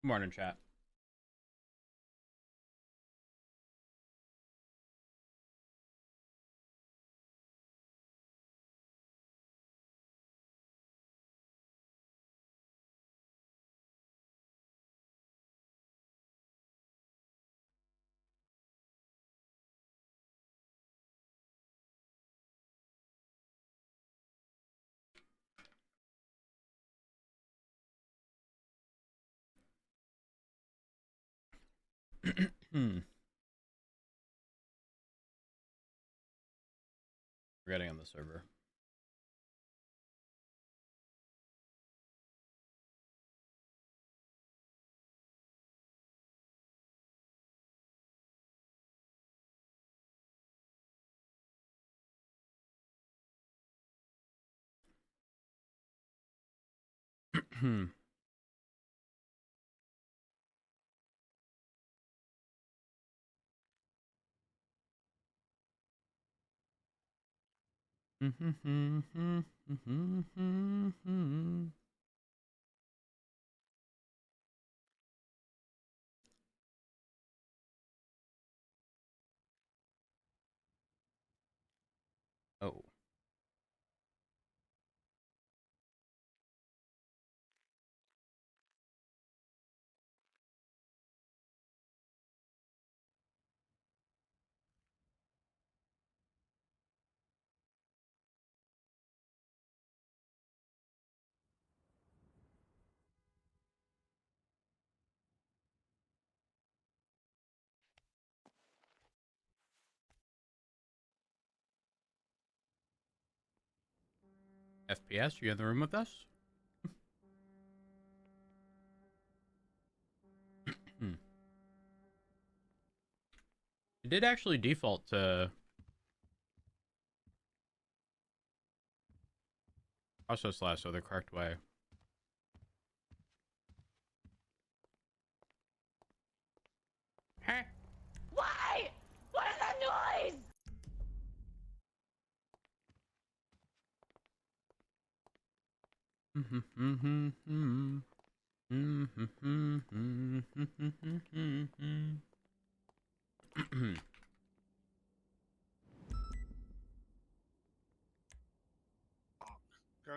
Morning, chat. We're getting on the server. Oh. FPS, you in the room with us? It did actually default to process last, so the correct way. Huh? Why? What is that noise? Going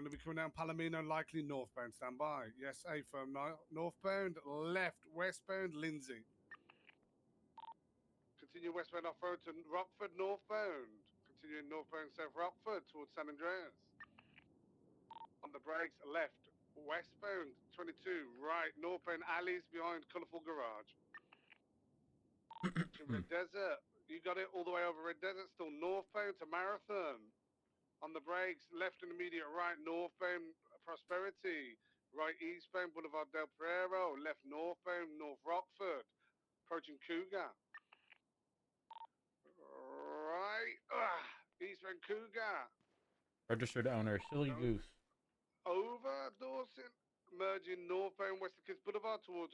to be coming down Palomino, likely northbound. Stand by. Yes, A firm. Northbound, left, westbound, Lindsay. Continue westbound off-road to Rockford, northbound. Continuing northbound South Rockford towards San Andreas. On the brakes, left, westbound, 22, right, northbound alleys behind colourful garage. To Red Desert. You got it all the way over Red Desert, still northbound to Marathon. On the brakes, left and immediate right, northbound Prosperity. Right, eastbound Boulevard del Prero. Left, northbound North Rockford. Approaching Cougar. Right, eastbound Cougar. Registered owner, Silly Goose. Over Dawson. Merging northbound Western Kids Boulevard towards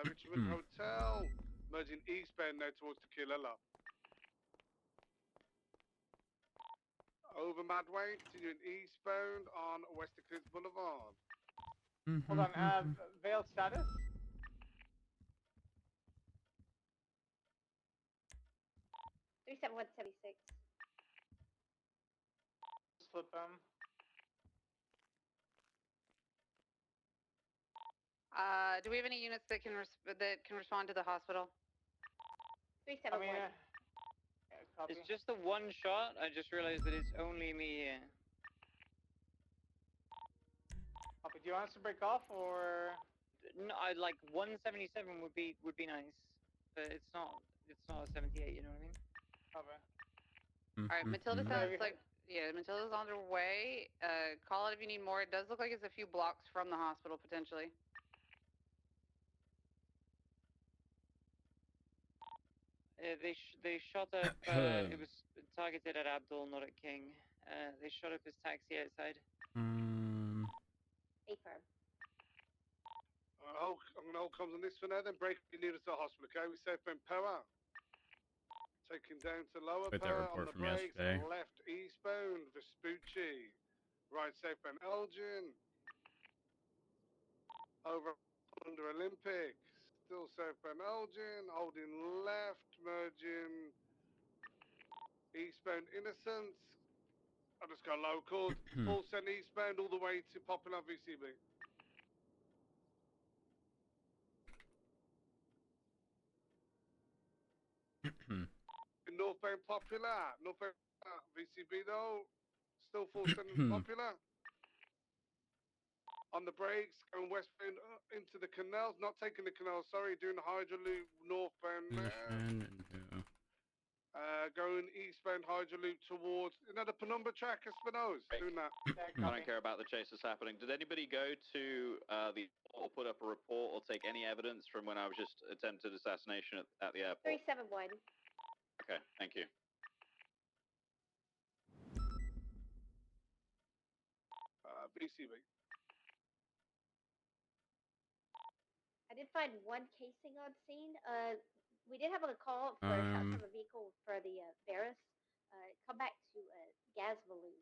Richmond Hotel. Merging eastbound now towards Tequila. Over Madway, continuing eastbound on Western Kids Boulevard. Hold on, veiled status? 37176. Flip them. Do we have any units that can respond to the hospital? 371. Yeah, copy. It's just the one shot. I just realized that it's only me here. Copy. Do you want us to break off or? No, I like 177 would be nice, but it's not a 78. You know what I mean? Copy. All right, Matilda sounds like Matilda's on her way. Call it if you need more. It does look like it's a few blocks from the hospital potentially. They shot up. It was targeted at Abdul, not at King. They shot up his taxi outside. A firm. I'm going to hold comms on this for now, then break if you need us to the hospital, okay? We safe in power. Taking down to lower With that power report on the from brakes, yesterday. left eastbound Vespucci. Right safe in Elgin. Over Under Olympic. Still southbound Elgin. Holding left. Merging eastbound Innocence. I just got locals. Full send eastbound all the way to Popular VCB. Northbound Popular. Northbound VCB though. Still full send Popular. On the brakes, going westbound into the canals. Not taking the canals, sorry. Doing the Hydro Loop northbound there. Going eastbound Hydro Loop towards the Penumbra track, Espinosa. Doing that. I don't care about the chase that's happening. Did anybody go to the or put up a report or take any evidence from when I was just attempted assassination at the airport? 371. Okay, thank you. BCB. I did find one casing on scene. We did have a call for shots from a vehicle for the Varus. Come back to gas balloon.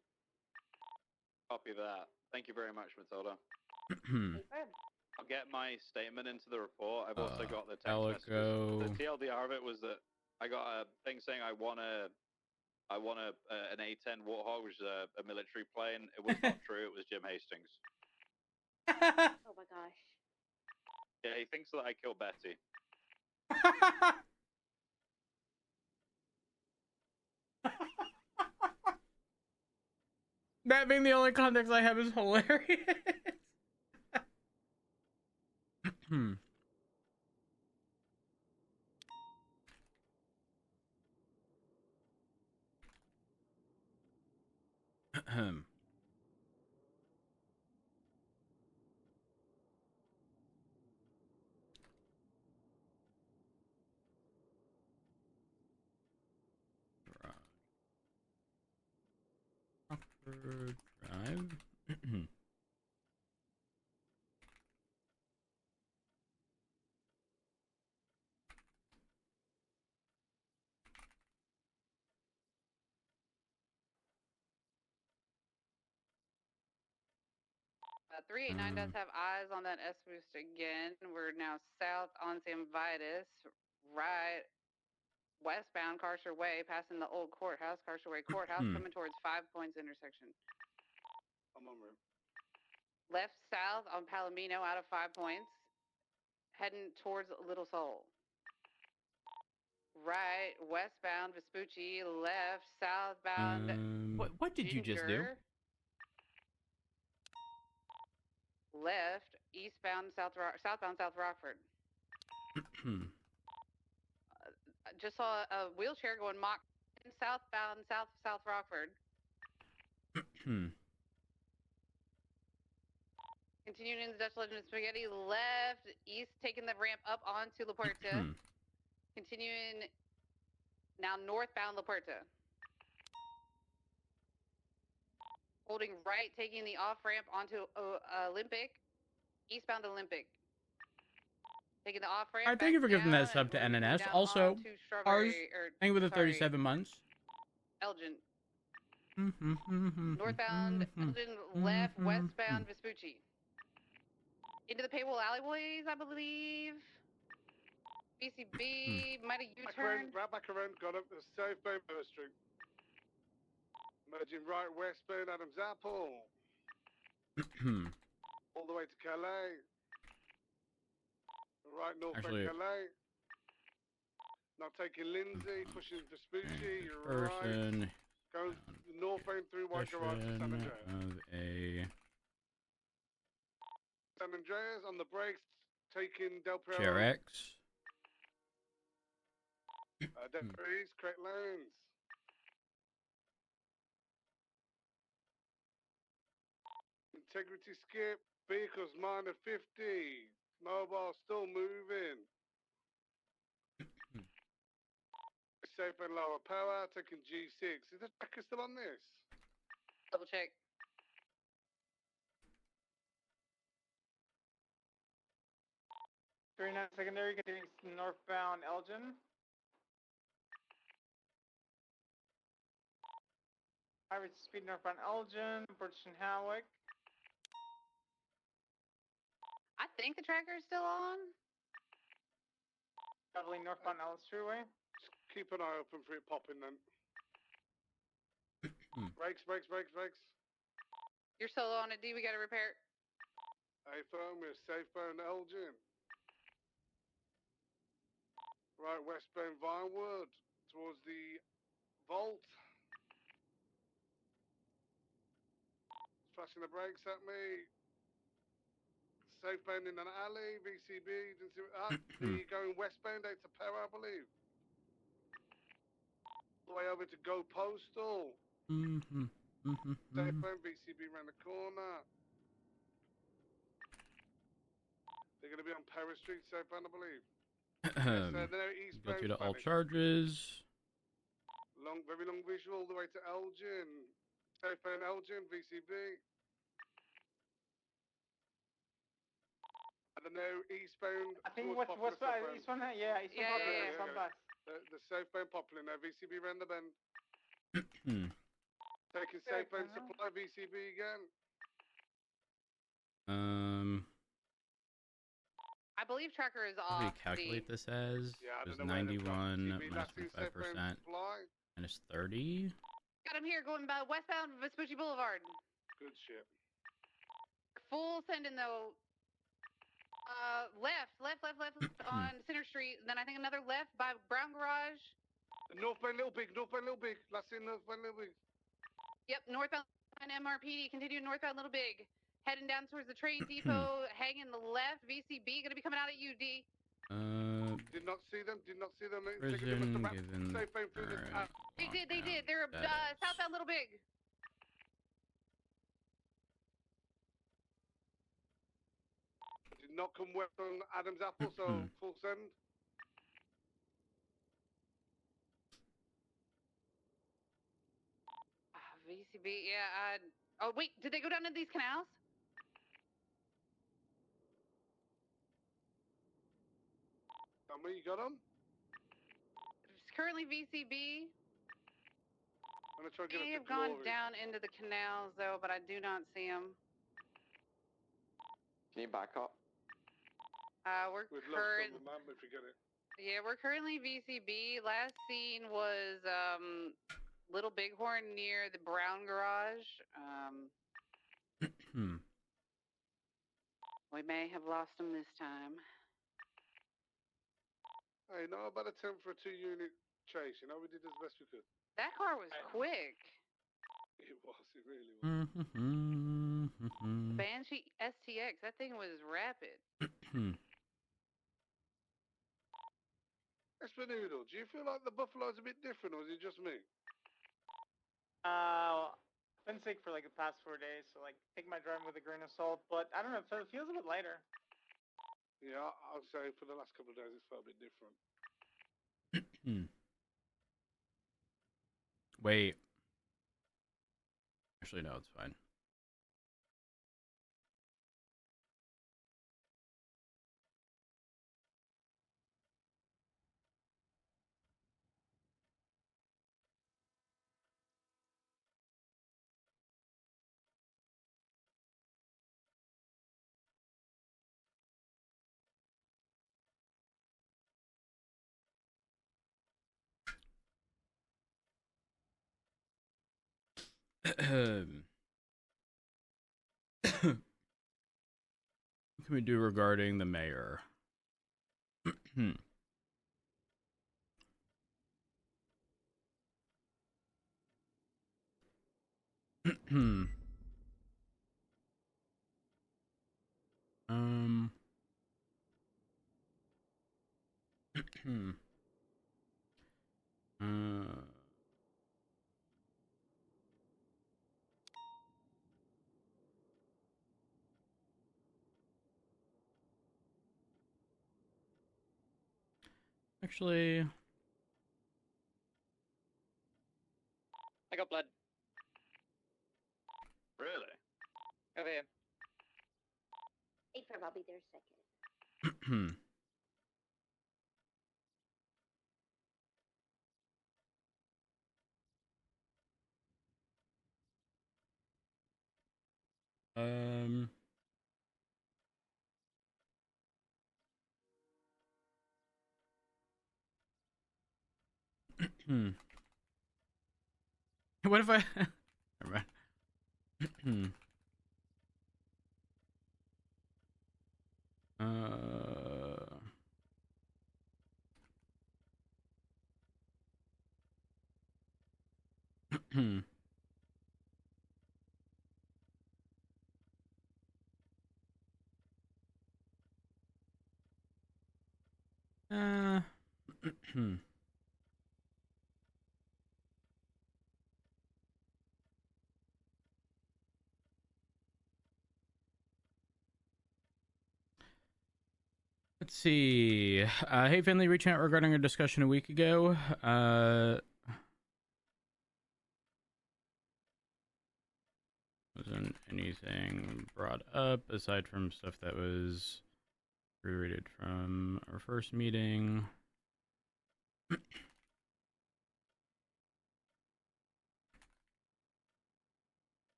Copy that. Thank you very much, Matilda. Confirmed. I'll get my statement into the report. I've also got the text Alico. messages. The TLDR of it was that I got a thing saying I want an A-10 Warthog, which is a military plane. It was not true. It was Jim Hastings. Oh my gosh. Yeah, he thinks that I killed Betty. That being the only context I have is hilarious. Drive. 389 does have eyes on that S-boost again. We're now south on Sam Vitus, right westbound Carcer Way, passing the old courthouse, Carcer Way Courthouse, coming towards 5 Points intersection. I'm on route. Left south on Palomino out of 5 Points, heading towards Little Seoul. Right westbound Vespucci, left southbound. What did you just do? Left eastbound southbound South Rockford. Just saw a wheelchair going Mach southbound South Rockford. Continuing in the Dutch Legend of Spaghetti, left east, taking the ramp up onto La Puerta. Continuing now northbound La Puerta. Holding right, taking the off ramp onto Olympic, eastbound Olympic. Taking the off ramp. Alright, thank you for giving that sub to NNS. Also, ours, thank you for the 37 months. Elgin. Northbound Elgin, left, westbound Vespucci. Into the paywall alleyways, I believe. BCB might have U-turned. Right back around, got up the southbound Burr Street. Merging right westbound Adams Apple. All the way to Calais. Right northbound Calais. Not taking Lindsay, pushing Vespucci, you're right. Going northbound through White Garage to San Andreas. San Andreas on the brakes, taking Del Prero. JRX. Del Prero East, correct lanes. Integrity skip, vehicles minor 50. Mobile still moving. Safe and lower power, taking G6. Is the tracker still on this? Double check. Secondary continuing northbound Elgin. Average speed northbound Elgin, approaching Howick. I think the tracker is still on. Traveling northbound Ellis Freeway. Just keep an eye open for it popping then. Hmm. Brakes. You're solo on it, D. We got to repair. Hey, phone, we're southbound Elgin. Right, westbound Vinewood towards the vault. Flashing the brakes at me. Southbound in an alley, VCB. Didn't see the going westbound out to Para, I believe. All the way over to Go Postal. Southbound VCB around the corner. They're going to be on Para Street, southbound, I believe. They're eastbound. Go through to all charges. Very long visual all the way to Elgin. Southbound Elgin, VCB. I don't know, eastbound. I think towards westbound, eastbound, yeah, eastbound Yeah, Popular, yeah. some bus. The southbound Poplar now, VCB around the bend. Taking Yeah, southbound I know. supply, VCB again. I believe tracker is How do off. you calculate this as? Yeah, I It was don't know where they've got 91 VCB. minus That's in 25% southbound supply. minus 30. Got him here going by westbound Vespucci Boulevard. Good shit. Full sending though. Left on Center Street. Then I think another left by Brown Garage. Northbound Little Big. Last in Northbound Little Big. Yep, northbound MRPD. Continue northbound Little Big. Heading down towards the train depot. Hanging the left. VCB gonna be coming out at UD. Did not see them. Prison given. They did. They're southbound Little Big. Did not come west on Adam's Apple, so full send. VCB, yeah. Oh wait, did they go down into these canals? Tell me, you got them? It's currently VCB. I'm gonna try to get They up have to gone Glory. down into the canals though, but I do not see them. Can you back up? We're We'd love some, man, if you get it. Yeah, we're currently VCB. Last seen was Little Bighorn near the Brown Garage. We may have lost them this time. Hey, no, about a 10 for a 2-unit chase. You know, we did as best we could. That car was quick. It really was. Banshee STX, that thing was rapid. Espinoodle, do you feel like the Buffalo's a bit different, or is it just me? I've been sick for like the past 4 days, so like take my driving with a grain of salt. But I don't know, it feels a bit lighter. Yeah, I'll say for the last couple of days it's felt a bit different. Wait. Actually, no, it's fine. What can we do regarding the mayor? Actually, I got blood. Really? Over here. April, I'll be there a second. What if I? Never mind. Let's see. Hey, Finley, reaching out regarding a discussion a week ago. Wasn't anything brought up aside from stuff that was rereaded from our first meeting.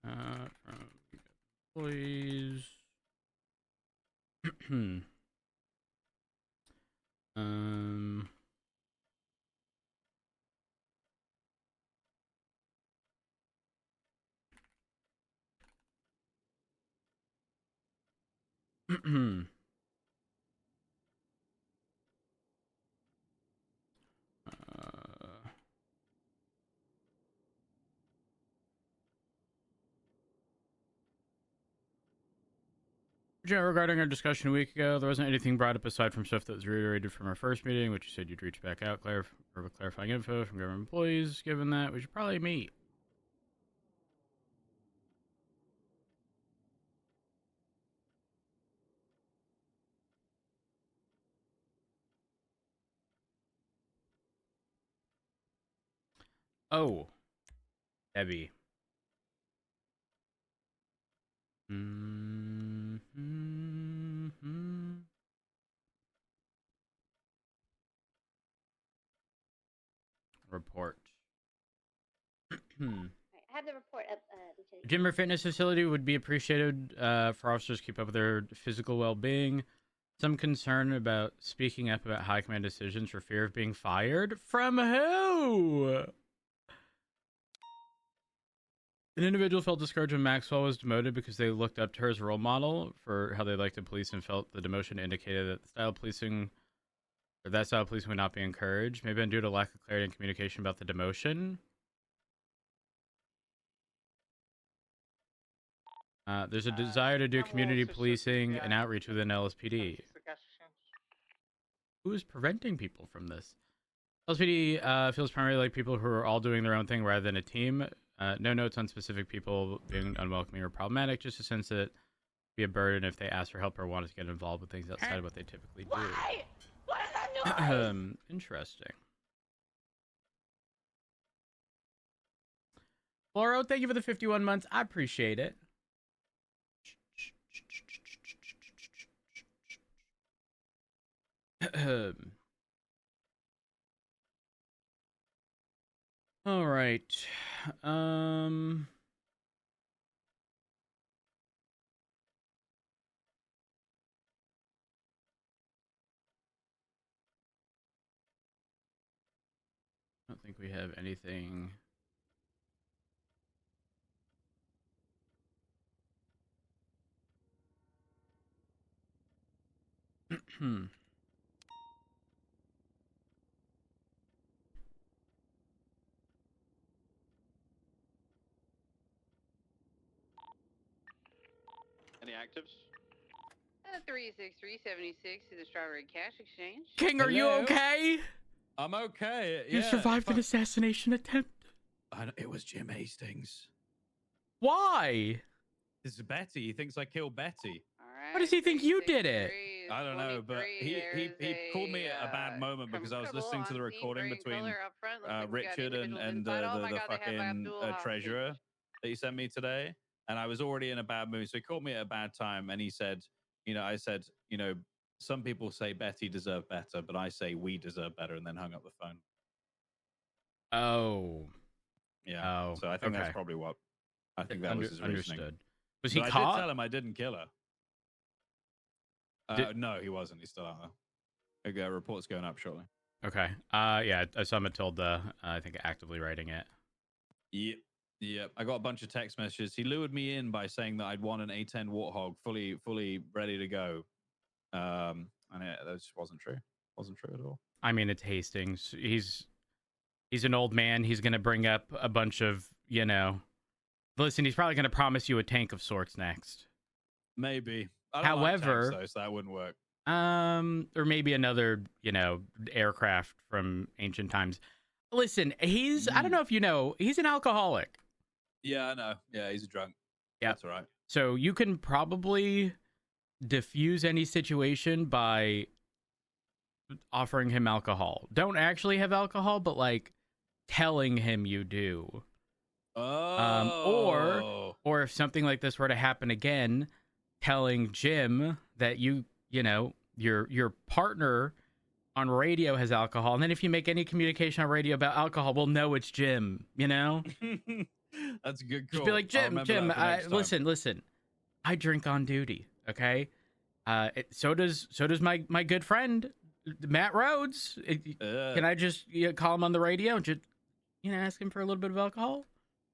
From employees. Regarding our discussion a week ago, there wasn't anything brought up aside from stuff that was reiterated from our first meeting, which you said you'd reach back out for clarifying info from government employees. Given that, we should probably meet. Oh, Debbie. Report. I have the report up. Gym or fitness facility would be appreciated for officers to keep up with their physical well-being. Some concern about speaking up about high command decisions for fear of being fired. From who? An individual felt discouraged when Maxwell was demoted because they looked up to her as a role model for how they liked to police and felt the demotion indicated that the style of policing, or that style of policing would not be encouraged. Maybe due to lack of clarity and communication about the demotion. There's a desire to do community policing and outreach within LSPD. Who is preventing people from this? LSPD feels primarily like people who are all doing their own thing rather than a team. No notes on specific people being unwelcoming or problematic, just a sense that it'd be a burden if they ask for help or want to get involved with things outside of what they typically do. Why? What is that noise? Interesting. Lauro, thank you for the 51 months. I appreciate it. All right. I don't think we have anything. Any actives? 36376 to the Strawberry Cash Exchange. King, are you okay? I'm okay. You survived an assassination attempt. It was Jim Hastings. Why? This is Betty. He thinks I killed Betty. All right. Why does he think you did it? I don't know, but he called me at a bad moment because I was listening to the recording between Richard and the fucking treasurer that he sent me today, and I was already in a bad mood. So he called me at a bad time, and he said, I said, some people say Betty deserved better, but I say we deserve better, and then hung up the phone. Oh. Yeah. Oh, so I think that's probably what. I think that was his reasoning. Understood. Was he caught? I did tell him I didn't kill her. No, he wasn't. He's still out there. Report's going up shortly. Okay. Yeah, I saw Matilda, I think, actively writing it. Yep. I got a bunch of text messages. He lured me in by saying that I'd won an A10 Warthog, fully ready to go. And that just wasn't true. Wasn't true at all. I mean, it's Hastings. He's an old man. He's going to bring up a bunch of, listen, he's probably going to promise you a tank of sorts next. Maybe. I don't However, like tanks, though, so that wouldn't work. Or maybe another, aircraft from ancient times. Listen, I don't know if you know, he's an alcoholic. Yeah, I know. Yeah, he's a drunk. Yeah. That's all right. So you can probably diffuse any situation by offering him alcohol. Don't actually have alcohol, but like telling him you do. Oh. Or if something like this were to happen again, telling Jim that your partner on radio has alcohol, and then if you make any communication on radio about alcohol, we'll know it's Jim. That's a good call. Just be like, Jim, listen. I drink on duty. Okay. So does my good friend Matt Rhodes. Can I just call him on the radio and just ask him for a little bit of alcohol,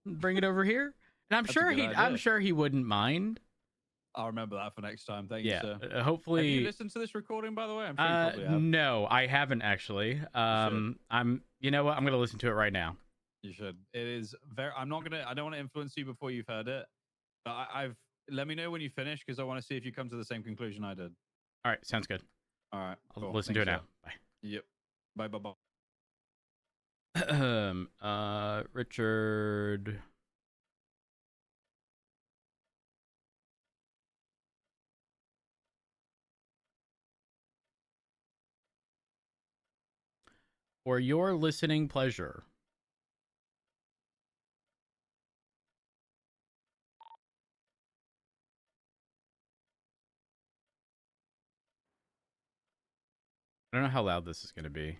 bring it over here? And I'm sure he wouldn't mind. I'll remember that for next time. Thank you, sir. Hopefully. Have you listened to this recording, by the way? I'm sure you probably have. No, I haven't actually. You know what? I'm going to listen to it right now. You should. It is very. I don't want to influence you before you've heard it. But let me know when you finish because I want to see if you come to the same conclusion I did. All right, sounds good. All right, I'll listen to it now. Bye. Yep. Bye. Richard. For your listening pleasure. I don't know how loud this is going to be.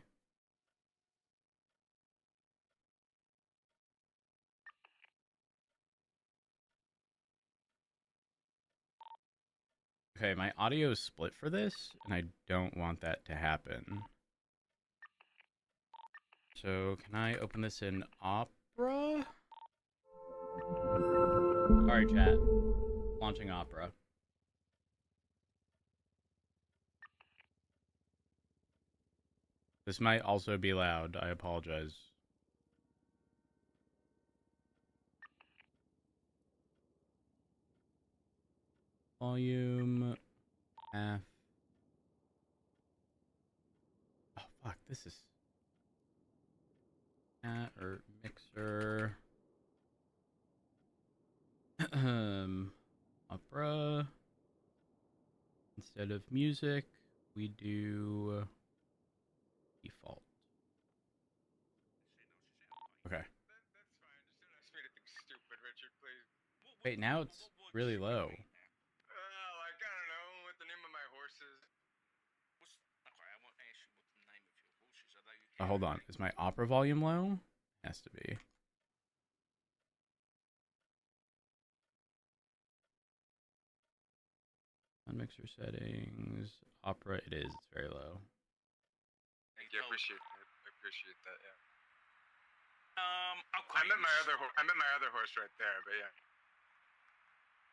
Okay, my audio is split for this, and I don't want that to happen. So, can I open this in Opera? Alright, chat. Launching Opera. This might also be loud. I apologize. Volume. Half. Oh, fuck. This is... or mixer. Opera. Instead of music, we do default. Okay. That's fine. Just don't ask me anything stupid, Richard, please. Wait, now it's really low. Like, I don't know what the name of my horse is. Okay, I won't ask you what the name of your horse is. Although you Hold on. Is my Opera volume low? Has to be. On mixer settings. Opera, it is. It's very low. Thank you. I appreciate that. Yeah. Okay. I met my other horse right there, but yeah.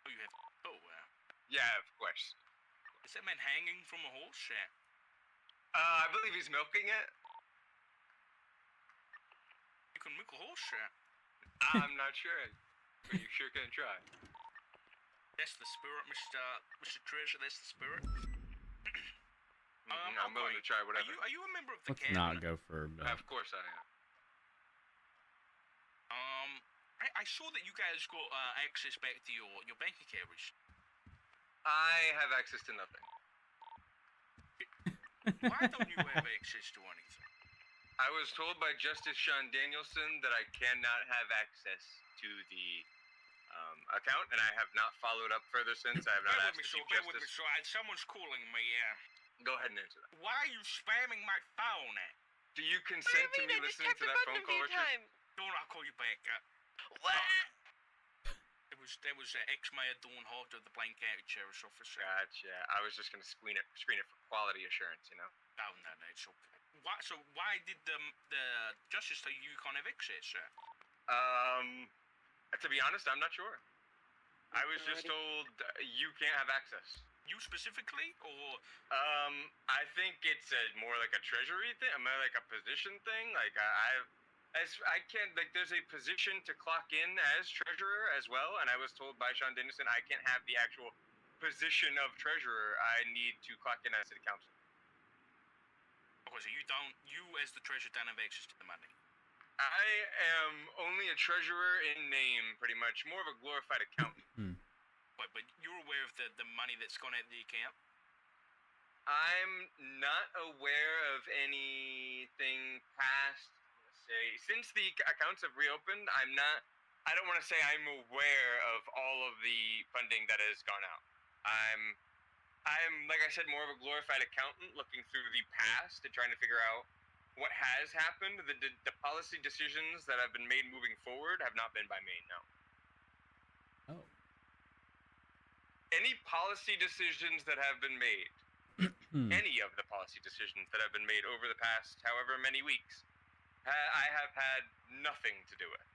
Oh, you have. Oh, wow. Yeah, of course. Is that man hanging from a horse? Yeah. I believe he's milking it. You can milk a horse, yeah. I'm not sure, but you sure can try. That's the spirit, Mr. Treasure. That's the spirit. I'm willing to try whatever. Are you a member of the Let's cabinet? not go for... Of course I am. I saw that you guys got access back to your bank accounts. I have access to nothing. Why don't you have access to anything? I was told by Justice Sean Danielson that I cannot have access to the account, and I have not followed up further since. I have not asked to see Justice. Someone's calling me, yeah. Go ahead and answer that. Why are you spamming my phone at? Do you consent to me listening to that phone call, Richard? Don't I call you back? What? It There was ex-mayor Dawn Horter, the Blaine County Sheriff's Office. Gotcha. I was just gonna screen it for quality assurance, you know. Oh no, it's okay. Why did the justice tell you can't have access, sir? To be honest, I'm not sure. I was just told you can't have access. You specifically, or? I think it's more like a treasury thing. More like a position thing. Like I can't, like, there's a position to clock in as treasurer as well, and I was told by Sean Dennison I can't have the actual position of treasurer. I need to clock in as city council. Okay, so you as the treasurer don't have access to the money. I am only a treasurer in name, pretty much. More of a glorified accountant. But you're aware of the money that's gone out of the account? I'm not aware of anything past, let's say, since the accounts have reopened, I don't want to say I'm aware of all of the funding that has gone out. I'm, like I said, more of a glorified accountant looking through the past and trying to figure out what has happened. The policy decisions that have been made moving forward have not been by me, no. Oh. Any policy decisions that have been made, any of the policy decisions that have been made over the past however many weeks, I have had nothing to do with.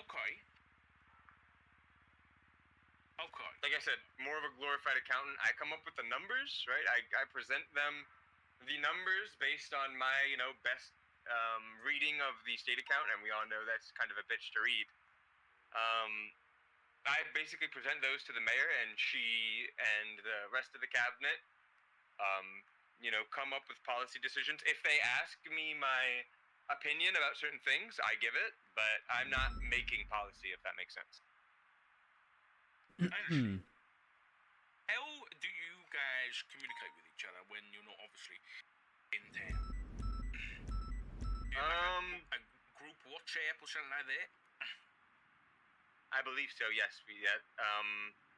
Okay. Okay. Like I said, more of a glorified accountant. I come up with the numbers, right? I present them the numbers based on my, best reading of the state account, and we all know that's kind of a bitch to read. I basically present those to the mayor, and she and the rest of the cabinet, come up with policy decisions. If they ask me my opinion about certain things, I give it, but I'm not making policy, if that makes sense. I understand. How do you guys communicate with each other when you're not obviously in town? A group WhatsApp or something like that? I believe so, yes.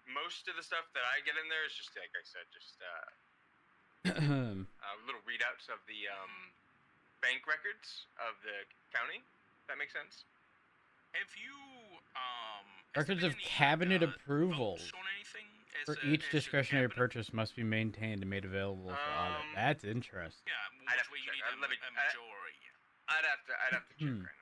Most of the stuff that I get in there is just, like I said, little readouts of the bank records of the county, if that makes sense. Have you, records of cabinet approvals for each discretionary purchase must be maintained and made available for audit. That's interesting. Yeah, I'd have to where you check. need a majority. I'd have to check right now. Give me one second.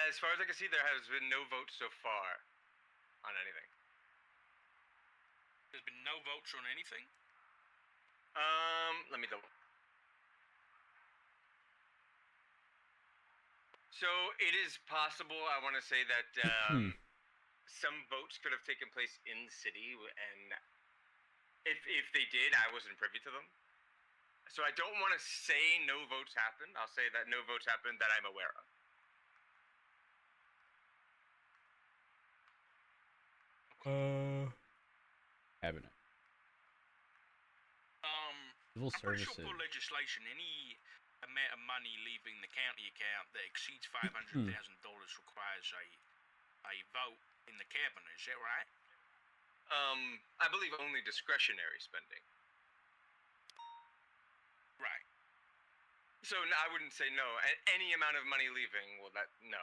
As far as I can see, there has been no votes so far on anything. There's been no votes on anything? Let me double. So it is possible, I want to say that some votes could have taken place in the city, and if they did, I wasn't privy to them. So I don't want to say no votes happened. I'll say that no votes happened that I'm aware of. Cabinet. I'm pretty sure for legislation, any amount of money leaving the county account that exceeds $500,000 requires a vote in the cabinet. Is that right? I believe only discretionary spending. Right. So I wouldn't say no. Any amount of money leaving, well, no.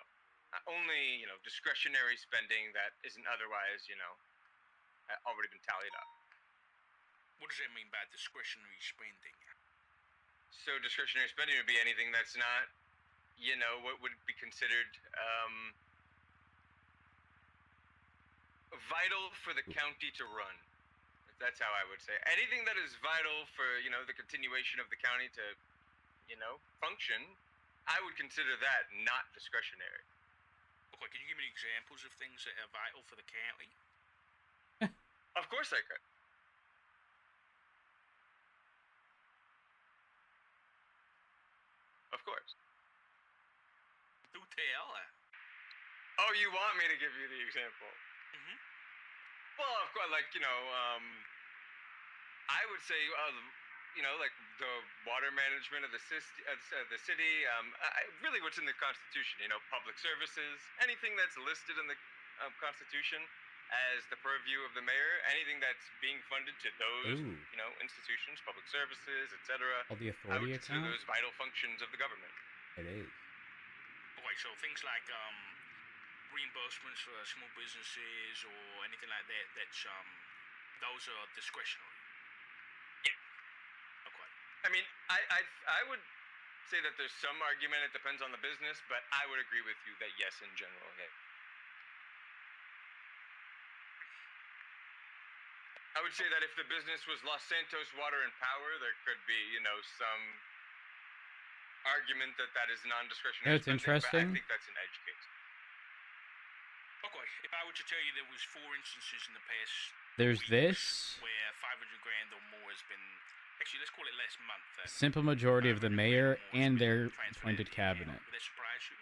Only, discretionary spending that isn't otherwise, already been tallied up. What does that mean by discretionary spending? So discretionary spending would be anything that's not, what would be considered vital for the county to run. That's how I would say. Anything that is vital for, the continuation of the county to, function, I would consider that not discretionary. Okay, can you give me examples of things that are vital for the county? Of course I could. Of course. Do tell. Oh, you want me to give you the example? Mm-hmm. Well, of course, I would say like the water management of the city. Really, what's in the Constitution? Public services, anything that's listed in the Constitution as the purview of the mayor, anything that's being funded to those, institutions, public services, etc. All the authority to account? those vital functions of the government. It is. Okay, so things like reimbursements for small businesses or anything like that, those are discretionary. Yeah. Okay. I mean, I would say that there's some argument, it depends on the business, but I would agree with you that yes, in general, yeah. I would say that if the business was Los Santos Water and Power, there could be, some argument that that is non-discretionary. It's interesting. I think that's an edge case. Okay, if I were to tell you there was 4 instances in the past There's this. where 500 grand or more has been, actually let's call it last month. Simple majority of the mayor and their appointed cabinet. Would that surprise you?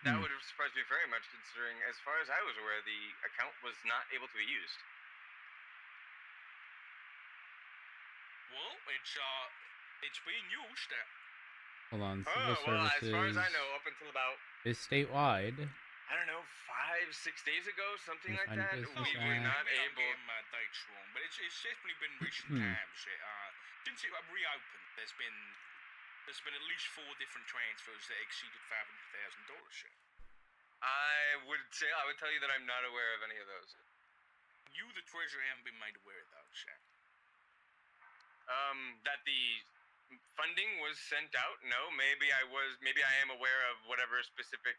That would have surprised me very much, considering, as far as I was aware, the account was not able to be used. Well, it's being used. Hold on, civil services. As far as I know, up until about is statewide. I don't know, 5-6 days ago, something like that. We were not able. I'm getting my dates wrong, but it's definitely been recent times. Since it reopened, there's been at least 4 different transfers that exceeded $500,000. I would tell you that I'm not aware of any of those. You, the treasurer, haven't been made aware of those. That the funding was sent out. No, maybe I am aware of whatever specific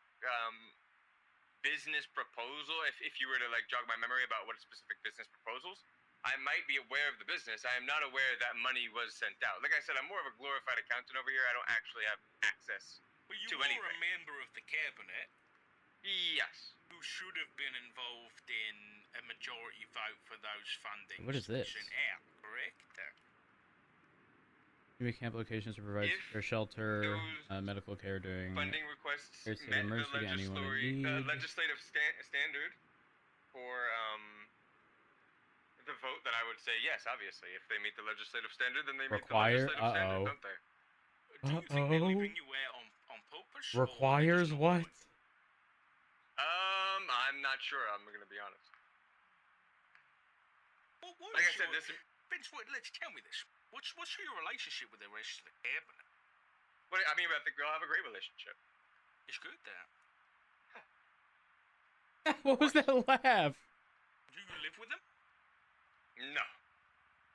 business proposal. If you were to jog my memory about what specific business proposals, I might be aware of the business. I am not aware that money was sent out. Like I said, I'm more of a glorified accountant over here. I don't actually have access to anything. But you are a member of the cabinet. Yes. Who should have been involved in a majority vote for those fundings. What is this? Sent out, correct? You make applications to provide shelter, medical care during funding requests met the legislative standard for the vote, then I would say yes, obviously. If they meet the legislative standard, then they meet the legislative standard, don't they? Do you think they're leaving you out on purpose? Requires what? I'm not sure, I'm going to be honest. Well, like I said, Vince, tell me this. What's your relationship with the rest of the cabinet? I mean, I think we all have a great relationship. It's good, that. What was that laugh? Do you live with them? No.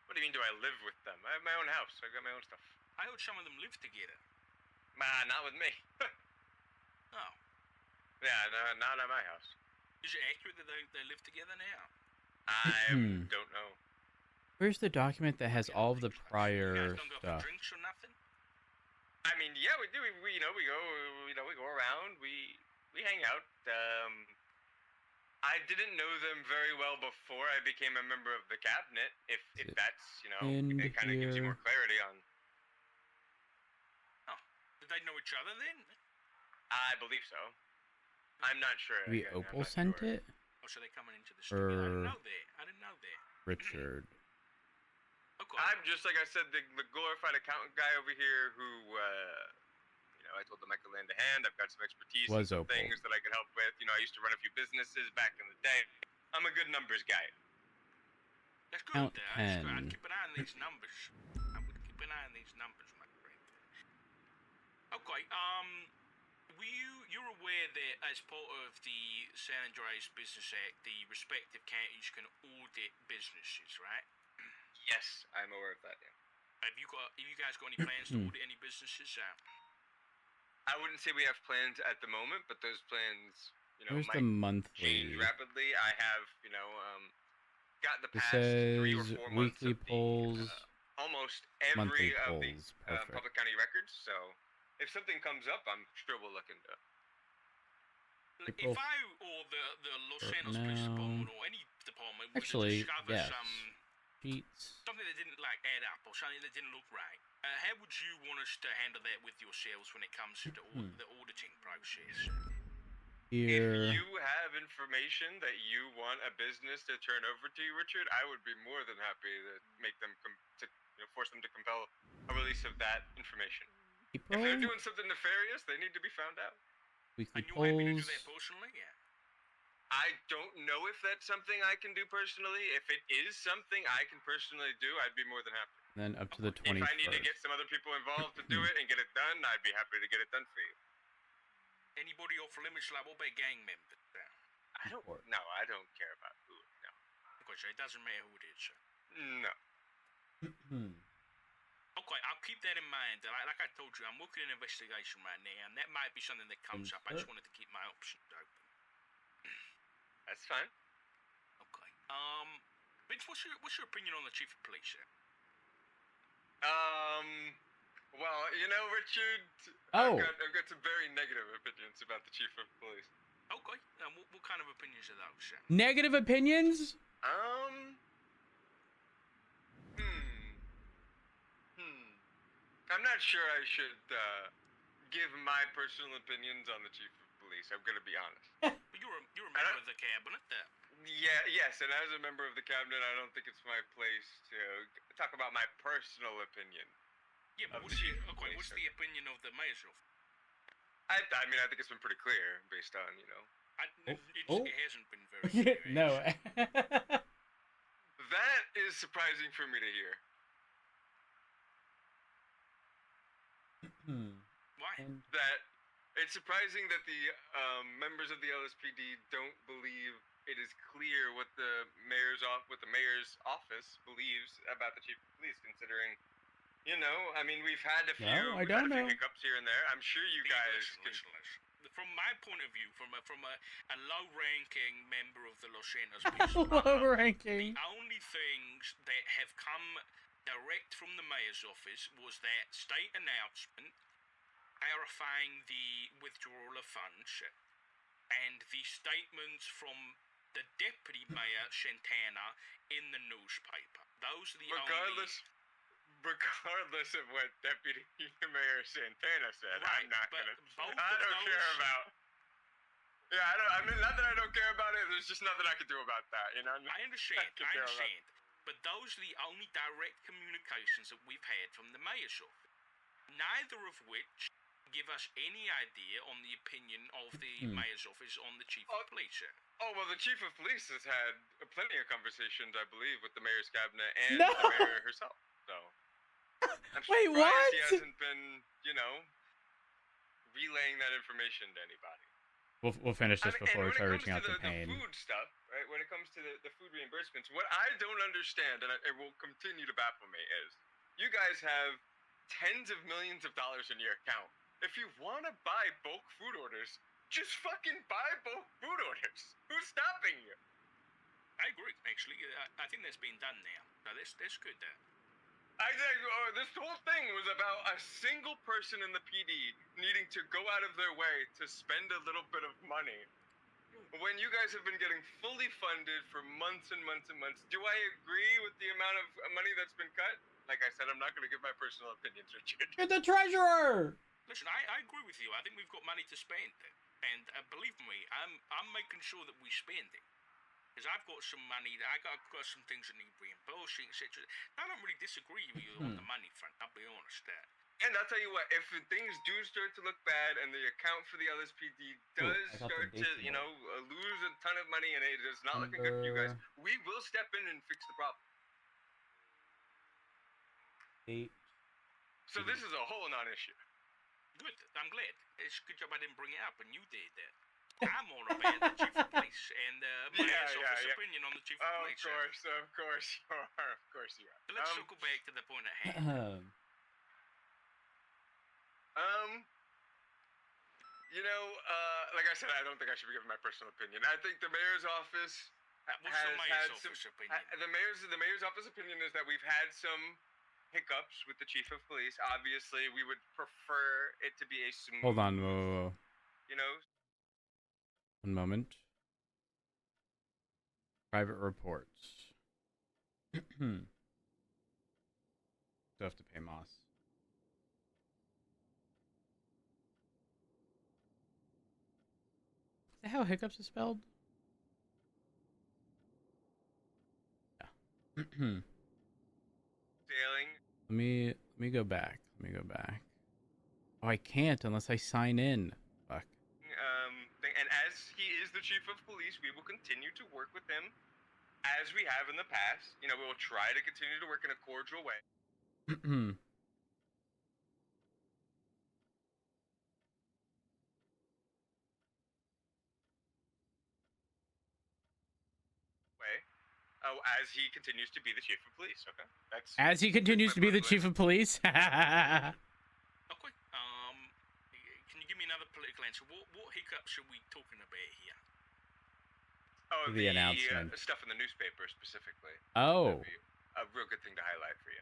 What do you mean, do I live with them? I have my own house. I got my own stuff. I heard some of them live together. Not with me. Oh. Yeah, no, not at my house. Is it accurate that they live together now? I don't know. Where's the document that has all of the prior you guys don't go stuff? For drinks or nothing? I mean, yeah, we do. We go around. We hang out. I didn't know them very well before I became a member of the cabinet. If that's it kind of gives you more clarity on. Oh, did they know each other then? I believe so. I'm not sure. Maybe Opal sent it? Oh, so they're coming into the studio. I didn't know that. Richard. Okay. I'm just, like I said, the glorified accountant guy over here who, I told them I could lend a hand. I've got some expertise in some things that I could help with. I used to run a few businesses back in the day. I'm a good numbers guy. That's good. I'd keep an eye on these numbers. I would keep an eye on these numbers, my friend. Okay, you're aware that as part of the San Andreas Business Act, the respective counties can audit businesses, right? Yes, I'm aware of that. Yeah. Have you guys got any plans to audit any businesses? I wouldn't say we have plans at the moment, but those plans, Where's might the monthly? change rapidly. I have, got the past 3 or 4 months weekly of polls, almost every of the Perfect. public county records. So, if something comes up, I'm sure we'll look into it. If I or the Los Santos Police Department or any department were to discover something that didn't add up or something that didn't look right, how would you want us to handle that with yourselves when it comes to the auditing process? Here. If you have information that you want a business to turn over to you, Richard, I would be more than happy to make them force them to compel a release of that information. April? If they're doing something nefarious, they need to be found out. Weekly and you're happy to do polls. that personally? Yeah. I don't know if that's something I can do personally. If it is something I can personally do, I'd be more than happy. And then up to the 21st. If I need to get some other people involved to do it and get it done, I'd be happy to get it done for you. Anybody off limits? Like, what about gang members? I don't. No, I don't care about who. No. Because it doesn't matter who it is. No. Okay, I'll keep that in mind. Like I told you, I'm working an investigation right now, and that might be something that comes up. I just wanted to keep my options open. That's fine. Okay. Vince, what's your opinion on the chief of police? Well, you know, Richard. Oh. I've got some very negative opinions about the chief of police. Okay. What kind of opinions are those? Negative opinions? I'm not sure I should give my personal opinions on the chief of police. I'm gonna be honest. But you're a member of the cabinet, there. Yes, and as a member of the cabinet, I don't think it's my place to talk about my personal opinion. Yeah, but what's the opinion of the mayor's office? I mean, I think it's been pretty clear based on, you know. It hasn't been very clear. No. That is surprising for me to hear. Why? That it's surprising that the members of the LSPD don't believe it is clear what the mayor's office believes about the chief of police, considering, you know, I mean, we've had a few, hiccups here and there. I'm sure you guys listen. From my point of view, from a low-ranking member of the Los Santos Police Department, the only things that have come direct from the mayor's office was that state announcement clarifying the withdrawal of funds and the statements from the deputy mayor Santana in the newspaper. Those are the regardless of what Deputy Mayor Santana said, right, I don't care about. Yeah, I mean, not that I don't care about it. There's just nothing I can do about that, you know. I understand. But those are the only direct communications that we've had from the mayor's office. Neither of which give us any idea on the opinion of the mayor's office on the chief of police. Oh, well, the chief of police has had plenty of conversations, I believe, with the mayor's cabinet and the mayor herself. So, I'm Wait, surprised what? he hasn't been, you know, relaying that information to anybody. We'll finish this before we start reaching out to the Payne. food stuff, right? When it comes to the food reimbursements, what I don't understand, and it will continue to baffle me, is you guys have tens of millions of dollars in your account. If you want to buy bulk food orders, just fucking buy bulk food orders. Who's stopping you? I agree, actually. I think that's been done now. So that's good there. This whole thing was about a single person in the PD needing to go out of their way to spend a little bit of money. When you guys have been getting fully funded for months and months and months, do I agree with the amount of money that's been cut? Like I said, I'm not going to give my personal opinions, Richard. You're the treasurer! Listen, I agree with you. I think we've got money to spend. And believe me, I'm making sure that we spend it. Because I've got some money, I've got some things that need reimbursing, etc. I don't really disagree with you on the money front, I'll be honest there. And I'll tell you what, if things do start to look bad and the account for the LSPD does start to, you know, lose a ton of money and it is not looking good for you guys, we will step in and fix the problem. So this is a whole non-issue. Good, I'm glad. It's a good job I didn't bring it up and you did that. I'm all about the chief of police and my office opinion on the chief of police. Of course you are. So let's circle back to the point at hand. You know, like I said, I don't think I should be giving my personal opinion. I think the mayor's office What's the mayor's office opinion? The mayor's office opinion is that we've had some hiccups with the chief of police. Obviously, we would prefer it to be a smooth. Hold on, whoa. You know. 1 moment. Private reports. Still have to pay Moss. that how hiccups is spelled? Yeah. Sailing. Let me go back. Let me go back. Oh, I can't unless I sign in. Fuck. And as he is the chief of police, we will continue to work with him as we have in the past. You know, we will try to continue to work in a cordial way. As he continues to be the chief of police. Okay, that's as he continues to be the chief of police. Okay. Can you give me another political answer? What hiccups are we talking about here? Oh, the announcement. Stuff in the newspaper specifically. Oh. That'd be a real good thing to highlight for you.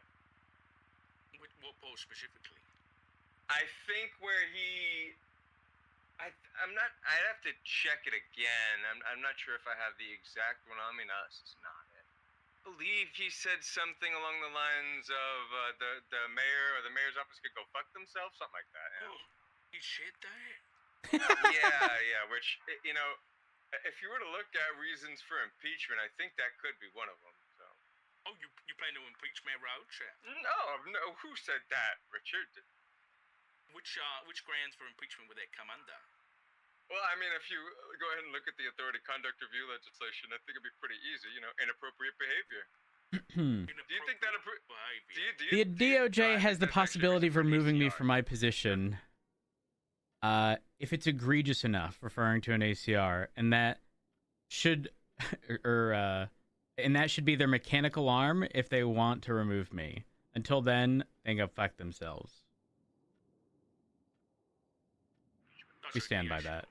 What part specifically? I think where he. I'm not. I'd have to check it again. I'm not sure if I have the exact one on me. No, this is not it. I believe he said something along the lines of the mayor or the mayor's office could go fuck themselves, something like that. You know? He said that. yeah. Which, you know, if you were to look at reasons for impeachment, I think that could be one of them. So. Oh, you plan to impeach Mayor Roach? No. Who said that, Richard? Which grounds for impeachment would that come under? Well, I mean, if you go ahead and look at the authority conduct review legislation, I think it'd be pretty easy. You know, inappropriate behavior. Do you think that the DOJ has the possibility of removing me from my position if it's egregious enough, referring to an ACR, and that should and that should be their mechanical arm if they want to remove me. Until then, they can go fuck themselves. We stand by that.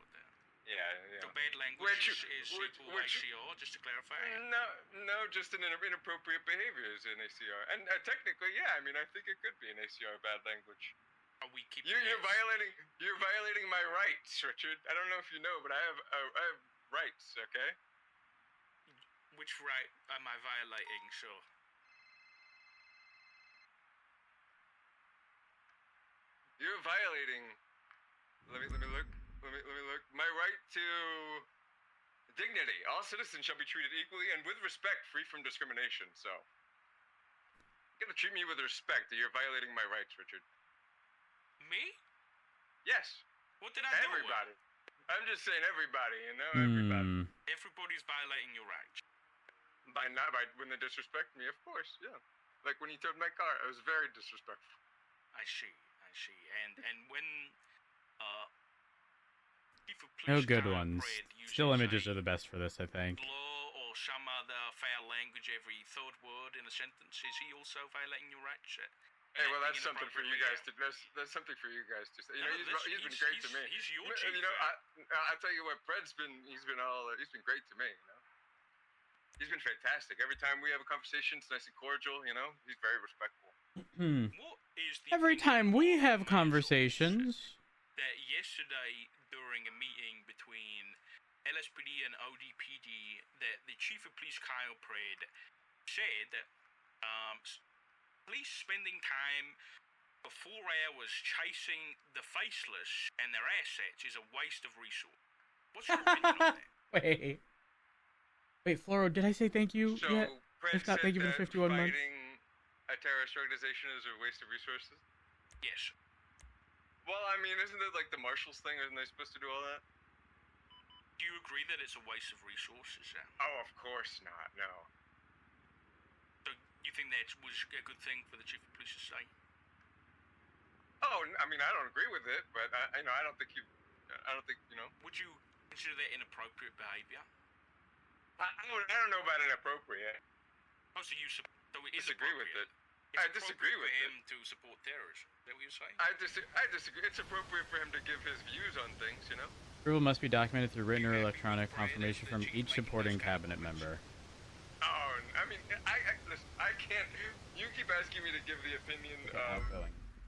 Yeah. The bad language is equal ACR, just to clarify. No, just an inappropriate behavior is an ACR, and technically, yeah. I mean, I think it could be an ACR bad language. Are we keeping? You're violating my rights, Richard. I don't know if you know, but I have rights. Okay. Which right am I violating? Sure. You're violating. Let me look. My right to dignity. All citizens shall be treated equally and with respect, free from discrimination. So, you're gonna treat me with respect. You're violating my rights, Richard. Me? Yes. What did I do? Everybody. I'm just saying everybody. You know, everybody. Everybody's violating your rights. By when they disrespect me, of course. Yeah. Like when he towed my car, it was very disrespectful. I see. And when no good ones. Still images are the best for this, I think. Law or some other foul language every third word in a sentence, is he also violating your rights? Hey, well, that's something for you guys to. That's something for you guys to say. You know, he's been great to me. He's your chief. You know, I tell you what, Fred's been. He's been great to me. You know, he's been fantastic. Every time we have a conversation, it's nice and cordial. You know, he's very respectful. What is the Every time we have conversations. That yesterday during a meeting between LSPD and ODPD, that the chief of police Kyle Praed said that police spending time for 4 hours chasing the faceless and their assets is a waste of resource. What's your opinion on that? Wait, Floro, did I say thank you So, yet? Fred If not, thank you for the 51 months. fighting a terrorist organization is a waste of resources? Yes. Well, I mean, isn't it like the Marshals thing? Isn't they supposed to do all that? Do you agree that it's a waste of resources? Oh, of course not. No. So you think that was a good thing for the chief of police to say? Oh, I mean, I don't agree with it, but I don't think you know. Would you consider that inappropriate behavior? I don't know about inappropriate. Oh, so you disagree with it. I disagree with him to support terrorism. Is that what you're saying? I disagree. It's appropriate for him to give his views on things, you know. Approval must be documented through written or electronic confirmation from each supporting cabinet member. Oh, I mean, listen, I can't. You keep asking me to give the opinion of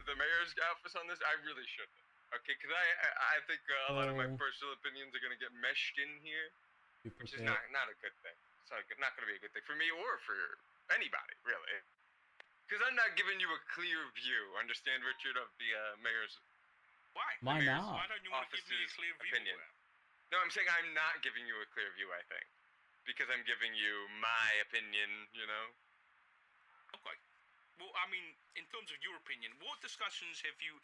the mayor's office on this. I really shouldn't. Okay, because I think a lot of my personal opinions are going to get meshed in here, which is not a good thing. It's not going to be a good thing for me or for anybody, really. Because I'm not giving you a clear view, understand, Richard, of the mayor's. Why? Why not? Why don't you want to give me a clear view? Opinion. No, I'm saying I'm not giving you a clear view, I think. Because I'm giving you my opinion, you know? Okay. Well, I mean, in terms of your opinion, what discussions have you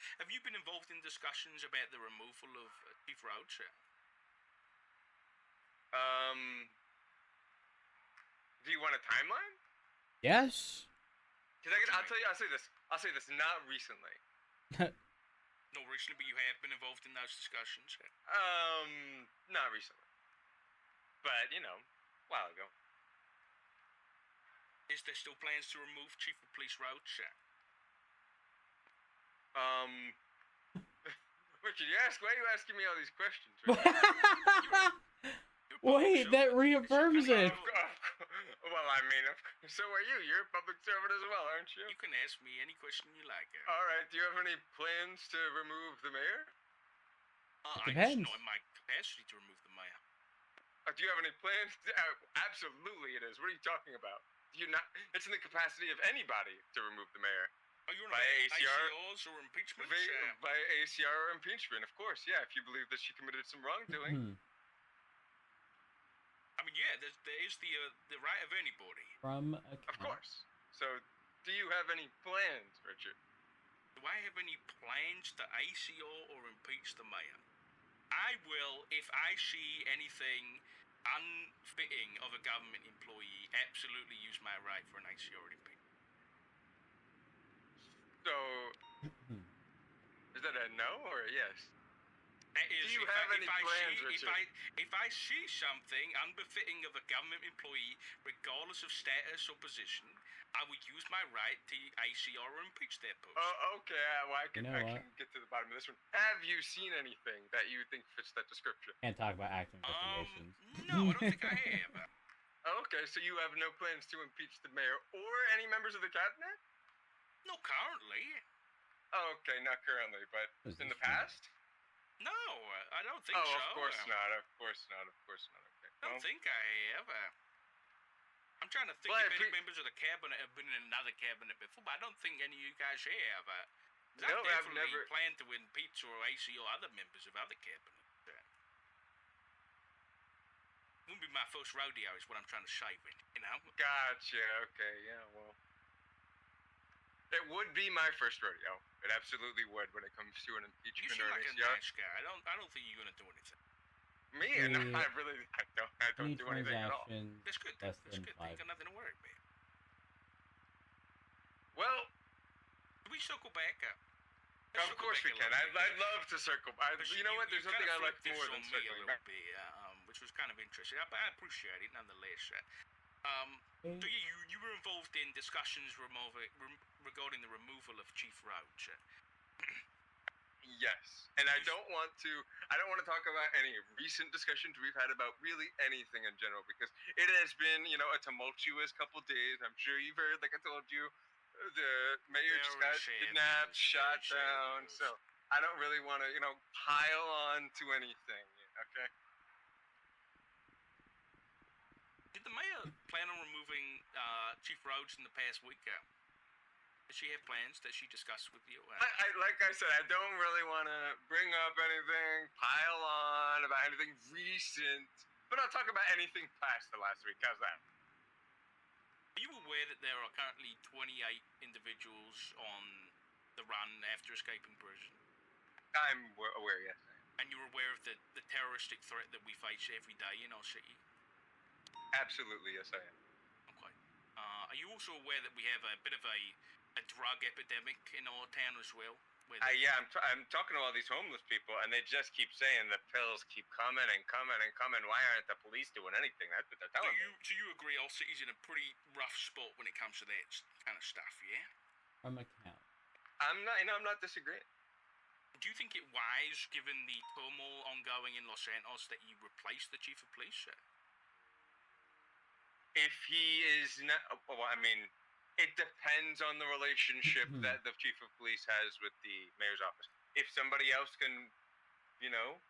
been involved in discussions about the removal of Chief Roach? Do you want a timeline? Yes. Because I'll say this, not recently. Not recently, but you have been involved in those discussions. Not recently. But, you know, a while ago. Is there still plans to remove Chief of Police Roach? Richard, why are you asking me all these questions? Wait, that reaffirms it. Well, I mean, so are you. You're a public servant as well, aren't you? You can ask me any question you like. All right. Do you have any plans to remove the mayor? Depends. It's not in my capacity to remove the mayor. Do you have any plans? Absolutely, it is. What are you talking about? Do you not? It's in the capacity of anybody to remove the mayor. Are you by ACRs or impeachment? By ACR or impeachment, of course. Yeah, if you believe that she committed some wrongdoing. I mean, yeah, there is the right of anybody. From Of course. So, do you have any plans, Richard? Do I have any plans to ACR or impeach the mayor? I will, if I see anything unfitting of a government employee, absolutely use my right for an ACR impeachment. So, is that a no or a yes? Do you have any plans, Richard? If I see something unbefitting of a government employee, regardless of status or position, I would use my right to ACR or impeach that person. Oh, okay. Well, I can get to the bottom of this one. Have you seen anything that you think fits that description? Can't talk about active investigations. No, I don't think I have. Okay, so you have no plans to impeach the mayor or any members of the cabinet? No, currently. Okay, not currently, but in the past? No, I don't think so. Oh, of course not. Of course not. Okay. I don't think I have. I'm trying to think if any members of the cabinet have been in another cabinet before, but I don't think any of you guys have. No, I've never planned to impeach or ACO other members of other cabinets. Wouldn't be my first rodeo, is what I'm trying to say, you know? Gotcha. Okay. Yeah. Well, it would be my first rodeo. It absolutely would when it comes to an impeachment or an ACR. You seem like a nice guy. I don't think you're gonna do anything. Me? No, I don't do anything at all. That's good. That's good. You got nothing to worry about. Well, can we circle back? Of course we can. I'd love to circle back. You know what? There's nothing I like more than circling back. Which was kind of interesting. I appreciate it nonetheless. So you were involved in discussions regarding the removal of Chief Roach. Yes, and I don't want to talk about any recent discussions we've had about really anything in general, because it has been, you know, a tumultuous couple days. I'm sure you've heard, like I told you, the mayor just got kidnapped, shot down. So I don't really want to, you know, pile on to anything. Okay. Did the mayor plan on removing Chief Roach in the past week? Did she have plans that she discussed with you? Like I said, I don't really want to bring up anything, pile on about anything recent, but I'll talk about anything past the last week. How's that? Are you aware that there are currently 28 individuals on the run after escaping prison? I'm aware, yes. And you're aware of the terroristic threat that we face every day in our city? Absolutely, yes, I am. Okay. Are you also aware that we have a bit of a drug epidemic in our town as well? Yeah, I'm talking to all these homeless people, and they just keep saying the pills keep coming and coming and coming. Why aren't the police doing anything? That's what they're telling me. So you agree our city's in a pretty rough spot when it comes to that kind of stuff, yeah? From account. I'm not disagreeing. Do you think it wise, given the turmoil ongoing in Los Santos, that you replace the chief of police? If he is not, well, I mean, it depends on the relationship that the chief of police has with the mayor's office. If somebody else can, you know,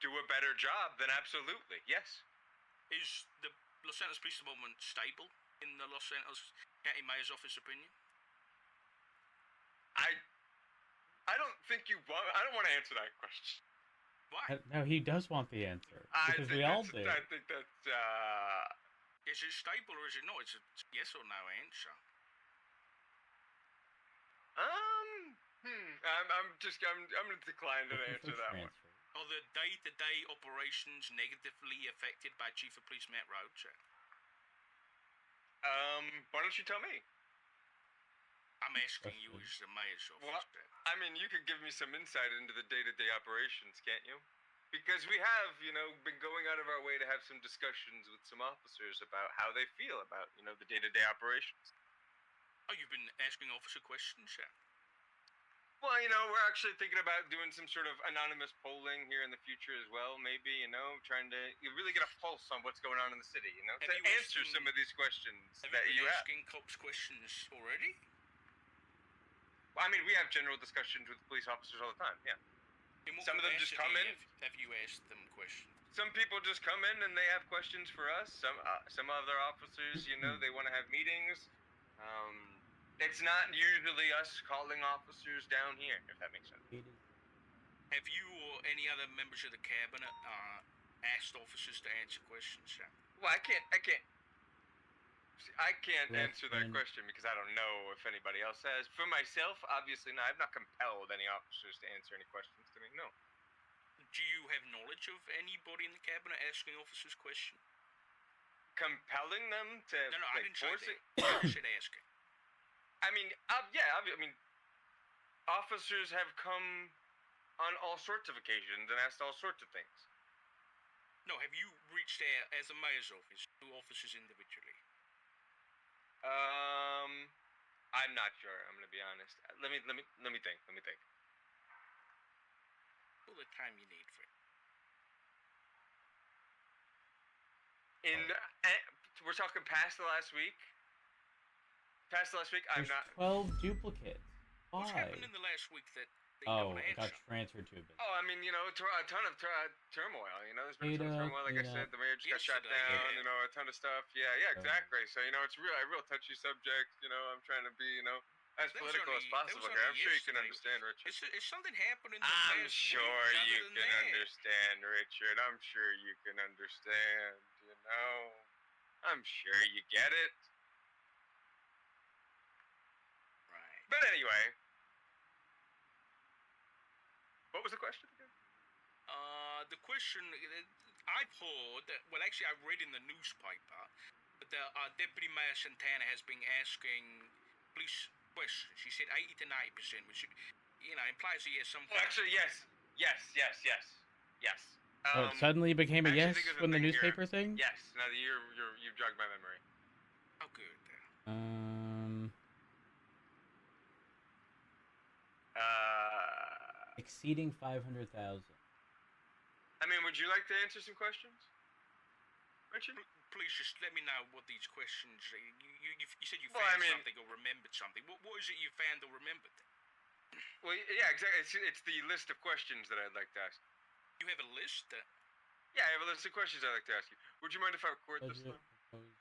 do a better job, then absolutely, yes. Is the Los Santos Police Department stable, in the Los Santos County Mayor's office opinion? I don't think I don't want to answer that question. Why? No, he does want the answer. Because we all do. I think that's, Is it stable or is it not? It's a yes or no answer. I'm gonna decline to answer that one. Are the day-to-day operations negatively affected by Chief of Police Matt Roach? Why don't you tell me? I'm asking you as the mayor's office. Well, I mean, you could give me some insight into the day-to-day operations, can't you? Because we have, been going out of our way to have some discussions with some officers about how they feel about, the day-to-day operations. Oh, you've been asking officer questions, yeah? Well, we're actually thinking about doing some sort of anonymous polling here in the future as well, maybe, trying to really get a pulse on what's going on in the city, to answer some of these questions that you have. Have you been asking cops questions already? Well, I mean, we have general discussions with police officers all the time, yeah. Some of them just come in. Have you asked them questions? Some people just come in and they have questions for us. Some other officers, they want to have meetings. It's not usually us calling officers down here, if that makes sense. Have you or any other members of the cabinet asked officers to answer questions, sir? Well, I can't answer that question because I don't know if anybody else has. For myself, obviously, no. I've not compelled any officers to answer any questions to me, no. Do you have knowledge of anybody in the cabinet asking officers questions? Compelling them to No, I didn't say that. I said asking. I mean, officers have come on all sorts of occasions and asked all sorts of things. No, have you reached out as a mayor's office to officers individually? I'm not sure. I'm gonna be honest. Let me think. All the time you need for it. We're talking past the last week. I'm not. 12 duplicates. Why? What's happened in the last week that you Oh, don't it got answer? transferred to a bit. Oh, I mean, a ton of turmoil. There's been a ton of turmoil. Like I said, the mayor just got shot down. Yeah. A ton of stuff. Yeah, exactly. So it's a real touchy subject. I'm trying to be, as political as possible here. I'm sure you can understand, Richard. Is something happening? I'm sure you can understand, Richard. I'm sure you can understand. I'm sure you get it. Right. But anyway, what was the question again? The question I've heard, well, actually, I read in the newspaper that Deputy Mayor Santana has been asking police questions. She said 80 to 90%, which implies he has some. Actually, yes. Oh, it suddenly became a yes when the newspaper thing? Yes. Now that you've jogged my memory. Oh, good. Exceeding 500,000. I mean, would you like to answer some questions, Richard? Please just let me know what these questions. You said you found something or remembered something. What is it you found or remembered? Well, yeah, exactly. It's the list of questions that I'd like to ask. You have a list? Yeah, I have a list of questions I'd like to ask you. Would you mind if I record this?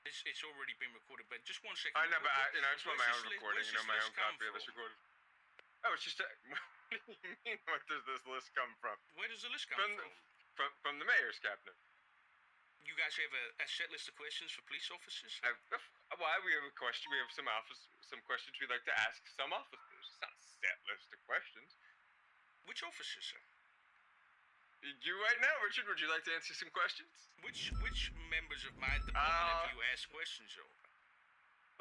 It's already been recorded, but just 1 second. I know, but I just want my own recording. My own copy of this recording. Oh, it's just. What do you mean? What does this list come from? Where does the list come from? From the mayor's cabinet. You guys have a set list of questions for police officers? Why we have a question? We have some questions we'd like to ask some officers. It's not a set list of questions. Which officers, sir? You right now, Richard. Would you like to answer some questions? Which members of my department have you asked questions over?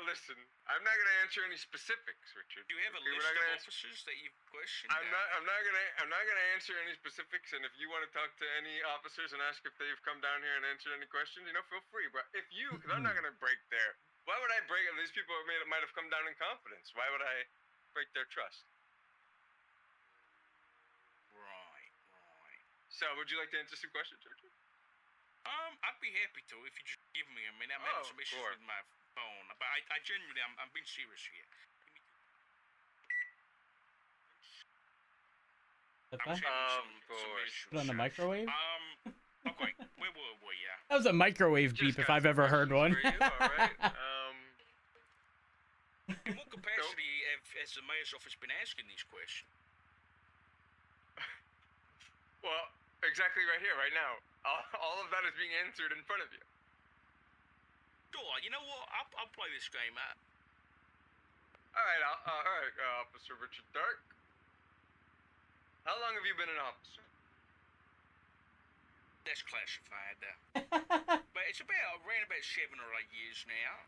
Listen, I'm not going to answer any specifics, Richard. Do you have a list of officers that you've questioned? I'm not gonna answer any specifics. And if you want to talk to any officers and ask if they've come down here and answered any questions, feel free. But because I'm not gonna break their. Why would I break? These people might have come down in confidence. Why would I break their trust? Right. So, would you like to answer some questions, Richard? I'd be happy to if you just give me a minute. I'm having some issues with my phone, but I genuinely, I'm being serious here. Put on the microwave? Okay, where were we? That was a microwave beep if I've ever heard one. All right. In what capacity has the mayor's office been asking these questions? Well, Exactly right here, right now. All of that is being answered in front of you. Sure, you know what? I'll play this game out. All right, Officer Richard Dark. How long have you been an officer? That's classified. But it's around about 7 or 8 years now.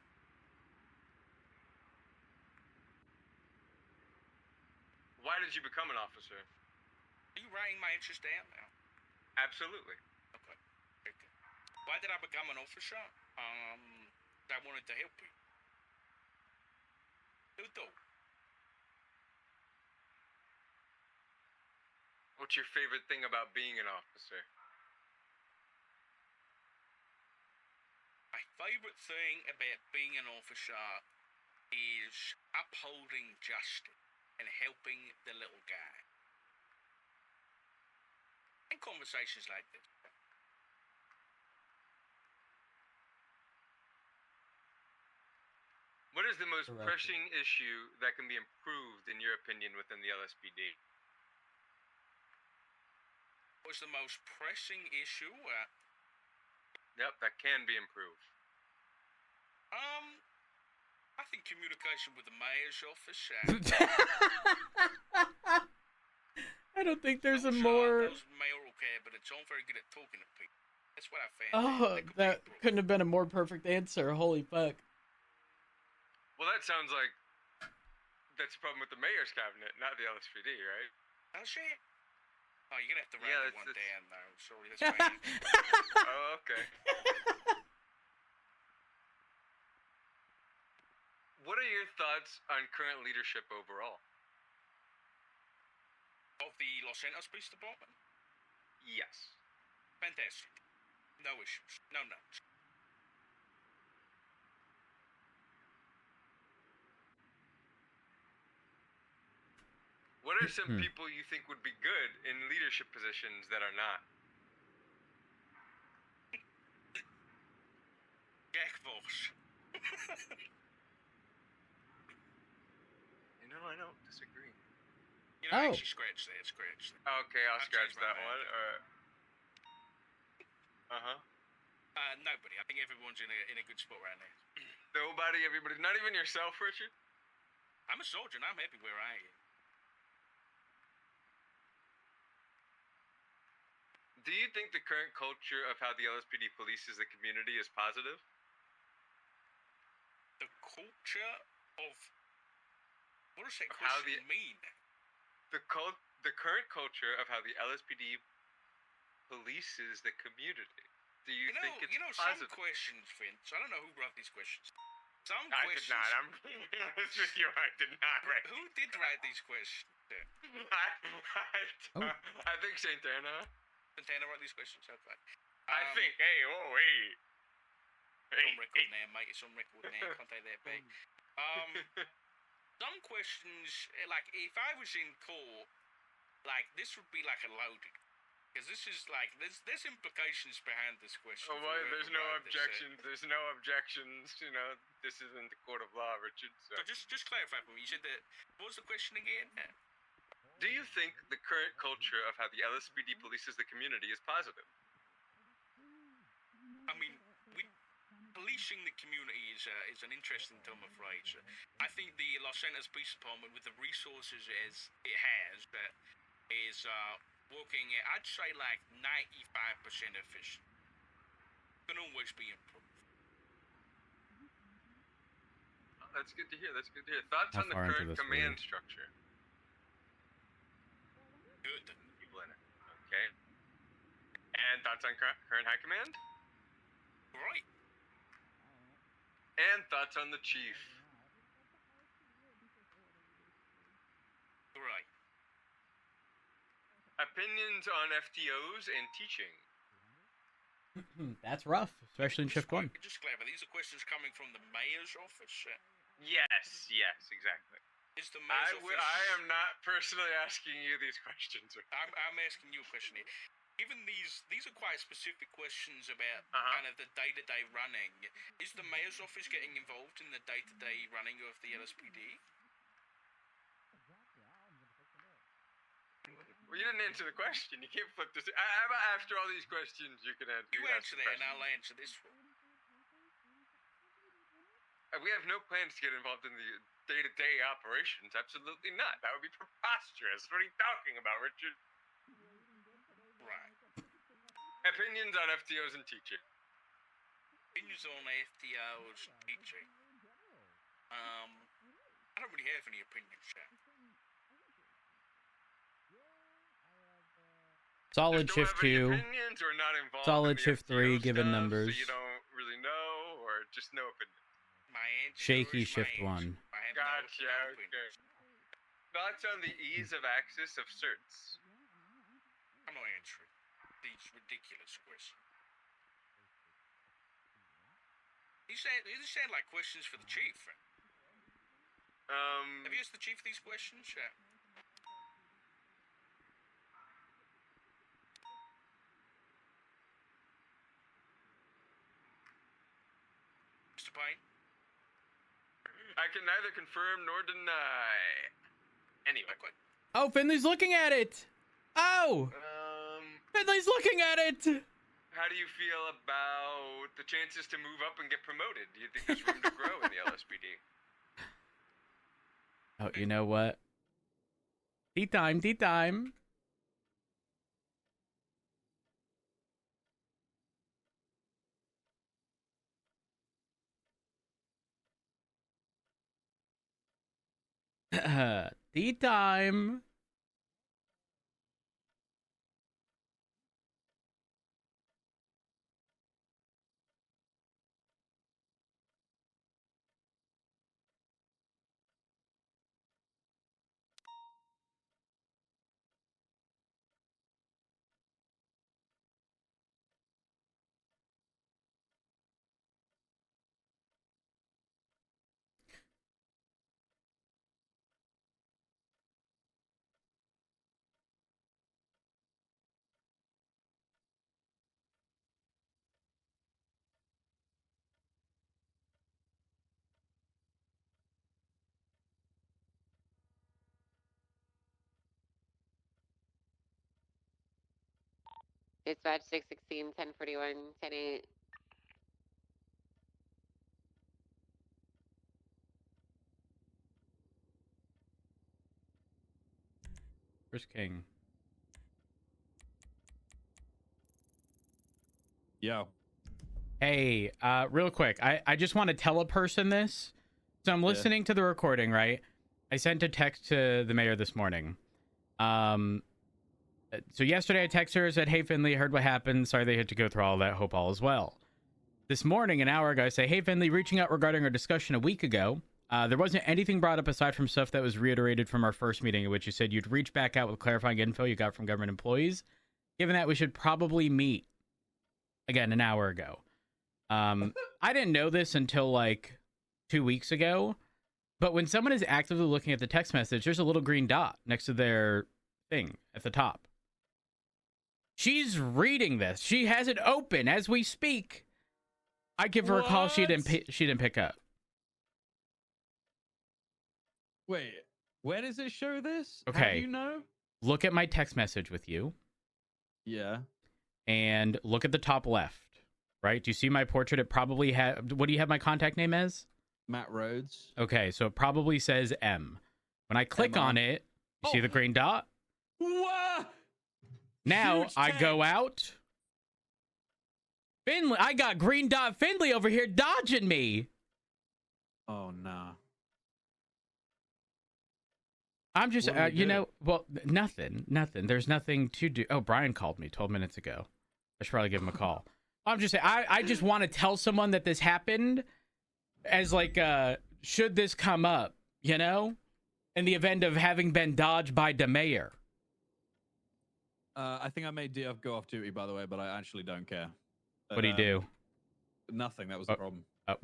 Why did you become an officer? Are you writing my interest down now? Absolutely. Okay. Why did I become an officer? I wanted to help you. Who thought? What's your favorite thing about being an officer? My favorite thing about being an officer is upholding justice and helping the little guy. And conversations like this. What is the most pressing issue that can be improved, in your opinion, within the LSPD? What's the most pressing issue? Yep, that can be improved. I think communication with the mayor's office. I don't think there's a more. Those mayoral cabinets aren't very good at talking to people. That's what I found. Oh, that couldn't have been a more perfect answer. Holy fuck. Well, that sounds like that's a problem with the mayor's cabinet, not the LSPD, right? Oh, shit. Oh, you're going to have to write one down, though. Sorry, that's fine. Oh, okay. What are your thoughts on current leadership overall? Of the Los Santos Police Department? Yes. Fantastic. No issues. No notes. What are some people you think would be good in leadership positions that are not? Jack Voss. I don't disagree. You know, actually scratch that. Okay, I'll scratch that one. Nobody. I think everyone's in a good spot right now. Nobody, everybody. Not even yourself, Richard? I'm a soldier and I'm happy where I am. Do you think the current culture of how the LSPD polices the community is positive? The culture of... What does that question mean? The current culture of how the LSPD polices the community. Do you think it's positive? Some questions, Vince, I don't know who wrote these questions. Some I questions... did not. I'm being honest with you. I did not write. Who did write these questions? I think Santana. Santana wrote these questions. Okay. I think. Hey. It's on record now, mate. It's on record now. Can't take that back. Some questions, like, if I was in court, like, this would be like a loaded. Because this is like, there's implications behind this question. Oh, well, there's no objections. There's no objections. You know, this isn't the court of law, Richard. So just clarify for me. You said that. What was the question again? Do you think the current culture of how the LSPD polices the community is positive? I mean, policing the community is an interesting term of phrase. I think the Los Santos Police Department, with the resources as it has, is working at, I'd say, like 95% efficient. Can always be improved. Oh, that's good to hear. Thoughts on the current command structure? Good. People in it. Okay. And thoughts on current high command? Right. And thoughts on the chief? Right. Opinions on FTOs and teaching? That's rough, especially in shift one. Just clarify, these are questions coming from the mayor's office? Yes, exactly. Is the mayor's office... I am not personally asking you these questions. I'm asking you a question here. Given these are quite specific questions about kind of the day-to-day running, is the mayor's office getting involved in the day-to-day running of the LSPD? Well, you didn't answer the question. You can't flip this. After all these questions, you can answer. You answer that, and I'll answer this one. We have no plans to get involved in the day-to-day operations. Absolutely not. That would be preposterous. What are you talking about, Richard? Right. Opinions on FTOs and teaching. Opinions on FTOs teaching. I don't really have any opinions, chat. Solid shift 2. Solid shift 3, given stuff, numbers. So you don't really know, or just no opinion? Shaky shift 1. Gotcha, okay. Thoughts on the ease of access of certs? I'm not answering these ridiculous questions. These sound like questions for the chief. Have you asked the chief these questions, chat? Mr. Payne? I can neither confirm nor deny. Anyway. Okay. Oh, Finley's looking at it! Oh! Finley's looking at it! How do you feel about the chances to move up and get promoted? Do you think there's room to grow in the LSPD? Oh, you know what? Tea time, tea time. Tea time. Dispatch 616, 1041, 108. Where's King? Yo. Hey, real quick, I just want to tell a person this. So I'm listening to the recording, right? I sent a text to the mayor this morning. So yesterday I texted her, said, hey, Finley, heard what happened. Sorry they had to go through all that. Hope all is well. This morning, an hour ago, I say, hey, Finley, reaching out regarding our discussion a week ago. There wasn't anything brought up aside from stuff that was reiterated from our first meeting, in which you said you'd reach back out with clarifying info you got from government employees. Given that, we should probably meet again an hour ago. I didn't know this until like 2 weeks ago, but when someone is actively looking at the text message, there's a little green dot next to their thing at the top. She's reading this. She has it open as we speak. I give her a call. She didn't pick up. Wait, where does it show this? Okay. How do you know? Look at my text message with you. Yeah. And look at the top left. Right? Do you see my portrait? It probably had. What do you have my contact name as? Matt Rhodes. Okay, so it probably says M. When I click on it, you see the green dot? What? Now Huge I tank. go out. Finley, I got green dot Finley over here dodging me. Oh, nah. I'm just, What do we you do? know, well, nothing. There's nothing to do. Oh, Brian called me 12 minutes ago. I should probably give him a call. I'm just saying, I just want to tell someone that this happened as like, should this come up, you know, in the event of having been dodged by the mayor. I think I made DF go off duty, by the way, but I actually don't care. What do you do? Nothing. That was the problem. Oh.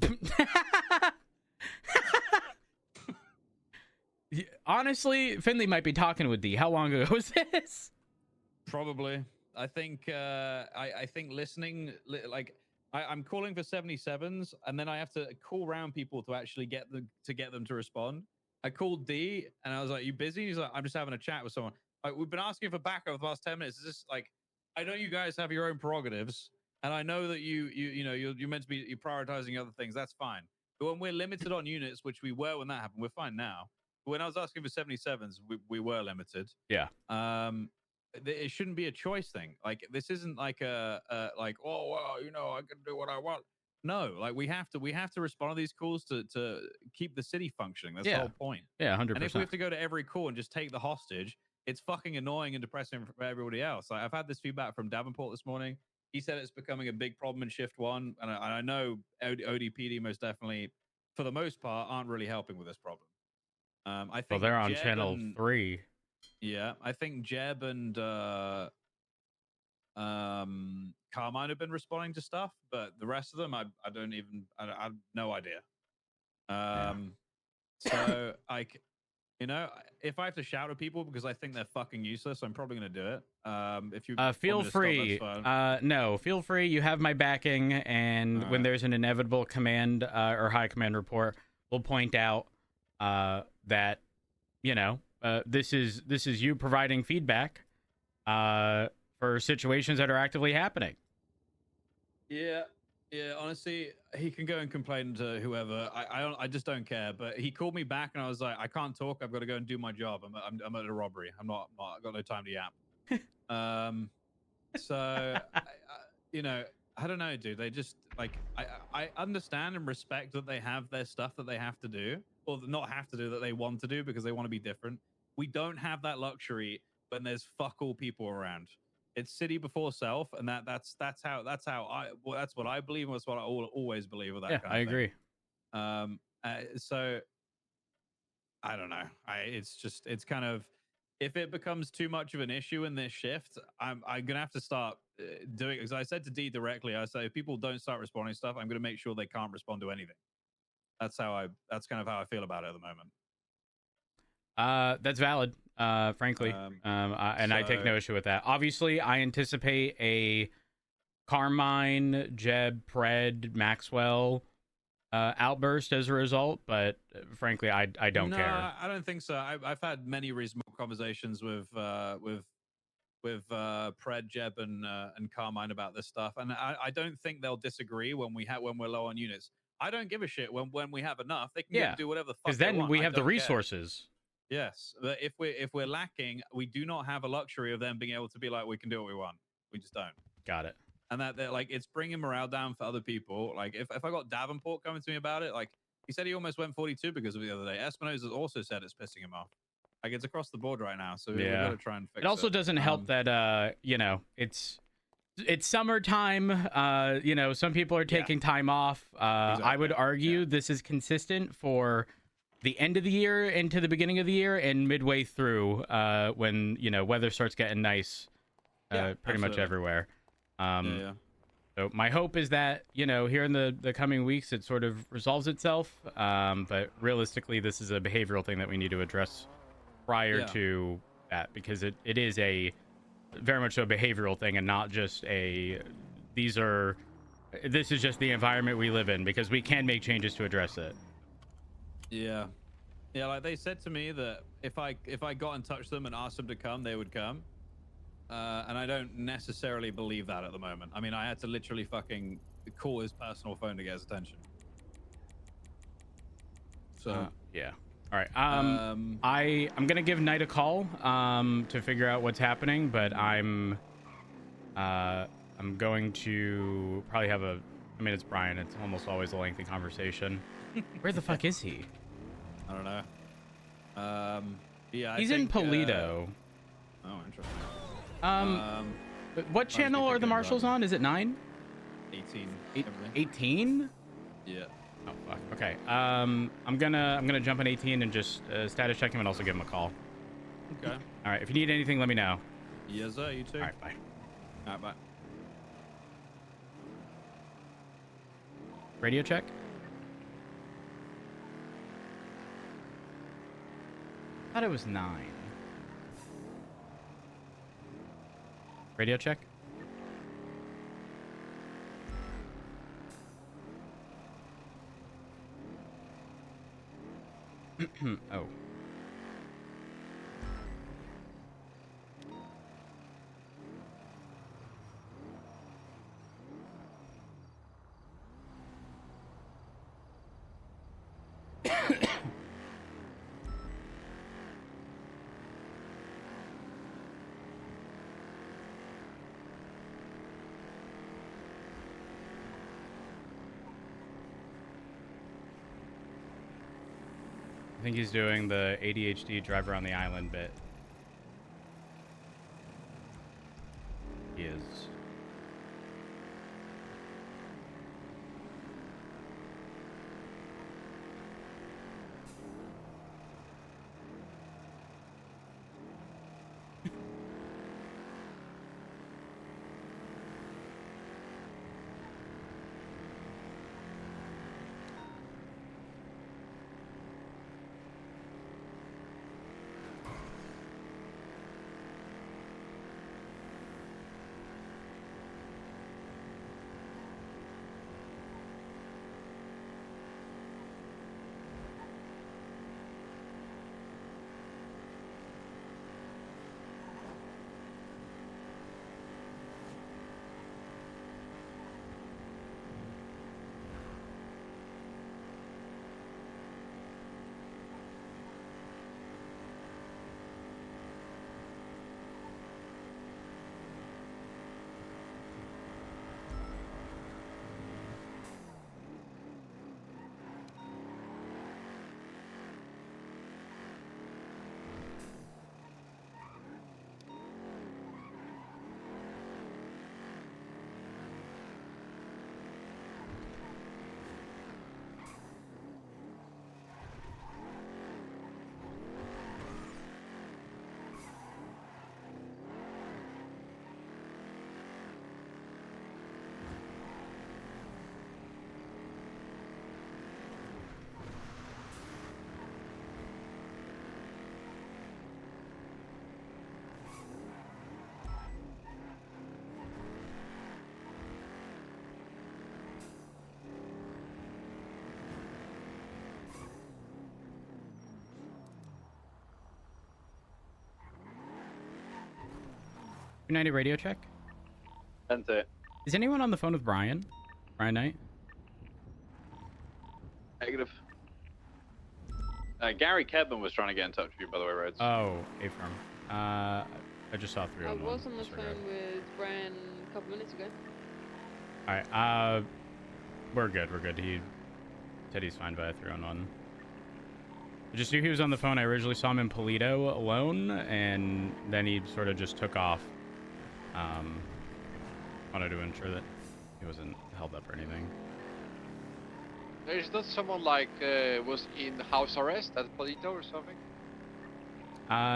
Honestly, Finley might be talking with D. How long ago was this? Probably. I think I think listening, like I'm calling for 77s, and then I have to call around people to actually get them to respond. I called D, and I was like, "You busy?" He's like, "I'm just having a chat with someone." Like, we've been asking for backup for the last 10 minutes. Is this like, I know you guys have your own prerogatives, and I know that you're meant to be you're prioritizing other things. That's fine. But when we're limited on units, which we were when that happened, we're fine now. But when I was asking for 77s, we were limited. Yeah. It shouldn't be a choice thing. Like, this isn't like like, oh well, I can do what I want. No, like we have to respond to these calls to keep the city functioning. That's the whole point. Yeah, 100%. And if we have to go to every call and just take the hostage, it's fucking annoying and depressing for everybody else. Like, I've had this feedback from Davenport this morning. He said it's becoming a big problem in shift 1, and I know ODPD most definitely, for the most part, aren't really helping with this problem. I think. Well, they're on Jeb channel 3. Yeah, I think Jeb and Carmine have been responding to stuff, but the rest of them, I have no idea. So if I have to shout at people because I think they're fucking useless, I'm probably going to do it. If you feel free. No, feel free. You have my backing, and when there's an inevitable command or high command report, we'll point out that this is you providing feedback for situations that are actively happening. Yeah. Honestly, he can go and complain to whoever. I just don't care. But he called me back, and I was like, I can't talk. I've got to go and do my job. I'm at a robbery. I've got no time to yap. So I don't know, dude. They just like I understand and respect that they have their stuff that they have to do, or not have to do, that they want to do because they want to be different. We don't have that luxury when there's fuck all people around. It's city before self, and that's what I believe, and that's what I always believe with that. Yeah, kind of I agree. So I don't know. It's kind of, if it becomes too much of an issue in this shift, I'm gonna have to start doing it. Because I said to D directly, I say if people don't start responding to stuff, I'm gonna make sure they can't respond to anything. That's kind of how I feel about it at the moment. That's valid, frankly. I take no issue with that. Obviously, I anticipate a Carmine, Jeb, Pred, Maxwell outburst as a result, but frankly, I don't care. I don't think so. I've had many reasonable conversations with Pred, Jeb, and Carmine about this stuff, and I don't think they'll disagree when we're low on units. I don't give a shit when we have enough. They can do whatever the fuck. Because then we have the resources. Yes, but if we're lacking, we do not have a luxury of them being able to be like, we can do what we want. We just don't. Got it. And that like, it's bringing morale down for other people. Like, if I got Davenport coming to me about it, like, he said he almost went 42 because of it the other day. Espinosa also said it's pissing him off. Like, it's across the board right now, so we've got to try and fix it. It also doesn't help that it's summertime. Some people are taking time off. Exactly. I would argue this is consistent for the end of the year into the beginning of the year and midway through when weather starts getting nice pretty much everywhere. So my hope is that here in the coming weeks it sort of resolves itself, but realistically this is a behavioral thing that we need to address prior to that, because it is a very much a behavioral thing and not just this is just the environment we live in, because we can make changes to address it. Yeah, like they said to me that if I got in touch with them and asked them to come, they would come. And I don't necessarily believe that at the moment. I mean, I had to literally fucking call his personal phone to get his attention. So yeah. All right. I'm gonna give Knight a call to figure out what's happening, but I'm going to probably have it's Brian. It's almost always a lengthy conversation. Where the fuck is he? I don't know. Yeah, he's in Polito. Oh, interesting. What channel are the marshals on? Is it 9? 18. 18? Yeah. Oh fuck. Okay. I'm gonna jump on 18 and just status check him and also give him a call. Okay. All right. If you need anything, let me know. Yes, sir. You too. All right. Bye. All right. Bye. Radio check. I thought it was 9. Radio check. Oh. I think he's doing the ADHD driver on the island bit. He is. .290 radio check. Sent it. Is anyone on the phone with Brian? Brian Knight? Negative. Gary Kedman was trying to get in touch with you, by the way, Rhodes. Oh, A-firm. I just saw 301. I was on the phone with Brian a couple minutes ago. Alright, we're good, we're good. He said he's fine by 301. I just knew he was on the phone. I originally saw him in Polito alone, and then he sort of just took off. Wanted to ensure that he wasn't held up or anything. There is not someone like was in house arrest at Polito or something?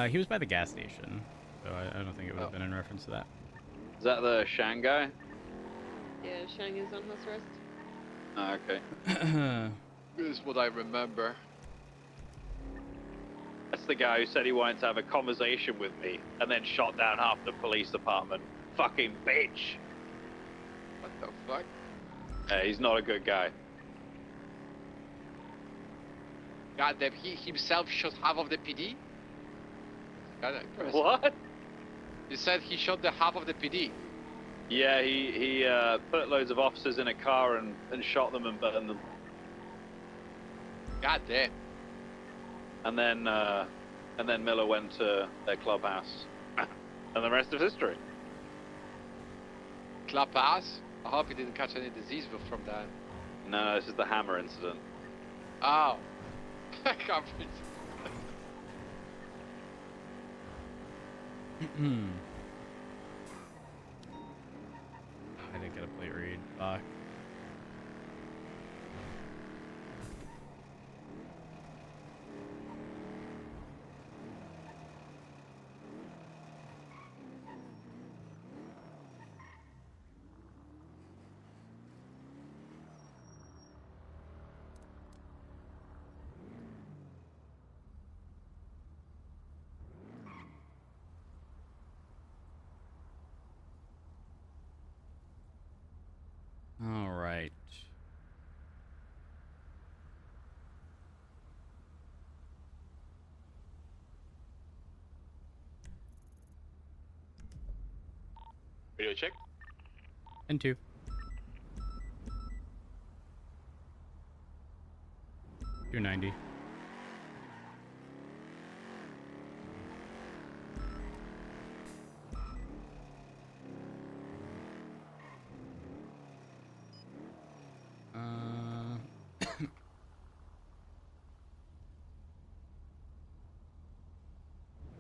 He was by the gas station, so I don't think it would have been in reference to that. Is that the Shang guy? Yeah, Shang is on house arrest. Oh, okay. This is what I remember. That's the guy who said he wanted to have a conversation with me and then shot down half the police department. Fucking bitch. What the fuck? He's not a good guy. God damn, he himself shot half of the PD? Kinda impressive. What? He said he shot the half of the PD. Yeah, he put loads of officers in a car and shot them and burned them. God damn. And then Miller went to their clubhouse. And the rest is history. Clubhouse? I hope he didn't catch any disease from that. No, this is the hammer incident. Oh. I can't breathe. I didn't get a plate read. Fuck. All right. Radio check. And 2. 290.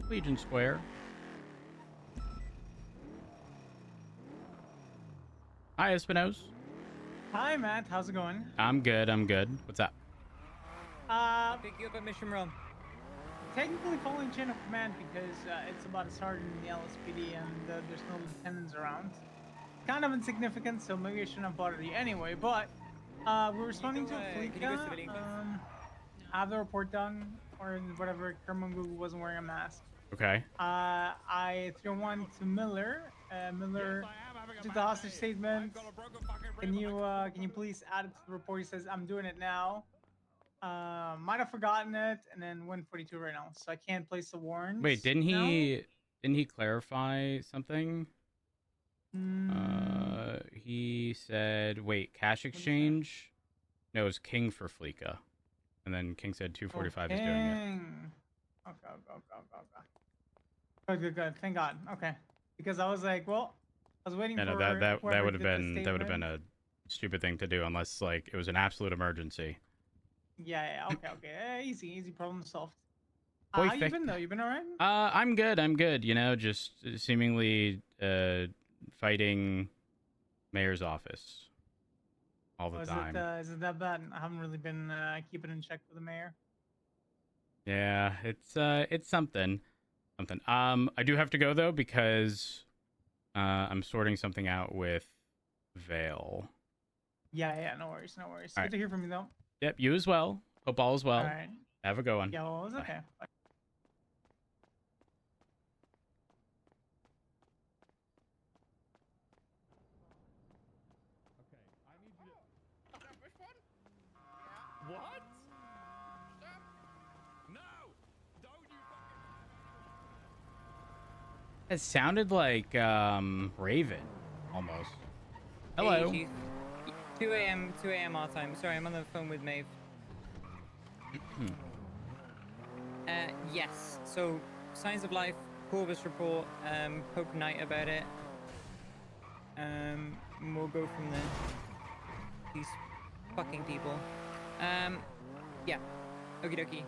Legion Square. Hi, Espinosa. Hi, Matt. How's it going? I'm good. What's up? Pick you up at Mission Row. Technically following chain of command because it's about a sergeant in the LSPD and there's no lieutenants around. Kind of insignificant, so maybe I shouldn't have bothered you anyway, but we're responding to Fleeka. Have the report done, or whatever. Kermit wasn't wearing a mask. Okay. I threw one to Miller. Miller took the hostage statement. Can you please add it to the report? He says, I'm doing it now. Might have forgotten it, and then 142 right now, so I can't place the warrant. Wait, didn't he clarify something? He said, wait, cash exchange? No, it was King for Fleeka. And then King said 245 is doing it. Okay. Good. Thank God. Okay. Because I was like, well, I was waiting for that would have been a stupid thing to do unless like it was an absolute emergency. Yeah. Okay. Easy problem solved. How you been though? You been alright? I'm good. You know, just seemingly fighting mayor's office all the time. Is it that bad? I haven't really been keeping in check with the mayor. Yeah, it's something. I do have to go though because I'm sorting something out with Vale. Yeah. No worries. All Good right. to hear from you though. Yep, you as well. Hope all is well. All right. Have a good one. Yeah, well, it was okay. Bye. What? No! Don't you fucking... It sounded like Raven, almost. Hello. Hey, 2 a.m. our time. Sorry, I'm on the phone with Maeve. Yes. So, Signs of Life, Corvus report, poke Knight about it. We'll go from there. These fucking people. Yeah. Okie dokie.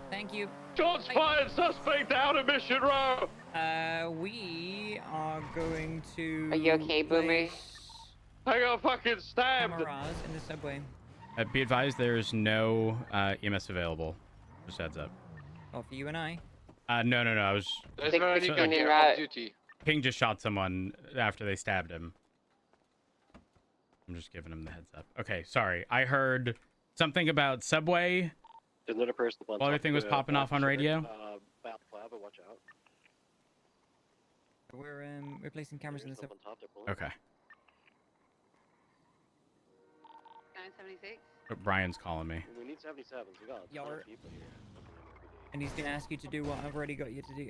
Thank you. Shots fired, suspect down at Mission Row! We are going to... Are you okay, Boomer? I got fucking stabbed! Cameras in the subway. Be advised, there's no EMS available. Just heads up. Oh, for you and I? No. I was... There's no any on duty. King just shot someone after they stabbed him. I'm just giving him the heads up. Okay, sorry. I heard something about subway. There's another person While everything was popping off on radio. Watch out. We're placing cameras in the subway. Okay. 976. Brian's calling me. We need 77s. We got a ton of people here. And he's gonna ask you to do what I've already got you to do.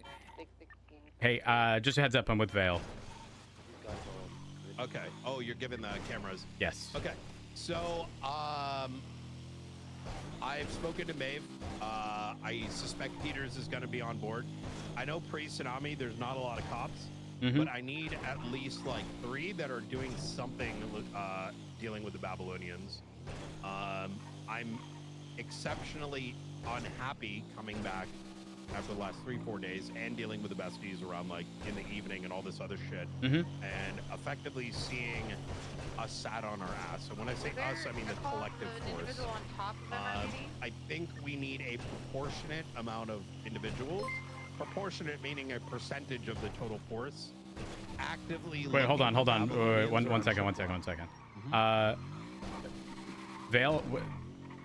Hey, just a heads up, I'm with Vale. Okay. Oh, you're giving the cameras. Yes. Okay. So, I've spoken to Maeve. I suspect Peters is going to be on board. I know pre-tsunami, there's not a lot of cops, but I need at least like 3 that are doing something dealing with the Babylonians. I'm exceptionally unhappy coming back after the last 3-4 days and dealing with the besties around like in the evening and all this other shit, and effectively seeing us sat on our ass. So when I say us, I mean the collective force. I think we need a proportionate amount of individuals, proportionate meaning a percentage of the total force, actively. Wait, hold on. One second. Vale,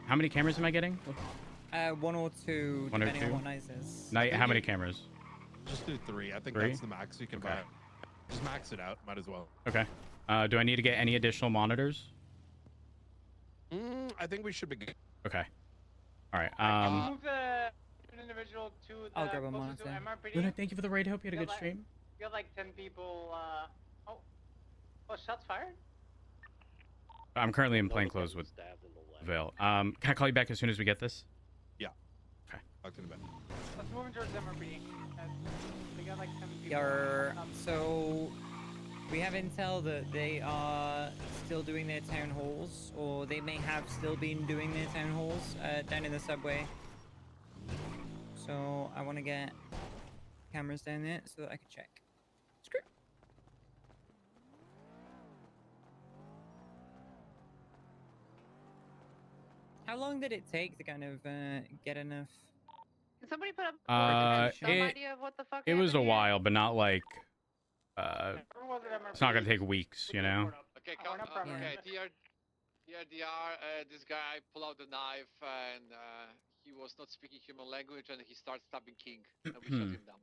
how many cameras am I getting? 1 or 2, depending on what Night says. Night, how many cameras? Just do 3. I think 3? that's the max you can buy. Just max it out. Might as well. Okay. Do I need to get any additional monitors? I think we should be good. Okay. All right. Move an individual to the I'll grab a closer to monitor. MRPD. Luna, thank you for the raid. Hope you had a good stream. You got like 10 people. Oh, shots fired. I'm currently in plainclothes with Vale. Can I call you back as soon as we get this? Yeah. Okay. Talk to the bed. Let's move towards MRPD. They got like 10 people. So we have intel that they are still doing their town halls, or they may have still been doing their town halls down in the subway. So I want to get cameras down there so that I can check. Screw. How long did it take to kind of get enough? Can somebody put up some It idea of what the fuck it was a happened here? while, but not like it's not gonna take weeks, you know. Okay, come. Okay, TRDR. This guy pulled out the knife and he was not speaking human language and he started stabbing King and we shot him down.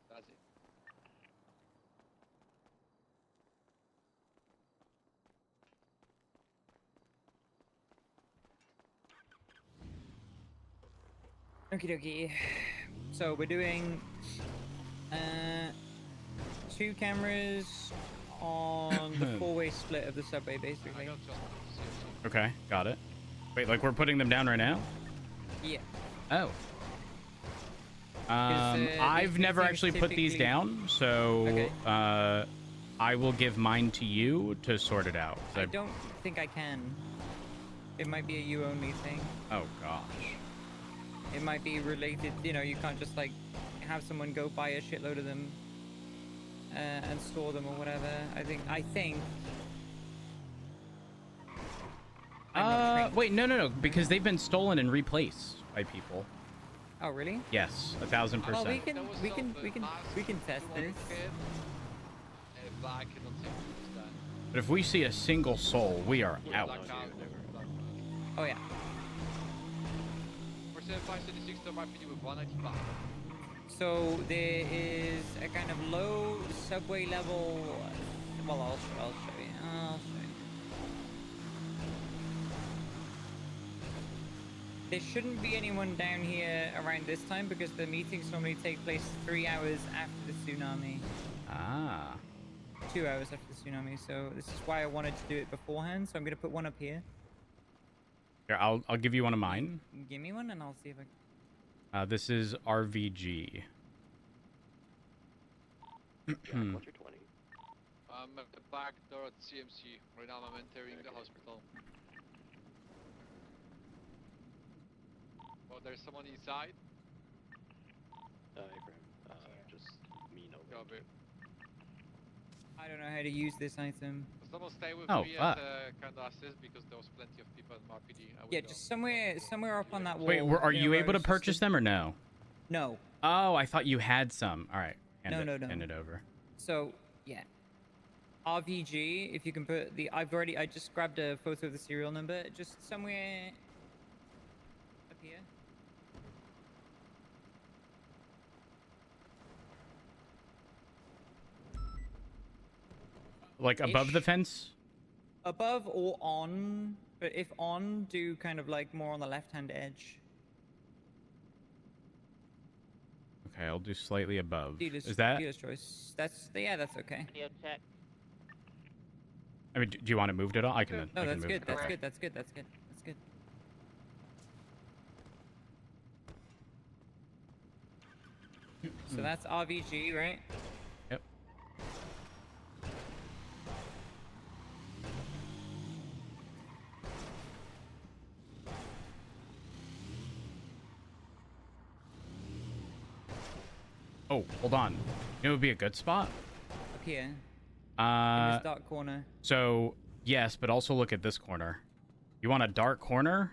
That's it. Okie dokie. So we're doing 2 cameras on the 4-way split of the subway, basically. Okay, got it. Wait, like we're putting them down right now? Yeah. Oh. I've never actually put these down, so okay. I will give mine to you to sort it out. I don't think I can. It might be a you only thing. Oh gosh. It might be related, you know, you can't just like have someone go buy a shitload of them and store them or whatever. I think wait, no, because they've been stolen and replaced by people. Oh, really? Yes, 1000%. Well, we can test this. But if we see a single soul, we are out. Oh yeah. So there is a kind of low subway level. Well, I'll show you. There shouldn't be anyone down here around this time because the meetings normally take place 3 hours after the tsunami. Ah. 2 hours after the tsunami. So this is why I wanted to do it beforehand. So I'm gonna put one up here. Here, I'll give you one of mine. Give me one and I'll see if I can. This is RVG. Yeah, what's your 20? I'm at the back door at CMC. Right now I'm entering the hospital. Oh, there's someone inside? Just me, no. Copy. I don't know how to use this item. Someone stay with Oh, me fuck. and kind of assist because there was plenty of people at MRPD. Yeah, just somewhere up on that wall. Wait, are you able to purchase them or no? No. Oh, I thought you had some. All right. Hand No. Hand it over. So, yeah. RVG, if you can put the... I just grabbed a photo of the serial number. Just somewhere up here. Like above the fence? Above or on, but if on, do kind of like more on the left-hand edge. Okay, I'll do slightly above. Dealer's choice. That's okay. Check. I mean, do you want it moved at all? I can. No, I can that's move good. it. That's Okay. good. That's good. That's good. So that's RVG, right? Yep. Oh, hold on. It would be a good spot. Up here. In this dark corner. So yes, but also look at this corner. You want a dark corner?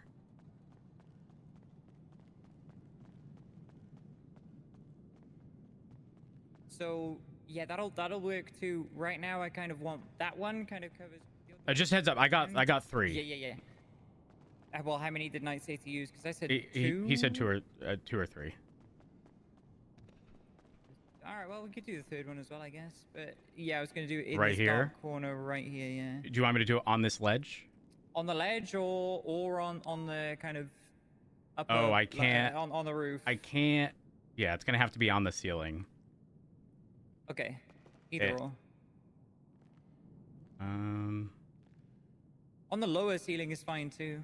So yeah, that'll work too. Right now, I kind of want that one kind of covers. Just heads up. I got 3. Yeah. Well, how many did Knight say to use? Because I said 2. He said 2 or 3. All right, well, we could do the third one as well, I guess. But yeah, I was gonna do it in Right this here? dark corner right here. Yeah. Do you want me to do it on this ledge? On the ledge or on the kind of. Upper, Oh, I can't. On the roof. I can't. Yeah, it's gonna have to be on the ceiling. Okay. Either or. On the lower ceiling is fine too.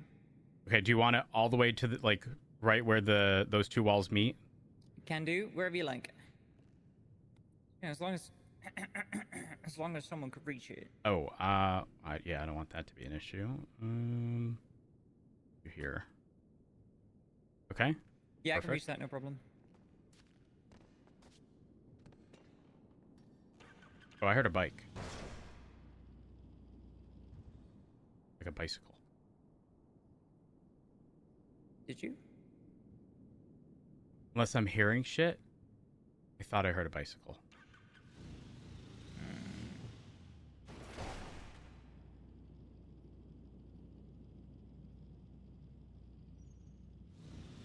Okay. Do you want it all the way to the like right where those 2 walls meet? Can do wherever you like. Yeah, as long as someone could reach it. Oh, yeah, I don't want that to be an issue. Here. Okay. Yeah, Perfect. I can reach that, no problem. Oh, I heard a bike. Like a bicycle. Did you? Unless I'm hearing shit. I thought I heard a bicycle.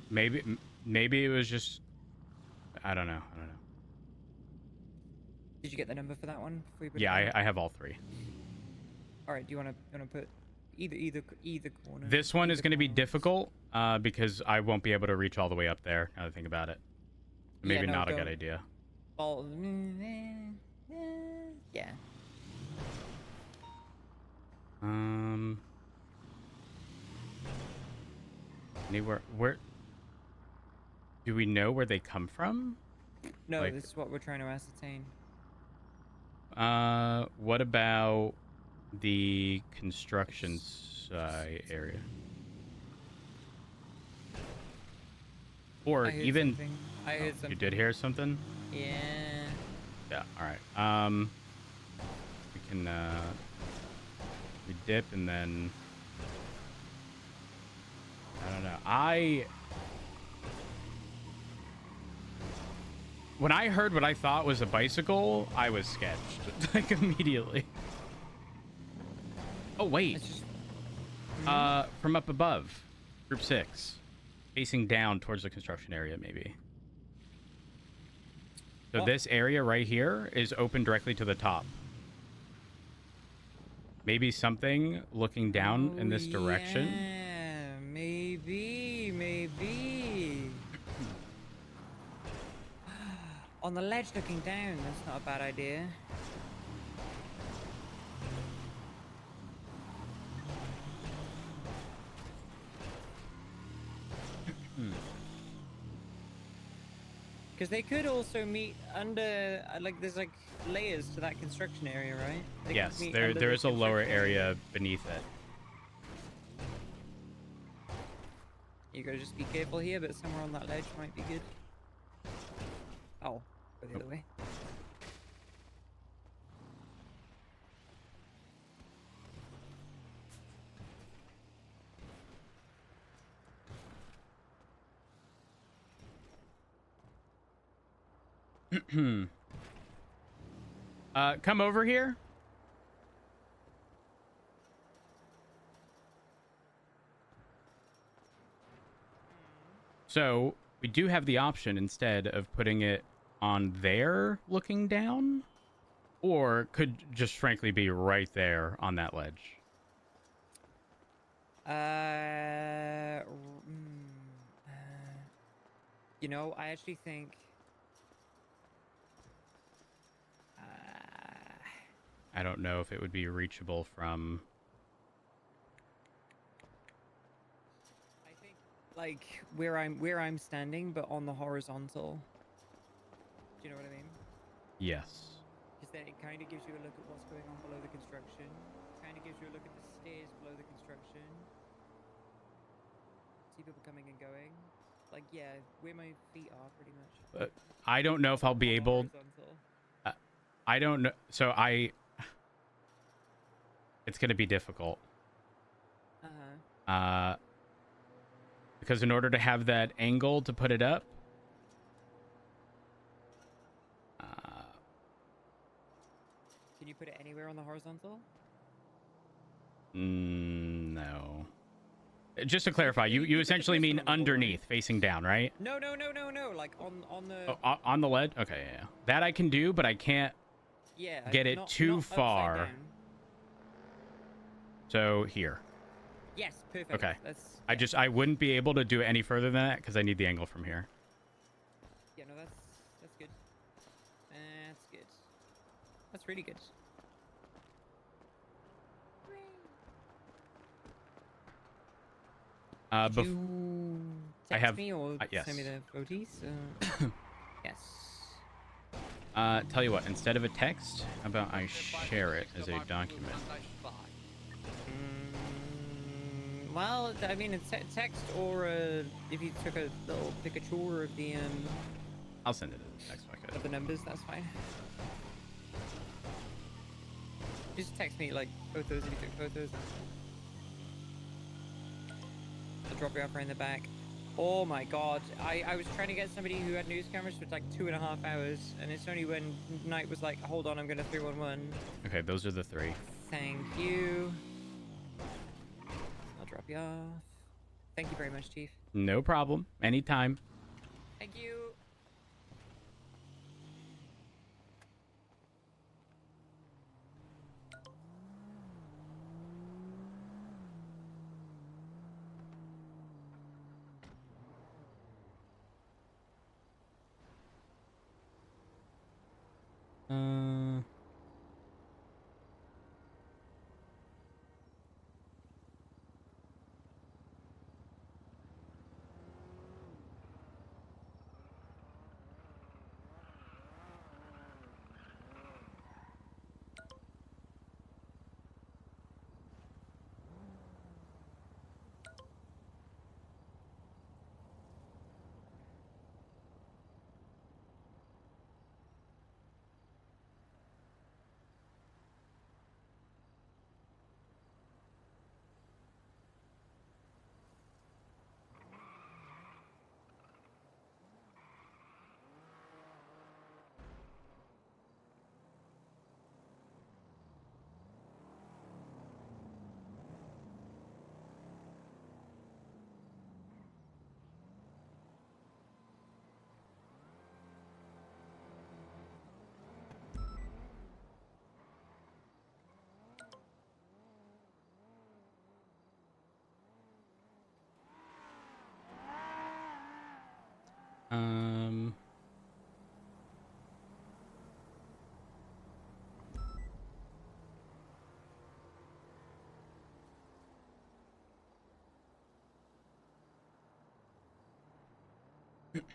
Maybe it was just. I don't know. Did you get the number for that one? Before you put it Yeah, down? I have all three. All right. Do you want to put either corner? This one is going to be difficult because I won't be able to reach all the way up there. Now that I think about it. Maybe Yeah, no, not a good don't. idea. Well, yeah. Anywhere where? Do we know where they come from? No, Like- this is what we're trying to ascertain. What about the construction site area? Or I heard even something. I heard you something. did hear something? Yeah. Yeah, all right. We can we dip and then I don't know. When I heard what I thought was a bicycle, I was sketched like immediately. Oh wait. From up above, group 6, facing down towards the construction area, maybe. So this area right here is open directly to the top. Maybe something looking down in this direction. Yeah, maybe. On the ledge looking down, that's not a bad idea. Because they could also meet under, like, there's like layers to that construction area, right? They could Yes, meet there under is the a lower construction area beneath it. You gotta just be careful here, but somewhere on that ledge might be good. Oh, go the other way. Come over here. So we do have the option instead of putting it on there looking down, or could just frankly be right there on that ledge. You know, I actually think. I don't know if it would be reachable from. Like where I'm standing, but on the horizontal. Do you know what I mean? Yes. Because then it kind of gives you a look at what's going on below the construction. Kind of gives you a look at the stairs below the construction. See people coming and going. Like, yeah, where my feet are, pretty much. I don't know if I'll be able. I don't know. So it's going to be difficult. Because in order to have that angle to put it up, can you put it anywhere on the horizontal? No. Just to clarify, you essentially mean underneath, facing down, right? No. Like on the. Oh, on the ledge? Okay, yeah. That I can do, but I can't get it too far. Down. So here. Yes, perfect. Okay. That's, I wouldn't be able to do it any further than that because I need the angle from here. Yeah, no, that's good. That's good. That's really good. Did you text me or yes. send me the VODs? Yes. Tell you what, instead of a text, how about I share it as a document? Well, I mean, it's text or if you took a little picture of the I'll send it in text packet. of the numbers, that's fine. Just text me like photos if you took photos. I'll drop you off right in the back. Oh my god, I was trying to get somebody who had news cameras for like 2.5 hours, and it's only when Knight was like, hold on, I'm gonna 311. Okay, those are the 3. Thank you. I'll drop you off. Thank you very much, Chief. No problem. Anytime. Thank you.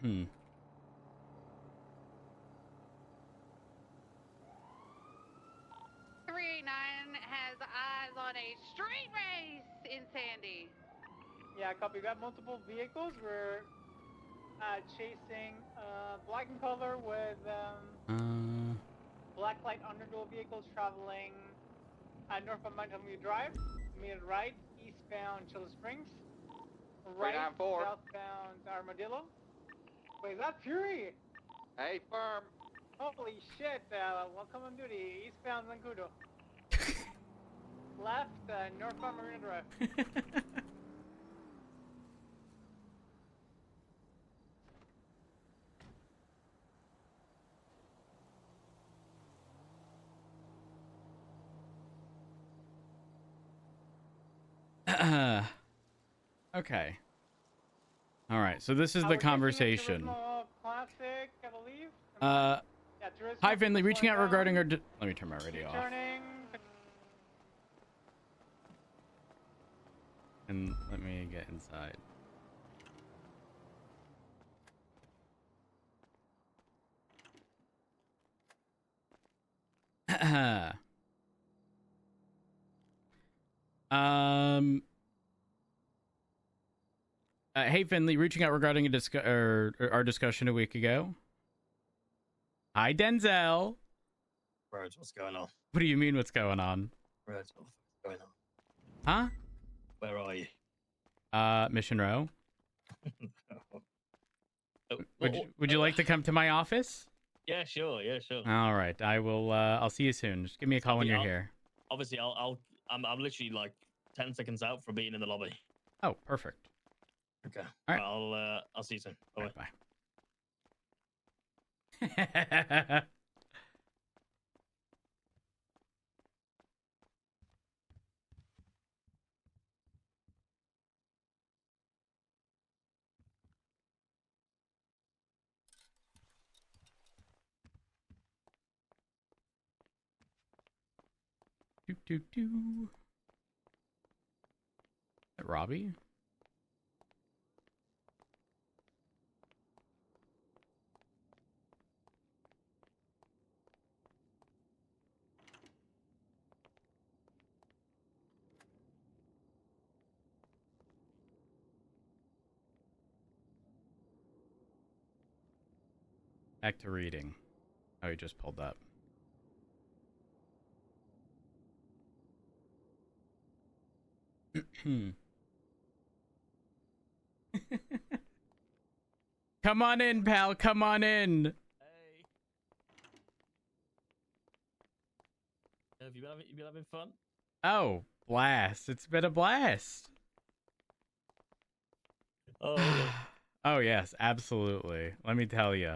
Hmm. Has eyes on a street race in Sandy. Yeah, copy. We got multiple vehicles. We're chasing black in color with black light underglow vehicles traveling north of Montgomery Drive, immediate right, eastbound Chilla Springs, right, 394. southbound Armadillo. Wait, is that Fury? Hey, firm. Holy shit, welcome on duty, eastbound Zancudo. Left, northbound Marina Drive. Okay. All right. So this is the conversation. Classic, I believe. Hi, Yeah, Finley. Reaching out regarding our. Let me turn my radio off. And let me get inside. Hey Finley, reaching out regarding our discussion a week ago. Hi Denzel. Rhodes, what's going on? What do you mean? What's going on? Rhodes, what's going on? Huh? Where are you? Mission Row. Would you like to come to my office? Yeah, sure. Yeah, sure. All right, I will. I'll see you soon. Just give me a call when you're here. Obviously, I'm literally like 10 seconds out from being in the lobby. Oh, perfect. Okay. All right. I'll see you soon. Bye. Bye. Is that Robbie? Back to reading. Oh, he just pulled up. Come on in, pal. Come on in. Hey. Have you been having fun? Oh, blast. It's been a blast. Oh, yeah. Oh, yes, absolutely. Let me tell you.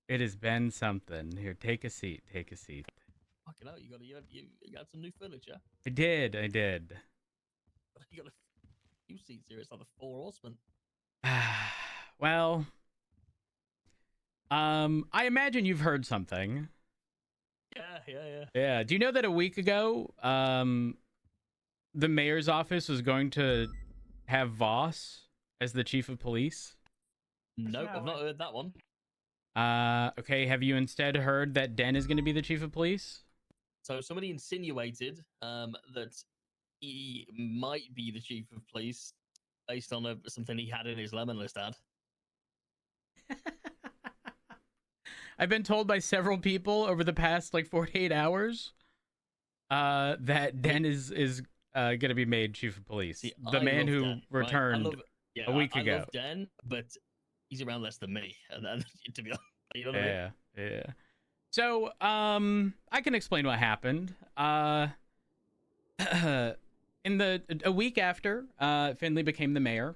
It has been something. Here, take a seat. Take a seat. Fucking hell, you got some new furniture. I did. I did. You got a few seats here. It's like the Four Horsemen. Well, I imagine you've heard something. Yeah. Do you know that a week ago, the mayor's office was going to have Voss as the chief of police? Nope, I've not heard that one. Okay, have you instead heard that Den is going to be the chief of police? So somebody insinuated that he might be the chief of police based on something he had in his lemon list ad. I've been told by several people over the past 48 hours that Den is going to be made chief of police. See, the I man love who Den, returned right? a week ago. I love Den, but he's around less than me. And to be honest, you know what I mean? Yeah. So, I can explain what happened. A week after Finley became the mayor,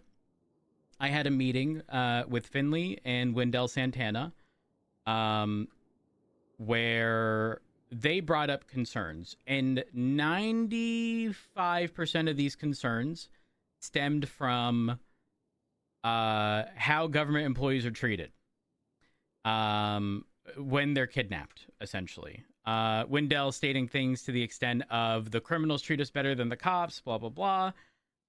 I had a meeting with Finley and Wendell Santana, where they brought up concerns, and 95% of these concerns stemmed from how government employees are treated when they're kidnapped, essentially. Wendell stating things to the extent of the criminals treat us better than the cops, blah, blah, blah.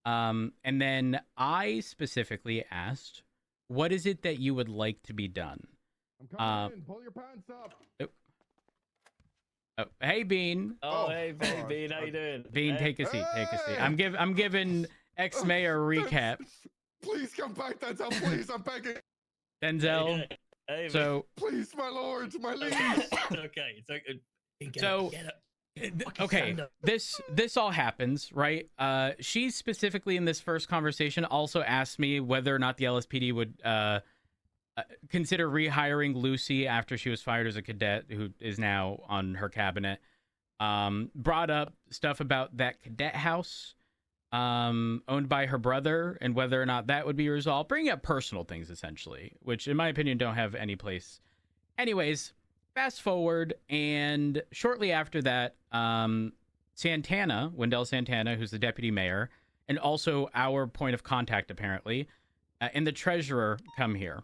And then I specifically asked, what is it that you would like to be done? I'm coming in. Pull your pants up. Oh, hey, Bean. Hey, Bean. How you doing? Bean, take a seat. Take a seat. I'm giving ex-mayor a recap. Please come back, Denzel. Please, I'm begging. Denzel. Hey, so, please, my lord, my liege. It's okay. Okay, this all happens, right? She specifically in this first conversation also asked me whether or not the LSPD would consider rehiring Lucy after she was fired as a cadet, who is now on her cabinet. Brought up stuff about that cadet house owned by her brother and whether or not that would be resolved. Bringing up personal things, essentially, which in my opinion don't have any place. Anyways, fast forward, and shortly after that, Santana, Wendell Santana, who's the deputy mayor, and also our point of contact, apparently, and the treasurer come here.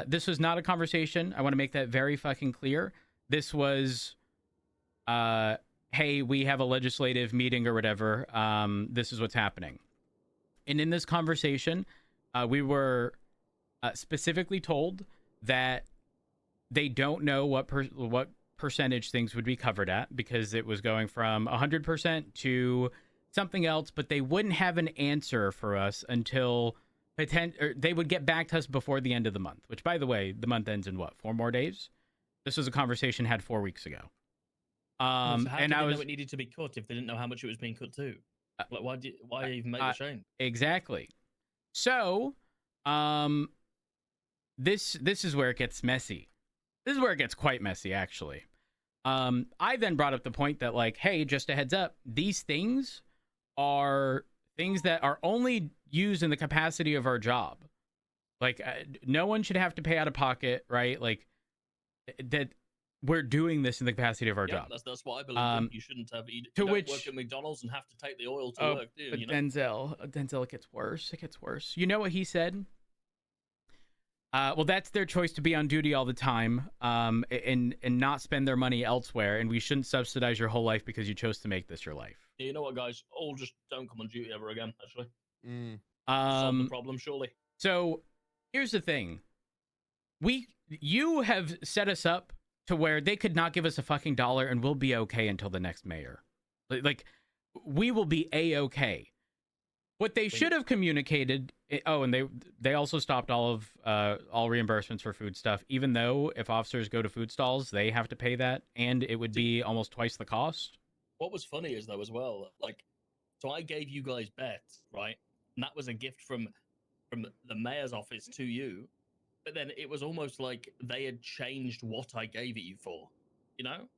This was not a conversation. I want to make that very fucking clear. This was, hey, we have a legislative meeting or whatever. This is what's happening. And in this conversation, we were specifically told that they don't know what percentage things would be covered at, because it was going from 100% to something else, but they wouldn't have an answer for us until they would get back to us before the end of the month, which, by the way, the month ends in what, 4 more days? This was a conversation had 4 weeks ago. So how did they know it needed to be cut if they didn't know how much it was being cut to? Why even make the chain? Exactly. So, this is where it gets messy. This is where it gets quite messy, actually. I then brought up the point that, hey, just a heads up, these things are things that are only used in the capacity of our job. No one should have to pay out of pocket, right? That we're doing this in the capacity of our job. That's what I believe. You shouldn't have. You don't work at McDonald's and have to take the oil to work, do you? But you know? Denzel, it gets worse. It gets worse. You know what he said? Well, that's their choice to be on duty all the time, and not spend their money elsewhere. And we shouldn't subsidize your whole life because you chose to make this your life. Yeah, you know what, guys? All just don't come on duty ever again. Actually, solve the problem, surely. So here's the thing: you have set us up to where they could not give us a fucking dollar, and we'll be okay until the next mayor. We will be A-okay. What they should have communicated and they also stopped all reimbursements for food stuff, even though if officers go to food stalls, they have to pay that, and it would be almost twice the cost. What was funny is, though, as well, like, so I gave you guys bets, right? And that was a gift from the mayor's office to you. But then it was almost like they had changed what I gave it you for, you know?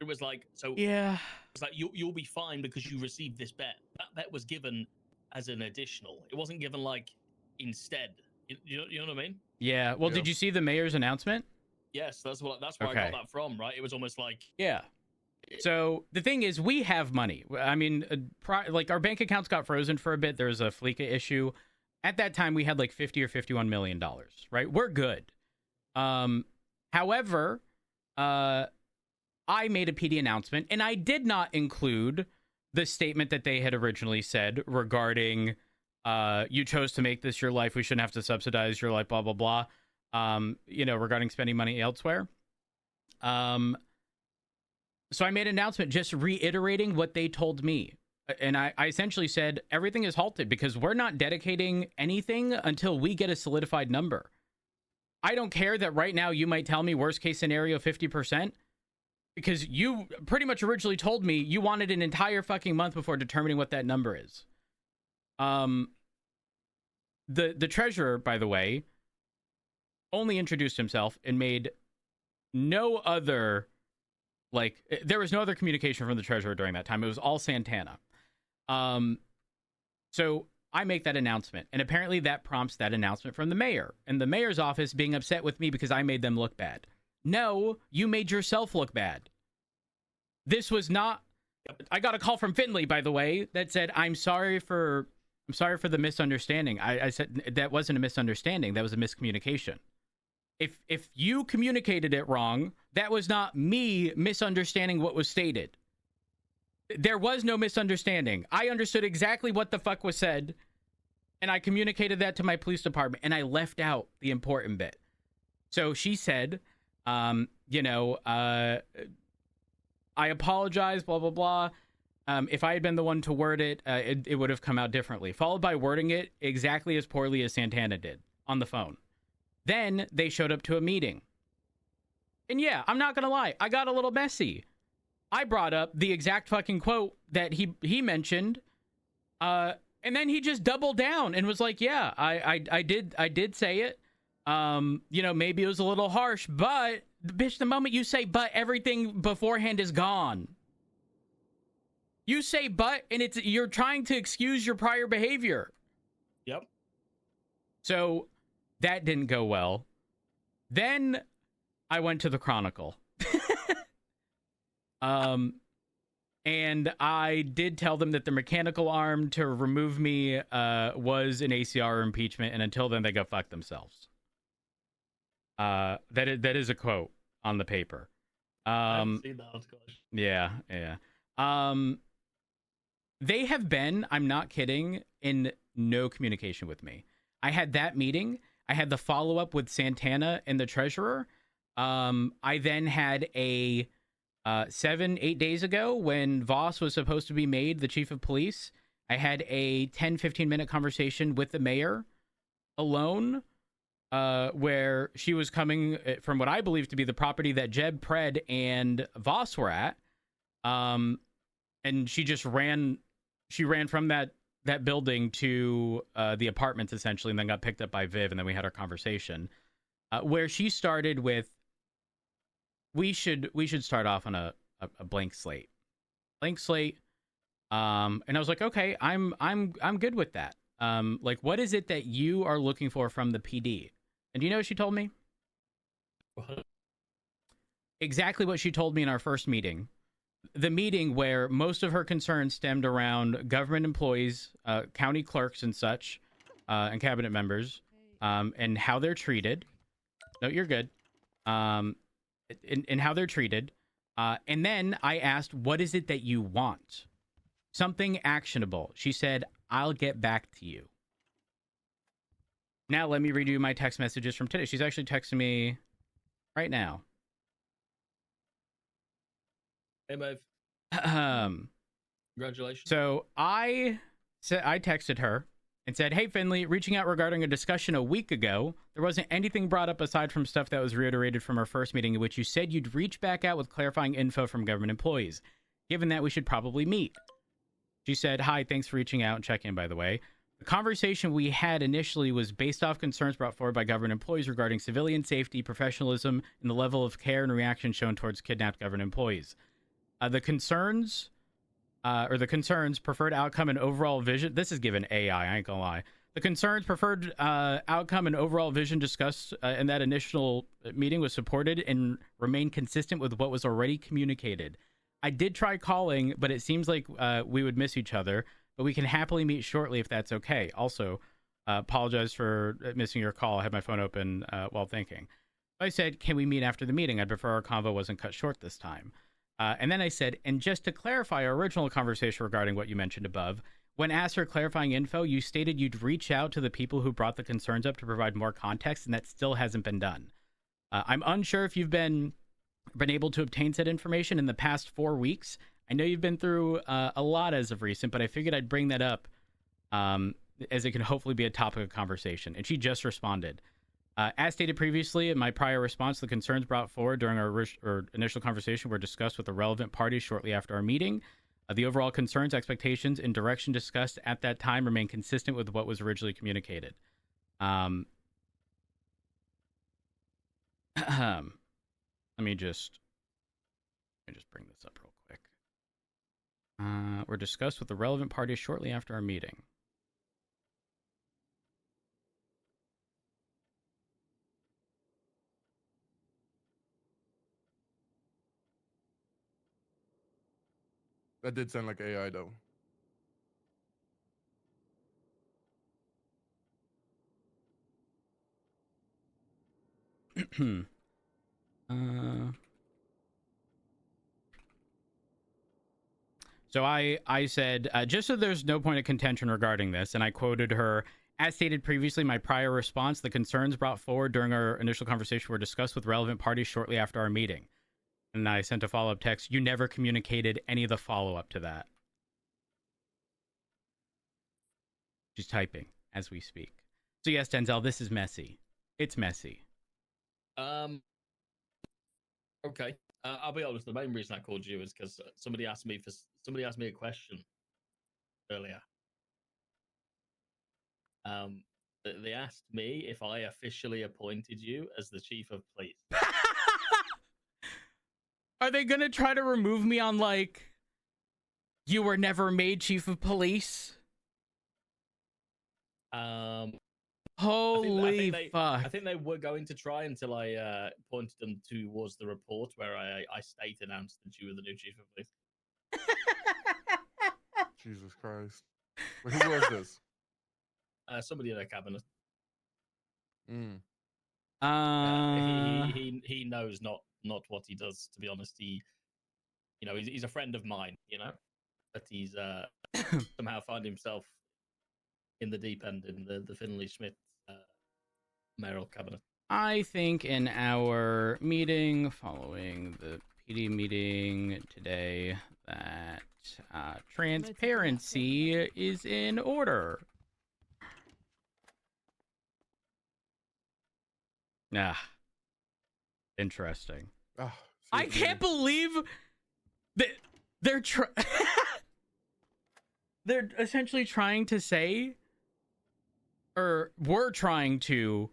It was like, so yeah, it's like you'll be fine because you received this bet. That bet was given as an additional. It wasn't given like instead. You know what I mean? Yeah. Well, did you see the mayor's announcement? Yes, that's where I got that from, right? It was almost like So the thing is, we have money. I mean, like our bank accounts got frozen for a bit. There was a Fleeca issue. At that time, we had like $50 or $51 million, right? We're good. However, I made a PD announcement, and I did not include the statement that they had originally said regarding you chose to make this your life. We shouldn't have to subsidize your life, blah, blah, blah. Regarding spending money elsewhere. So I made an announcement just reiterating what they told me. And I essentially said, everything is halted because we're not dedicating anything until we get a solidified number. I don't care that right now you might tell me worst case scenario 50%, because you pretty much originally told me you wanted an entire fucking month before determining what that number is. The treasurer, by the way, only introduced himself and made no other, like, there was no other communication from the treasurer during that time. It was all Santana. So I make that announcement, and apparently that prompts that announcement from the mayor, and the mayor's office being upset with me because I made them look bad. No, you made yourself look bad. This was not... I got a call from Finley, by the way, that said, I'm sorry for the misunderstanding. I said that wasn't a misunderstanding. That was a miscommunication. If you communicated it wrong, that was not me misunderstanding what was stated. There was no misunderstanding. I understood exactly what the fuck was said, and I communicated that to my police department, and I left out the important bit. So she said, I apologize, blah, blah, blah. If I had been the one to word it, it would have come out differently. Followed by wording it exactly as poorly as Santana did on the phone. Then they showed up to a meeting. And yeah, I'm not going to lie. I got a little messy. I brought up the exact fucking quote that he mentioned. And then he just doubled down and was like, yeah, I did say it. Maybe it was a little harsh, but bitch, the moment you say but, everything beforehand is gone. You say but, and you're trying to excuse your prior behavior. Yep. So that didn't go well. Then I went to the Chronicle. And I did tell them that the mechanical arm to remove me was an ACR impeachment, and until then they go fuck themselves. That is a quote on the paper. I haven't seen that. Yeah. They have been, I'm not kidding, in no communication with me. I had that meeting. I had the follow-up with Santana and the treasurer. I then had a 7-8 days ago when Voss was supposed to be made the chief of police. I had a 10-15 minute conversation with the mayor alone, where she was coming from what I believe to be the property that Jeb, Pred, and Voss were at. And she just ran from that building to the apartments essentially, and then got picked up by Viv, and then we had our conversation where she started with, we should start off on a blank slate. And I was like, okay, I'm good with that. Like, what is it that you are looking for from the PD? And do you know what she told me? What? Exactly what she told me in our first meeting. The meeting where most of her concerns stemmed around government employees, county clerks and such, and cabinet members, and how they're treated. No, you're good. And how they're treated. And then I asked, what is it that you want? Something actionable. She said, I'll get back to you. Now let me read you my text messages from today. She's actually texting me right now. Hey, Maeve. Congratulations. So I texted her and said, "Hey, Finley, reaching out regarding a discussion a week ago. There wasn't anything brought up aside from stuff that was reiterated from our first meeting in which you said you'd reach back out with clarifying info from government employees. Given that, we should probably meet." She said, "Hi, thanks for reaching out and check in, by the way. The conversation we had initially was based off concerns brought forward by government employees regarding civilian safety, professionalism, and the level of care and reaction shown towards kidnapped government employees. The concerns, preferred outcome, and overall vision..." This is given AI, I ain't gonna lie. "The concerns, preferred outcome, and overall vision discussed in that initial meeting was supported and remained consistent with what was already communicated. I did try calling, but it seems like we would miss each other, but we can happily meet shortly if that's okay. Also, apologize for missing your call. I had my phone open while thinking." I said, "Can we meet after the meeting? I'd prefer our convo wasn't cut short this time." And then I said, "And just to clarify our original conversation regarding what you mentioned above, when asked for clarifying info, you stated you'd reach out to the people who brought the concerns up to provide more context, and that still hasn't been done. I'm unsure if you've been able to obtain said information in the past 4 weeks. I know you've been through a lot as of recent, but I figured I'd bring that up as it can hopefully be a topic of conversation." And she just responded, "As stated previously in my prior response, the concerns brought forward during our initial conversation were discussed with the relevant parties shortly after our meeting. The overall concerns, expectations, and direction discussed at that time remain consistent with what was originally communicated." Let me just bring this up real quick. Were discussed with the relevant parties shortly after our meeting. That did sound like AI though. So I said, just so there's no point of contention regarding this, and I quoted her, "As stated previously, my prior response, the concerns brought forward during our initial conversation were discussed with relevant parties shortly after our meeting." And I sent a follow-up text, "You never communicated any of the follow-up to that." She's typing as we speak. So yes, Denzel, this is messy. It's messy. Okay. I'll be honest. The main reason I called you is because somebody asked me a question earlier. They asked me if I officially appointed you as the chief of police. Are they gonna try to remove me on like, "You were never made chief of police"? Holy fuck. I think they were going to try until I pointed them towards the report where I announced that you were the new chief of police. Jesus Christ. Wait, who was this? Somebody in their cabinet. He knows not what he does, to be honest. He's a friend of mine, but he's somehow found himself in the deep end in the Finley Schmidt mayoral cabinet. I think in our meeting following the PD meeting today that transparency is in order. Interesting. I can't believe that they're they're essentially trying to say, or were trying to,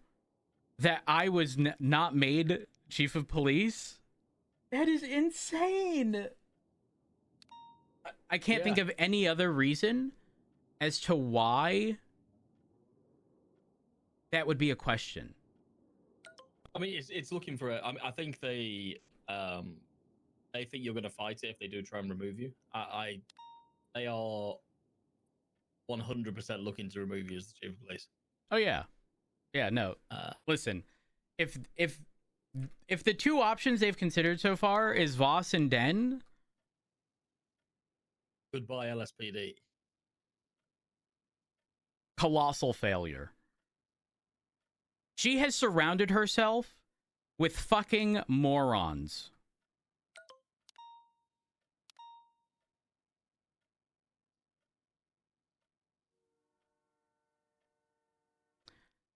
that I was not made chief of police. That is insane. I can't think of any other reason as to why that would be a question. I mean, it's looking for I think they think you're going to fight it if they do try and remove you. They are 100% looking to remove you as the chief of police. Oh yeah, no. Listen, if the two options they've considered so far is Voss and Den, goodbye LSPD. Colossal failure. She has surrounded herself with fucking morons.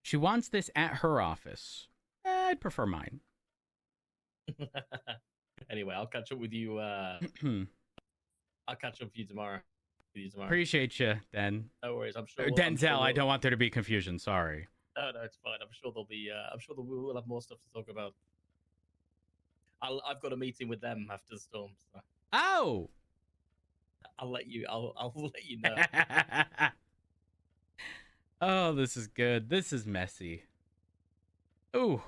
She wants this at her office. I'd prefer mine. Anyway, I'll catch up with you. I'll catch up with you tomorrow. Appreciate you, Den. No worries. I'm sure. Denzel. I don't want there to be confusion. Sorry. No, it's fine. I'm sure there'll be. I'm sure we will have more stuff to talk about. I've got a meeting with them after the storm. So. Oh. I'll let you. I'll let you know. Oh, this is good. This is messy. Ooh.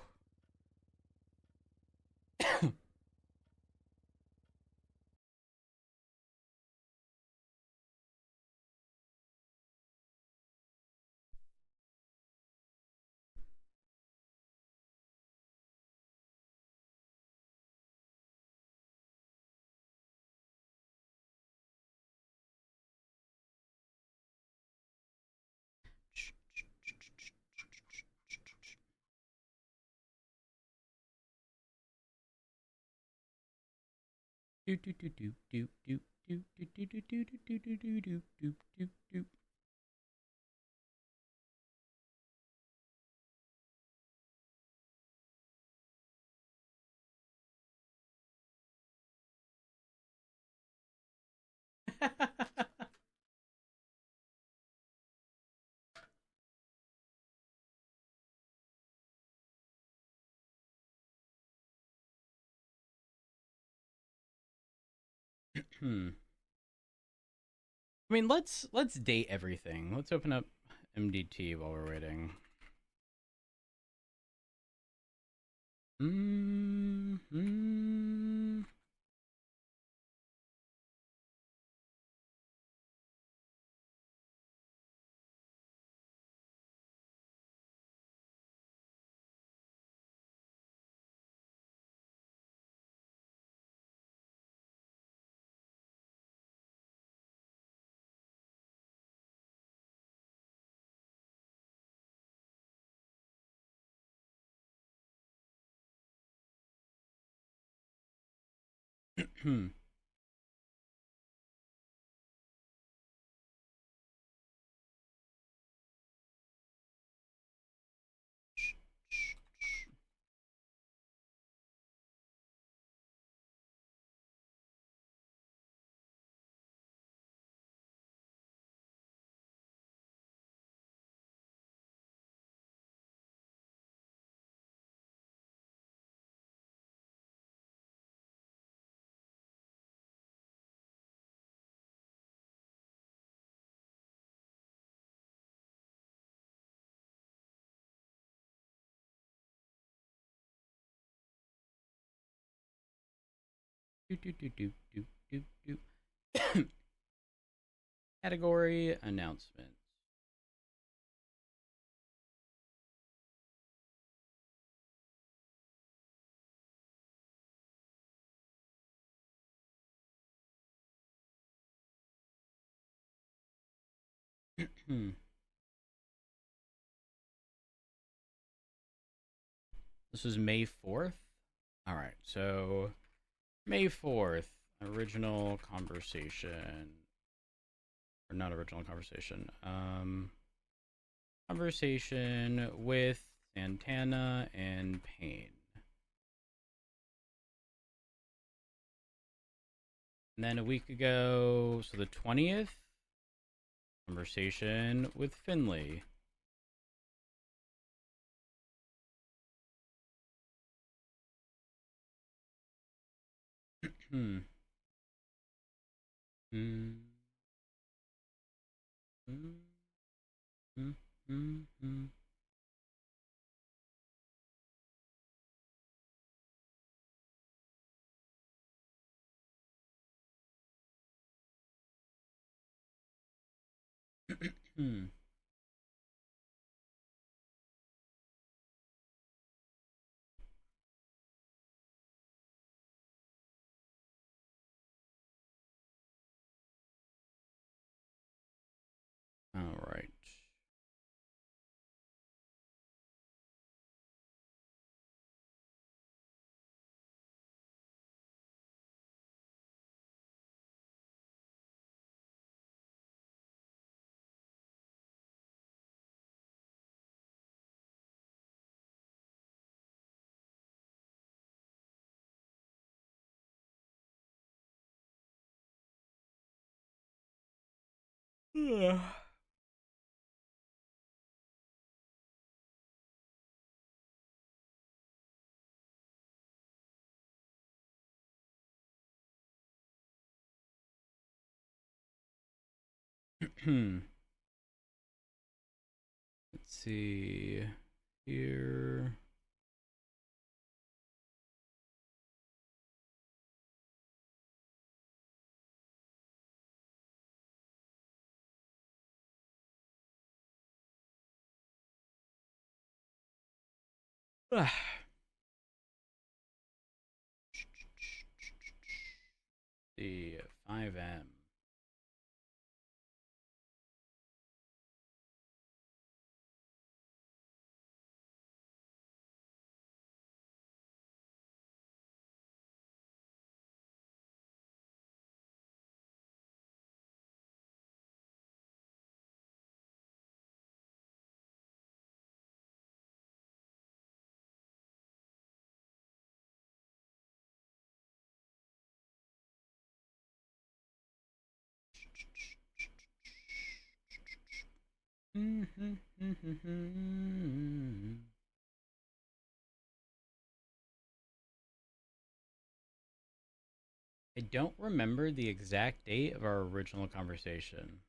Do do do do do do do do do do do do do do do do do do. I mean, let's date everything. Let's open up MDT while we're waiting. Category announcements. This is May 4th. All right, so May 4th, original conversation. Or not original conversation. Conversation with Santana and Payne. And then a week ago, so the 20th, conversation with Finley. All right. Let's see here. The 5M. I don't remember the exact date of our original conversation.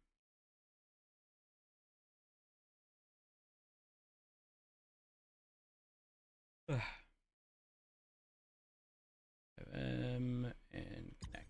And connect.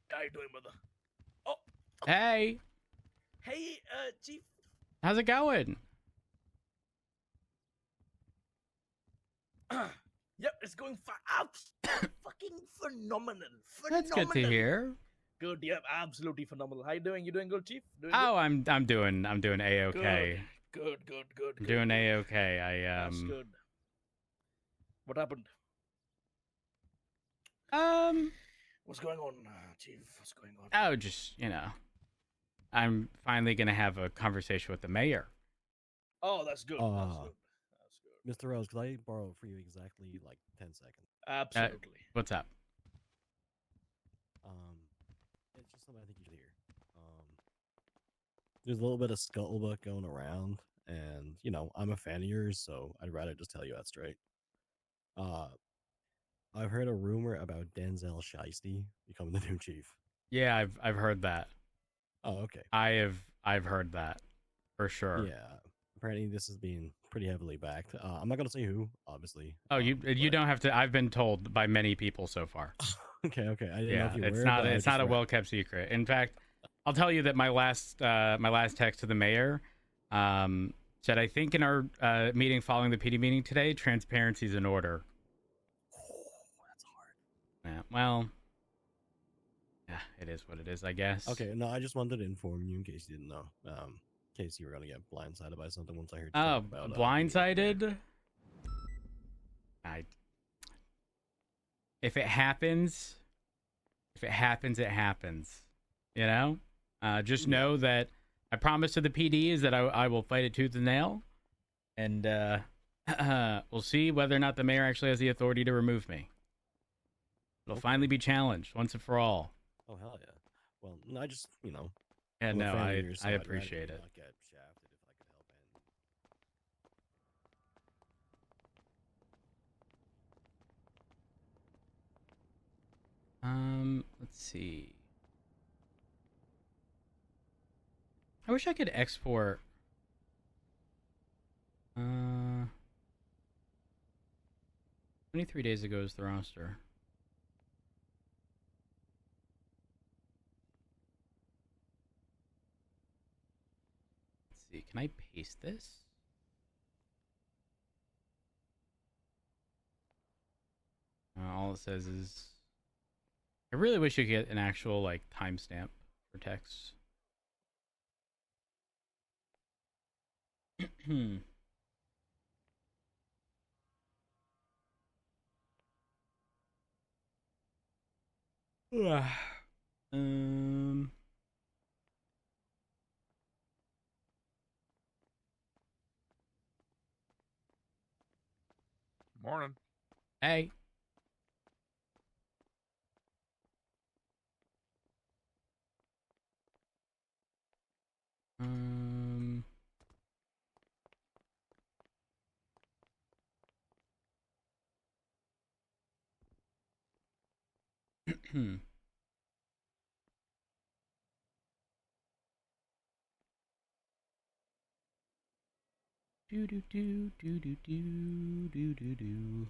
How you doing, brother? Oh. Hey. Hey, Chief. How's it going? Yep, it's going fucking phenomenal. That's good to hear. Good, yep, absolutely phenomenal. How you doing? You doing good, Chief? Doing Oh, good? I'm doing a-okay. Good. I'm doing a-okay. That's good. What happened? What's going on, Chief? What's going on? Oh, just, I'm finally going to have a conversation with the mayor. Oh, that's good. That's good. Mr. Rose, could I borrow for you exactly like 10 seconds? Absolutely. What's up? It's just something I think you should hear. There's a little bit of scuttlebutt going around, and I'm a fan of yours, so I'd rather just tell you that straight. I've heard a rumor about Denzel Shiesty becoming the new chief. Yeah, I've heard that. Oh, okay. I've heard that for sure. Yeah, apparently this is being pretty heavily backed. I'm not gonna say who, obviously. Oh, you don't have to. I've been told by many people so far. Okay. I didn't know Yeah, if you it's were, not but I it's just not a read. well kept secret. In fact, I'll tell you that my last text to the mayor said, I think in our meeting following the PD meeting today, transparency is in order. That's hard. Yeah, well, yeah, it is what it is, I guess. Okay, no, I just wanted to inform you in case you didn't know. In case you were gonna get blindsided by something once I heard you Oh, talk about blindsided? If it happens, it happens. You know? Just know that I promise to the PD is that I will fight it tooth and nail. And we'll see whether or not the mayor actually has the authority to remove me. It'll finally be challenged once and for all. Oh, hell yeah. Well, no, I just, Yeah, I'm a no, fan of yours, so I I'd rather appreciate you it. not get shafted if I could help it. Let's see. I wish I could export. 23 days ago is the roster. Let's see. Can I paste this? All it says is. I really wish you could get an actual like timestamp for text. um. Morning. Hey. Do do do do do do do do do.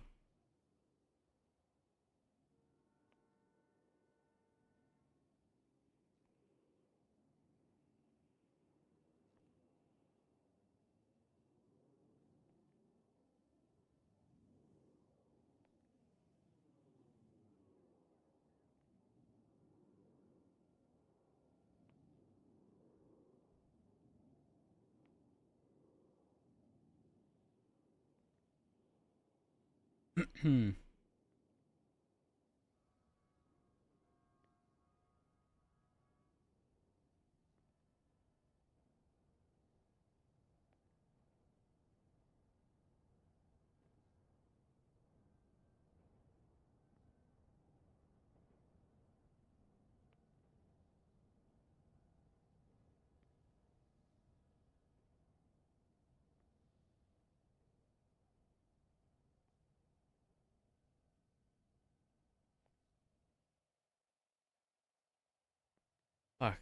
Fuck.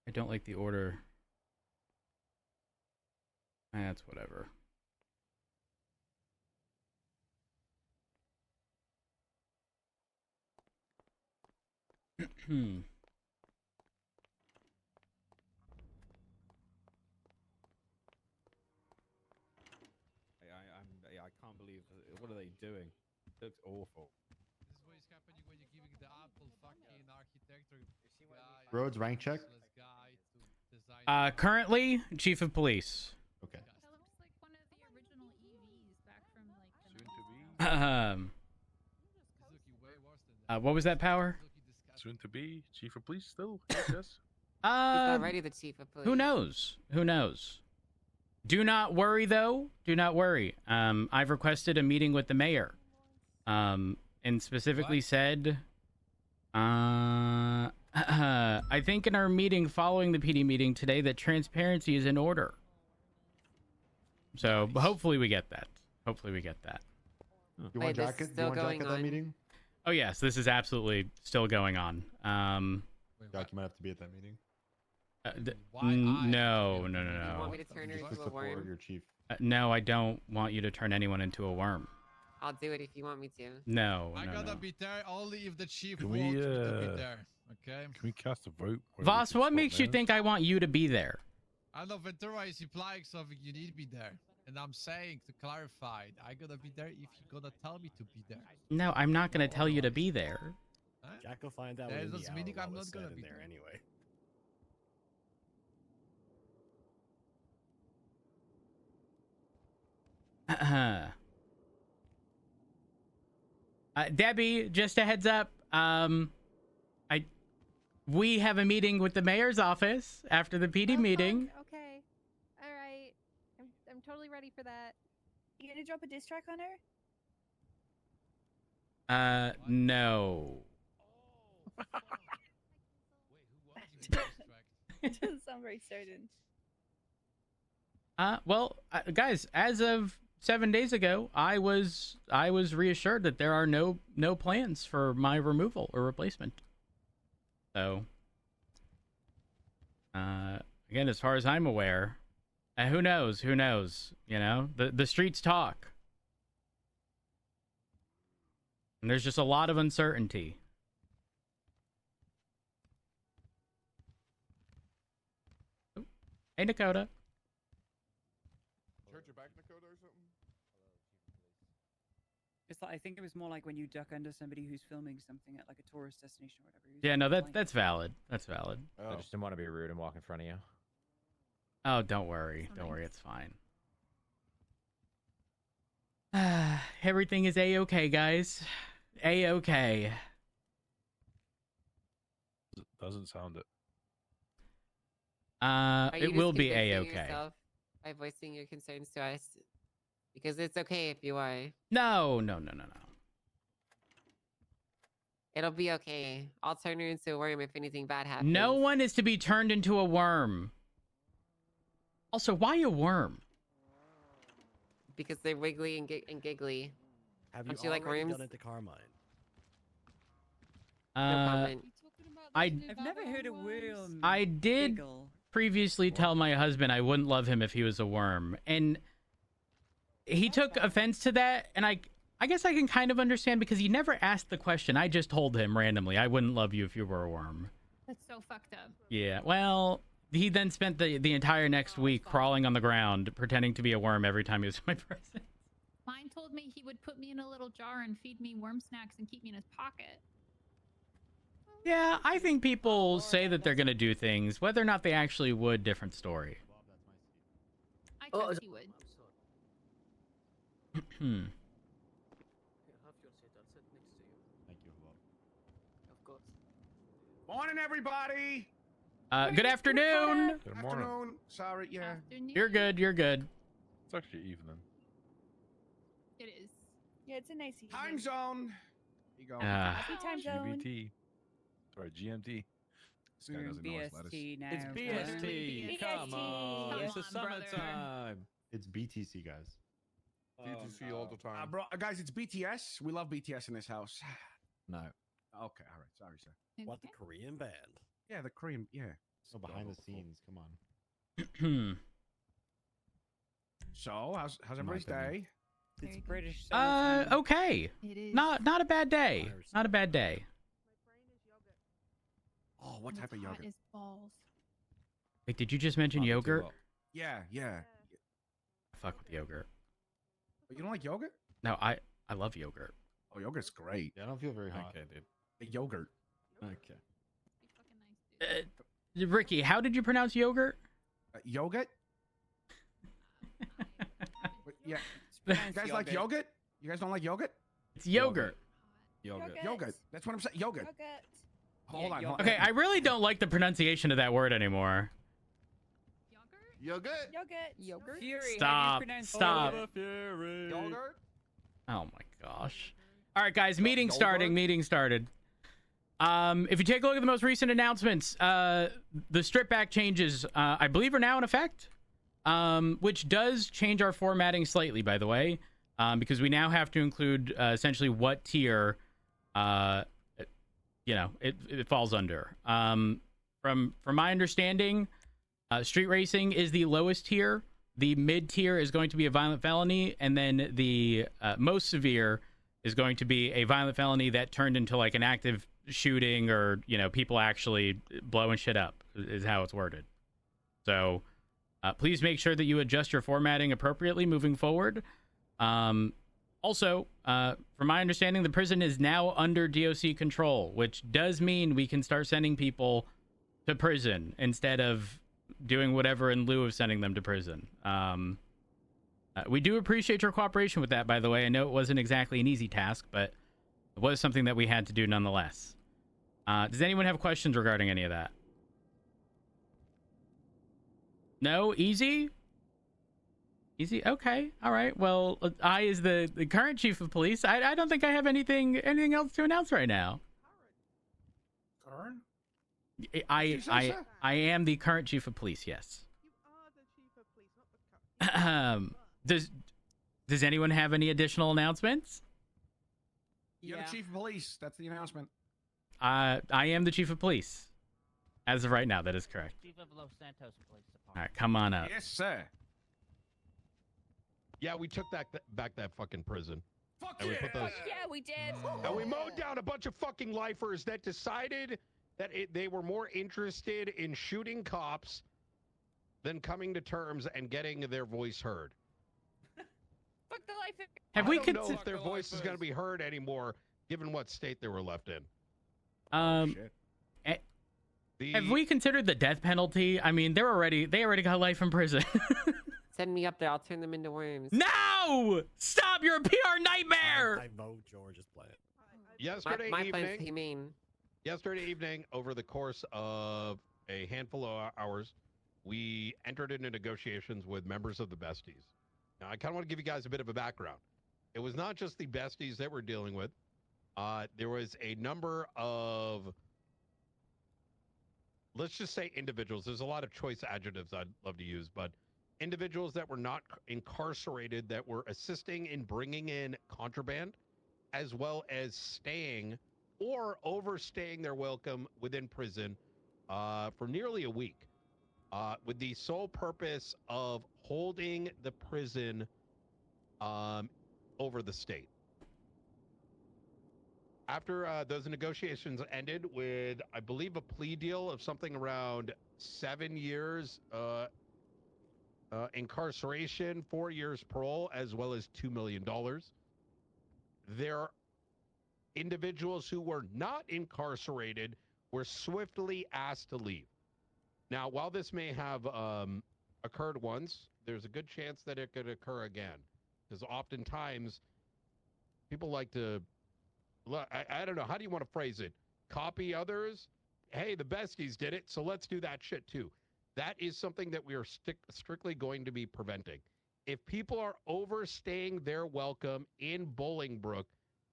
I don't like the order. That's whatever. I can't believe. What are they doing? It looks awful. This is what is happening when you're giving the Apple fucking architecture guy. Roads rank check. Currently, chief of police. Okay. What was that power? Soon to be chief of police still. Yes. He's already the chief of police. Who knows? Who knows? Do not worry, though. Do not worry. I've requested a meeting with the mayor, and specifically said, I think in our meeting following the PD meeting today that transparency is in order. So hopefully we get that. Hopefully we get that. You want jacket? You want jacket that meeting? Oh yes, this is absolutely still going on. Doc, you might have to be at that meeting. No. You want me to turn her into a worm? Your chief. No, I don't want you to turn anyone into a worm. I'll do it if you want me to. No, I no, gotta no. be there only if the chief Can wants we, me to be there. Okay. Can we cast a vote? Voss, what makes you think I want you to be there? I know Ventura is implying something. You need me there, and I'm saying to clarify, I gotta be there if you're gonna tell me to be there. No, I'm not going to tell you to be there. Jack will find out That within the doesn't hour mean while I'm it's not gonna set in be there there. anyway. Debbie, just a heads up. We have a meeting with the mayor's office after the PD meeting. Okay. All right. I'm totally ready for that. You gonna drop a diss track on her? No. It doesn't sound very certain. Well, guys, as of 7 days ago, I was reassured that there are no plans for my removal or replacement. So, again, as far as I'm aware, who knows? Who knows? You know, the streets talk, and there's just a lot of uncertainty. Oh, hey, Dakota. Turn your back, Dakota, or something? It's like, I think it was more like when you duck under somebody who's filming something at like a tourist destination or whatever. Yeah, no, that's valid. That's valid. I just didn't want to be rude and walk in front of you. Oh, don't worry. Don't worry. It's fine. Everything is A-okay, guys. A-okay. Doesn't sound it. It will be A-okay. By voicing your concerns to us, because it's okay if you are. No. It'll be okay. I'll turn her into a worm if anything bad happens. No one is to be turned into a worm. Also, why a worm? Because they're wiggly and giggly. Have Don't you like already worms? done it to Carmine? No comment. I've never heard a worm. I did giggle. previously tell my husband I wouldn't love him if he was a worm, and he took offense to that, and I guess I can kind of understand because he never asked the question. I just told him randomly, I wouldn't love you if you were a worm. That's so fucked up. Yeah, well, he then spent the entire next week crawling on the ground, pretending to be a worm every time he was in my presence. Mine told me he would put me in a little jar and feed me worm snacks and keep me in his pocket. Yeah, I think people say that they're going to do things. Whether or not they actually would, different story. I trust he would. Morning, everybody. Good afternoon. Good morning. Afternoon. Sorry, yeah. You're good. You're good. It's actually evening. It is. Yeah, it's a nice evening. Time zone. You go. Happy time zone. GBT. Sorry, GMT. This guy doesn't know his letters. BST now. It's BST. Come on. It's the summertime. It's BTC, guys. BTC all the time. Guys, it's BTS. We love BTS in this house. No. Okay, all right. Sorry, sir. What, the Korean band? Yeah, the Korean. Yeah. So behind the scenes, come on. So, how's everybody's day? It's British. Okay. It is. Not a bad day. Not a bad day. Oh, what type of Hot yogurt? as balls. Wait, did you just mention yogurt? Yeah. I fuck with yogurt. You don't like yogurt? No, I love yogurt. Oh, yogurt's great. Yeah, I don't feel very hot. Okay, dude. Yogurt. Okay. Ricky, how did you pronounce yogurt? Yogurt? Yeah. You guys like yogurt? You guys don't like yogurt? It's yogurt. Yogurt. That's what I'm saying. Yogurt. Hold on. Okay, I really don't like the pronunciation of that word anymore. Yogurt. Yogurt. Fury. Stop. Stop. Yogurt. Oh my gosh. All right, guys, meeting starting. Meeting started. If you take a look at the most recent announcements, the strip back changes, I believe, are now in effect, which does change our formatting slightly, by the way, because we now have to include essentially what tier it falls under. From my understanding, street racing is the lowest tier. The mid tier is going to be a violent felony, and then the most severe is going to be a violent felony that turned into like an active shooting, or people actually blowing shit up is how it's worded. So please make sure that you adjust your formatting appropriately moving forward. Also, from my understanding, the prison is now under DOC control, which does mean we can start sending people to prison instead of doing whatever in lieu of sending them to prison. We do appreciate your cooperation with that, by the way. I know it wasn't exactly an easy task, but it was something that we had to do nonetheless. Does anyone have questions regarding any of that? No? Easy? Easy? Okay. All right. Well, I, as the current chief of police, I don't think I have anything else to announce right now. Current? I am the current chief of police, yes. Does anyone have any additional announcements? You're the chief of police. That's the announcement. I am the chief of police. As of right now, that is correct. Chief of Los Santos Police Department. All right, come on up. Yes, sir. Yeah, we took back that fucking prison. Fuck and yeah! we put those, Yeah, we did. and we mowed down a bunch of fucking lifers that decided that they were more interested in shooting cops than coming to terms and getting their voice heard. Fuck the life. I don't know if their voice is going to be heard anymore, given what state they were left in. Have we considered the death penalty? I mean, they already got life in prison. Send me up there. I'll turn them into worms. No! Stop! You're a PR nightmare! I vote George's plan. Yesterday my evening, plan's humane. Yesterday evening, over the course of a handful of hours, we entered into negotiations with members of the Besties. Now, I kind of want to give you guys a bit of a background. It was not just the Besties that we're dealing with. There was a number of, let's just say, individuals. There's a lot of choice adjectives I'd love to use, but individuals that were not incarcerated that were assisting in bringing in contraband, as well as staying or overstaying their welcome within prison for nearly a week, with the sole purpose of holding the prison over the state. After those negotiations ended with, I believe, a plea deal of something around 7 years incarceration, 4 years parole, as well as $2 million. Their individuals who were not incarcerated were swiftly asked to leave. Now, while this may have occurred once, there's a good chance that it could occur again, because oftentimes people like to, I don't know, how do you want to phrase it? Copy others? Hey, the Besties did it, so let's do that shit too. That is something that we are strictly going to be preventing. If people are overstaying their welcome in Bolingbrook,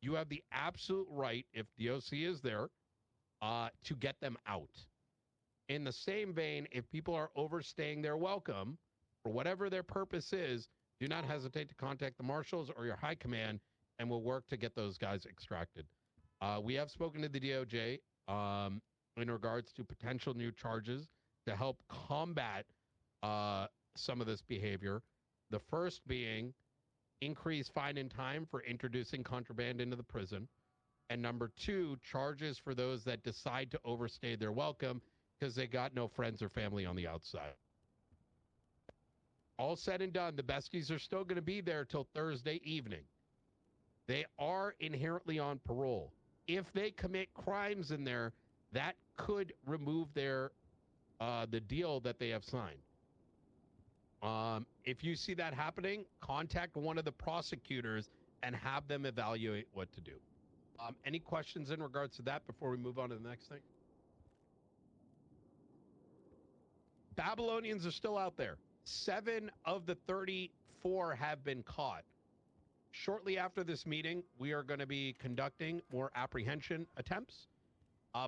you have the absolute right, if DOC is there, to get them out. In the same vein, if people are overstaying their welcome, for whatever their purpose is, do not hesitate to contact the marshals or your high command, and we'll work to get those guys extracted. We have spoken to the DOJ in regards to potential new charges to help combat some of this behavior. The first being increased fine and time for introducing contraband into the prison. And number 2, charges for those that decide to overstay their welcome because they got no friends or family on the outside. All said and done, the Besties are still going to be there till Thursday evening. They are inherently on parole. If they commit crimes in there, that could remove their the deal that they have signed. If you see that happening, contact one of the prosecutors and have them evaluate what to do. Any questions in regards to that before we move on to the next thing? Babylonians are still out there. 7 of the 34 have been caught. Shortly after this meeting, we are going to be conducting more apprehension attempts.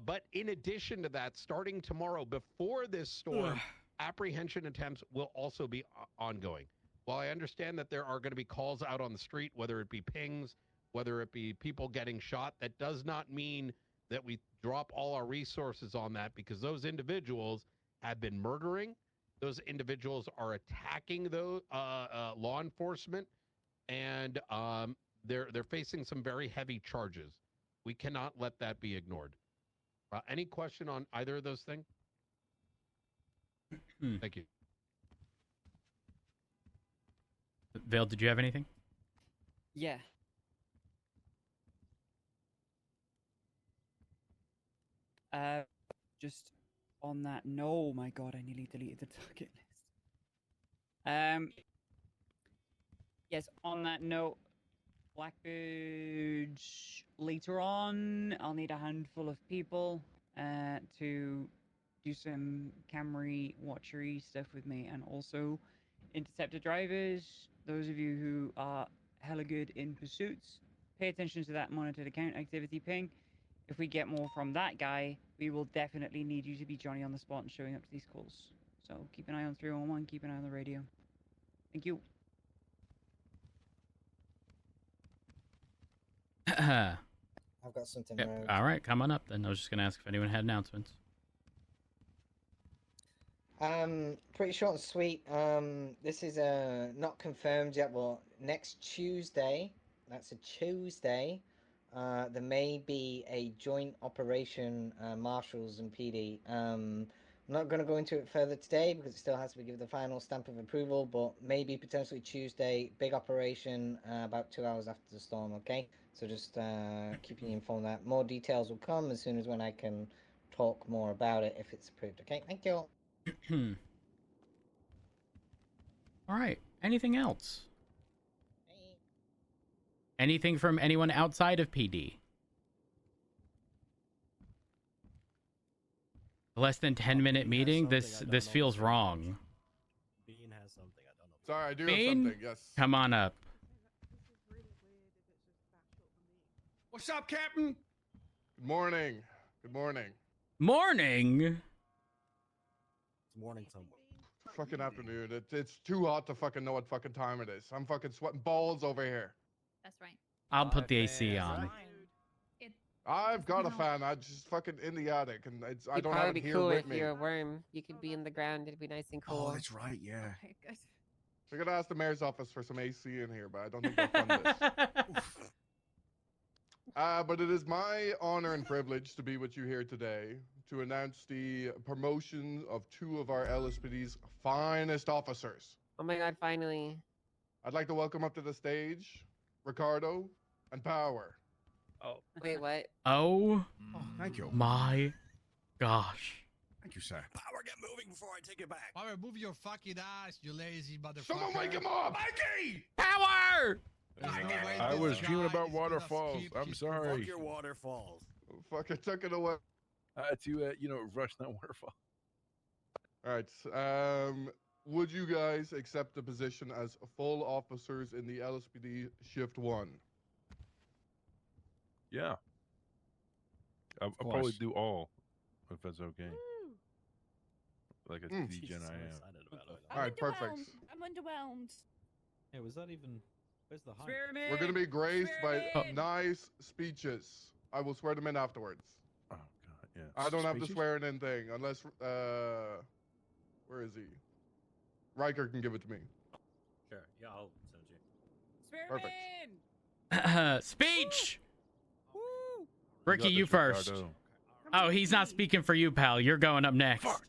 But in addition to that, starting tomorrow, before this storm, apprehension attempts will also be ongoing. While I understand that there are going to be calls out on the street, whether it be pings whether it be people getting shot. That does not mean that we drop all our resources on that, because those individuals have been murdering. Those individuals are attacking those law enforcement, and they're facing some very heavy charges. We cannot let that be ignored. Any question on either of those things? Thank you. Vale, did you have anything? Yeah. Just on that. No, my God, I nearly deleted the target list. Yes, on that note, Blackbird, later on, I'll need a handful of people to do some Camry watchery stuff with me, and also interceptor drivers, those of you who are hella good in pursuits, pay attention to that monitored account activity ping. If we get more from that guy, we will definitely need you to be Johnny on the spot and showing up to these calls. So keep an eye on 311, keep an eye on the radio. Thank you. I've got something. Yep. All right, come on up then. I was just going to ask if anyone had announcements. Pretty short and sweet. This is not confirmed yet, but next Tuesday, that's a Tuesday, there may be a joint operation, Marshals and PD. I'm not going to go into it further today because it still has to be given the final stamp of approval, but maybe potentially Tuesday, big operation, about 2 hours after the storm, okay? So just keeping you informed that more details will come as soon as when I can talk more about it if it's approved, okay? Thank you. All right. Anything else? Anything from anyone outside of PD? Less than 10-minute meeting? This feels wrong. Bean has something. I don't know. Sorry, I do Bean? have something. Yes. Come on up. What's up, Captain? Good morning. Good morning. Morning? It's morning somewhere. Fucking afternoon. It's too hot to fucking know what fucking time it is. I'm fucking sweating balls over here. That's right. I'll put the AC on. I've got a fan. I just fucking in the attic, and it's I It'd don't probably have it be here cool with if me. you're a worm. You could be in the ground. It'd be nice and cool. Oh, that's right. Yeah. Okay, good. We're gonna ask the mayor's office for some AC in here, but I don't think they'll fund this. But it is my honor and privilege to be with you here today to announce the promotion of two of our LSPD's finest officers. Oh my God! Finally. I'd like to welcome up to the stage Ricardo and Power. Oh. Wait, what? Oh. Thank you. My gosh. Thank you, sir. Power, get moving before I take it back. Power, move your fucking ass, you lazy motherfucker. Someone wake him up! Mikey! Power! I was dreaming about waterfalls. I'm sorry. Fuck your waterfalls. Fucking took it away. I had to, rush that waterfall. All right. Would you guys accept the position as full officers in the LSPD Shift 1? Yeah. I'll probably do all, if that's okay. Like a D-Gen I am. All right, perfect. I'm underwhelmed. Yeah, was that even... Where's the height? We're going to be graced by nice speeches. I will swear them in afterwards. Oh, God, yeah. I don't have the Speeches? swearing in thing unless, where is he? Riker can give it to me. Sure, yeah, I'll send it to you. Perfect. Speech! Woo! Ricky, you first. Ricardo. Oh, he's not speaking for you, pal. You're going up next. Fuck.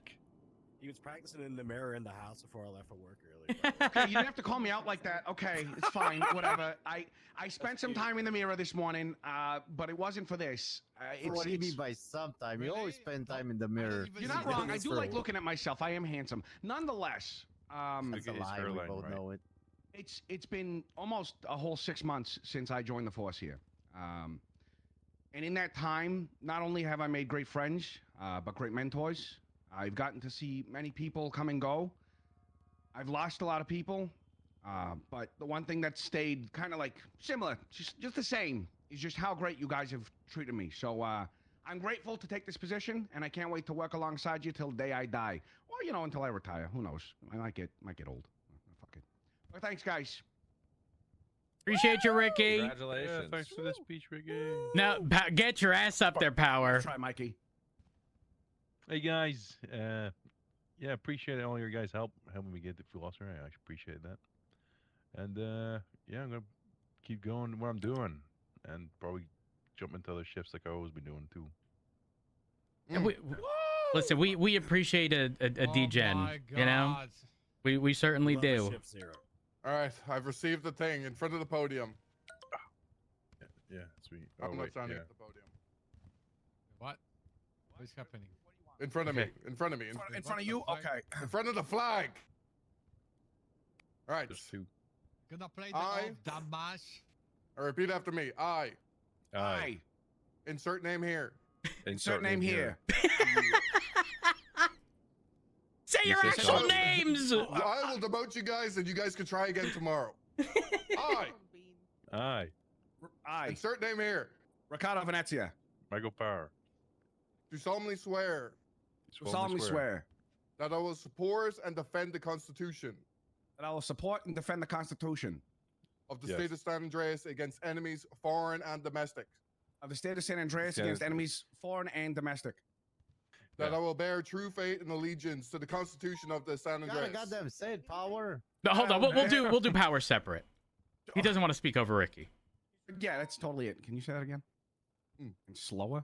He was practicing in the mirror in the house before I left for work earlier. Okay, you didn't have to call me out like that. Okay, it's fine. Whatever. I spent some time in the mirror this morning, but it wasn't for this. What do you mean by sometime? You always spend time in the mirror. You're not wrong. I do like looking at myself. I am handsome. Nonetheless, that's a lie. We both know it. It's been almost a whole 6 months since I joined the force here. And in that time, not only have I made great friends, but great mentors. I've gotten to see many people come and go. I've lost a lot of people, but the one thing that stayed kind of like similar, just the same, is just how great you guys have treated me. So I'm grateful to take this position, and I can't wait to work alongside you till the day I die. Or, until I retire. Who knows? I might get old. Fuck it. But thanks, guys. Appreciate you, Ricky. Yeah, thanks for the speech, Ricky. No, get your ass up there, Power. Try, Mikey. Hey guys, yeah, appreciate all your guys' help helping me get the flosser. I actually appreciate that. And yeah, I'm gonna keep going what I'm doing, and probably jump into other shifts like I always been doing too. And listen, we appreciate a degen. You know, we certainly do. All right, I've received the thing in front of the podium. Yeah, sweet. I'm not wait, standing yeah. at the podium. What? What is happening? In front of me. In front of me. In front of you? Okay. In front of the flag. All right. There's two. Gonna play the Damash. Or repeat after me. I. I. Insert name here. Insert name here. Say your actual names. I will demote you guys, and you guys can try again tomorrow. Aye. Insert name here. Ricardo Venezia. Michael Power. Do solemnly swear. Do solemnly swear. That I will support and defend the Constitution. That I will support and defend the Constitution. Of the state of San Andreas against enemies, foreign and domestic. Of the state of San Andreas against enemies, foreign and domestic. That I will bear true faith and allegiance to the Constitution of the San Andreas. Goddamn, say it, Power. No, hold on. We'll do Power separate. He doesn't want to speak over Ricky. Yeah, that's totally it. Can you say that again? And slower.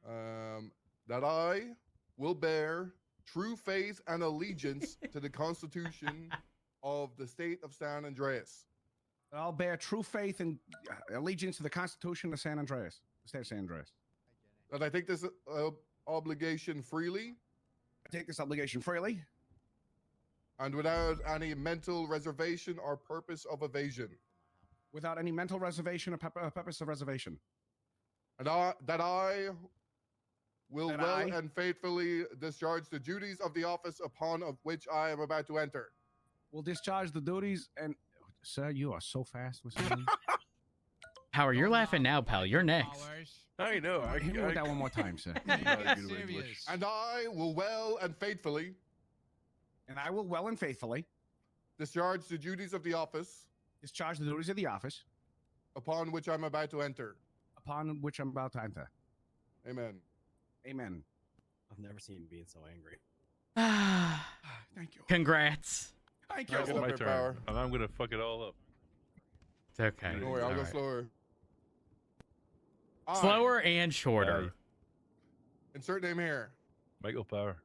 That I will bear true faith and allegiance to the Constitution of the state of San Andreas. I'll bear true faith and allegiance to the Constitution of San Andreas, the state of San Andreas. That I take this obligation freely. I take this obligation freely. And without any mental reservation or purpose of evasion. Without any mental reservation or purpose of reservation. And that I will and faithfully discharge the duties of the office upon of which I am about to enter. Will discharge the duties and... Sir, you are so fast with something. Power, you're laughing now, pal. You're next. I know. Hit me with that one more time, sir. And I will well and faithfully... And I will well and faithfully... Discharge the duties of the office... Discharge the duties of the office... Upon which I'm about to enter. Upon which I'm about to enter. Amen. Amen. I've never seen him being so angry. Thank you. Congrats. Thank you. It's my turn, and I'm gonna fuck it all up. It's okay. Don't worry, I'll go slower. Slower and shorter. Insert name here. Michael Power.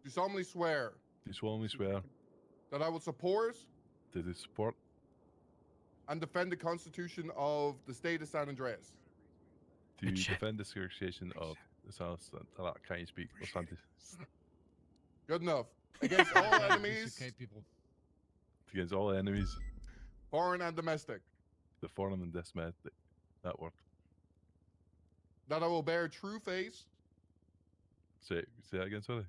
Do solemnly swear. Do solemnly swear. That I will support. To support. And defend the Constitution of the state of San Andreas. To defend the Constitution of the San Andreas. Can you speak? Good enough. Against all enemies. Okay, people. Against all enemies. Foreign and domestic. The foreign and domestic. That worked. That I will bear true faith. Say that again, sorry.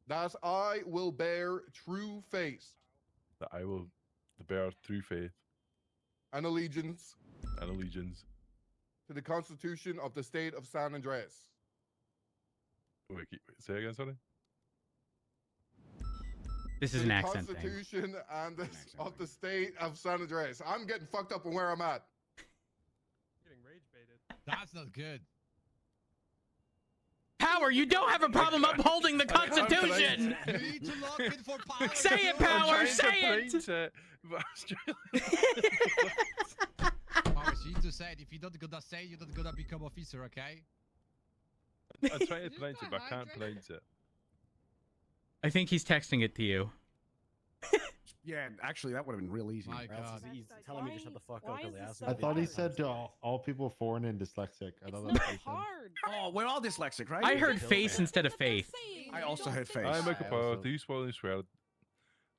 That I will bear true faith. That I will bear true faith. And allegiance. And allegiance. To the Constitution of the state of San Andreas. Wait, say again, sorry. This is an accent thing. Constitution and of the state of San Andreas. I'm getting fucked up on where I'm at. Getting rage baited. That's not good. Power, you don't have a problem upholding the Constitution. You need to lock in for power. Say it, Power. Say it. Power, you need to say it. If you don't gonna say it, you're not gonna become officer, okay? I'm trying to pronounce it, but I can't pronounce it. I think he's texting it to you. Yeah, actually, that would have been real easy. My God. He's telling me to shut the fuck up because they asked him. I thought he said all people foreign and dyslexic. I thought that's what he said. Oh, we're all dyslexic, right? I heard face instead of faith. I also heard face. I make a power. Do you solemnly swear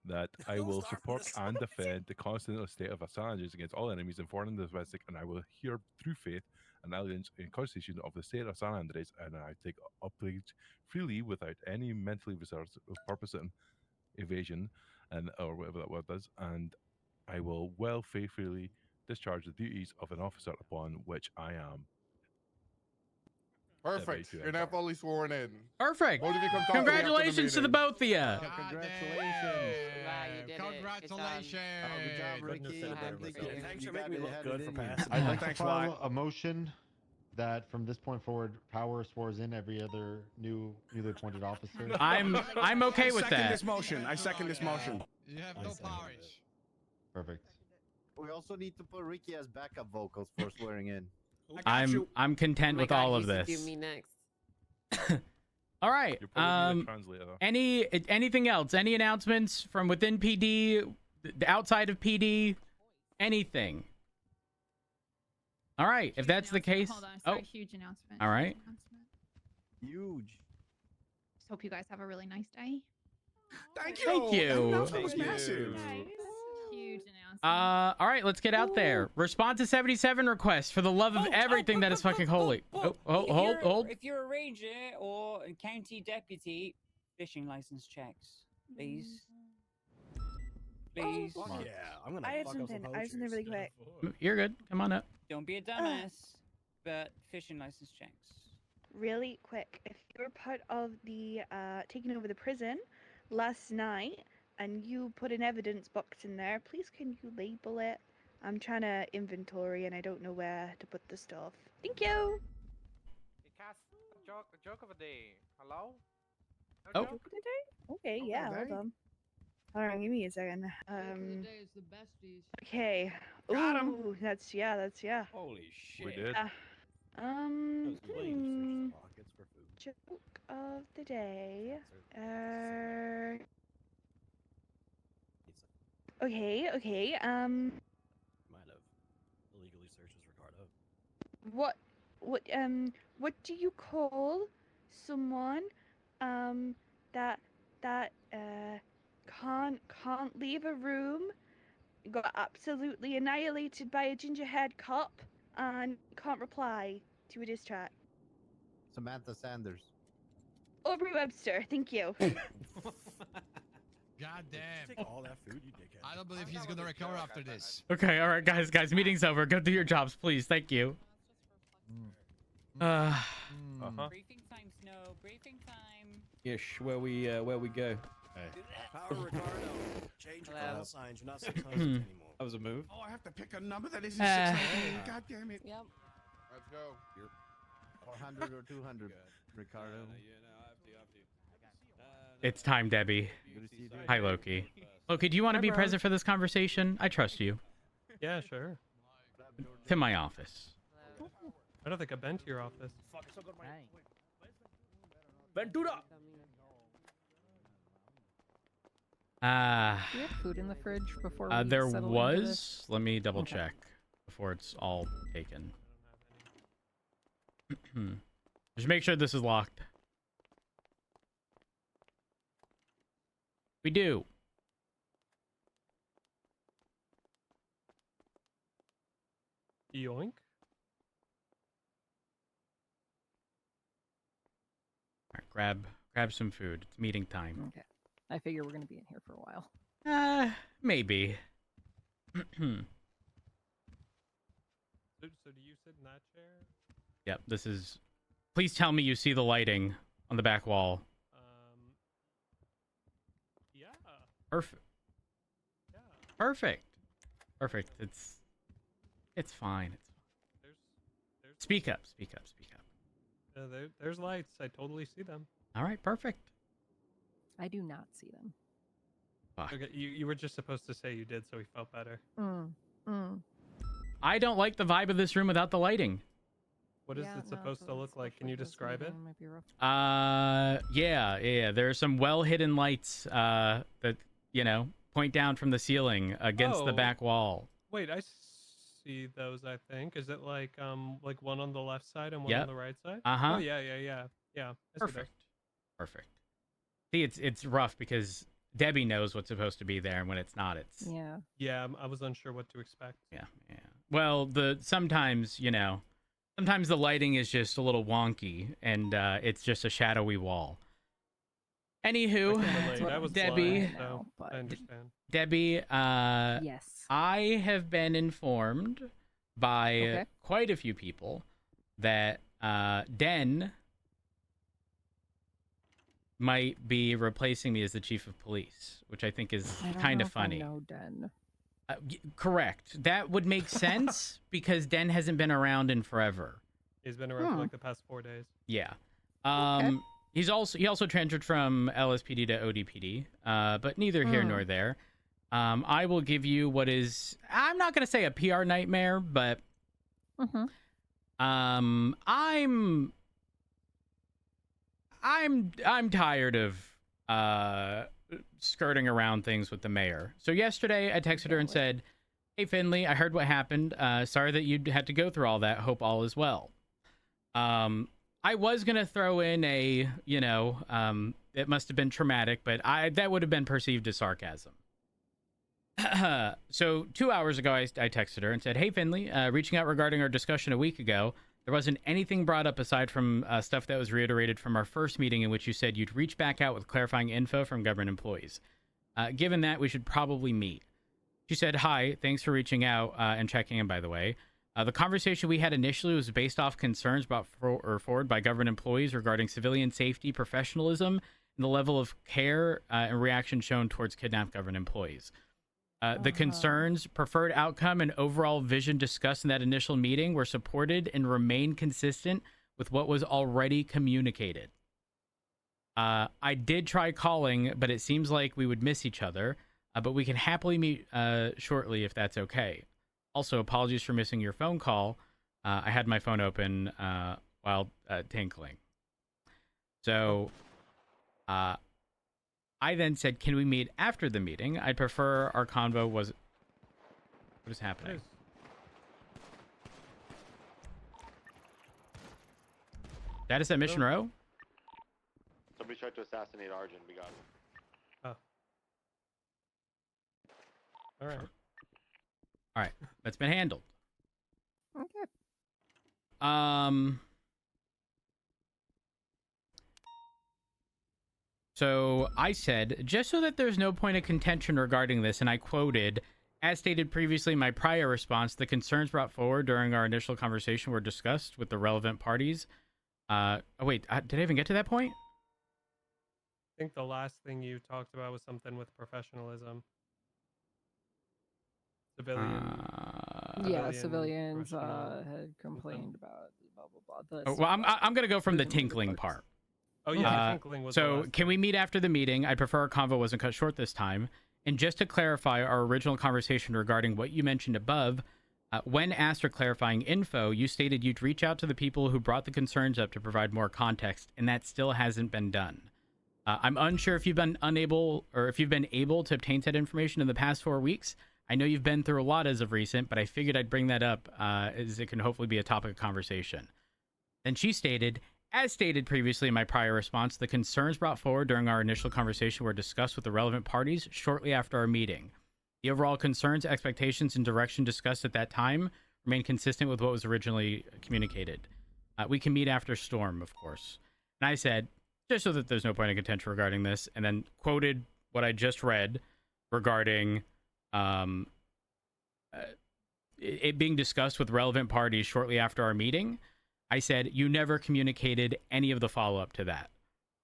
that I will support and defend the constitutional state of San Andreas against all enemies, and foreign and domestic, and I will hear through faith and allegiance in Constitution of the state of San Andreas, and I take obligation freely without any mentally reserved purpose and evasion, and or whatever that word is, and I will well faithfully discharge the duties of an officer upon which I am. Perfect. You're now fully sworn in. Perfect. Both of you come talk to me after the Congratulations to the meeting. both of you. Congratulations. Wow, you did Congratulations. Good job, Ricky. Thanks for making me look good for passing. I'd like to Thanks, file a motion that from this point forward, Power swears in every other newly appointed officer. I'm okay with that. I second this motion. You have no powers. Perfect. We also need to put Ricky as backup vocals for swearing in. I'm content with all of this. Do me next. All right. Anything else? Any announcements from within PD, outside of PD, anything? All right. If that's the case, Hold on. Sorry, huge announcement. All right. Huge. Just hope you guys have a really nice day. Thank Thank you. That was massive. Huge announcement. All right, let's get out there. Respond to 77 requests for the love of everything that is fucking holy. Hold. If you're a ranger or a county deputy, fishing license checks, please. Please. Yeah, I'm gonna. I have something really quick. You're good. Come on up. Don't be a dumbass, but fishing license checks. Really quick. If you're part of the taking over the prison last night and you put an evidence box in there, please can you label it? I'm trying to inventory and I don't know where to put the stuff. Thank you. Joke of a day. Hello? Oh. Joke of the day? Okay, yeah, hold on. Hold on, give me a second. Okay. Ooh, that's yeah. Holy shit. We did. Joke of the day. Okay. Might have illegally searched as Ricardo. What do you call someone that can't leave a room, got absolutely annihilated by a gingerhead cop, and can't reply to a diss track? Samantha Sanders. Aubrey Webster, thank you. God damn. Take all that food, you dickhead. I don't believe he's gonna recover after this. Okay, all right, guys, meeting's over. Go do your jobs, please. Thank you. Briefing time, Snow. Briefing time. Ish, where we go. Power Ricardo. Change your Hello. call signs. You're not 600 anymore. That was a move. Oh, I have to pick a number that isn't 600. God damn it. Yep. Let's go. 400 or 200, Ricardo. It's time, Debbie. Hi, Loki. Loki, do you want to be present for this conversation? I trust you. Yeah, sure. To my office. I don't think I've been to your office. Ventura! Do you have food in the fridge before we There settle into was. this? Let me double check before it's all taken. Just make sure this is locked. We do. Yoink. All right, grab some food. It's meeting time. Okay. I figure we're gonna be in here for a while. Maybe. So do you sit in that chair? Yep, this is... Please tell me you see the lighting on the back wall. Yeah. Perfect. Yeah. Perfect. It's fine. There's Speak up. there's lights. I totally see them. All right, perfect. I do not see them. Fuck. Okay, you were just supposed to say you did, so we felt better. I don't like the vibe of this room without the lighting. What is it supposed to look like? Can you describe it? Yeah. There are some well-hidden lights that, point down from the ceiling against the back wall. Wait, I see those, I think. Is it like one on the left side and one on the right side? Uh-huh. Oh, yeah. Yeah, I see those. Perfect. See, it's rough because Debbie knows what's supposed to be there, and when it's not, it's... Yeah, I was unsure what to expect. Yeah. Well, sometimes the lighting is just a little wonky, and it's just a shadowy wall. Anywho, Debbie, I understand. Debbie, yes, I have been informed by quite a few people that Den might be replacing me as the chief of police, which I think is kind of funny. No, Den. Correct. That would make sense because Den hasn't been around in forever. He's been around for like the past 4 days. Yeah. He also transferred from LSPD to ODPD, but neither here nor there. I will give you what is, I'm not going to say a PR nightmare, but I'm tired of skirting around things with the mayor. So yesterday I texted her and said, "Hey Finley, I heard what happened. Sorry that you had to go through all that. Hope all is well." I was gonna throw in a, it must have been traumatic, but that would have been perceived as sarcasm. So 2 hours ago, I texted her and said, "Hey Finley, reaching out regarding our discussion a week ago. There wasn't anything brought up aside from stuff that was reiterated from our first meeting in which you said you'd reach back out with clarifying info from government employees. Given that, we should probably meet." She said, "Hi, thanks for reaching out and checking in, by the way. The conversation we had initially was based off concerns brought forward by government employees regarding civilian safety, professionalism, and the level of care and reaction shown towards kidnapped government employees. The concerns, preferred outcome, and overall vision discussed in that initial meeting were supported and remain consistent with what was already communicated. I did try calling, but it seems like we would miss each other, but we can happily meet shortly if that's okay. Also, apologies for missing your phone call. I had my phone open while tinkling." So I then said, "Can we meet after the meeting? I'd prefer our convo was..." What is happening? Status at Mission Row? Somebody tried to assassinate Arjun. We got him. Oh. All right. All right. That's been handled. Okay. So I said, "Just so that there's no point of contention regarding this," and I quoted, "As stated previously in my prior response, the concerns brought forward during our initial conversation were discussed with the relevant parties." Oh, wait, did I even get to that point? I think the last thing you talked about was something with professionalism. Civilians had complained about blah blah blah. Oh, well, I'm gonna go from the tinkling part. Oh yeah, tinkling was so can we meet after the meeting? I prefer our convo wasn't cut short this time. And just to clarify our original conversation regarding what you mentioned above, when asked for clarifying info, you stated you'd reach out to the people who brought the concerns up to provide more context, and that still hasn't been done. I'm unsure if you've been able to obtain said information in the past 4 weeks. I know you've been through a lot as of recent, but I figured I'd bring that up as it can hopefully be a topic of conversation. Then she stated, "As stated previously in my prior response, the concerns brought forward during our initial conversation were discussed with the relevant parties shortly after our meeting. The overall concerns, expectations, and direction discussed at that time remain consistent with what was originally communicated. We can meet after Storm, of course." And I said, "Just so that there's no point of contention regarding this," and then quoted what I just read regarding it being discussed with relevant parties shortly after our meeting. I said, "You never communicated any of the follow-up to that."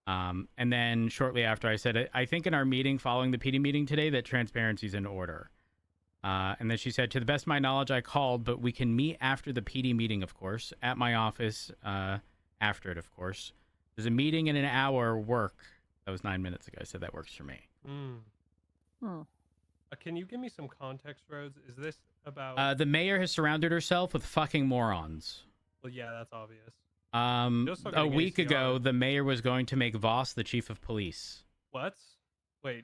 And then shortly after I said, "I think in our meeting following the PD meeting today that transparency is in order." And then she said, "To the best of my knowledge, I called, but we can meet after the PD meeting, of course, at my office after it, of course. There's a meeting in an hour work." That was 9 minutes ago. I said that works for me. Can you give me some context, Rhodes? Is this about... The mayor has surrounded herself with fucking morons. Well, yeah, that's obvious. A week ago, the mayor was going to make Voss the chief of police. What? Wait.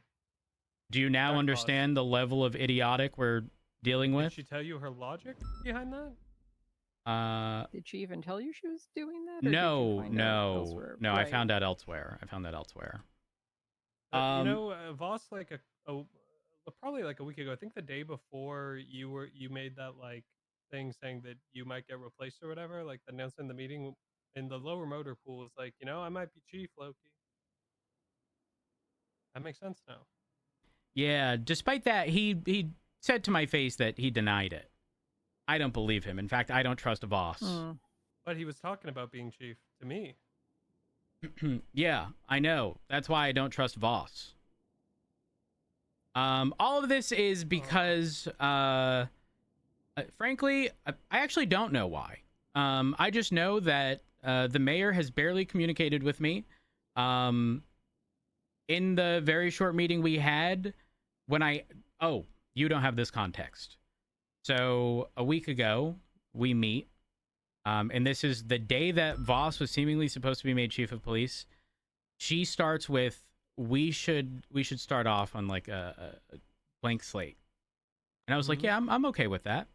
Do you now understand the level of idiotic we're dealing with? Did she tell you her logic behind that? Did she even tell you she was doing that? No. Right. I found out elsewhere. Voss, like probably like a week ago, I think the day before you made that like thing saying that you might get replaced or whatever, like the announcement in the meeting in the lower motor pool was like, I might be chief, Loki. That makes sense now. Yeah, despite that, he said to my face that he denied it. I don't believe him. In fact, I don't trust Voss. But he was talking about being chief to me. Yeah, I know. That's why I don't trust Voss. All of this is because, frankly, I actually don't know why. I just know that the mayor has barely communicated with me. In the very short meeting we had, oh, you don't have this context. So a week ago, we meet. And this is the day that Voss was seemingly supposed to be made chief of police. She starts with, we should start off on like a blank slate. And I was like, yeah, I'm okay with that.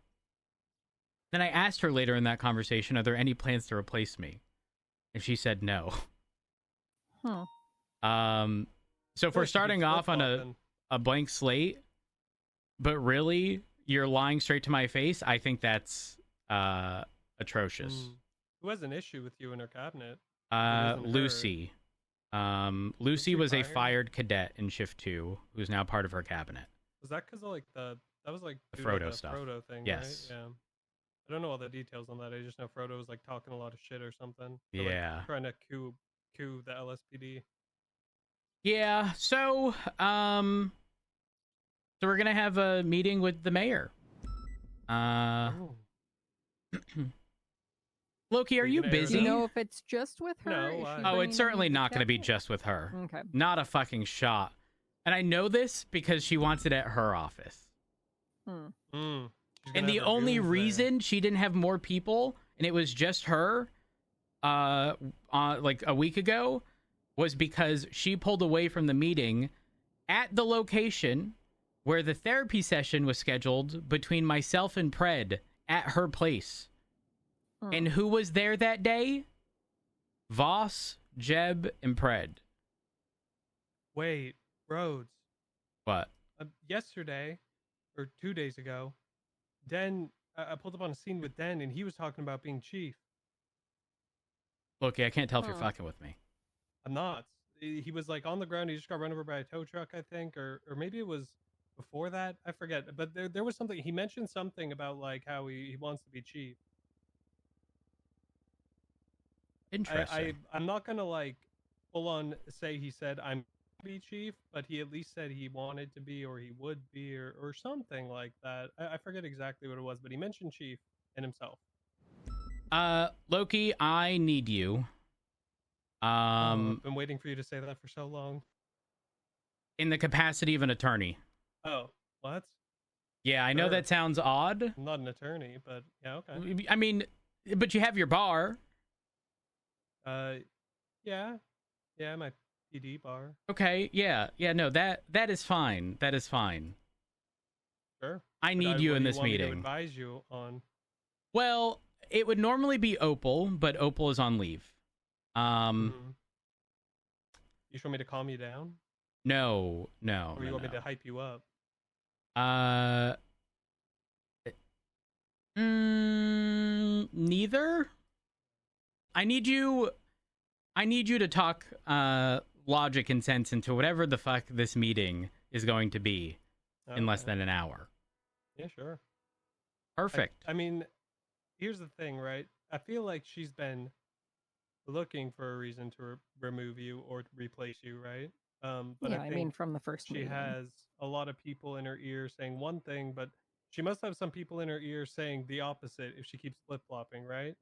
Then I asked her later in that conversation, are there any plans to replace me? And she said no. Huh. So if we're starting off on a blank slate, but really you're lying straight to my face, I think that's atrocious. Who has an issue with you in her cabinet? Lucy. Lucy was a fired cadet in Shift 2 who's now part of her cabinet. Was that because of like that was like The Frodo stuff. Frodo thing, Yes. right? Yeah. I don't know all the details on that. I just know Frodo was like talking a lot of shit or something. Or, Yeah. Like, trying to coup the LSPD. Yeah, so we're gonna have a meeting with the mayor. Loki, are you busy? Do you know if it's just with her? No, Is she Oh, bringing it's certainly in the not going to be cabinet? just with her. Okay. Not a fucking shot. And I know this because she wants it at her office. Hmm. And the only reason she didn't have more people, and it was just her, like a week ago, was because she pulled away from the meeting at the location where the therapy session was scheduled between myself and Pred at her place. And who was there that day? Voss, Jeb, and Pred. Wait, Rhodes. What? Yesterday, or 2 days ago, Den, I pulled up on a scene with Den, and he was talking about being chief. Loki, I can't tell if you're fucking with me. I'm not. He was like on the ground. He just got run over by a tow truck, I think, or maybe it was before that. I forget. But there was something. He mentioned something about like how he wants to be chief. Interesting. I'm not gonna like full on say he said I'm be chief, but he at least said he wanted to be or he would be or something like that. I forget exactly what it was, but he mentioned chief and himself. Loki, I need you. I've been waiting for you to say that for so long. In the capacity of an attorney. Oh, what? Yeah, I know Sure. that sounds odd. I'm not an attorney, but yeah, okay. I mean, but you have your bar. Yeah, my PD bar. Okay, yeah, no, that is fine. That is fine. Sure. I But need you what in do this want me to meeting. advise you on. Well, it would normally be Opal, but Opal is on leave. You want me to calm you down? No. Or you want me to hype you up? Neither. I need you to talk logic and sense into whatever the fuck this meeting is going to be in less than an hour. Yeah, sure. Perfect. I mean, here's the thing, right? I feel like she's been looking for a reason to remove you or to replace you, right? But Yeah, I I think mean, from the first she meeting. has a lot of people in her ear saying one thing, but she must have some people in her ear saying the opposite if she keeps flip-flopping, right?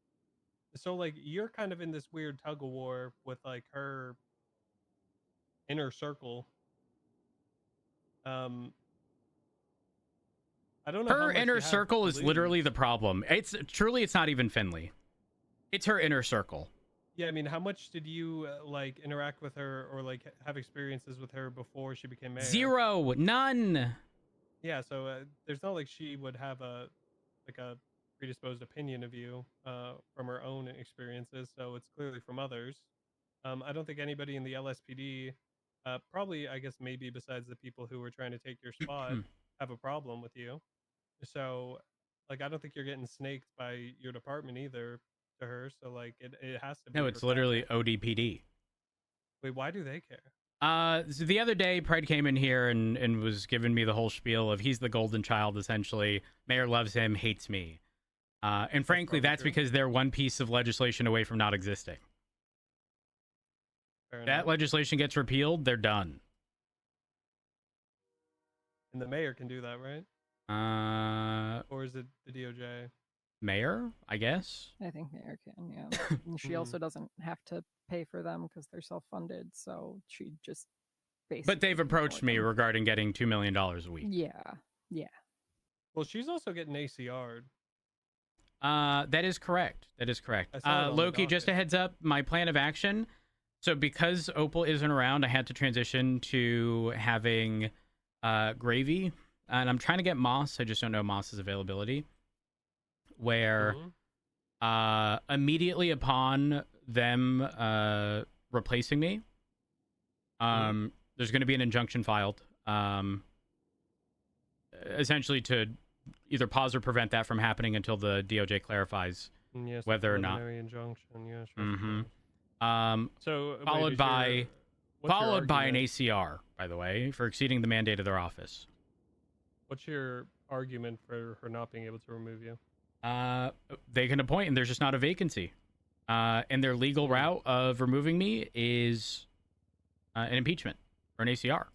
So, like, you're kind of in this weird tug-of-war with, like, her inner circle. I don't know how Her much you inner have circle to is lose. literally the problem. It's not even Finley. It's her inner circle. Yeah, I mean, how much did you like interact with her or like have experiences with her before she became mayor? Zero. None. Yeah, so there's not like she would have a predisposed opinion of you from her own experiences. So it's clearly from others. I don't think anybody in the LSPD, probably I guess maybe besides the people who were trying to take your spot, have a problem with you. So like I don't think you're getting snaked by your department either to her. So like it has to be. No, it's for literally ODPD. Wait, why do they care? So the other day, Pred came in here and was giving me the whole spiel of he's the golden child, essentially. Mayor loves him, hates me. And frankly, that's because they're one piece of legislation away from not existing. That legislation gets repealed, they're done. And the mayor can do that, right? Or is it the DOJ? Mayor, I guess. I think mayor can, yeah. And she also doesn't have to pay for them because they're self-funded, so she just basically... But they've approached me regarding getting $2 million a week. Yeah, yeah. Well, she's also getting ACR'd. That is correct. That is correct. I saw it on the Loki, just a heads up, my plan of action. So because Opal isn't around, I had to transition to having Gravy. And I'm trying to get Moss. I just don't know Moss's availability. Where immediately upon them replacing me, there's going to be an injunction filed. Essentially to either pause or prevent that from happening until the DOJ clarifies whether or not. Injunction, yeah, sure. So wait, followed by what's your an argument? ACR, by the way, for exceeding the mandate of their office. What's your argument for her not being able to remove you? They can appoint, and there's just not a vacancy. And their legal route of removing me is an impeachment or an ACR,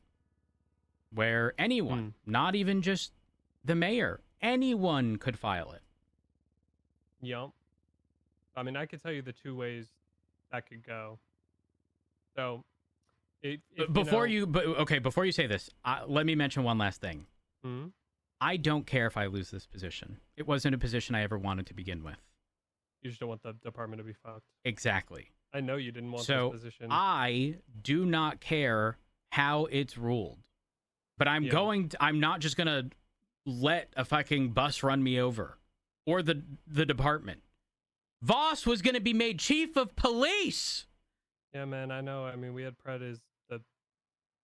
where anyone, not even just the mayor, anyone could file it. Yep. I mean, I could tell you the two ways that could go. So, before you say this, let me mention one last thing. I don't care if I lose this position. It wasn't a position I ever wanted to begin with. You just don't want the department to be fucked. Exactly. I know you didn't want this position. I do not care how it's ruled, but I'm not just gonna let a fucking bus run me over, or the department. Voss was gonna be made chief of police. Yeah, man, I know. I mean, we had Pred as the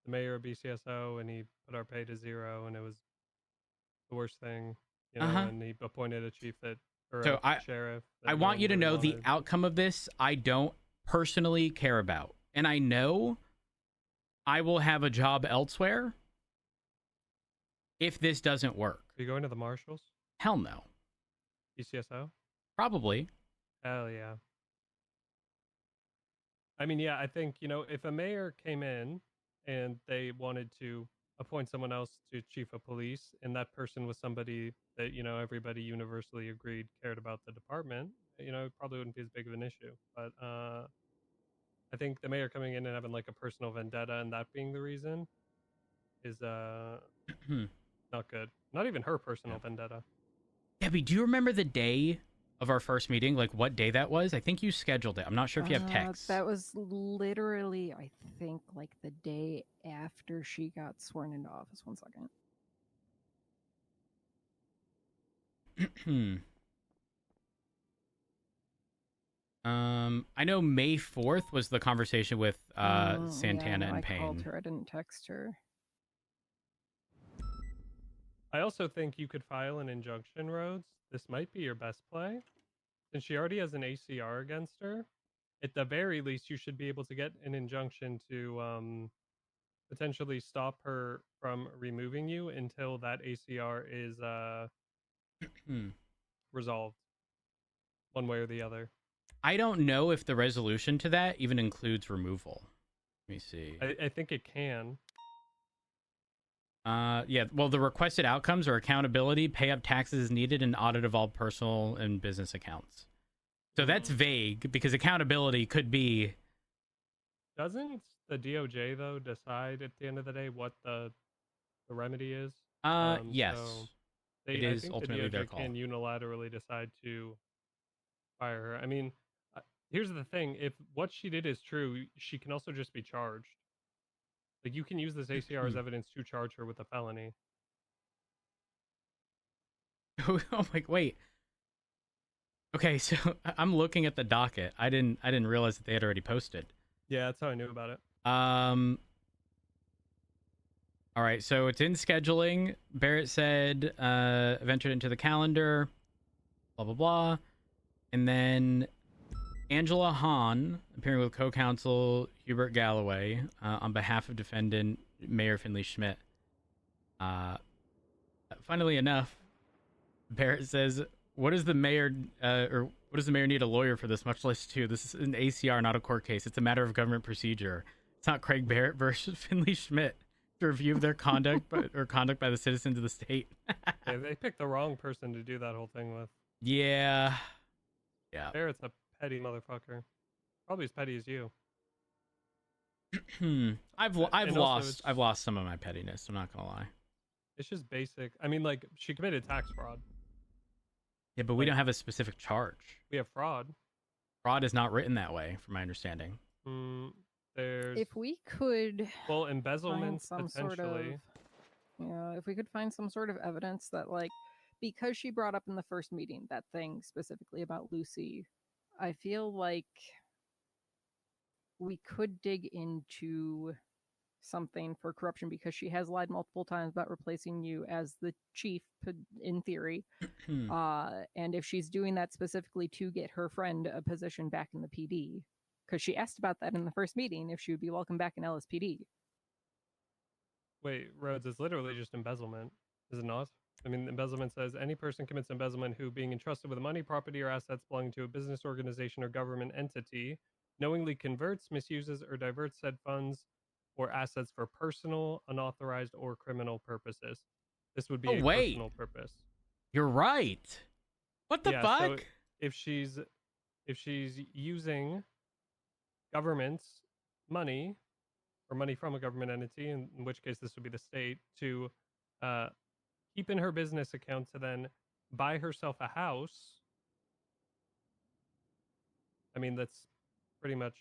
mayor of BCSO, and he put our pay to 0, and it was the worst thing, you know. And he appointed a chief sheriff. I want you to know the outcome of this I don't personally care about. And I know I will have a job elsewhere if this doesn't work. Are you going to the Marshals? Hell no. BCSO? Probably. Hell yeah. I mean, yeah, I think, you know, if a mayor came in and they wanted to appoint someone else to chief of police, and that person was somebody that, you know, everybody universally agreed cared about the department, you know, it probably wouldn't be as big of an issue. But I think the mayor coming in and having like a personal vendetta and that being the reason is not good. Not even her personal vendetta. Debbie, do you remember the day of our first meeting? Like what day that was? I think you scheduled it. I'm not sure if you have text. That was literally, I think, like the day after she got sworn into office. 1 second. I know May 4th was the conversation with Santana and Payne. I called her. I didn't text her. I also think you could file an injunction, Rhodes. This might be your best play. Since she already has an ACR against her, at the very least, you should be able to get an injunction to potentially stop her from removing you until that ACR is resolved one way or the other. I don't know if the resolution to that even includes removal. Let me see. I think it can. Yeah, well, the requested outcomes are accountability, pay up taxes as needed, and audit of all personal and business accounts. So that's vague, because accountability could be... Doesn't the DOJ, though, decide at the end of the day what the remedy is? Yes. So it is ultimately their call. Can unilaterally decide to fire her. I mean, here's the thing. If what she did is true, she can also just be charged. Like, you can use this ACR as evidence to charge her with a felony. Oh, like, wait. Okay, so I'm looking at the docket. I didn't realize that they had already posted. Yeah, that's how I knew about it. All right, so it's in scheduling. Barrett said, I've entered into the calendar, blah, blah, blah. And then Angela Hahn, appearing with co-counsel Hubert Galloway, on behalf of defendant Mayor Finley Schmidt. Funnily enough, Barrett says, what does the mayor or what does the mayor need a lawyer for this? Much less two. This is an ACR, not a court case. It's a matter of government procedure. It's not Craig Barrett versus Finley Schmidt to review their conduct or conduct by the citizens of the state. Yeah, they picked the wrong person to do that whole thing with. Yeah. Barrett's a petty motherfucker. Probably as petty as you. I've lost some of my pettiness. I'm not gonna lie. It's just basic. I mean, like, she committed tax fraud. Yeah, but we don't have a specific charge. We have fraud. Fraud is not written that way, from my understanding. There's If we could, embezzlement some potentially. sort of, if we could find some sort of evidence that, like, because she brought up in the first meeting that thing specifically about Lucy, I feel like we could dig into something for corruption because she has lied multiple times about replacing you as the chief in theory. And if she's doing that specifically to get her friend a position back in the PD, because she asked about that in the first meeting, if she would be welcome back in LSPD. Wait, Rhodes, it's literally just embezzlement, is it not? I mean, embezzlement says any person commits embezzlement who, being entrusted with money, property, or assets belonging to a business organization or government entity, knowingly converts, misuses, or diverts said funds or assets for personal, unauthorized, or criminal purposes. This would be a personal purpose. You're right. What the fuck? So if she's using government's money or money from a government entity, in which case this would be the state, to keep in her business account to then buy herself a house, I mean, that's pretty much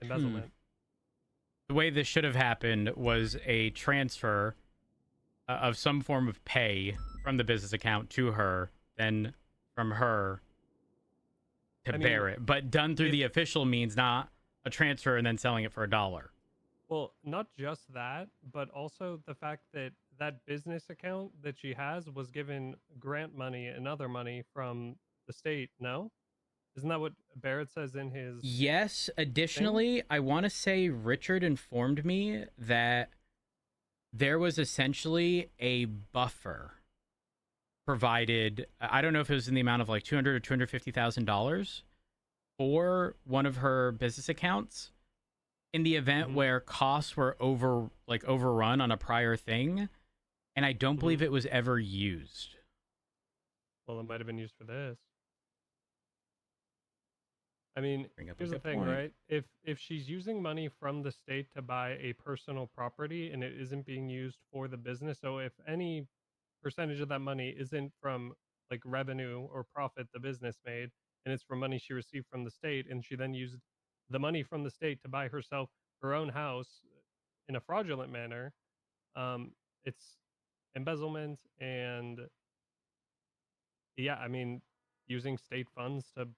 embezzlement. The way this should have happened was a transfer of some form of pay from the business account to her, then from her to Barrett, but done through the official means, not a transfer and then selling it for $1. Well, not just that, but also the fact that that business account that she has was given grant money and other money from the state, no? Isn't that what Barrett says in his... Yes, additionally, I want to say Richard informed me that there was essentially a buffer provided. I don't know if it was in the amount of like $200,000 or $250,000 for one of her business accounts in the event where costs were overrun on a prior thing, and I don't believe it was ever used. Well, it might have been used for this. I mean, here's the thing, right? If she's using money from the state to buy a personal property and it isn't being used for the business, so if any percentage of that money isn't from like revenue or profit the business made, and it's from money she received from the state, and she then used the money from the state to buy herself her own house in a fraudulent manner, it's embezzlement. And yeah, I mean, using state funds to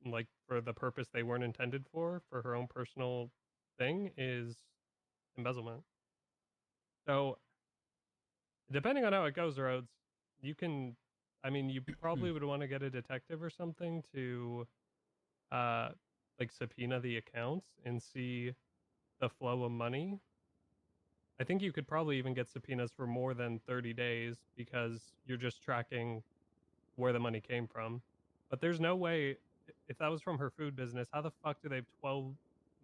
like for the purpose they weren't intended for her own personal thing is embezzlement. So depending on how it goes, Rhodes, you can, I mean, you probably would want to get a detective or something to like subpoena the accounts and see the flow of money. I think you could probably even get subpoenas for more than 30 days because you're just tracking where the money came from. But there's no way, if that was from her food business, how the fuck do they have $12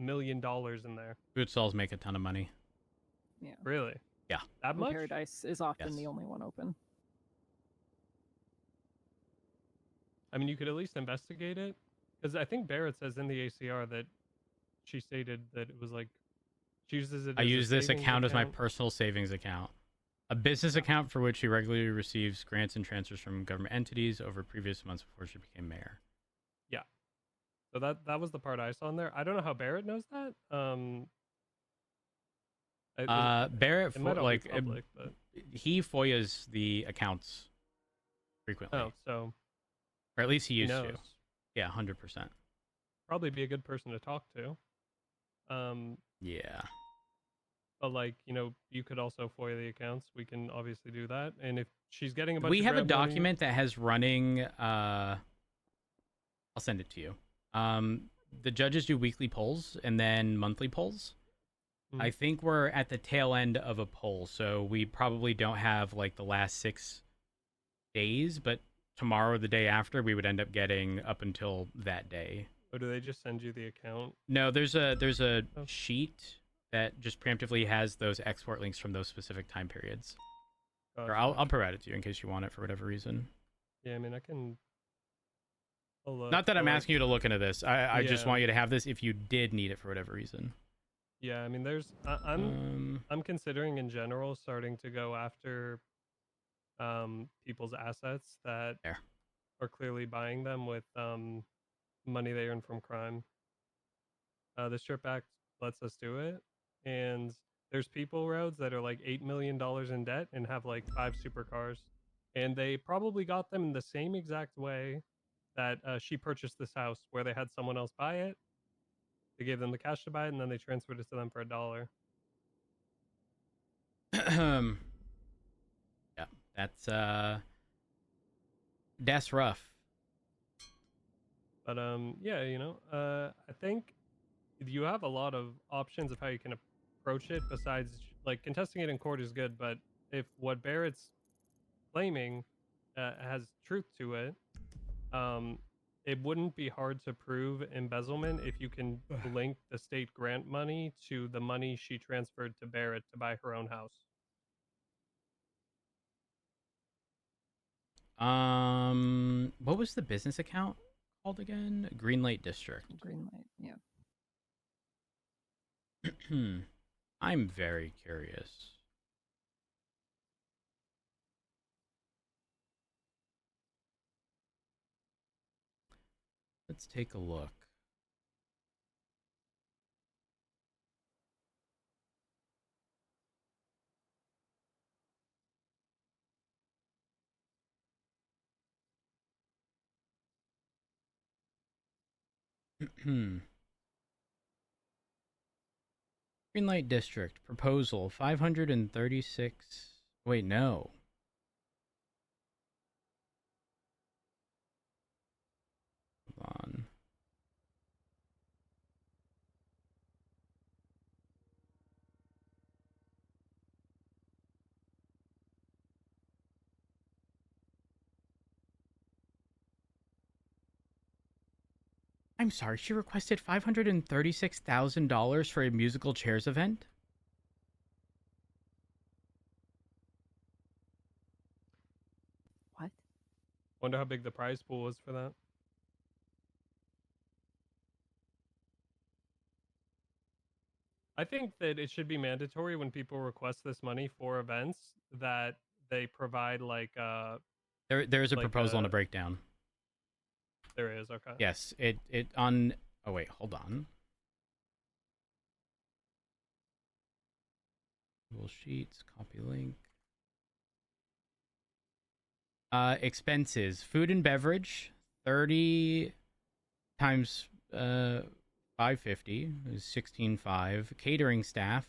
million in there? Food stalls make a ton of money. Yeah. Really? Yeah. That much? Paradise is often the only one open. I mean, you could at least investigate it. Because I think Barrett says in the ACR that she stated that it was like, she uses it I as use a this savings account as my personal savings account. A business account for which she regularly receives grants and transfers from government entities over previous months before she became mayor. Yeah. So that was the part I saw in there. I don't know how Barrett knows that. Barrett, public, but... he FOIAs the accounts frequently. Oh, so... Or at least he used knows. to. Yeah, 100%. Probably be a good person to talk to. Yeah. But like, you know, you could also FOIA the accounts. We can obviously do that. And if she's getting a bunch we of have a grant money- document that has running I'll send it to you. The judges do weekly polls and then monthly polls. I think we're at the tail end of a poll, so we probably don't have like the last 6 days, but tomorrow or the day after, we would end up getting up until that day. Or do they just send you the account? No, there's a sheet that just preemptively has those export links from those specific time periods. Gotcha. Or I'll provide it to you in case you want it for whatever reason. Yeah, I mean, I can. Not that I'm asking you to look into this. I just want you to have this if you did need it for whatever reason. Yeah, I mean, I'm considering in general starting to go after people's assets that are clearly buying them with money they earn from crime. The Strip Act lets us do it, and there's people roads that are like $8 million in debt and have like 5 supercars, and they probably got them in the same exact way that she purchased this house, where they had someone else buy it. They gave them the cash to buy it, and then they transferred it to them for $1. Yeah, that's rough. But yeah, you know, I think you have a lot of options of how you can approach it. Besides, like, contesting it in court is good, but if what Barrett's claiming has truth to it, it wouldn't be hard to prove embezzlement if you can link the state grant money to the money she transferred to Barrett to buy her own house. What was the business account called again? Greenlight District. Greenlight, yeah. I'm very curious. Let's take a look. Greenlight District proposal 536. Wait, no. Hold on. I'm sorry, she requested $536,000 for a musical chairs event? What? Wonder how big the prize pool was for that. I think that it should be mandatory when people request this money for events that they provide like There's a proposal and a breakdown. There is, okay. Yes, it on. Oh wait, hold on. Google Sheets, copy link. Expenses: food and beverage, 30 times 550 is 16,500. Catering staff,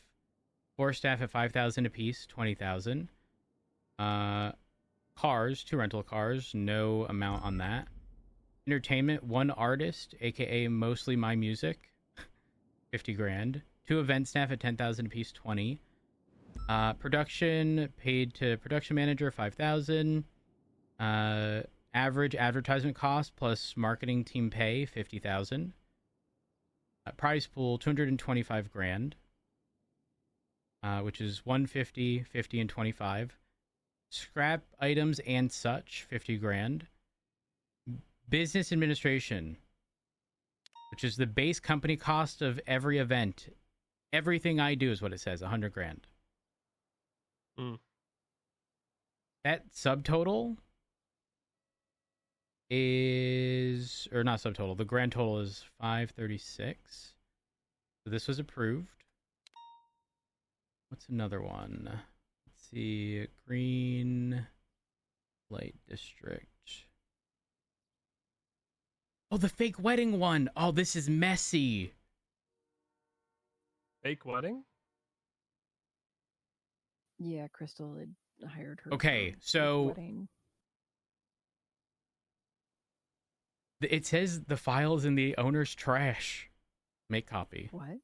4 staff at 5,000 apiece, 20,000. Cars, 2 rental cars, no amount on that. Entertainment, 1 artist, aka mostly my music, 50 grand. 2 event staff at 10,000 apiece, 20. Production paid to production manager, 5,000. Average advertisement cost plus marketing team pay, 50,000. Prize pool, 225 grand, which is 150, 50, and 25. Scrap items and such, 50 grand. Business administration, which is the base company cost of every event. Everything I do is what it says, 100 grand. That subtotal is, or not subtotal, the grand total is 536. So this was approved. What's another one? Let's see, Green Light District. Oh, the fake wedding one. Oh, this is messy. Fake wedding? Yeah, Crystal had hired her. Okay, for so wedding. it says the file is in the owner's trash. Make copy. What?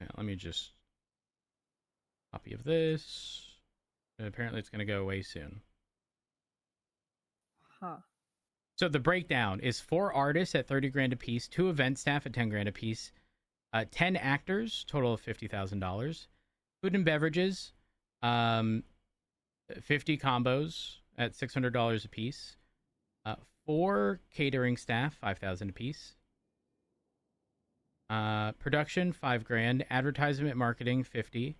Yeah, let me just copy of this. And apparently it's going to go away soon. Huh. So the breakdown is 4 artists at 30 grand a piece, 2 event staff at 10 grand a piece, 10 actors, total of $50,000, food and beverages, 50 combos at $600 a piece, 4 catering staff, $5,000 a piece, production, $5 grand, advertisement marketing, $50,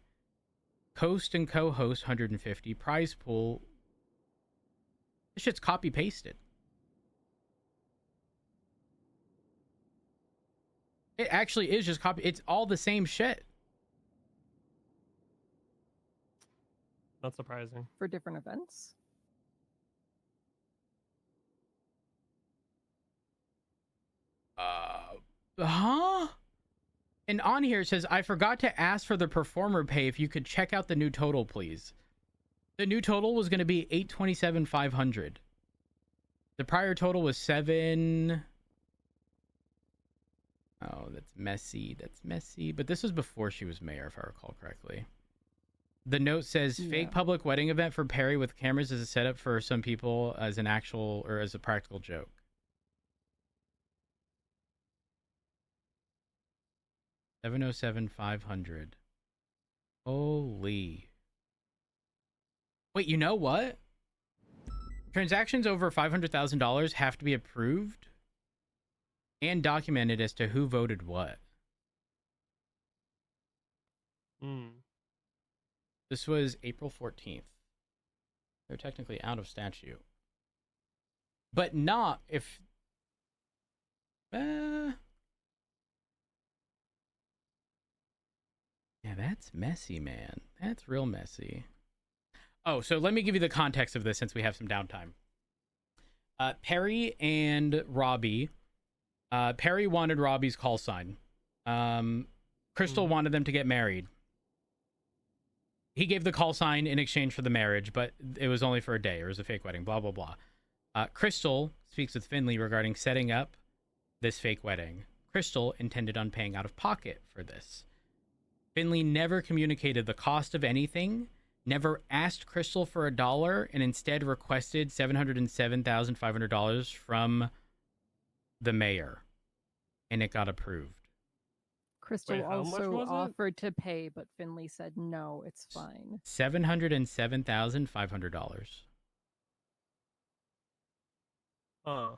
host and co-host, $150, prize pool. This shit's copy pasted. It actually is just copy. It's all the same shit. Not surprising. For different events? Huh? And on here it says, I forgot to ask for the performer pay. If you could check out the new total, please. The new total was going to be $827,500. The prior total was $7. Oh, that's messy. That's messy. But this was before she was mayor, if I recall correctly. The note says, fake public wedding event for Perry with cameras as a setup for some people as an actual or as a practical joke. $707,500. Holy. Wait, you know what? Transactions over $500,000 have to be approved and documented as to who voted what. This was April 14th. They're technically out of statute. But not if... Yeah, that's messy, man. That's real messy. Oh, so let me give you the context of this since we have some downtime. Perry and Robbie. Perry wanted Robbie's call sign. Crystal wanted them to get married. He gave the call sign in exchange for the marriage, but it was only for a day. It was a fake wedding, blah, blah, blah. Crystal speaks with Finley regarding setting up this fake wedding. Crystal intended on paying out of pocket for this. Finley never communicated the cost of anything, never asked Crystal for $1, and instead requested $707,500 from the mayor. And it got approved. Crystal also offered to pay, but Finley said, no, it's fine. $707,500. Huh.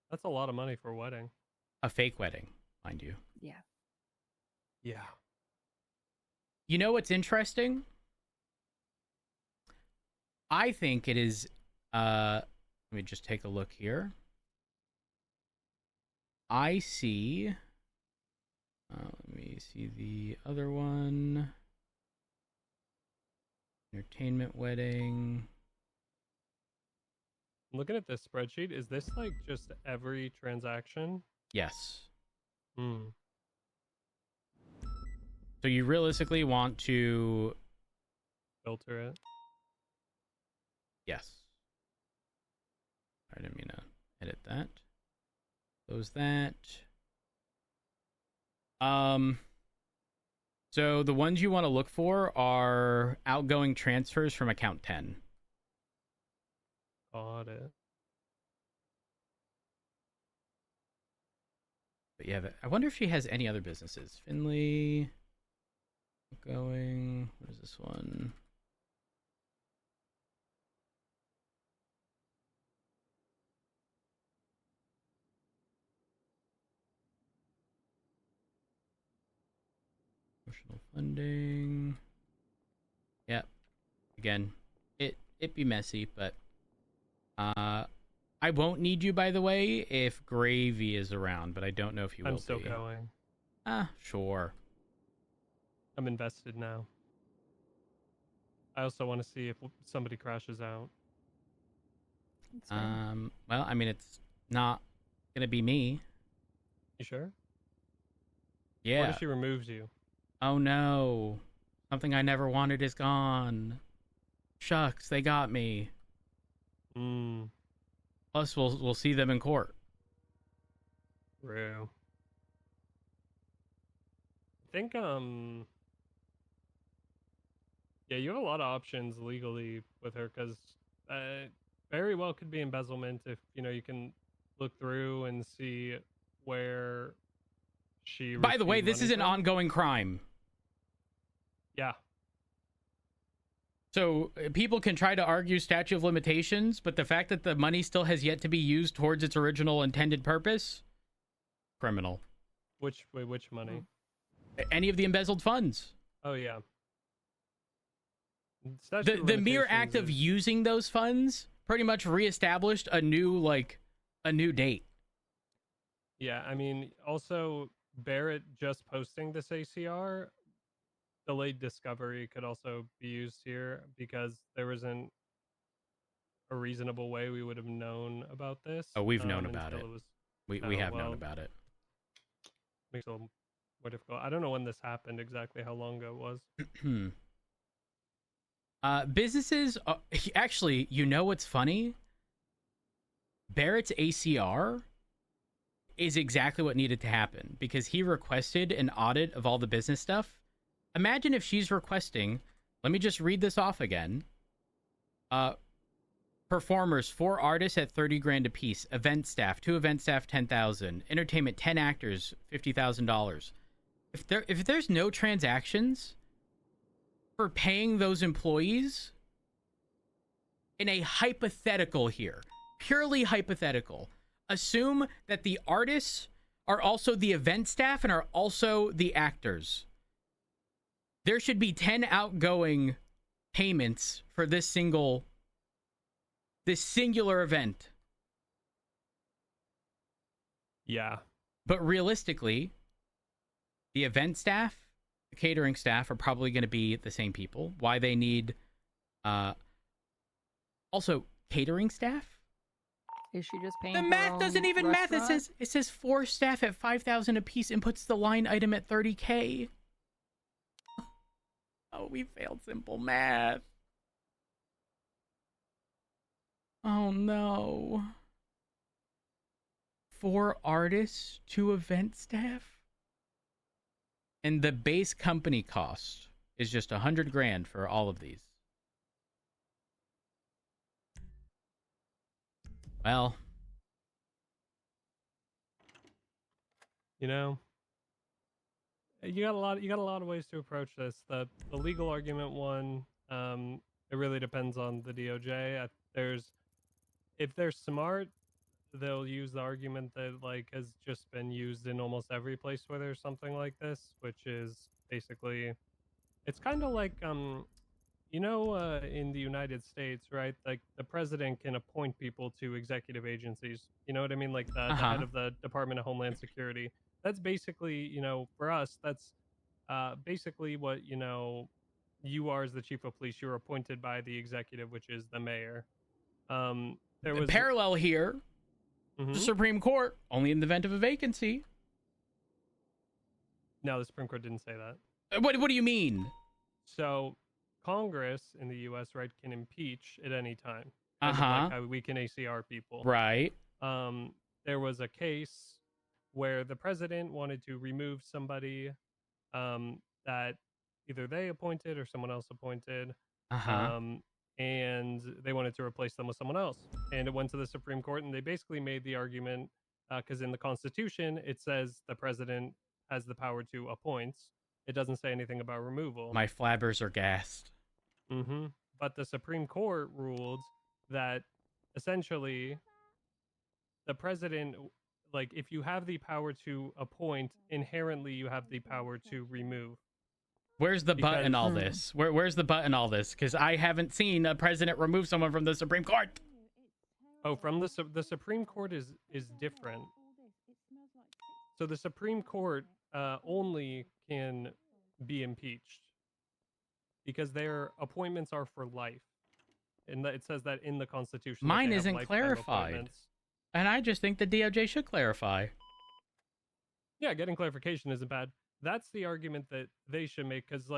That's a lot of money for a wedding. A fake wedding, mind you. Yeah. Yeah. You know what's interesting? I think it is... let me just take a look here. I see... let me see the other one. Entertainment wedding. I'm looking at this spreadsheet. Is this like just every transaction? Yes. Hmm. So you realistically want to... Filter it? Yes. I didn't mean to edit that. Close that. So the ones you want to look for are outgoing transfers from account 10. Got it. But yeah, I wonder if she has any other businesses. Finley. Going. What is this one? Promotional funding. Yep. Again, it be messy, but I won't need you, by the way, if Gravy is around, but I don't know if he will be. I'm still going. Sure. I'm invested now. I also want to see if somebody crashes out. Well, I mean, it's not gonna be me. You sure? Yeah. What if she removes you? Oh no. Something I never wanted is gone. Shucks, they got me. Plus, we'll see them in court. True. I think yeah, you have a lot of options legally with her because very well could be embezzlement if you can look through and see where she. By the way, received this money is an from. ongoing crime. Yeah. So people can try to argue statute of limitations, but the fact that the money still has yet to be used towards its original intended purpose, criminal. Which money? Any of the embezzled funds. Oh yeah. The mere act of using those funds pretty much reestablished a new date. Yeah, I mean, also Barrett just posting this ACR, delayed discovery could also be used here because there wasn't a reasonable way we would have known about this. Oh, we've known about it. We have known about it. Makes it a little more difficult. I don't know when this happened exactly, how long ago it was. Businesses, actually, you know what's funny? Barrett's ACR is exactly what needed to happen because he requested an audit of all the business stuff. Imagine if she's requesting, let me just read this off again. Performers, 4 artists at 30 grand a piece. Event staff, 2 event staff, 10,000. Entertainment, 10 actors, $50,000. If there's no transactions for paying those employees, in a hypothetical here, purely hypothetical, assume that the artists are also the event staff and are also the actors. There should be 10 outgoing payments for this singular event. Yeah. But realistically, the event staff, the catering staff are probably going to be the same people. Why they need also catering staff? Is she just paying? The math doesn't even math. It says 4 staff at 5,000 a piece and puts the line item at 30K. Oh, we failed simple math. Oh no. 4 artists, 2 event staff? And the base company cost is just 100 grand for all of these. Well, you got a lot of ways to approach this. The legal argument one, it really depends on the DOJ. If they're smart, they'll use the argument that has just been used in almost every place where there's something like this, which is basically, it's kind of like in the United States, right? Like the president can appoint people to executive agencies. You know what I mean? Like the head of the Department of Homeland Security. That's basically, for us, that's basically what, you are as the chief of police. You're appointed by the executive, which is the mayor. There was a parallel here. The Supreme Court, only in the event of a vacancy. No, the Supreme Court didn't say that. What do you mean? So Congress in the U.S., right, can impeach at any time. Like how we can ACR people. Right. There was a case where the president wanted to remove somebody that either they appointed or someone else appointed. And they wanted to replace them with someone else. And it went to the Supreme Court, and they basically made the argument, because in the Constitution, it says the president has the power to appoint. It doesn't say anything about removal. My flabbers are gassed. But the Supreme Court ruled that essentially the president, if you have the power to appoint, inherently you have the power to remove. Where's the butt in all this? Where's the butt in all this? Because I haven't seen a president remove someone from the Supreme Court. Oh, from the Supreme Court is different. So the Supreme Court only can be impeached because their appointments are for life, and it says that in the Constitution. Mine isn't clarified, and I just think the DOJ should clarify. Yeah, getting clarification isn't bad. That's the argument that they should make, because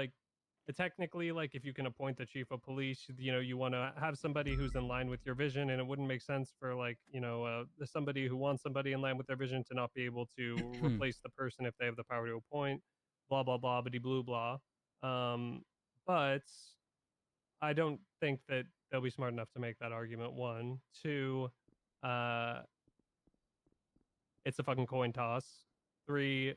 technically, like, if you can appoint the chief of police, you want to have somebody who's in line with your vision, and it wouldn't make sense for, like, somebody who wants somebody in line with their vision to not be able to replace the person if they have the power to appoint, blah, blah, blah, bitty blue, blah. But I don't think that they'll be smart enough to make that argument, one. Two, it's a fucking coin toss. Three,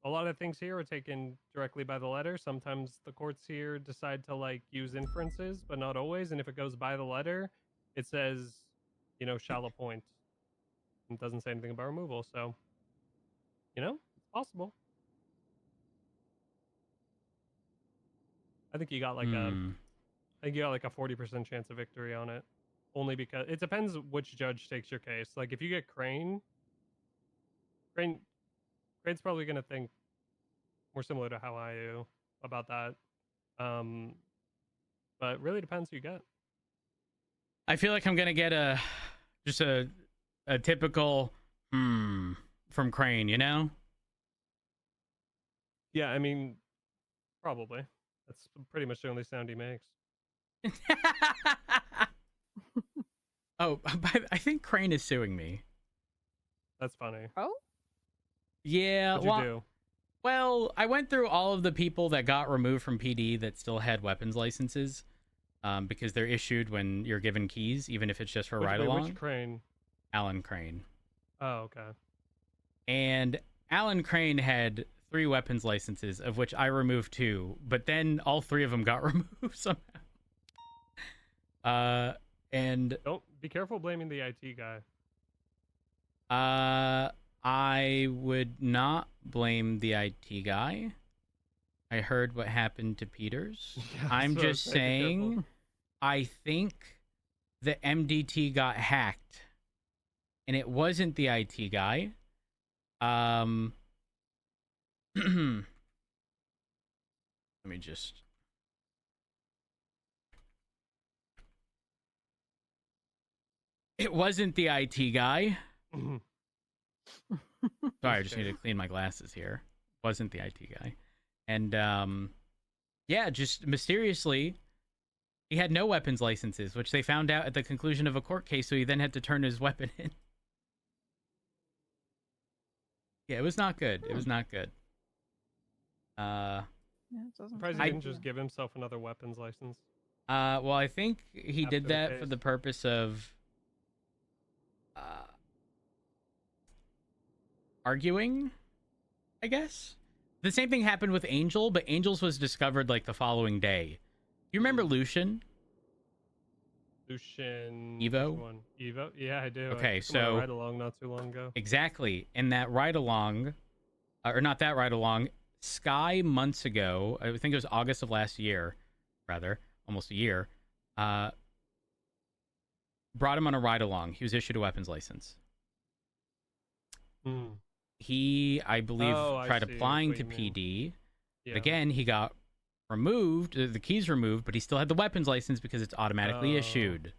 a lot of things here are taken directly by the letter. Sometimes the courts here decide to, like, use inferences, but not always. And if it goes by the letter, it says, shall appoint. It doesn't say anything about removal. So, it's possible. I think you got like a 40% chance of victory on it. Only because it depends which judge takes your case. Like, if you get Crane's probably going to think more similar to how I do about that. But it really depends who you get. I feel like I'm going to get a typical from Crane, Yeah, I mean, probably. That's pretty much the only sound he makes. Oh, I think Crane is suing me. That's funny. Oh? Yeah. What'd you do? Well, I went through all of the people that got removed from PD that still had weapons licenses, because they're issued when you're given keys, even if it's just for ride-along. Which Crane? Alan Crane. Oh, okay. And Alan Crane had 3 weapons licenses, of which I removed 2, but then all 3 of them got removed somehow. And don't be careful blaming the IT guy. I would not blame the IT guy. I heard what happened to Peters. Yeah, I'm just saying, I think the MDT got hacked, and it wasn't the IT guy. Let me just... It wasn't the IT guy. Sorry, I just need to clean my glasses here. Wasn't the IT guy. And, yeah, just mysteriously, he had no weapons licenses, which they found out at the conclusion of a court case, so he then had to turn his weapon in. Yeah, it was not good. It was not good. Yeah, surprised he didn't just give himself another weapons license. Well, I think he After did the that case. for the purpose of arguing, I guess. The same thing happened with Angel, but Angel's was discovered like the following day. You remember Lucian? Lucian. Evo? Which one? Evo? Yeah, I do. Okay, I took him on a so ride along not too long ago. exactly. In that ride along, or not that ride along, Sky months ago, I think it was August of last year, rather, almost a year, brought him on a ride along. He was issued a weapons license. He, I believe, tried applying to PD. Yeah. But again, he got removed, the keys removed, but he still had the weapons license because it's automatically issued.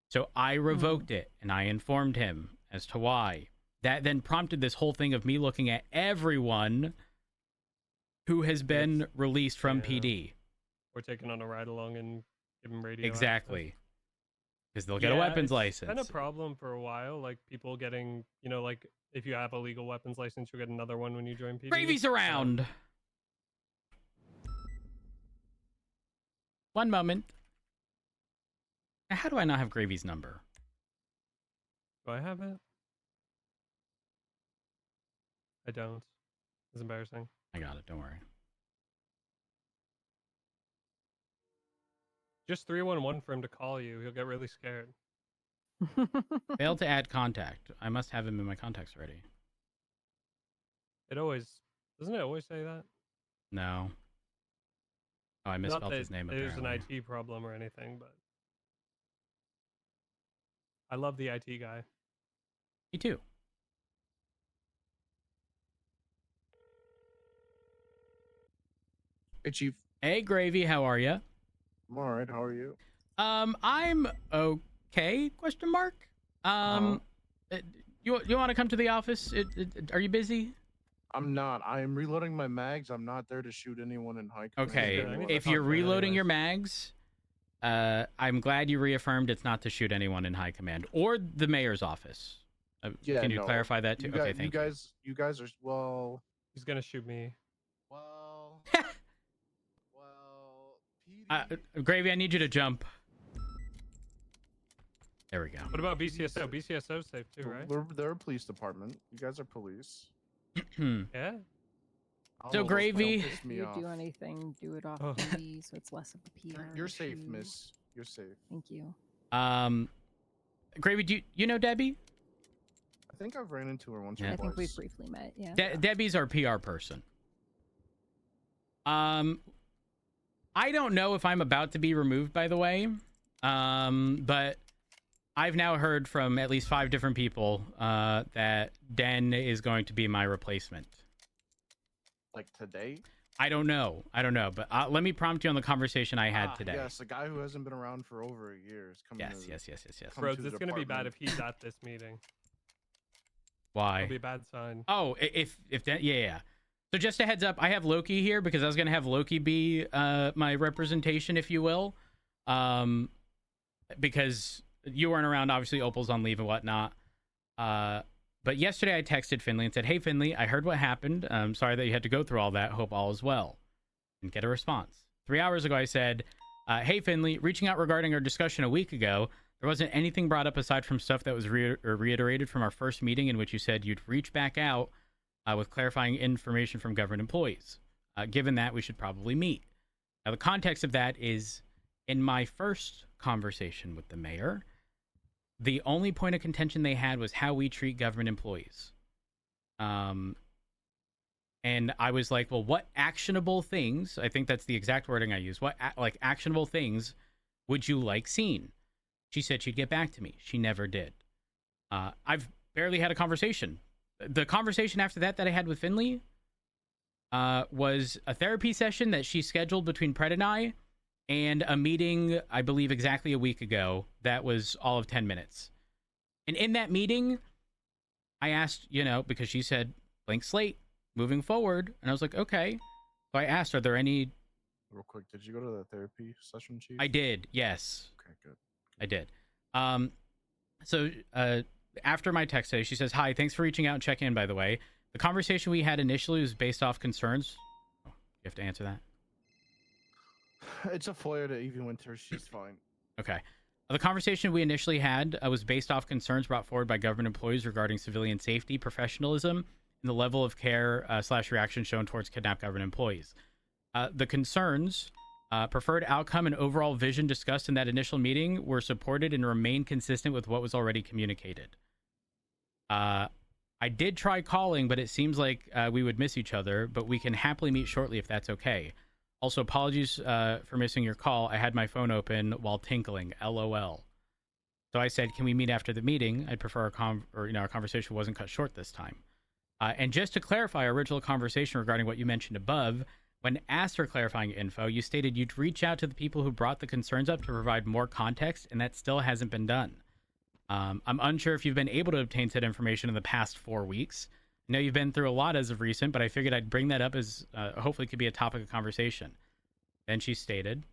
So I revoked it, and I informed him as to why. That then prompted this whole thing of me looking at everyone who has been released from PD. Or taken on a ride along and give him radio. Exactly. Because they'll get a weapons license. It's been a problem for a while, like people getting, like if you have a legal weapons license, you'll get another one when you join PD. Gravy's around. One moment. Now, how do I not have Gravy's number? Do I have it? I don't. It's embarrassing. I got it. Don't worry. Just 311 for him to call you. He'll get really scared. Failed to add contact. I must have him in my contacts already. Doesn't it always say that? No. Oh, I misspelled Not that his name. There's an Apparently. IT problem or anything, but I love the IT guy. Me too. Hey, Chief. Hey, Gravy. How are you? I'm all right. How are you? I'm okay. Question mark. You want to come to the office? Are you busy? I'm not. I am reloading my mags. I'm not there to shoot anyone in high command. Okay, if you're reloading your mags, I'm glad you reaffirmed it's not to shoot anyone in high command or the mayor's office. Can you clarify that too? Okay, thank you. You guys are well. He's gonna shoot me. Well. Gravy, I need you to jump. There we go. What about BCSO? BCSO's safe too, right? They're a police department. You guys are police. Yeah. So Gravy, If you do anything, do it off TV, so it's less of a PR. You're safe, issue. miss. You're safe. Thank you. Gravy, do you know Debbie? I think I've ran into her once or I twice. think we've briefly met. Yeah. Debbie's our PR person. I don't know if I'm about to be removed, by the way. But I've now heard from at least 5 different people that Den is going to be my replacement. Like today? I don't know, but let me prompt you on the conversation I had today. Yes, the guy who hasn't been around for over a year is coming. Yes. Bro, it's gonna be bad if he's at this meeting. Why? It'll be a bad sign. Oh, if that, yeah. So just a heads up, I have Loki here because I was gonna have Loki be my representation, if you will, because you weren't around. Obviously, Opal's on leave and whatnot. But yesterday I texted Finley and said, "Hey Finley, I heard what happened. I'm sorry that you had to go through all that. Hope all is well." Didn't get a response. 3 hours ago I said, "Hey Finley, reaching out regarding our discussion a week ago. There wasn't anything brought up aside from stuff that was reiterated from our first meeting in which you said you'd reach back out with clarifying information from government employees. Given that, we should probably meet." Now, the context of that is, in my first conversation with the mayor, the only point of contention they had was how we treat government employees. And I was like, well, what actionable things, I think that's the exact wording I use, what actionable things would you like seen? She said she'd get back to me. She never did. I've barely had a conversation. The conversation after that I had with Finley was a therapy session that she scheduled between Pred and I, and a meeting, I believe, exactly a week ago that was all of 10 minutes. And in that meeting, I asked, because she said, blank slate, moving forward. And I was like, okay. So I asked, are there any... Real quick, did you go to the therapy session, Chief? I did, yes. Okay, good. I did. So after my text today, she says, "Hi, thanks for reaching out and checking in, by the way. The conversation we had initially was based off concerns." Oh, you have to answer that? It's a foyer to Evie Winter. She's fine. Okay. The conversation we initially had was based off concerns brought forward by government employees regarding civilian safety, professionalism, and the level of care / reaction shown towards kidnapped government employees. The concerns, preferred outcome, and overall vision discussed in that initial meeting were supported and remain consistent with what was already communicated. I did try calling, but it seems like we would miss each other, but we can happily meet shortly if that's okay. Also, apologies for missing your call. I had my phone open while tinkling. LOL. So I said, can we meet after the meeting? I'd prefer our conversation wasn't cut short this time. And just to clarify our original conversation regarding what you mentioned above, when asked for clarifying info, you stated you'd reach out to the people who brought the concerns up to provide more context, and that still hasn't been done. I'm unsure if you've been able to obtain said information in the past 4 weeks. I know you've been through a lot as of recent, but I figured I'd bring that up as hopefully could be a topic of conversation. Then she stated,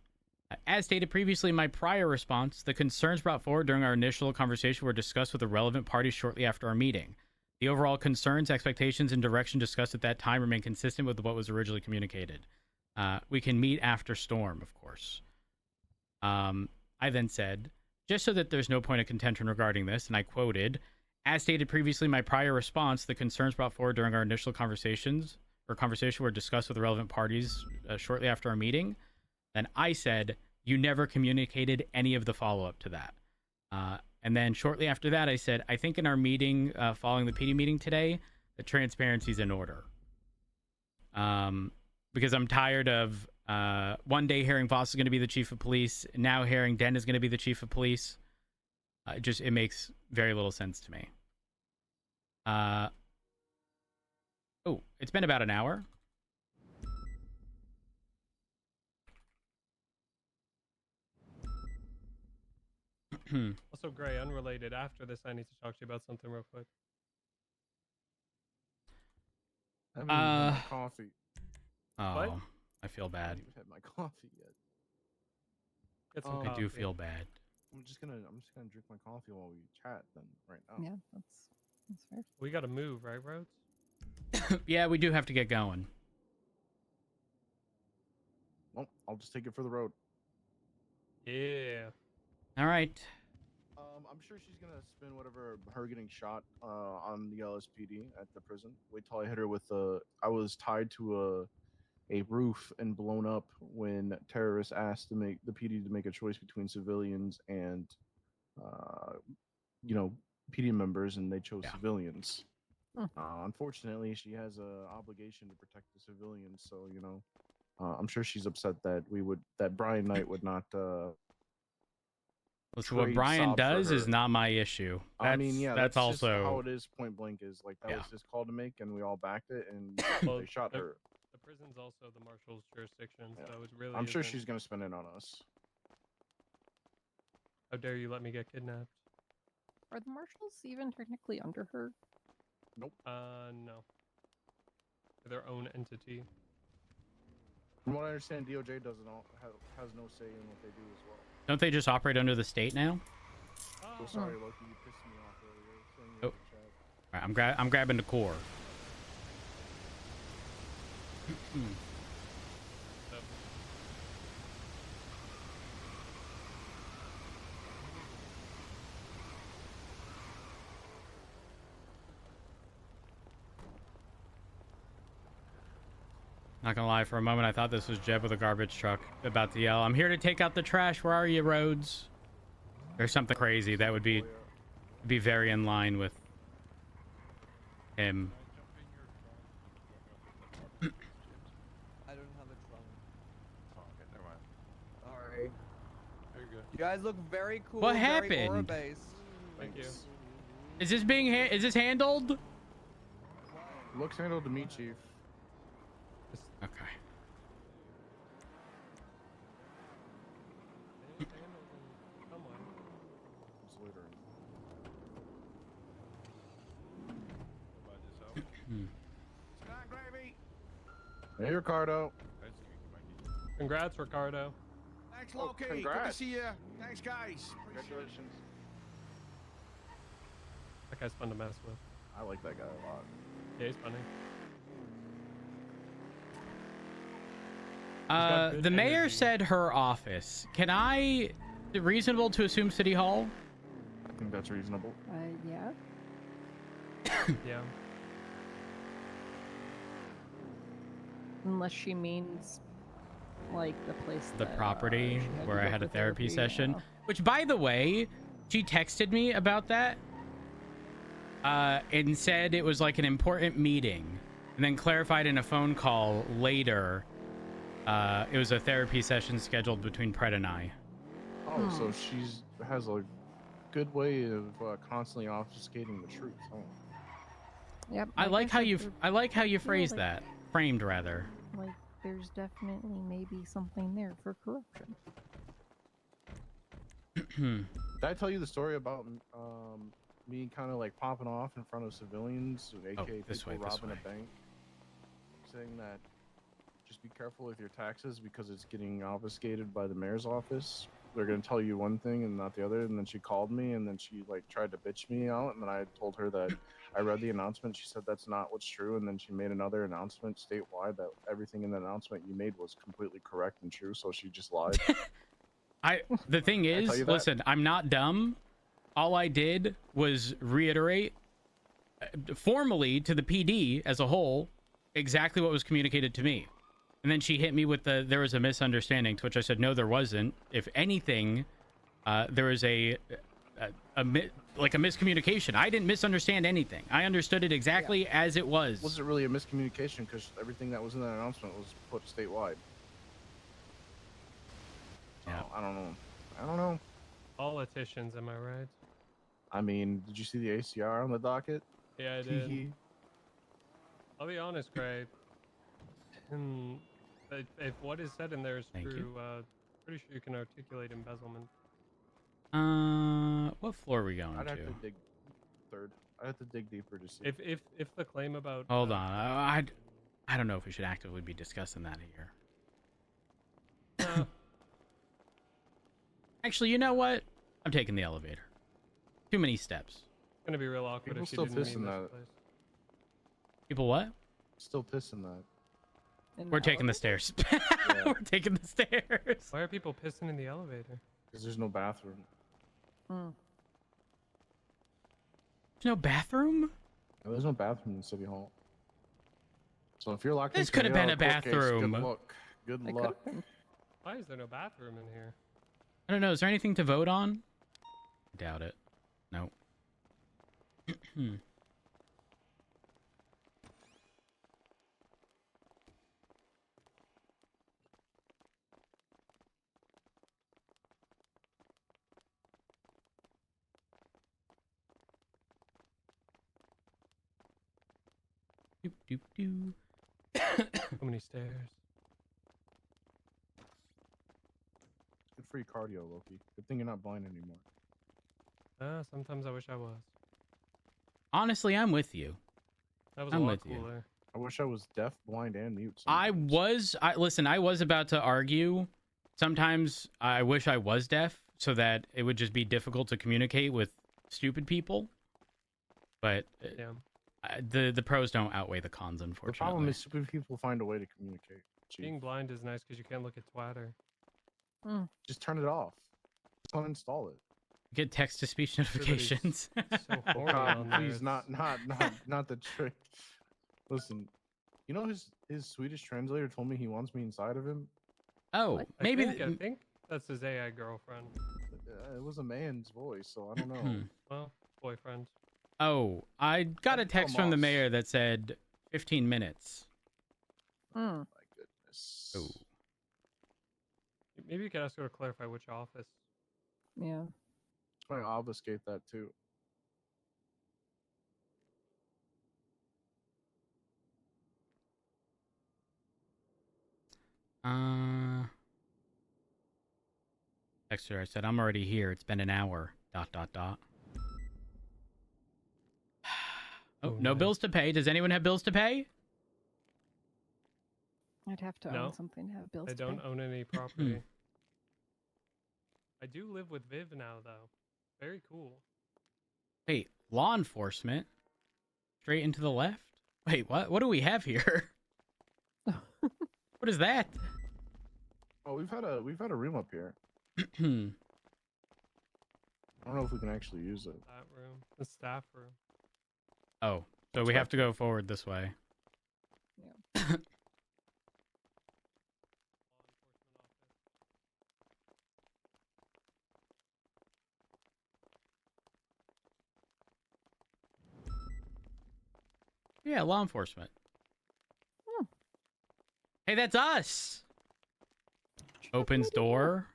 as stated previously in my prior response, the concerns brought forward during our initial conversation were discussed with the relevant parties shortly after our meeting. The overall concerns, expectations, and direction discussed at that time remain consistent with what was originally communicated. We can meet after Storm, of course. I then said, just so that there's no point of contention regarding this, and I quoted, as stated previously in my prior response, the concerns brought forward during our initial conversation were discussed with the relevant parties shortly after our meeting. Then I said, you never communicated any of the follow-up to that. And then shortly after that, I said, I think in our meeting following the PD meeting today, the transparency's in order. Because I'm tired of one day hearing Voss is going to be the chief of police, now hearing Den is going to be the chief of police. It makes very little sense to me. Oh, it's been about an hour. Also, Gray, unrelated, after this, I need to talk to you about something real quick. I haven't even had my coffee. Oh, What? I feel I bad. haven't even had my coffee yet. Get some I do coffee. feel bad. I'm just gonna drink my coffee while we chat then right now. Yeah, that's fair. We got to move, right, Rhodes? Yeah, we do have to get going. Well, I'll just take it for the road. Yeah. All right. I'm sure she's gonna spin whatever her getting shot on the LSPD at the prison. Wait till I hit her with I was tied to a roof and blown up when terrorists asked the PD to make a choice between civilians and PD members, and they chose civilians. Unfortunately, she has a obligation to protect the civilians, so I'm sure she's upset that Brian Knight would not. Listen, what trade Brian Saab for does is her. not my issue. I mean, yeah, that's just also how it is. Point blank is like that was his call to make, and we all backed it, and Well, they shot her. The prison's also the marshal's jurisdiction, so it really. I'm sure isn't- she's gonna spin it on us. How dare you let me get kidnapped? Are the marshals even technically under her? Nope. No. They're their own entity. From what I understand, DOJ has no say in what they do as well. don't they just operate under the state now? So sorry, Loki, you pissed me off earlier. Saying Oh. in the chat. All right, I'm grabbing the core. Not gonna lie, for a moment I thought this was Jeb with a garbage truck about to yell, "I'm here to take out the trash. Where are you, Rhodes?" Or something crazy that would be very in line with him. I don't have a trunk. Oh, okay, never mind. Sorry. There you go. You guys look very cool. What very happened? aura-based. Thank you. Is this being is this handled? Looks handled to me, Chief. Okay. It's littering. Hey, Ricardo. Congrats, Ricardo. Thanks, Oh, Loki. Good to congrats. see you. Thanks, guys. Congratulations. That guy's fun to mess with. I like that guy a lot. Yeah, he's funny. The mayor said her office. Is it reasonable to assume City Hall? I think that's reasonable. Yeah. Yeah. Unless she means like the place. The that, property she had to where go I had for a therapy yeah. session. Which, by the way, she texted me about that and said it was like an important meeting, and then clarified in a phone call later it was a therapy session scheduled between Pred and I. Oh, so she's has a good way of constantly obfuscating the truth. Huh? Yep. I like how you Yeah, phrased like- that. Framed rather. Like, there's definitely maybe something there for corruption. Did I tell you the story about me kind of like popping off in front of civilians, aka this people way, this robbing way. a bank, saying that just be careful with your taxes because it's getting obfuscated by the mayor's office. They're gonna tell you one thing and not the other. And then she called me and then she like tried to bitch me out. And then I told her that I read the announcement. She said that's not what's true. And then she made another announcement statewide that everything in the announcement you made was completely correct and true. So she just lied. The thing Did I is, tell you that? listen, I'm not dumb. All I did was reiterate formally to the PD as a whole exactly what was communicated to me. And then she hit me with there was a misunderstanding, to which I said, no, there wasn't. If anything, there was a miscommunication. I didn't misunderstand anything. I understood it exactly as it was. Was it really a miscommunication? Because everything that was in that announcement was put statewide. Yeah. I don't know. Politicians, am I right? I mean, did you see the ACR on the docket? Yeah, I did. I'll be honest, Craig. If what is said in there is Thank you. true, pretty sure you can articulate embezzlement. What floor are we going I'd have to? to dig third. I have to dig deeper to see. If the claim about Hold on. I don't know if we should actively be discussing that here. Actually, you know what? I'm taking the elevator. Too many steps. It's gonna be real awkward People if you still didn't piss in mean that. this place. People what? Still pissing that. We're taking the stairs. We're taking the stairs. Why are people pissing in the elevator? Because there's no bathroom. There's no bathroom? No, there's no bathroom in City Hall. So if you're locked in This could have been a court case, bathroom. Good luck. Good It luck. could've been. Why is there no bathroom in here? I don't know. Is there anything to vote on? Doubt it. No. Doop, doop, doo. So many stairs. Good for your cardio, Loki. Good thing you're not blind anymore. Sometimes I wish I was. Honestly, I'm with you. That was I'm a lot with you. cooler. I wish I was deaf, blind, and mute. Listen, I was about to argue. Sometimes I wish I was deaf so that it would just be difficult to communicate with stupid people. But Yeah. the pros don't outweigh the cons, unfortunately. The problem is stupid people find a way to communicate. Chief. Being blind is nice because you can't look at Twitter. Just turn it off. Just uninstall it. Get text-to-speech notifications. So Oh, horny God, on there. please, not the trick. Listen, you know his Swedish translator told me he wants me inside of him. Oh, I maybe. think that's his AI girlfriend. It was a man's voice, so I don't know. Well, boyfriend. Oh, I got a text from the mayor that said 15 minutes. My goodness. Oh. Maybe you could ask her to clarify which office. Yeah. Try to obfuscate that too. Texter, I said, I'm already here. It's been an hour. ... Oh, no bills to pay. Does anyone have bills to pay? I'd have to No. own something to have bills I to don't pay. own any property. I do live with Viv now, though. Very cool. Wait, law enforcement? Straight into the left? Wait, what? What do we have here? What is that? Oh, we've had a room up here. I don't know if we can actually use it. That room. The staff room. Oh, so we have to go forward this way. Yeah, law enforcement. Hey, that's us. Opens door.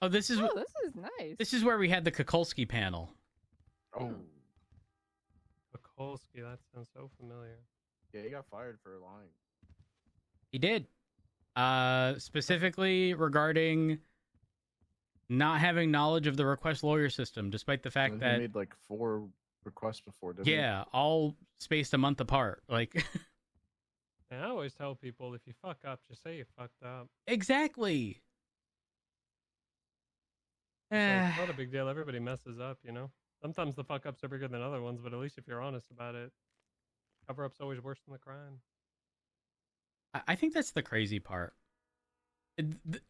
Oh, this is this is nice. this is where we had the Kukulski panel. Oh. Mikulski, that sounds so familiar. Yeah, he got fired for lying. He did. Specifically regarding not having knowledge of the request lawyer system, despite the fact And that he made like 4 requests before, didn't he? yeah, all spaced a month apart. Like And I always tell people, if you fuck up, just say you fucked up. exactly. It's not a big deal. Everybody messes up, you know? Sometimes the fuck ups are bigger than other ones, but at least if you're honest about it, cover up's always worse than the crime. I think that's the crazy part.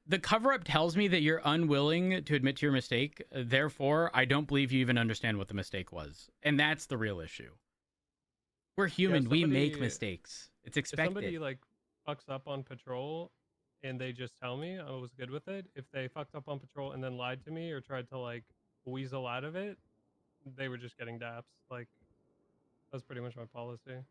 The cover-up tells me that you're unwilling to admit to your mistake. Therefore, I don't believe you even understand what the mistake was. And that's the real issue. We're human. We make mistakes. It's expected. If somebody, like, fucks up on patrol and they just tell me I was good with it, if they fucked up on patrol and then lied to me or tried to, like, weasel out of it, they were just getting daps. Like, that's pretty much my policy.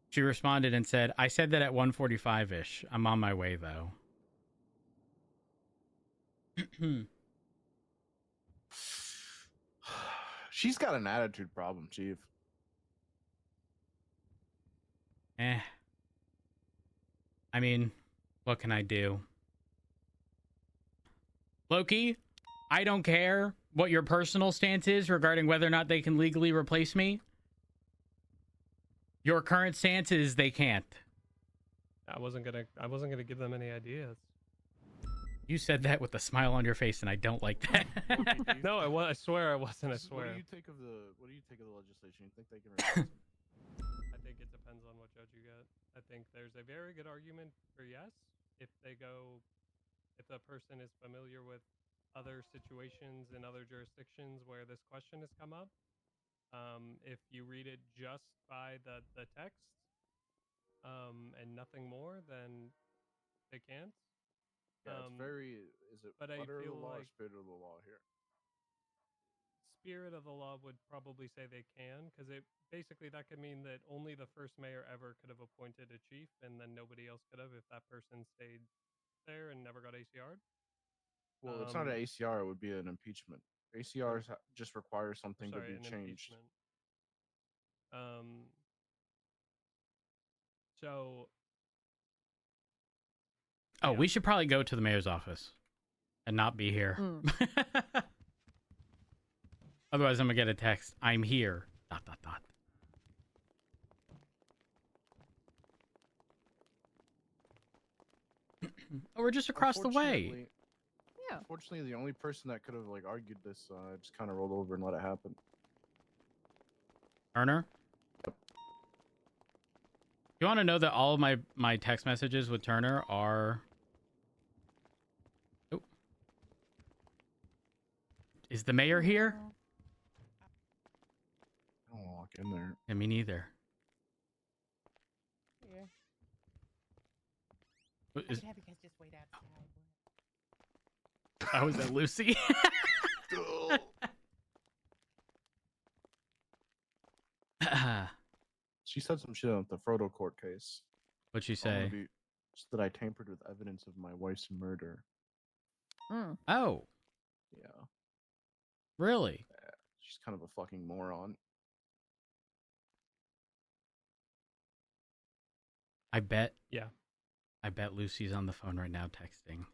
She responded and said, I said that at 1:45-ish. I'm on my way, though. She's got an attitude problem, Chief. I mean, What can I do? Loki, I don't care what your personal stance is regarding whether or not they can legally replace me. Your current stance is they can't. I wasn't gonna give them any ideas. You said that with a smile on your face, and I don't like that. No, I swear I wasn't. I swear. What do you take of the legislation? You think they can replace it? I think it depends on what judge you get. I think there's a very good argument for yes if the person is familiar with other situations in other jurisdictions where this question has come up. If you read it just by the text and nothing more, then they can't. Yeah, it's very. Is it but I letter of feel the law or like spirit of the law here? spirit of the law would probably say they can, because it basically that could mean that only the first mayor ever could have appointed a chief, and then nobody else could have if that person stayed there and never got ACR'd. Well, it's not an ACR. It would be an impeachment. ACRs just require something to be an changed. impeachment. So Oh, we should probably go to the mayor's office and not be here. Otherwise, I'm gonna get a text. I'm here. ... Oh, we're just across the way. Yeah. Unfortunately, the only person that could have argued this just kind of rolled over and let it happen. Turner? You want to know that all of my text messages with Turner are... Oh. Is the mayor here? I don't walk in there. Yeah, me neither. Yeah. What I is... could have you guys just wait outside. Oh, is that Lucy? She said some shit on the Frodo court case. What'd she say? Just that I tampered with evidence of my wife's murder. Oh. Yeah. Really? Yeah, she's kind of a fucking moron. I bet. Yeah. I bet Lucy's on the phone right now texting.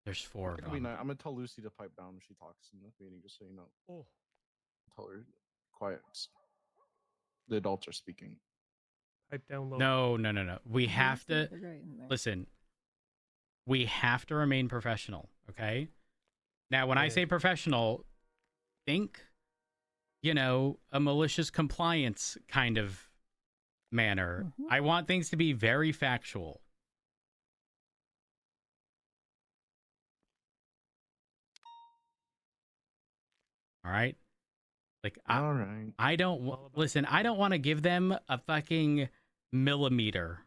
There's 4 of them. I mean, I'm gonna tell Lucy to pipe down when she talks in this meeting, just so you know. Oh. Tell her quiet. The adults are speaking. Pipe down low. No. We have to listen. We have to remain professional, okay? Now, when I say professional, think, a malicious compliance kind of manner. I want things to be very factual. All right? All right. I don't listen, I don't want to give them a fucking millimeter,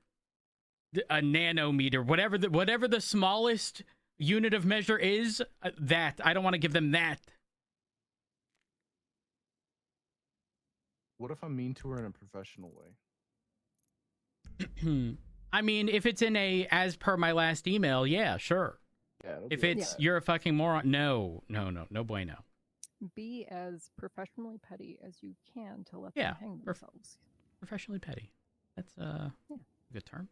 a nanometer, whatever the smallest unit of measure is, that I don't want to give them that. What if I'm mean to her in a professional way? I mean, if it's in a as per my last email, yeah, sure. Yeah. If it's you're a fucking moron, no bueno. Be as professionally petty as you can to let Yeah, them hang themselves. Professionally petty. That's a good term.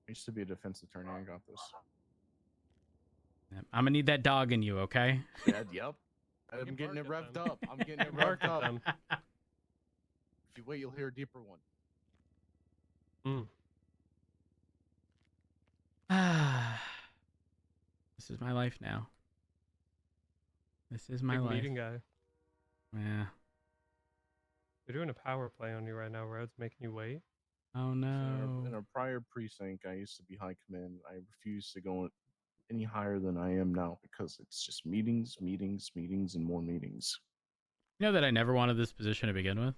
I used to be a defense attorney. I got this. I'm gonna need that dog in you, okay? Yeah, yep. I'm getting it revved up. I'm getting it revved up. If you wait, you'll hear a deeper one. This is my life now. This is my Big life. meeting guy. Yeah. They're doing a power play on you right now, Rhodes, making you wait. Oh no. In a prior precinct, I used to be high command. I refuse to go any higher than I am now because it's just meetings, and more meetings. You know that I never wanted this position to begin with?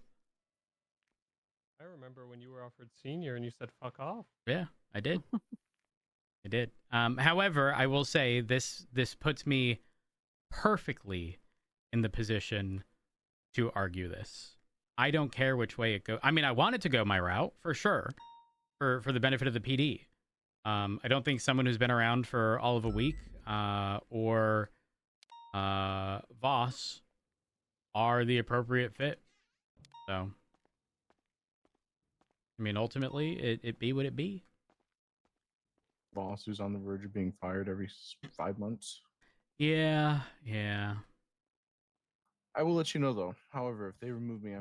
I remember when you were offered senior and you said fuck off. Yeah, I did. I did. However, I will say this puts me perfectly in the position to argue this. I don't care which way it goes. I mean, I want it to go my route for sure, for the benefit of the PD. I don't think someone who's been around for all of a week or Voss are the appropriate fit. So, I mean, ultimately, it be what it be. boss who's on the verge of being fired every 5 months. Yeah, yeah. I will let you know though. However, if they remove me,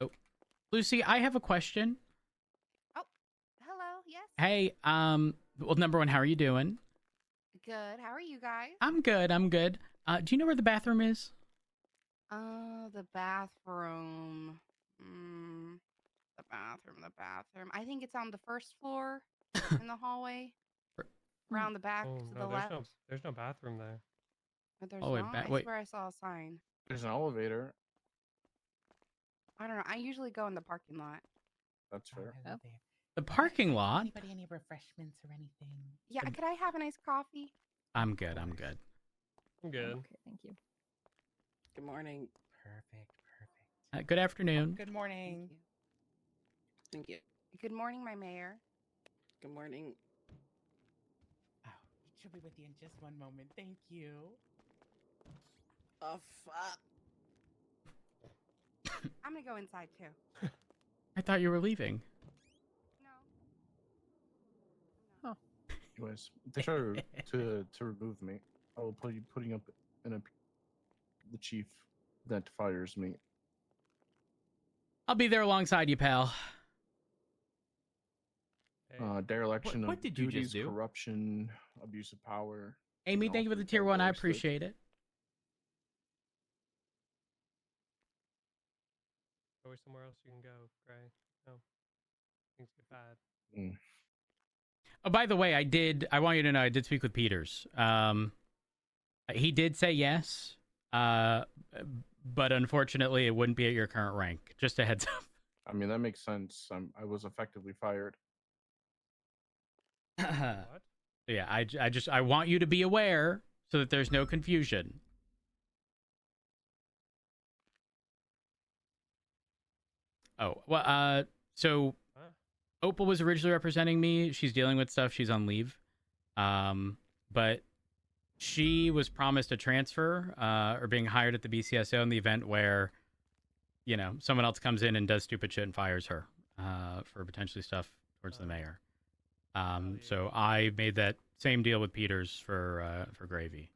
Oh, Lucy, I have a question. Hello, yes. Hey, well, number one, how are you doing? Good. How are you guys? I'm good. I'm good. Do you know where the bathroom is? The bathroom. The bathroom. I think it's on the first floor in the hallway. Around the back Oh, to no, the left. there's no bathroom there. But there's Oh, wait, not. I wait. swear I saw a sign. there's an elevator. I don't know. I usually go in the parking lot. That's fair. The parking lot? Anybody any refreshments or anything? Yeah, could I have a nice coffee? I'm good. I'm good. I'm good. Okay, thank you. Good morning. Perfect. Good afternoon. Good morning. Thank you. Good morning, my mayor. Good morning. Oh, she'll be with you in just one moment. Thank you. Oh, fuck. I'm gonna go inside too. I thought you were leaving. Anyways, if they try to remove me, I will putting up the chief that fires me. I'll be there alongside you, pal. Dereliction What of did you duties, just do? corruption, abuse of power. Amy, and thank you for also the tier 1. I category slip. appreciate it. Always somewhere else you can go, Gray. No. Things get bad. Oh, by the way, I want you to know I did speak with Peters. He did say yes, but unfortunately it wouldn't be at your current rank. Just a heads up. I mean, that makes sense. I was effectively fired. What? Yeah, I want you to be aware so that there's no confusion. Oh, well, so Opal was originally representing me. She's dealing with stuff. She's on leave. But she was promised a transfer or being hired at the BCSO in the event where, you know, someone else comes in and does stupid shit and fires her for potentially stuff towards the mayor. So I made that same deal with Peters for Gravy.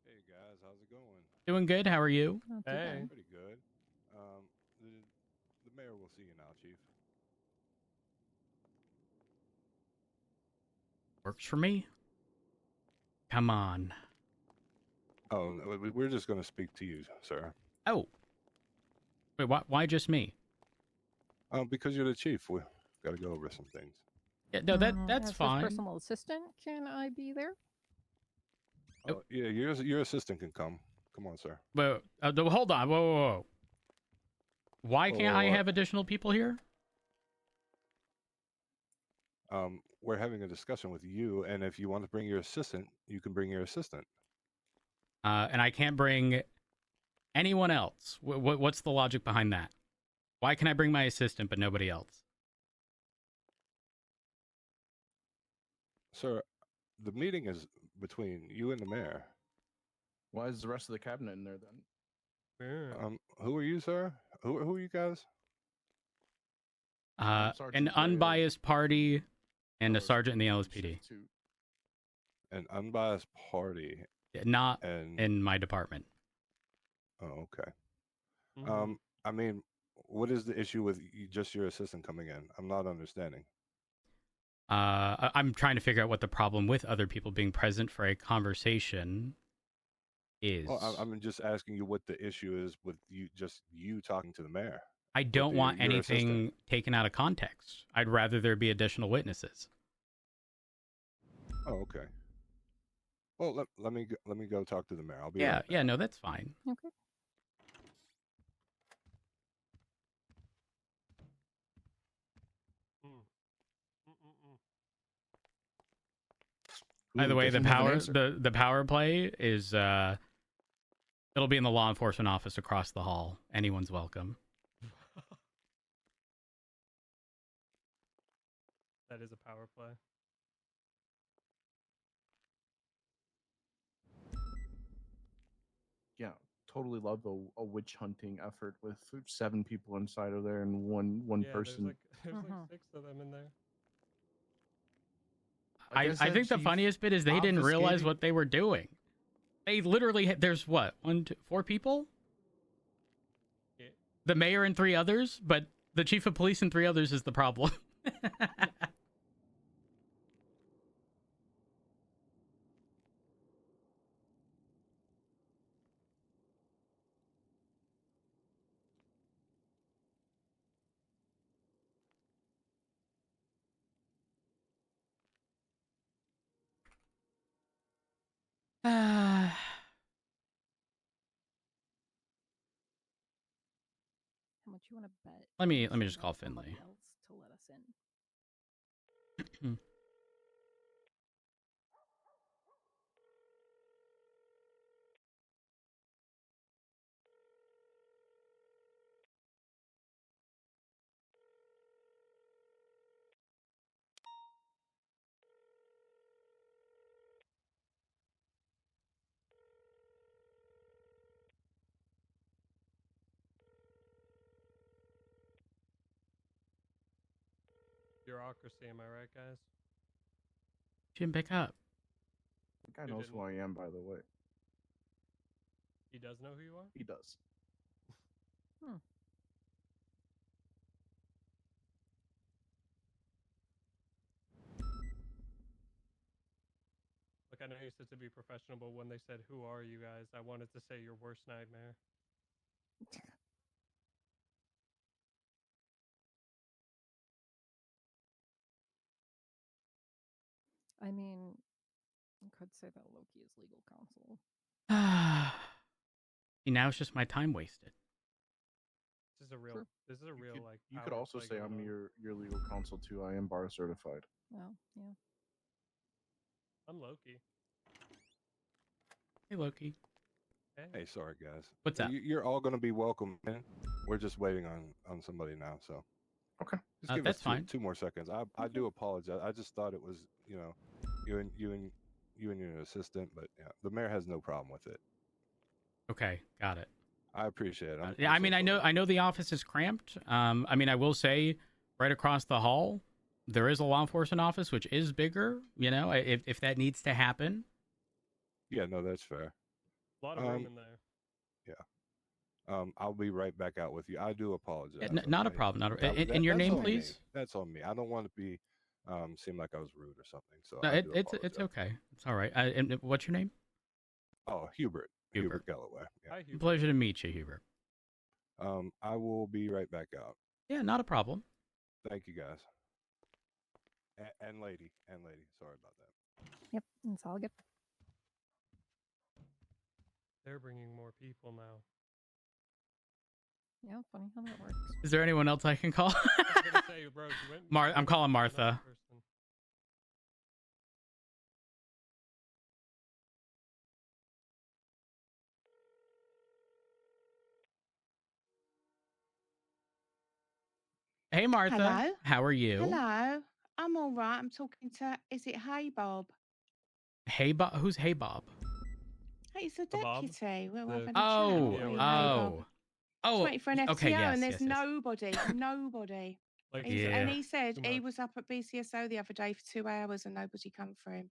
Hey guys, how's it going? Doing good. How are you? Not too Hey. bad. Pretty good. The mayor will see you now, Chief. Works for me. Come on. Oh, no, we're just going to speak to you, sir. Oh. Wait, why just me? Because you're the chief. We got to go over some things. Yeah, no, that's As his fine. personal assistant, can I be there? Oh, yeah, your assistant can come. Come on, sir. But hold on. Whoa. Why can't I have additional people here? We're having a discussion with you, and if you want to bring your assistant, you can bring your assistant. And I can't bring anyone else. What's the logic behind that? Why can I bring my assistant but nobody else? Sir, the meeting is between you and the mayor. Why is the rest of the cabinet in there then? Who are you, sir? Who are you guys? An Sergeant unbiased party and a sergeant in the LSPD. An unbiased party. Not in my department. Oh, okay. I mean, what is the issue with just your assistant coming in? I'm not understanding. I'm trying to figure out what the problem with other people being present for a conversation is. Well, I'm just asking you what the issue is with you talking to the mayor. I don't want your anything assistant. taken out of context. I'd rather there be additional witnesses. Oh, okay. Well, let me go talk to the mayor. I'll be Yeah, right yeah, no, that's fine. Okay. By the way, the doesn't have an power answer. the power play is it'll be in the law enforcement office across the hall. Anyone's welcome. That is a power play. totally love a witch hunting effort with 7 people inside of there and one Yeah, person. there's like 6 of them in there. I think the funniest bit is they didn't realize what they were doing. They literally there's what 1, 2, 4 people. Yeah. The mayor and 3 others, but the chief of police and 3 others is the problem. How much you want to bet? Let me just call Finley. Else to let us in. Bureaucracy, am I right, guys? She didn't pick up. The guy knows who I am, by the way. He does know who you are? He does. Look, I know you said to be professional, but when they said, "Who are you guys?" I wanted to say your worst nightmare. I mean, I could say that Loki is legal counsel. See, now it's just my time wasted. This is a real. Sure. This is a real like. You could power also play say going I'm on. your legal counsel too. I am bar certified. Well, yeah. I'm Loki. Hey, Loki. Hey, sorry guys. What's Hey, up? You're all going to be welcome in. We're just waiting on somebody now. So okay, just give that's us fine. 2 more seconds. I do apologize. I just thought it was you and your assistant, but yeah, the mayor has no problem with it. Okay, got it. I appreciate it. Yeah, I mean, I know the office is cramped. I mean, I will say, right across the hall, there is a law enforcement office, which is bigger. You know, if that needs to happen. Yeah, no, that's fair. A lot of room in there. Yeah. I'll be right back out with you. I do apologize. Not a okay? problem. Not a, That- and your that's name, on me. please. That's on me. I don't want to be seem like I was rude or something. So No, I do it's apologize. okay. It's all right. And what's your name? Oh, Hubert. Hubert Galloway. Yeah. Hi, Hubert. Pleasure to meet you, Hubert. I will be right back out. Yeah, not a problem. Thank you, guys. And lady. Sorry about that. Yep, it's all good. They're bringing more people now. Yeah, funny how that works. Is there anyone else I can call? I was gonna say, bro, you went- I'm calling Martha. Person. Hey, Martha. Hello. How are you? Hello. I'm all right. I'm talking to. Is it Hey Bob? Hey, Bob. Who's Hey Bob? Hey, it's the Bob? deputy. We're The- having a Oh, chat. Hey, oh, Bob. oh. Just waiting for an FTO, Okay, yes, and there's yes, yes. nobody. Nobody. Like, He's- And Yeah. he said Too he much. was up at BCSO the other day for 2 hours and nobody come for him.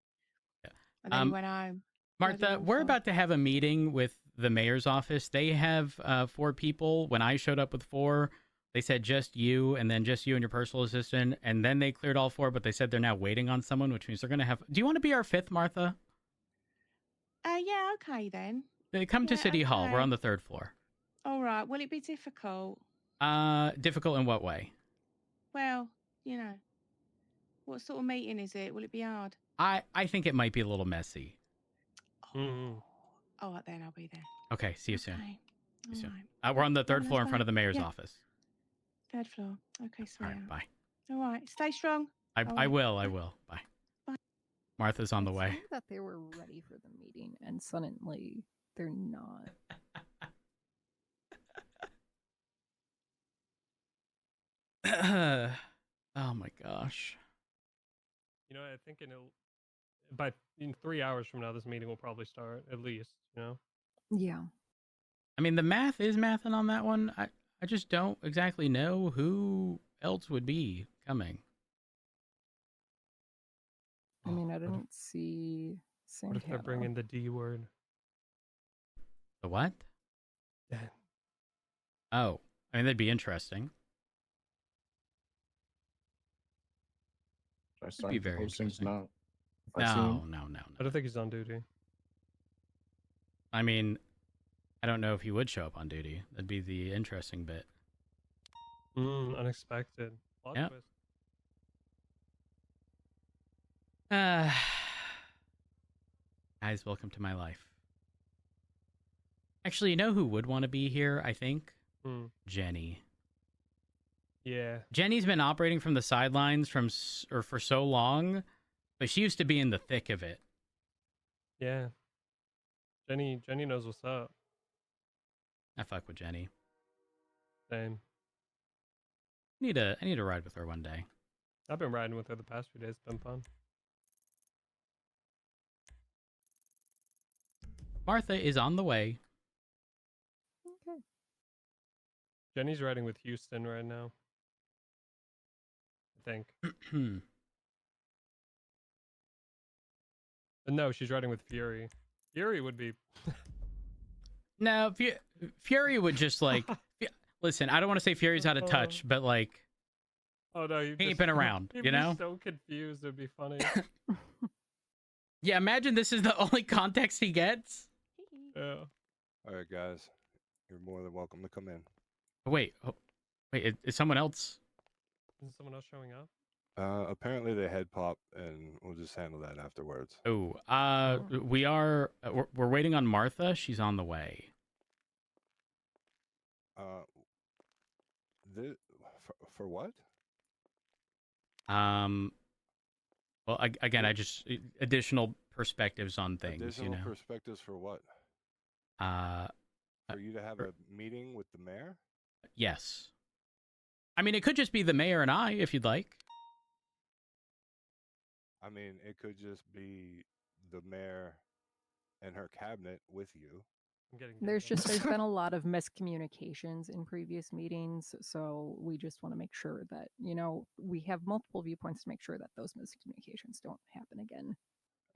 And then he went home. Bloody Martha, we're awful. about to have a meeting with the mayor's office. They have 4 people. When I showed up with 4, they said just you, and then just you and your personal assistant, and then they cleared all 4, but they said they're now waiting on someone, which means they're going to have... Do you want to be our 5th, Martha? Yeah, okay then. They come to Yeah, City Hall. We're okay. on the 3rd floor. All right. Will it be difficult? Difficult in what way? Well, you know. What sort of meeting is it? Will it be hard? I think it might be a little messy. Mm-hmm. All right, then I'll be there. Okay, see you soon. Okay. See you soon. All right. We're on the Have 3rd a floor nice in front of the mayor's Yeah. office. 3rd floor. Okay, All sweetheart. right, bye. All right. Stay strong. I All right. will. Bye. Bye. Martha's on the It way. seemed that they were ready for the meeting, and suddenly they're not. Oh my gosh. You know, I think in 3 hours from now, this meeting will probably start. At least, you know. Yeah. I mean, the math is mathing on that one. I just don't exactly know who else would be coming. I mean, I didn't see What if they're Santana. bringing the D word? The what? Yeah. Oh, I mean, that'd be interesting. I It'd be very interesting. Now. No. I don't think he's on duty. I mean, I don't know if he would show up on duty. That'd be the interesting bit. Unexpected. Plot Yep. twist. Guys, welcome to my life. Actually, you know who would want to be here, I think? Jenny. Yeah. Jenny's been operating from the sidelines for so long, but she used to be in the thick of it. Yeah. Jenny knows what's up. I fuck with Jenny. Same. I need to ride with her one day. I've been riding with her the past few days. It's been fun. Martha is on the way. Okay. Jenny's riding with Houston right now. I think. No, she's riding with Fury. Fury would be... No, Fury would just like... Listen, I don't want to say Fury's out of touch, but like... Oh no, he ain't been around, he'd you know? be so confused, it'd be funny. Yeah, imagine this is the only context he gets. Yeah. All right, guys, you're more than welcome to come in. Wait, is someone else? Is someone else showing up? Apparently they head pop, and we'll just handle that afterwards. Oh, we're waiting on Martha. She's on the way. For what? Well, again, I just additional perspectives on things. Additional perspectives for what? For you to have a meeting with the mayor? Yes. I mean, it could just be the mayor and I, if you'd like. I mean, it could just be the mayor and her cabinet with you. There's been a lot of miscommunications in previous meetings, so we just want to make sure that, we have multiple viewpoints to make sure that those miscommunications don't happen again.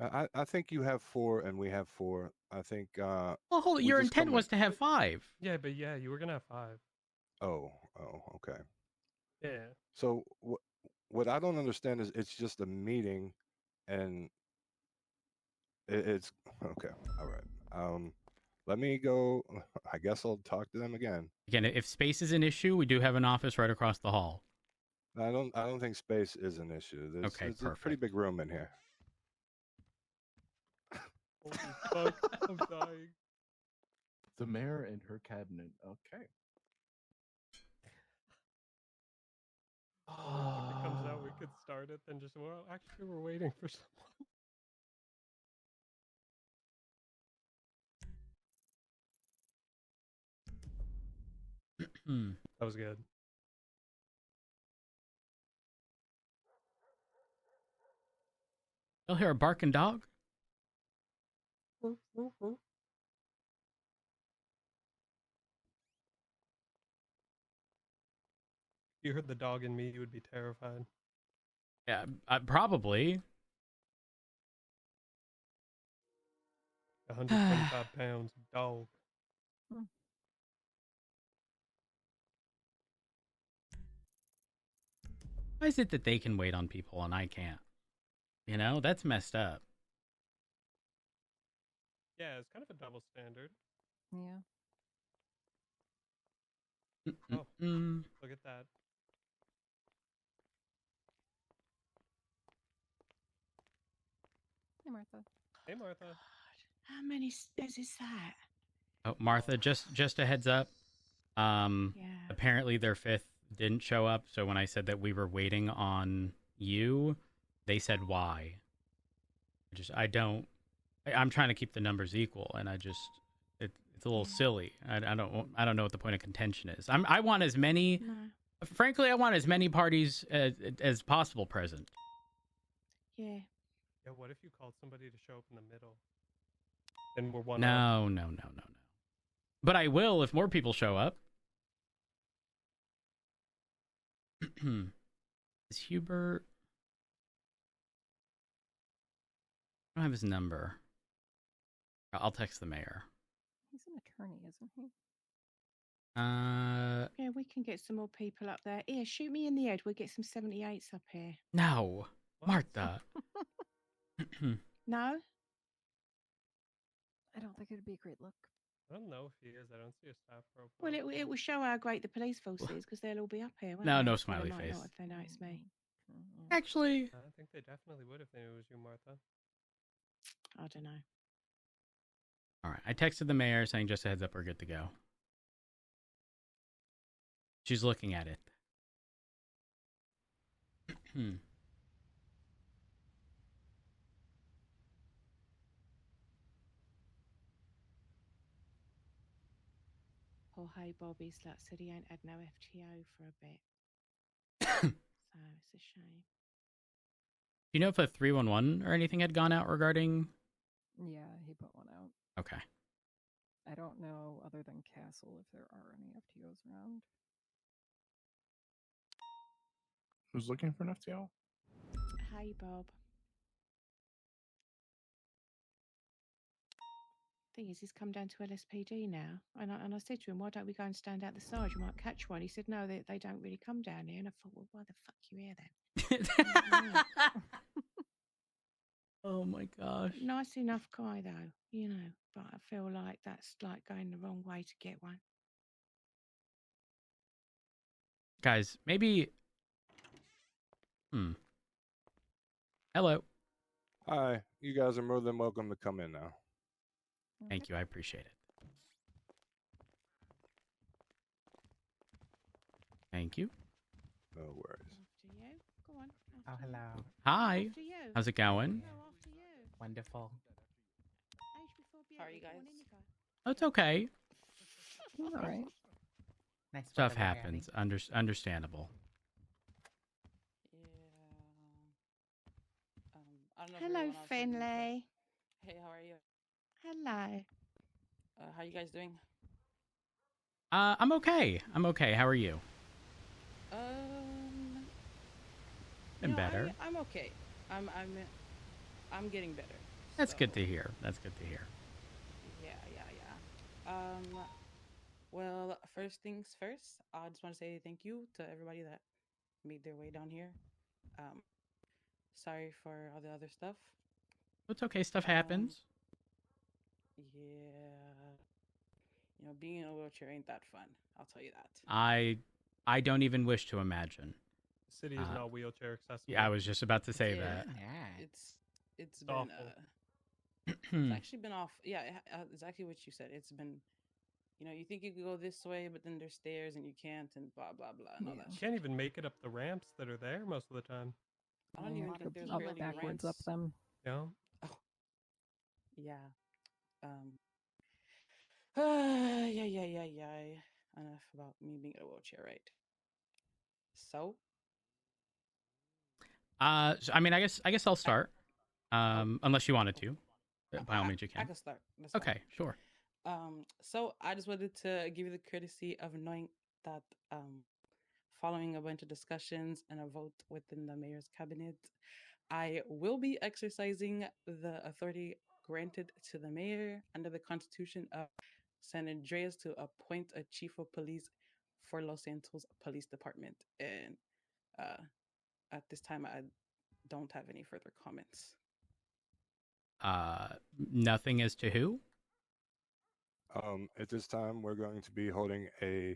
I think you have 4 and we have 4. I think Well, hold on, your intent was to have 5. Yeah, but yeah, you were gonna have 5. Oh, okay. Yeah. So what I don't understand is it's just a meeting, and it's okay. All right. Let me go. I guess I'll talk to them again. Again, if space is an issue, we do have an office right across the hall. I don't think space is an issue. There's a pretty big room in here. Holy fuck, I'm dying. The mayor and her cabinet. Okay. If it comes out, we could start it, then just, well, actually, we're waiting for someone. That was good. You'll hear a barking dog. If you heard the dog in me, you would be terrified. Yeah, probably. 125 pounds, dog. Why is it that they can wait on people and I can't? That's messed up. Yeah, it's kind of a double standard. Yeah. Oh, look at that. Hey, Martha. Hey, Martha. How many stairs is that? Oh, Martha, just a heads up. Apparently their 5th didn't show up, so when I said that we were waiting on you, they said why. I'm trying to keep the numbers equal, and it's a little silly. I don't know what the point of contention is. I want as many. No. Frankly, I want as many parties as possible present. Yeah. Yeah, what if you called somebody to show up in the middle? Then we're one. No. But I will if more people show up. Is Hubert... I don't have his number. I'll text the mayor. He's an attorney, isn't he? Yeah, we can get some more people up there. Here, shoot me in the head. We'll get some 78s up here. No, Martha. No? I don't think it'd be a great look. I don't know if he is. I don't see a staff profile. Well, it will show how great the police force is because they'll all be up here. Won't No, they? no Well, smiley they might face. not if they know it's me. Actually, I think they definitely would if they knew it was you, Martha. I don't know. all right. I texted the mayor saying just a heads up, we're good to go. She's looking at it. Oh, hey, Bobby Slut said he ain't had no FTO for a bit. So it's a shame. Do you know if a 311 or anything had gone out regarding... Yeah, he put one out. Okay. I don't know, other than Castle, if there are any FTOs around. Who's looking for an FTO? Hey, Bob. Thing is, he's come down to LSPD now. And I said to him, why don't we go and stand out the side? You might catch one. He said, no, they don't really come down here. And I thought, well, why the fuck you here then? Oh my gosh. Nice enough guy, though, you know. But I feel like that's like going the wrong way to get one. Guys, maybe... Hello. Hi, you guys are more than welcome to come in now. Thank you, I appreciate it. Thank you. No worries. After you. Go on. Oh, hello. Hi. After you. How's it going? No, after you. Wonderful. How are you guys? Oh, it's okay. All right. Nice Stuff weather we're happens. Understandable. I don't know if Hello, everyone else heard me, Finley. but- Hey, how are you? Hello. How you guys doing? I'm okay. I'm okay. How are you? Been you know, better. I'm okay. I'm getting better. That's so- good to hear. That's good to hear. Yeah. Well, first things first, I just want to say thank you to everybody that made their way down here. Sorry for all the other stuff. It's okay. Stuff happens. Yeah. You know, being in a wheelchair ain't that fun. I'll tell you that. I don't even wish to imagine. The city is not wheelchair accessible. Yeah, I was just about to say that. It's been awful. it's actually been off. Yeah, exactly what you said. It's been, you know, you think you could go this way, but then there's stairs and you can't, and blah blah blah, and all that. You shit. can't even make it up the ramps that are there most of the time. I don't even think there's up really backwards ramps. up them. Yeah. Yeah. Yeah. Enough about me being in a wheelchair, right? So. So, I mean, I guess I'll start. Unless you wanted to. By all means, you I can. can start. That's Okay, fine. sure. So I just wanted to give you the courtesy of knowing that following a bunch of discussions and a vote within the mayor's cabinet, I will be exercising the authority granted to the mayor under the Constitution of San Andreas to appoint a chief of police for Los Santos Police Department. And at this time, I don't have any further comments. Nothing as to who? At this time, we're going to be holding a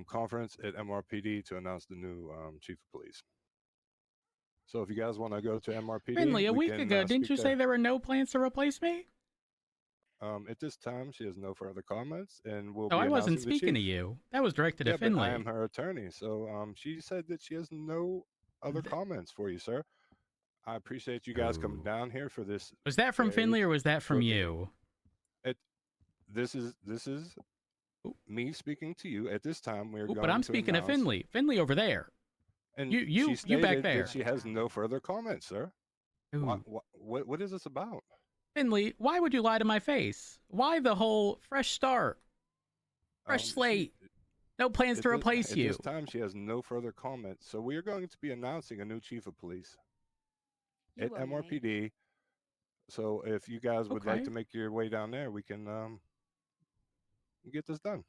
conference at MRPD to announce the new chief of police. So if you guys want to go to MRPD, Finley, a we week can, ago, didn't you speak say there. there were no plans to replace me? At this time, she has no further comments, and we'll. Oh, be I wasn't announcing the speaking to chief. you. That was directed Yeah, at but Finley. I am her attorney, so she said that she has no other comments for you, sir. I appreciate you guys coming down here for this. Was that from very Finley or was that from short meeting. you? This is me speaking to you. At this time, we're Ooh, going but I'm to speaking to announce- Finley. Finley over there. And you she back stated there. that she has no further comments, sir. Ooh. What is this about? Finley, why would you lie to my face? Why the whole fresh start? Fresh slate. No plans to replace you. At this time, she has no further comments. So we are going to be announcing a new chief of police at MRPD. So if you guys would like to make your way down there, we can get this done.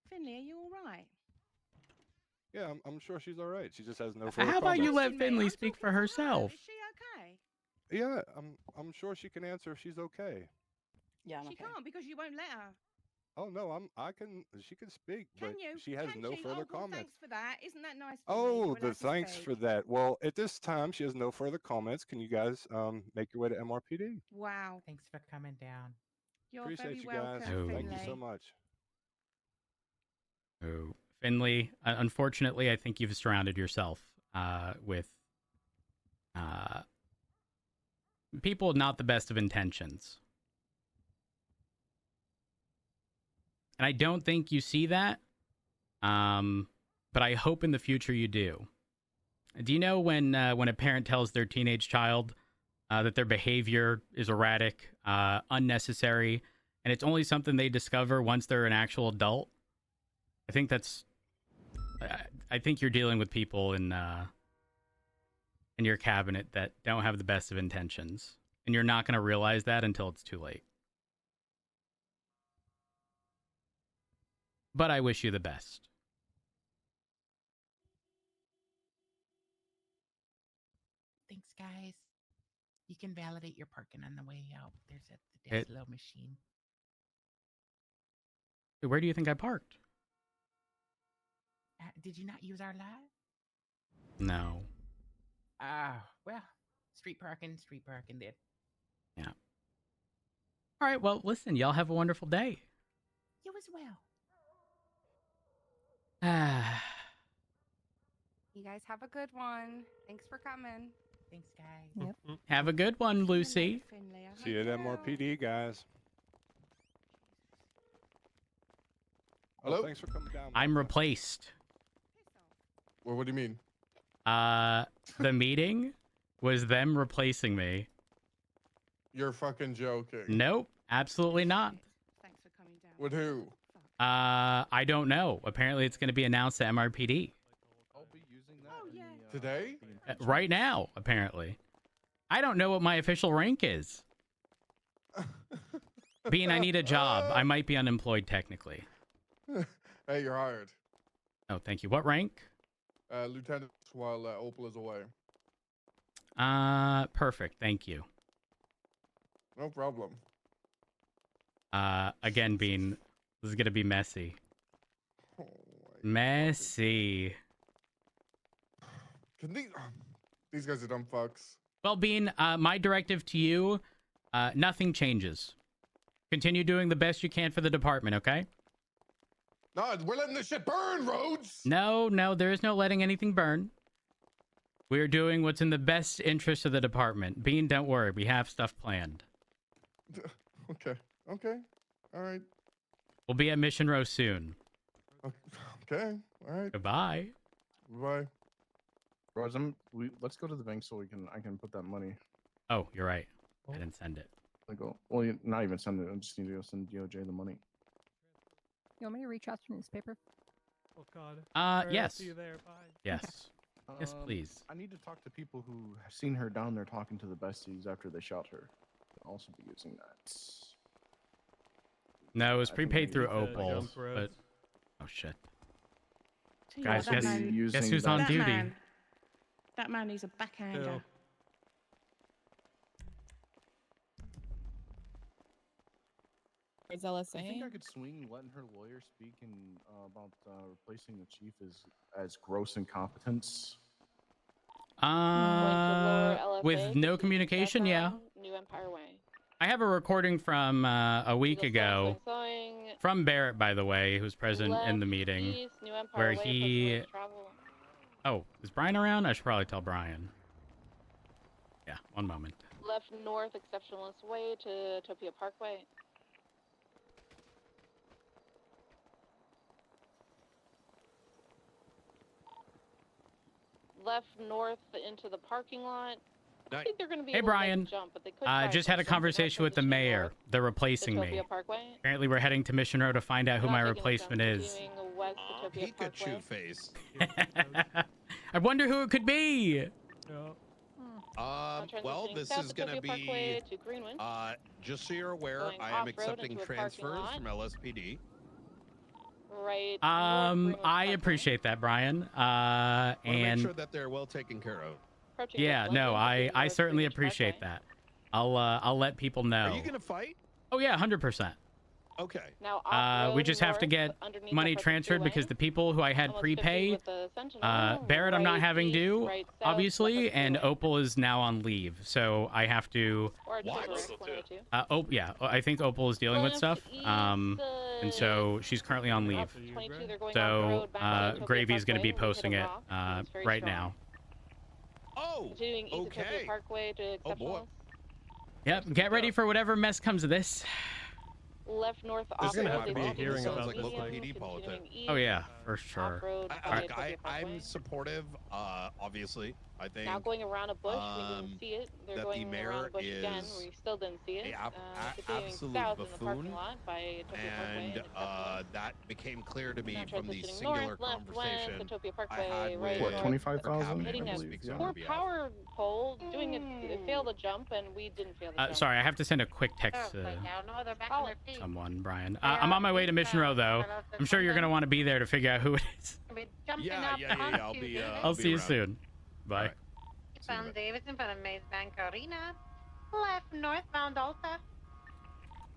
Finley, are you all right? Yeah, I'm sure she's all right. She just has no further How about you comments. let Finley speak for herself? Is she okay? Yeah, I'm sure she can answer if she's okay. Yeah, She can't because you won't let her. Oh no, she can speak, Can but you? she has Can no she? further Oh, well, comments. thanks for that. Isn't that nice? Oh, the thanks for that. Well, at this time, she has no further comments. Can you guys make your way to MRPD? Wow. Thanks for coming down. You're Appreciate very you welcome, guys. Oh. Thank you Finlay. so much. Oh, Finley, unfortunately, I think you've surrounded yourself with people with not the best of intentions. And I don't think you see that, but I hope in the future you do. Do you know when a parent tells their teenage child that their behavior is erratic, unnecessary, and it's only something they discover once they're an actual adult? I think you're dealing with people in your cabinet that don't have the best of intentions, and you're not going to realize that until it's too late. But I wish you the best. Thanks, guys. You can validate your parking on the way out. There's the little machine. Where do you think I parked? Did you not use our lot? No. Well, street parking then. Yeah. All right, well, listen, y'all have a wonderful day. You as well. You guys have a good one. Thanks for coming. Thanks, guys. Yep. Have a good one, Lucy. See you at MRPD, guys. Hello? Thanks for coming down. I'm replaced. Well, what do you mean? The meeting was them replacing me. You're fucking joking. Nope, absolutely not. Thanks for coming down. With who? I don't know. Apparently, it's going to be announced at MRPD. Oh, yeah. Today? Right now, apparently. I don't know what my official rank is. Being I need a job, I might be unemployed technically. Hey, you're hired. Oh, thank you. What rank? Lieutenant while Opal is away. Perfect. Thank you. No problem. Again, Bean, this is going to be messy. Oh Messy. Can these guys are dumb fucks. Well, Bean, my directive to you, nothing changes. Continue doing the best you can for the department, okay? No, we're letting this shit burn, Rhodes! No, there is no letting anything burn. We're doing what's in the best interest of the department. Bean, don't worry. We have stuff planned. Okay. All right. We'll be at Mission Row soon. Okay. All right. Goodbye. Bye. Rose, let's go to the bank so I can put that money. Oh, you're right. I didn't send it. Not even send it. I just need to go send DOJ the money. You want me to reach out to newspaper? Oh God. Yes. See you there. Bye. Yes. Yes, please. I need to talk to people who have seen her down there talking to the besties after they shot her. They'll also be using that. No, it was I think prepaid we through need to- Opal, but oh shit. Tell you Guys, what, that guess who's on duty? That man is a backhander. Phil. I think I could swing letting her lawyer speak about replacing the chief as gross incompetence. With no communication, yeah. New Empire Way. I have a recording from a week ago from Barrett, by the way, who's present in the meeting, East, New Empire where Way, he. plus travel. Oh, is Brian around? I should probably tell Brian. Yeah, one moment. Left north, Exceptionalist Way to Topia Parkway. Left north into the parking lot I think they're going to be Hey, able to make Brian. the jump, but they could try Just some had a jump, but that's conversation with the transitioning mayor. north They're replacing to me. Topia Parkway. Apparently, we're heading to Mission Row to find out who They're my not taking the jump, replacement they're is. doing west to Topia Parkway. Pikachu face. I wonder who it could be. Well, this south is of going to Topia be. Parkway to Greenwich. Just so you're aware, Going I am off-road accepting into a parking transfers lot. from LSPD. Right. I appreciate that, Brian. Want to make And sure that they're well taken care of. yeah, no, I certainly appreciate that. I'll let people know. Are you going to fight? Oh yeah, 100%. Okay. Now, We just have to get money transferred because the people who I had prepay, Barrett I'm not having do, obviously, and Opal is now on leave, so I have to. Yeah, I think Opal is dealing with stuff, and so she's currently on leave. So Gravy's going to be posting it right now. Oh, Continuing east of Topia Parkway to Exceptionals. Yep, get ready for whatever mess comes of this. Left north This off is gonna road. have to be a They hearing take about medium, local PD continuing politics. east, Oh yeah, for sure. off-road Look, via Topia Parkway. I'm supportive. Obviously, I think. Now going around a bush, we didn't see it. They're that the going mayor around a bush again. is We still didn't see it. Continuing absolute south in the buffoon, parking lot by Topia Parkway. and that became clear to me Now from the transitioning singular north, left, conversation west to Topia I Parkway, had right with north. 25,000? Hitting a speaks on poor her behalf. power pole, doing it failed the jump, and we didn't fail the jump. Sorry, I have to send a quick text to someone, Brian. I'm on my way to Mission Row, though. I'm sure you're going to want to be there to figure out who it is. Yeah. I'll see you around. soon. Bye. From Davidson for the Maze Bank Arena. Left northbound Alta.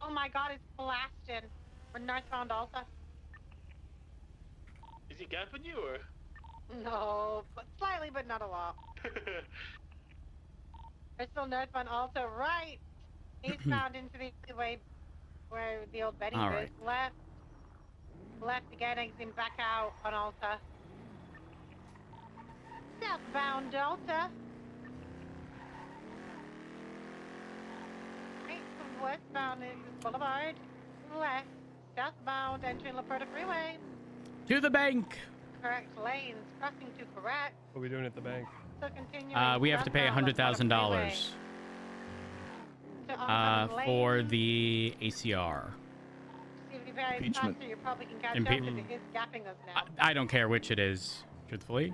Oh my god, it's blasting. We're northbound Alta. Is he gapping you or? No, but slightly, but not a lot. We're still northbound Alta, right. Eastbound into the way where the old Betty All is. right. Left. Left again, exiting back out on Alta. Southbound Delta. Right, westbound is Boulevard. Left. Southbound entering La Puerta Freeway. To the bank. Correct lanes. Crossing to correct. What are we doing at the bank? So continuing We have to pay southbound La Puerta $100,000 Freeway to oncoming for lanes. the ACR. See if you very Impeachment. faster, you probably can catch Impe- up because it is gapping us now. I don't care which it is, truthfully.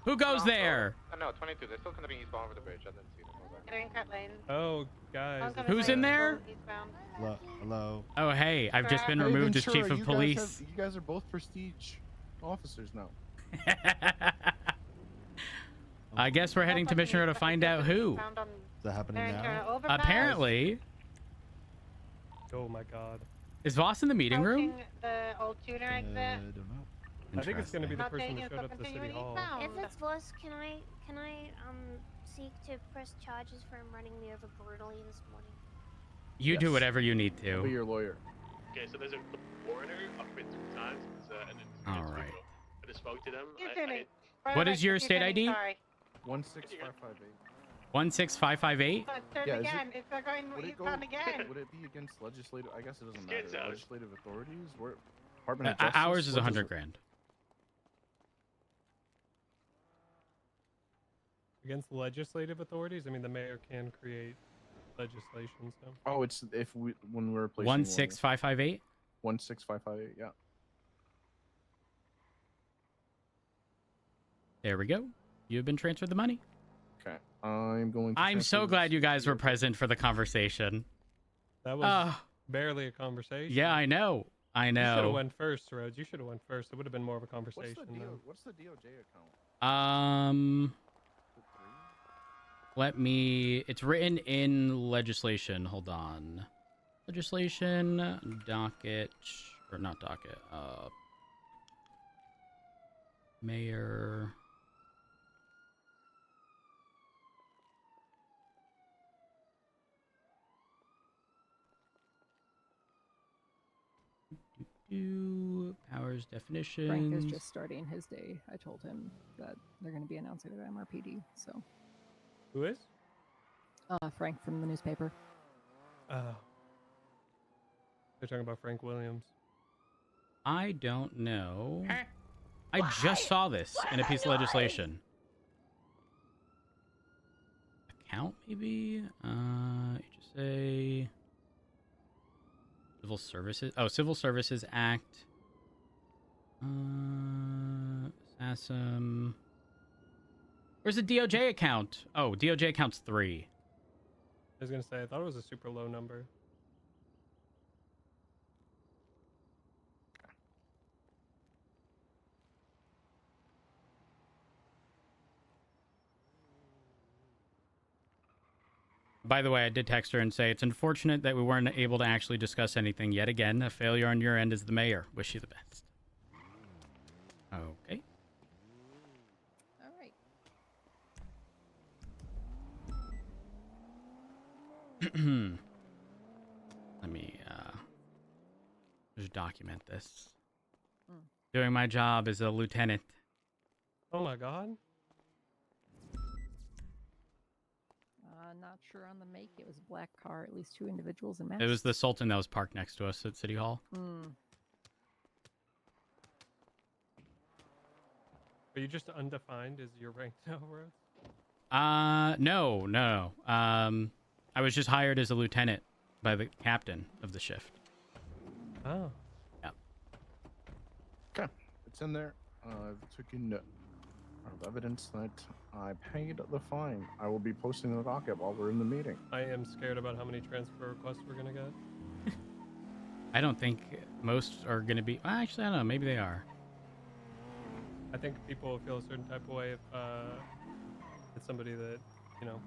Who goes there? No, 22. They're still going to be eastbound over the bridge. I didn't see them. Entering cut lanes. Oh, guys. Who's in there? Eastbound. Hello. Oh, hey, I've just been Hey, removed as Ventura, chief of police. You guys are both prestige officers now. I guess we're heading to Mission Row to find out who. Is that happening now? Apparently. Oh my god. Is Voss in the meeting room? The old tuner exit. I think it's going to be the Not person taking who us showed up up to City continuing Hall. eastbound. If it's Voss, can I seek to press charges for him running me over brutally this morning? You do whatever you need I'll be to. your lawyer. Okay, so there's a foreigner up in 2 times, and then All right. I just spoke to them. What is your state ID? 16558. 16558? Turn Yeah, is again. It's going Would it eastbound again. Would it be against legislative? I guess it doesn't Kids matter. out. Legislative authorities. Where Department of Justice. Ours is What 100 it? grand. Against legislative authorities? I mean, the mayor can create legislation, so. Oh, it's when we're replacing 16558? 16558. Yeah. There we go. You have been transferred the money. Okay. I'm going. To I'm transfer so this glad you to guys your- were present for the conversation. That was barely a conversation. Yeah, I know. I You should have know. went first, Rhodes. You should have went first. It would have been more of a conversation. What's the DOJ account? Let me. It's written in legislation. Hold on. Legislation docket or not docket. Mayor. Powers definitions. Frank is just starting his day. I told him that they're going to be announcing it at MRPD. So. Who is? Frank from the newspaper. Oh. They're talking about Frank Williams. I don't know. I just saw this in a piece of legislation. account, maybe? HSA... Civil Services... Oh, Civil Services Act. SASM... Where's the DOJ account? Oh, DOJ account's 3. I was gonna say, I thought it was a super low number. By the way, I did text her and say, it's unfortunate that we weren't able to actually discuss anything yet again. A failure on your end as the mayor. Wish you the best. Okay. All right. Let me just document this. Hmm. Doing my job as a lieutenant. Oh my god. Not sure on the make. It was a black car, at least 2 individuals in masks. It was the Sultan that was parked next to us at City Hall. Hmm. Are you just undefined as your rank now, Rose? No. I was just hired as a lieutenant by the captain of the shift. Oh. Yeah. Okay, it's in there. I've taken evidence that I paid the fine. I will be posting the docket while we're in the meeting. I am scared about how many transfer requests we're gonna get. I don't think most are going to be... Well, actually, I don't know. Maybe they are. I think people will feel a certain type of way if it's somebody that, you know,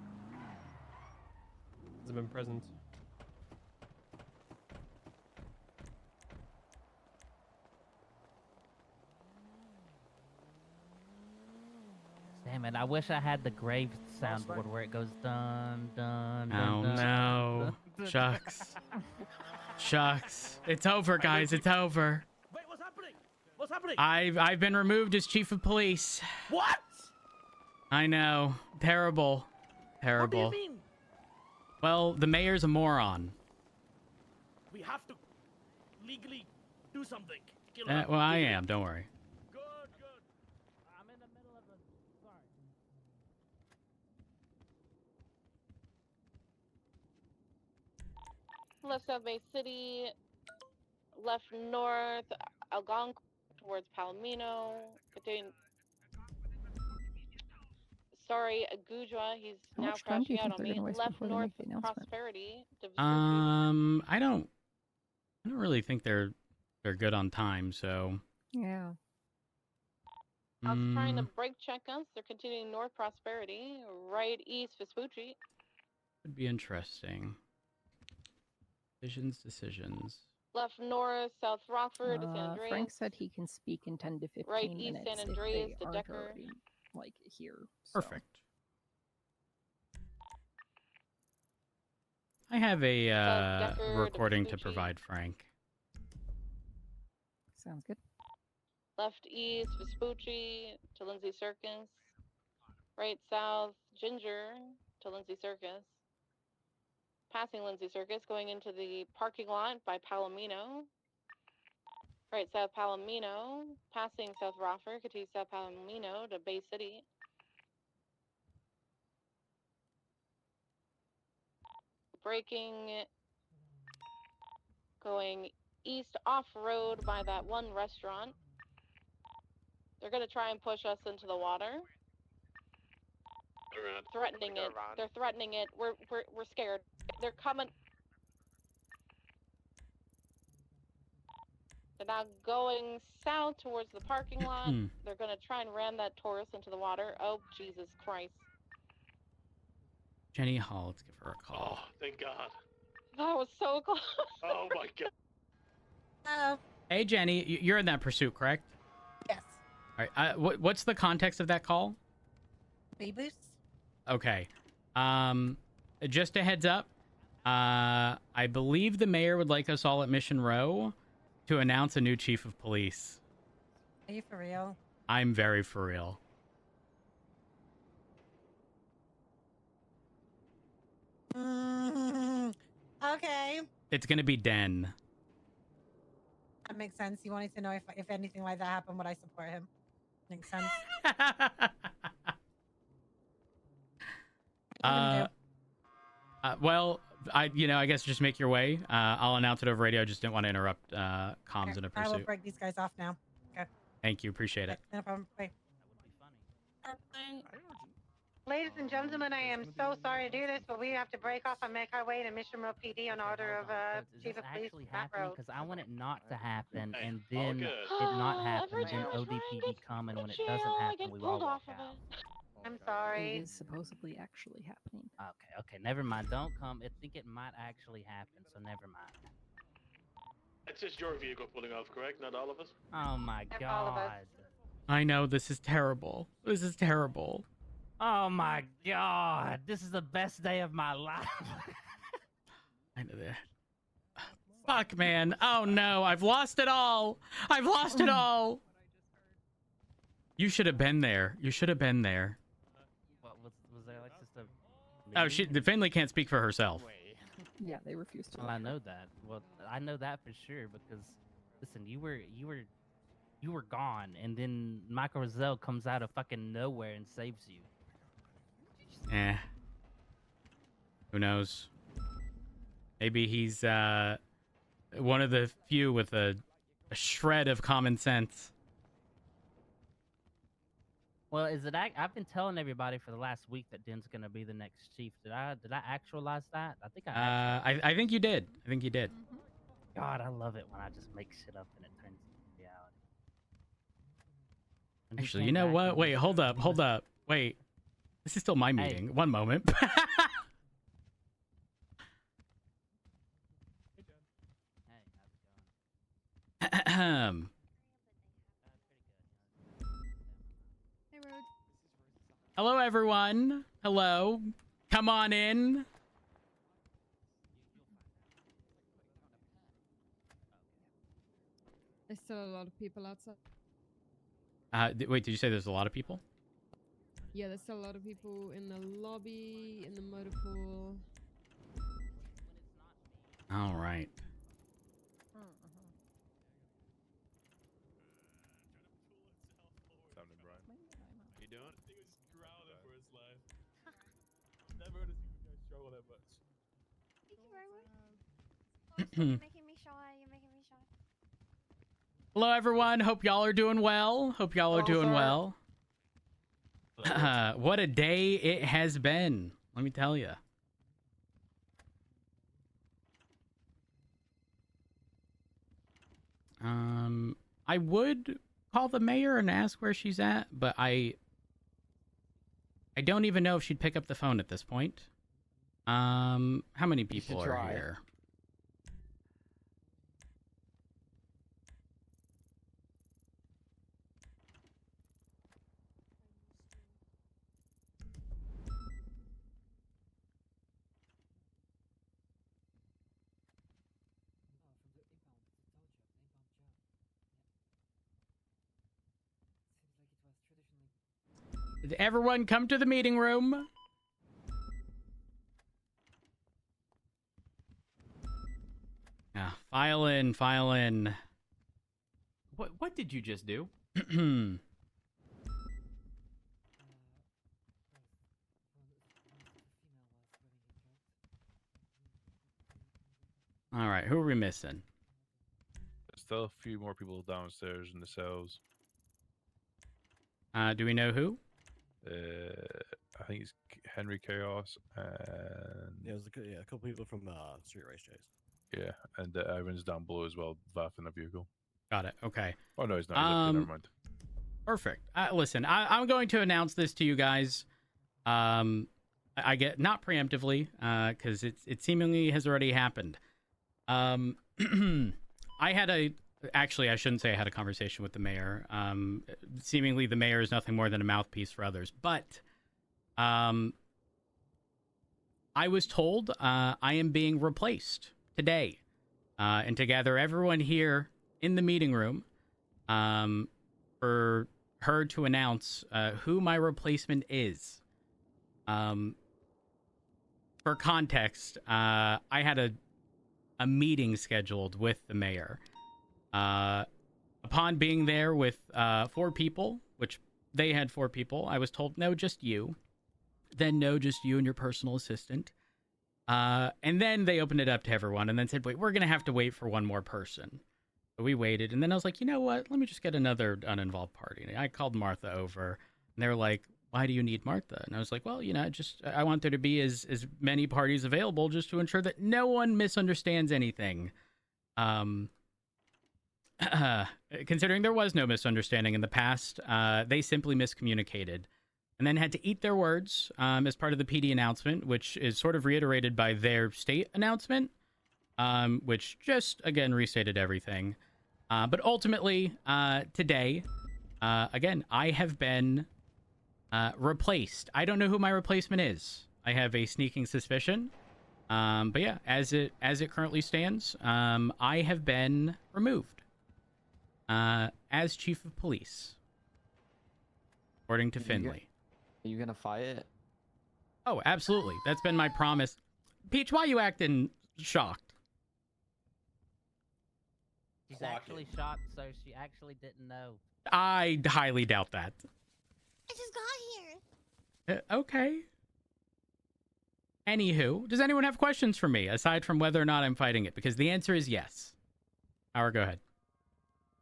hasn't been present. Damn it, I wish I had the grave soundboard where it goes dun dun dun. Oh dun, no. dun. Shucks. Shucks. It's over, guys. It's over. Wait, what's happening? What's happening? I've been removed as chief of police. What? I know. Terrible. Terrible. What do you mean? Well, the mayor's a moron. We have to legally do something. Kill her. Well, I am. Don't worry. Good, good. I'm in the middle of a... Sorry. Left South Bay City, left north, Algonquin towards Palomino. Sorry, Agujwa, he's How now much time do you crashing out think on they're me. gonna waste Left before they north, make the announcement? Prosperity. I don't really think they're good on time, so Yeah. I was trying to brake check us. They're continuing north Prosperity, right east Vespucci. could be interesting. Decisions. Left north, South Rockford, San Andreas. Frank said he can speak in 10 to 15 Right east minutes San if Andreas they to aren't Decker. already, like, here. So. Perfect. I have a Decker to recording to Vespucci. provide Frank. Sounds good. Left east Vespucci to Lindsay Circus. Right south Ginger to Lindsay Circus. Passing Lindsay Circus, going into the parking lot by Palomino. Right south Palomino. Passing South Rockford, continue south Palomino to Bay City. Braking, going east off-road by that one restaurant. They're going to try and push us into the water. Threatening it. They're threatening it. We're scared. They're coming. They're now going south towards the parking lot. They're going to try and ram that Taurus into the water. Oh, Jesus Christ. Jenny Hall, let's give her a call. Oh, thank God. That was so close. Oh my God. Oh. Hey, Jenny, you're in that pursuit, correct? Yes. All right. What's the context of that call? Reboot? Okay. Just a heads up. I believe the mayor would like us all at Mission Row to announce a new chief of police. Are you for real? I'm very for real. Okay. It's gonna be Den. That makes sense. You wanted to know if anything like that happened, would I support him? Makes sense. Well, I guess just make your way. I'll announce it over radio. I just didn't want to interrupt comms in a I will pursuit. break these guys off now. Okay. Thank you. Appreciate it. No problem. Bye. Ladies and gentlemen, I am so sorry to do this, but we have to break off and make our way to Mission Road PD on order of Is Chief this of Police actually Matt happening? Road. Because I want it not to happen, and all then good. it not happen, and then Everything was ODPD come, and when it jail, doesn't I happen, get we pulled all off walk of out. it. I'm It sorry. is supposedly actually happening. Okay, never mind. Don't come. I think it might actually happen, so never mind. It's just your vehicle pulling off, correct? Not all of us? Oh my all of us. god. I know this is terrible. This is terrible. Oh my god. This is the best day of my life. I know that. Fuck, man. Oh no, I've lost it all. I've lost it all. You should have been there. You should have been there. What was there like just a? Oh, Finley can't speak for herself. Yeah, they refused to. Well, I know that. Well, I know that for sure because, listen, you were gone, and then Michael Roselle comes out of fucking nowhere and saves you. Who knows? Maybe he's one of the few with a shred of common sense. Well, I've been telling everybody for the last week that Den's gonna be the next chief. Did I actualize that? I think I think you did. I think you did. God, I love it when I just make shit up and it turns into reality. And he Actually, came you know back what? and Wait, hold up. Wait. This is still my meeting. One moment. Ahem. Hey, Road. Hello, everyone. Hello. Come on in. There's still a lot of people outside. Wait, did you say there's a lot of people? Yeah, there's still a lot of people in the lobby, in the motor pool. All right. You doing? He was growling for his life. Never heard of you guys struggle that much. Thank you very much. You're making me shy. You're making me shy. Hello, everyone. Hope y'all are doing well. Well. What a day it has been. Let me tell you. I would call the mayor and ask where she's at, but I don't even know if she'd pick up the phone at this point. How many people are here? Everyone come to the meeting room. Yeah, file in. What did you just do? All right, who are we missing? There's still a few more people downstairs in the cells. Do we know who? I think it's Henry Chaos and yeah, there's a couple people from Street Race Chase. Yeah, and Ivan's down below as well, Vath in a vehicle. Got it. Okay. Oh no, he's not. He's up there, never mind. Perfect. Listen, I'm going to announce this to you guys. I get not preemptively, because it seemingly has already happened. Actually, I shouldn't say I had a conversation with the mayor. Seemingly, the mayor is nothing more than a mouthpiece for others. But I was told I am being replaced today. And to gather everyone here in the meeting room for her to announce who my replacement is. For context, I had a meeting scheduled with the mayor. Upon being there with 4 people, which they had 4 people, I was told, no, just you. Then no, just you and your personal assistant. And then they opened it up to everyone and then said, wait, we're going to have to wait for one more person. So we waited. And then I was like, you know what? Let me just get another uninvolved party. And I called Martha over and they were like, why do you need Martha? And I was like, well, you know, I want there to be as many parties available just to ensure that no one misunderstands anything. Considering there was no misunderstanding in the past, they simply miscommunicated and then had to eat their words as part of the PD announcement, which is sort of reiterated by their state announcement, which just, again, restated everything. But ultimately, today, again, I have been replaced. I don't know who my replacement is. I have a sneaking suspicion. But yeah, as it currently stands, I have been removed as chief of police, according to Finley. Are you gonna fight it? Oh, absolutely. That's been my promise. Peach, why are you acting shocked? She's actually shocked, so she actually didn't know. I highly doubt that. I just got here. Okay. Anywho, does anyone have questions for me aside from whether or not I'm fighting it? Because the answer is yes. Howard, go ahead.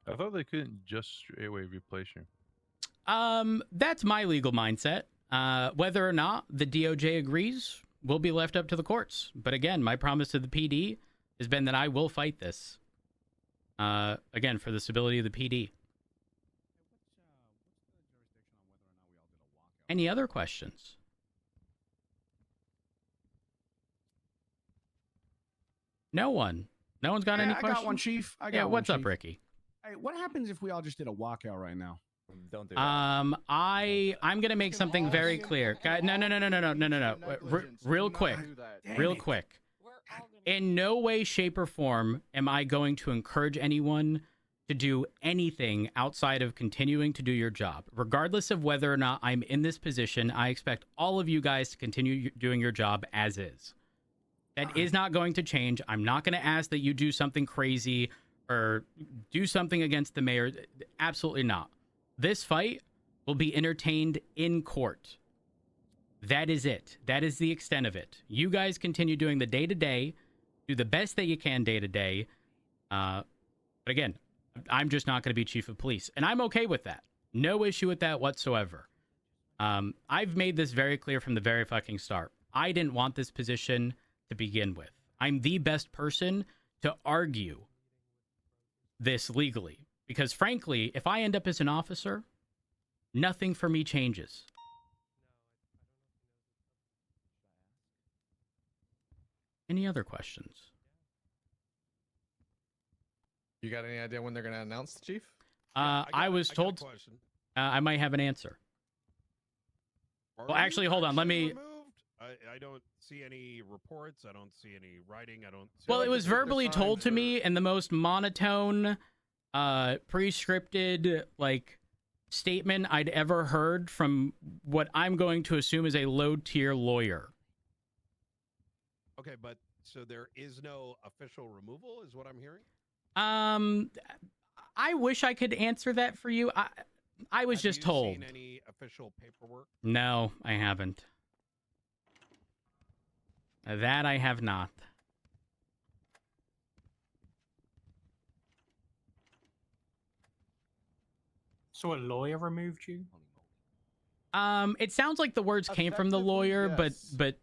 I thought they couldn't just straight away replace you. That's my legal mindset. Whether or not the DOJ agrees will be left up to the courts. But again, my promise to the PD has been that I will fight this. Again, for the stability of the PD. Any other questions? No one. No one's got any questions? I got one, Chief. I got one, what's up, Chief. Ricky? Hey, what happens if we all just did a walkout right now? Don't do that. I'm gonna make something very clear. No. Real quick. In no way, shape, or form am I going to encourage anyone to do anything outside of continuing to do your job. Regardless of whether or not I'm in this position, I expect all of you guys to continue doing your job as is. That is not going to change. I'm not going to ask that you do something crazy or do something against the mayor. Absolutely not. This fight will be entertained in court. That is it. That is the extent of it. You guys continue doing the day-to-day, do the best that you can day-to-day. But again, I'm just not going to be chief of police. And I'm okay with that. No issue with that whatsoever. I've made this very clear from the very fucking start. I didn't want this position to begin with. I'm the best person to argue this legally. Because frankly, if I end up as an officer, nothing for me changes. Any other questions? You got any idea when they're going to announce the chief? I was told I might have an answer. Well, actually, hold on. Let me... I don't see any reports. I don't see any writing. I don't see... Well, it was verbally told to me in the most monotone, pre-scripted, like, statement I'd ever heard from what I'm going to assume is a low-tier lawyer. Okay, but so there is no official removal, is what I'm hearing? I wish I could answer that for you. I was just told. Have you seen any official paperwork? No, I haven't. That I have not. So a lawyer removed you? It sounds like the words came from the lawyer, yes. but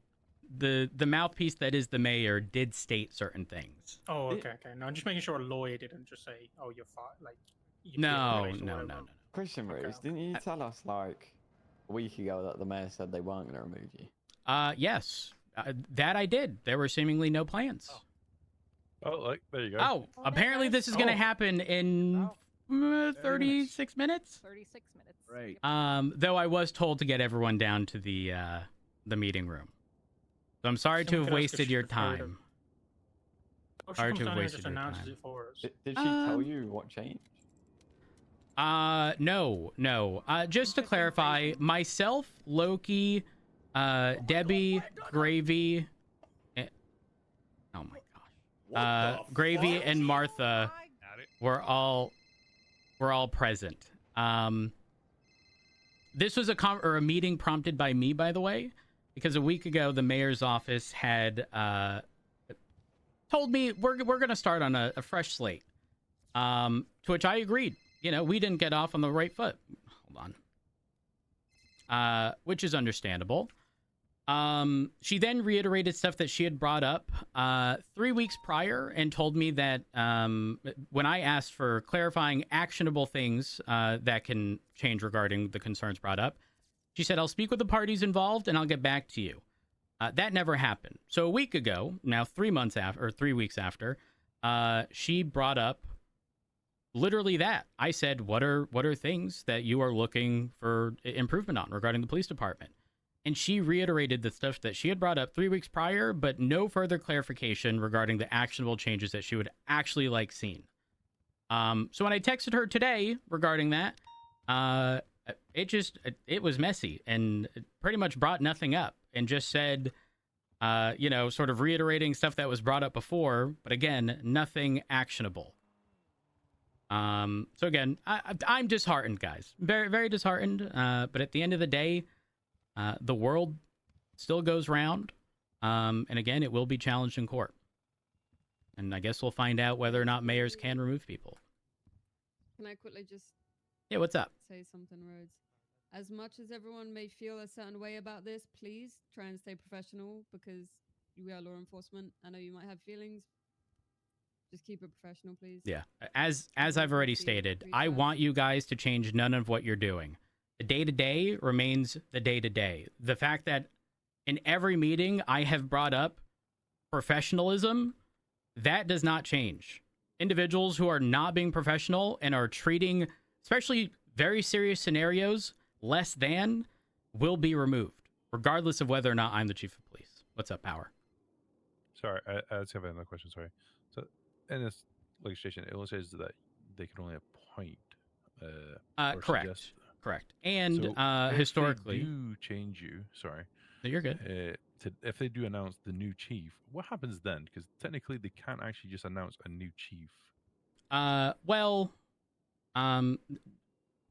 the mouthpiece that is the mayor did state certain things. Oh, okay. No, I'm just making sure a lawyer didn't just say, "Oh, you're fired." Like, No. Question, Rose, didn't you tell us like a week ago that the mayor said they weren't going to remove you? Yes, that I did. There were seemingly no plans. Oh, there you go. Oh, apparently this is going to happen in 36 minutes. 36 minutes. Right. Though I was told to get everyone down to the meeting room. So I'm sorry to have wasted your time. Sorry to have wasted your time. Did she tell you what changed? No. Just to clarify, myself, Loki, Debbie, Gravy, oh my gosh, Gravy and Martha were all present. This was a meeting prompted by me, by the way. because a week ago the mayor's office had told me we're going to start on a fresh slate. To which I agreed. You know, we didn't get off on the right foot. Hold on. Which is understandable. She then reiterated stuff that she had brought up 3 weeks prior and told me that when I asked for clarifying actionable things that can change regarding the concerns brought up, she said, I'll speak with the parties involved and I'll get back to you. That never happened. So a week ago, now 3 months after, or 3 weeks after, she brought up literally that. I said, what are things that you are looking for improvement on regarding the police department? And she reiterated the stuff that she had brought up 3 weeks prior, but no further clarification regarding the actionable changes that she would actually like seen. So when I texted her today regarding that, it was messy and it pretty much brought nothing up and just said, sort of reiterating stuff that was brought up before, but again, nothing actionable. So again, I'm disheartened, guys. Very, very disheartened. But at the end of the day, the world still goes round. And again, it will be challenged in court. And I guess we'll find out whether or not mayors can remove people. Can I quickly just what's up? say something, Rhodes? As much as everyone may feel a certain way about this, please try and stay professional because we are law enforcement. I know you might have feelings. Just keep it professional, please. Yeah. As I've already stated, I want you guys to change none of what you're doing. The day-to-day remains the day-to-day. The fact that in every meeting I have brought up professionalism, that does not change. Individuals who are not being professional and are treating, especially very serious scenarios, less than, will be removed, regardless of whether or not I'm the chief of police. What's up, Power? Sorry, I just have another question. Sorry. So in this legislation, it only says that they can only appoint. Correct. Suggest. Correct. And So historically, if they do change you. Sorry. No, you're good. If they do announce the new chief, what happens then? Because technically, they can't actually just announce a new chief.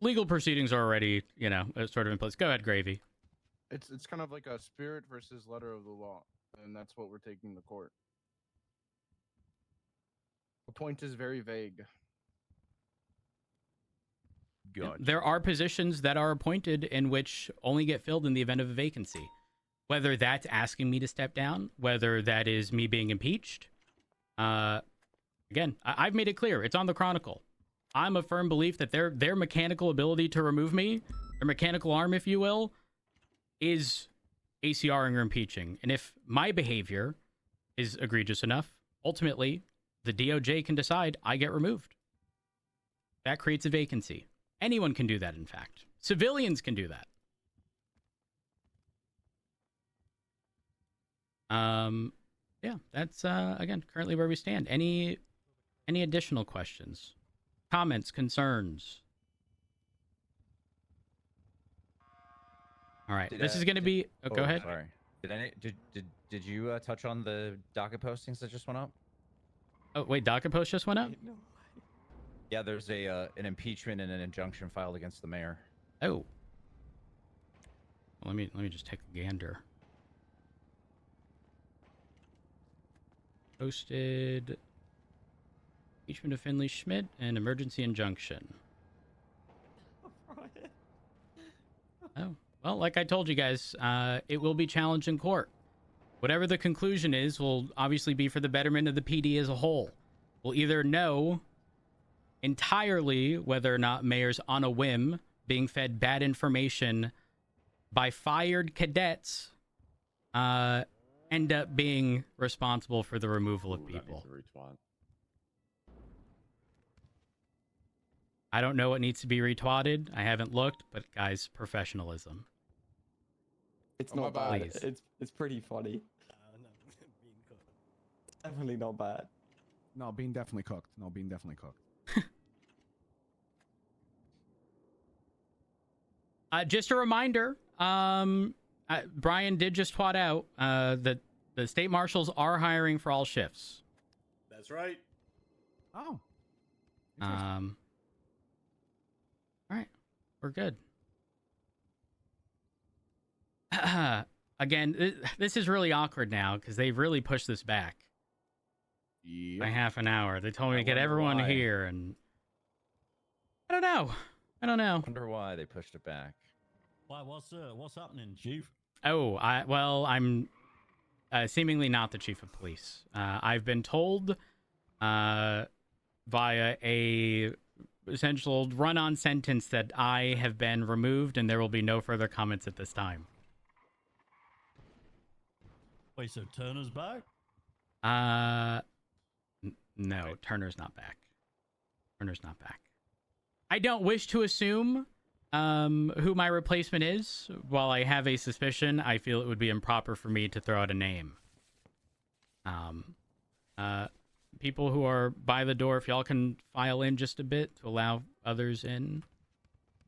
Legal proceedings are already, sort of in place. Go ahead, Gravy. It's kind of like a spirit versus letter of the law, and that's what we're taking to court. Appoint is very vague. Gotcha. There are positions that are appointed in which only get filled in the event of a vacancy. Whether that's asking me to step down, whether that is me being impeached. Again, I've made it clear. It's on the Chronicle. I'm a firm belief that their mechanical ability to remove me, their mechanical arm, if you will, is ACRing or impeaching. And if my behavior is egregious enough, ultimately, the DOJ can decide I get removed. That creates a vacancy. Anyone can do that, in fact. Civilians can do that. Yeah, that's, again, currently where we stand. Any additional questions? Comments, concerns? All right, this is going to be... Oh, go ahead. Sorry. Did you touch on the docket postings that just went up? Oh, wait, docket post just went up? Yeah, there's an impeachment and an injunction filed against the mayor. Oh. Well, let me just take a gander. Posted impeachment of Finley Schmidt and emergency injunction. Oh, well, like I told you guys, it will be challenged in court. Whatever the conclusion is will obviously be for the betterment of the PD as a whole. We'll either know entirely whether or not mayor's on a whim being fed bad information by fired cadets end up being responsible for the removal of people. I don't know what needs to be retweeted. I haven't looked, but guys, professionalism. It's not bad. It's pretty funny. It's definitely not bad. No, bean definitely cooked. Just a reminder, Brian did just twat out that the state marshals are hiring for all shifts. That's right. Oh. All right, we're good. again, this is really awkward now because they've really pushed this back by half an hour. They told me to get everyone here, and I don't know. I don't know. Wonder why they pushed it back. Why? What's happening, Chief? Oh, I'm seemingly not the chief of police. I've been told via a essential run-on sentence that I have been removed and there will be no further comments at this time. Wait, so Turner's back? No, Turner's not back. Turner's not back. I don't wish to assume who my replacement is. While I have a suspicion, I feel it would be improper for me to throw out a name. People who are by the door, if y'all can file in just a bit to allow others in.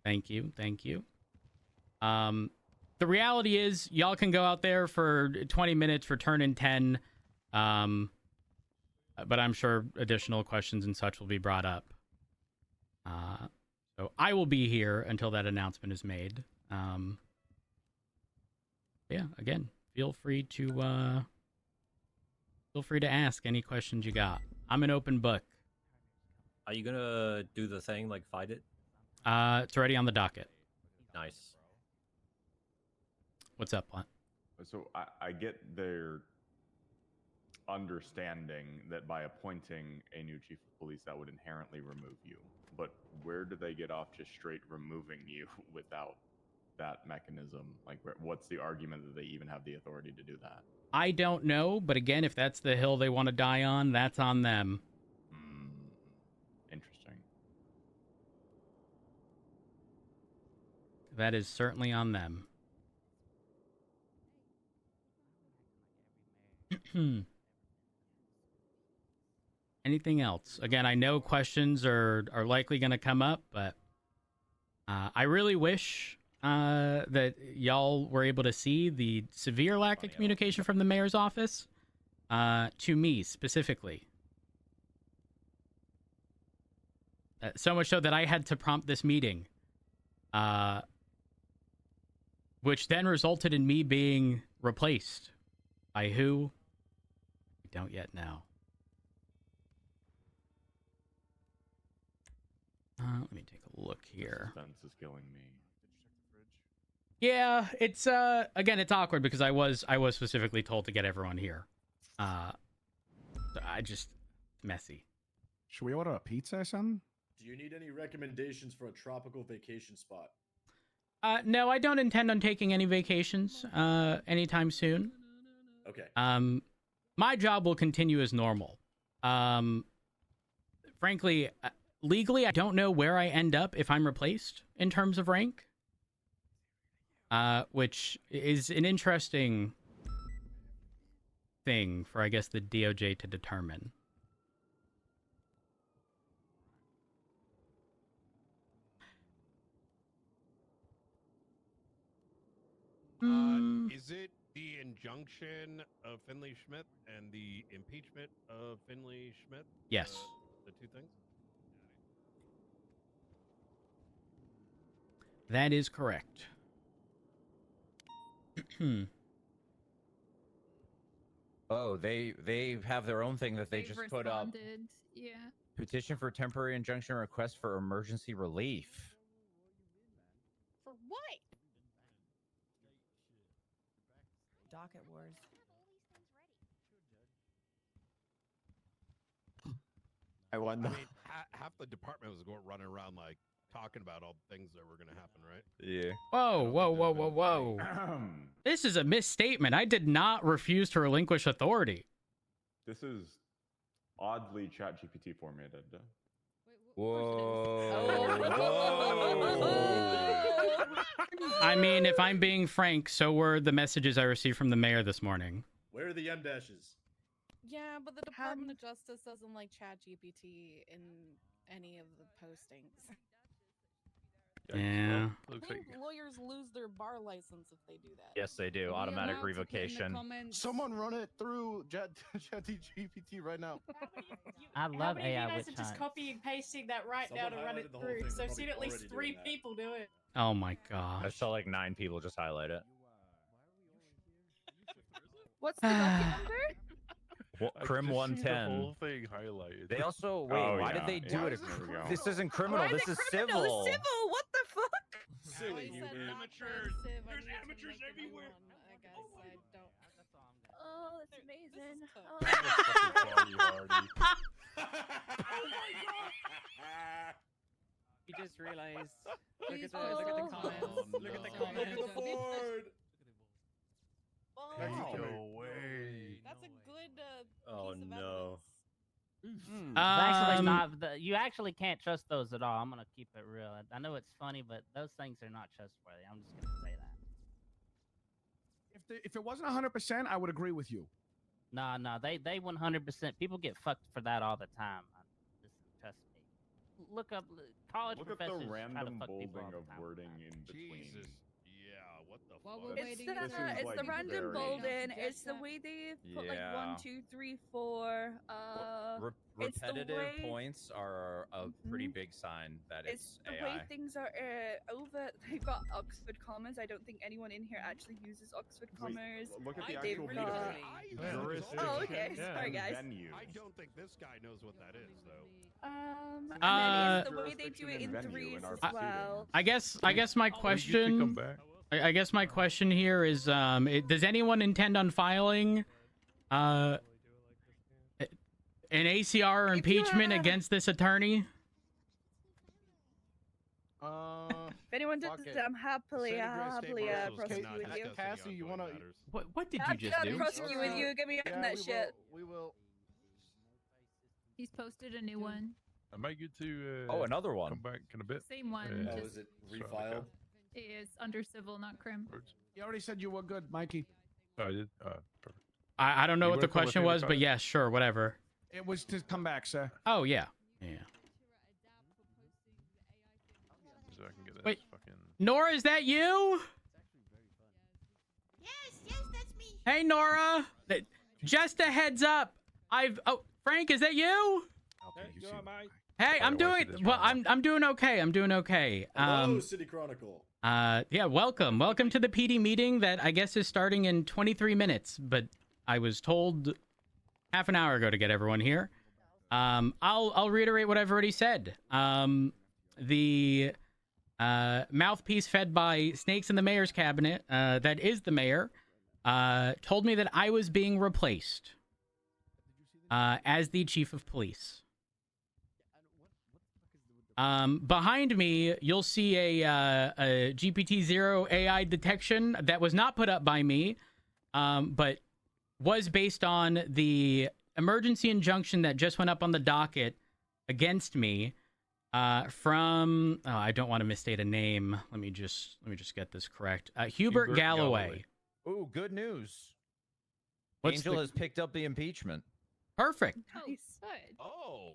Thank you. Thank you. The reality is, y'all can go out there for 20 minutes for turn in 10. But I'm sure additional questions and such will be brought up. So I will be here until that announcement is made. Yeah, again, feel free to ask any questions you got. I'm an open book. Are you gonna do the thing, like fight it? It's already on the docket. Nice. What's up, Blunt? So I get their understanding that by appointing a new chief of police, that would inherently remove you. But where do they get off just straight removing you without that mechanism? Like, what's the argument that they even have the authority to do that? I don't know, but again, if that's the hill they want to die on, that's on them. Interesting. That is certainly on them. Anything else? Again, I know questions are likely going to come up, but I really wish that y'all were able to see the severe lack of communication from the mayor's office to me specifically. So much so that I had to prompt this meeting, which then resulted in me being replaced. By who? We don't yet know. Let me take a look here. Suspense is killing me. Yeah, it's again, it's awkward because I was specifically told to get everyone here. So I just messy. Should we order a pizza or something? Do you need any recommendations for a tropical vacation spot? No, I don't intend on taking any vacations anytime soon. Okay. My job will continue as normal. Frankly, legally, I don't know where I end up if I'm replaced in terms of rank. Which is an interesting thing for, I guess, the DOJ to determine. Is it the injunction of Finley Schmidt and the impeachment of Finley Schmidt? Yes. The two things? That is correct. Oh, they have their own thing that they just put up. Yeah. Petition for temporary injunction request for emergency relief. For what? Docket wars. I wonder. I mean, half the department was going running around like talking about all the things that were going to happen, right? Yeah. Whoa. This is a misstatement. I did not refuse to relinquish authority. This is oddly ChatGPT formatted. I mean, if I'm being frank, so were the messages I received from the mayor this morning. Where are the M dashes? Yeah, but the Department of Justice doesn't like ChatGPT in any of the postings. Yeah. I think lawyers lose their bar license if they do that. Yes, they do. Automatic revocation. Someone run it through ChatGPT right now. I love How many AI of you guys witch are just hunts. copying pasting that right now to run it through? So I've seen at least 3 people do it. Oh my gosh. I saw like 9 people just highlight it. What's the docket number? Crim 110. The whole thing highlighted. They also wait. Why did they do it? This isn't criminal. This is civil. Civil. What the fuck? Silly He said not amateurs. There's amateurs everywhere. I guess I don't. That's all I'm gonna. Oh, that's amazing. Oh my god! You just realized. Look Please at the comments. Oh, Look at the no. comments. Look at the board. Well, No way. that's a good Oh piece of no. It's actually not. You actually can't trust those at all. I'm gonna keep it real. I know it's funny, but those things are not trustworthy. I'm just gonna say that. If it wasn't 100%, I would agree with you. No, they 100%. People get fucked for that all the time. Listen, trust me. Look up college Look at professors the try to random fuck people all bolding the of time. wording in between. Jesus. Yeah, what the While fuck? we're It's waiting, the, is there is, it's like, the random very- bolding. Not It's the suggest way they put like Yeah. 1, 2, 3, 4. It's the Repetitive way- points are a pretty big sign that It's it's the AI. way things are over. They've got Oxford commas. I don't think anyone in here actually uses Oxford Wait, commas. look at the They've actual got- Oh, okay. Sorry, guys. I don't think this guy knows what that is, though. And then it's the way they do Jurisdiction it in and venue threes in our as proceeding. well. I guess my question. I guess my question here is: does anyone intend on filing an ACR or impeachment against this attorney? If anyone does, fuck it. I'm happily Centigrade State Marshals prosecute cannot with you. discuss any Cassie, you ongoing wanna- matters. What did you I'm just gonna do? prosecute with you. Get me on that shit. We will. He's posted a new one. I might get to. Oh, another one. Come back in a bit. Same one. Oh, just is it refiled? it is under civil, not crim. You already said you were good, Mikey. Oh, I did. Perfect. I don't know You what the wanna come with question me to was, but college? yeah, sure, whatever. It was to come back, sir. Oh yeah, yeah. So I can get this Wait. fucking. Nora, is that you? Yes, that's me. Hey, Nora. Just a heads up. Frank, is that you? Hey, I'm doing well. I'm doing okay. I'm doing okay. Hello, City Chronicle. Yeah, welcome to the PD meeting that I guess is starting in 23 minutes, but I was told half an hour ago to get everyone here. I'll reiterate what I've already said. The mouthpiece fed by snakes in the mayor's cabinet, that is the mayor, told me that I was being replaced as the chief of police. Behind me, you'll see a GPT-0 AI detection that was not put up by me, but was based on the emergency injunction that just went up on the docket against me from I don't want to misstate a name. Let me just get this correct. Hubert Galloway. Ooh, good news. What's Angel the- has picked up the impeachment. Perfect. Nice. Good. Oh.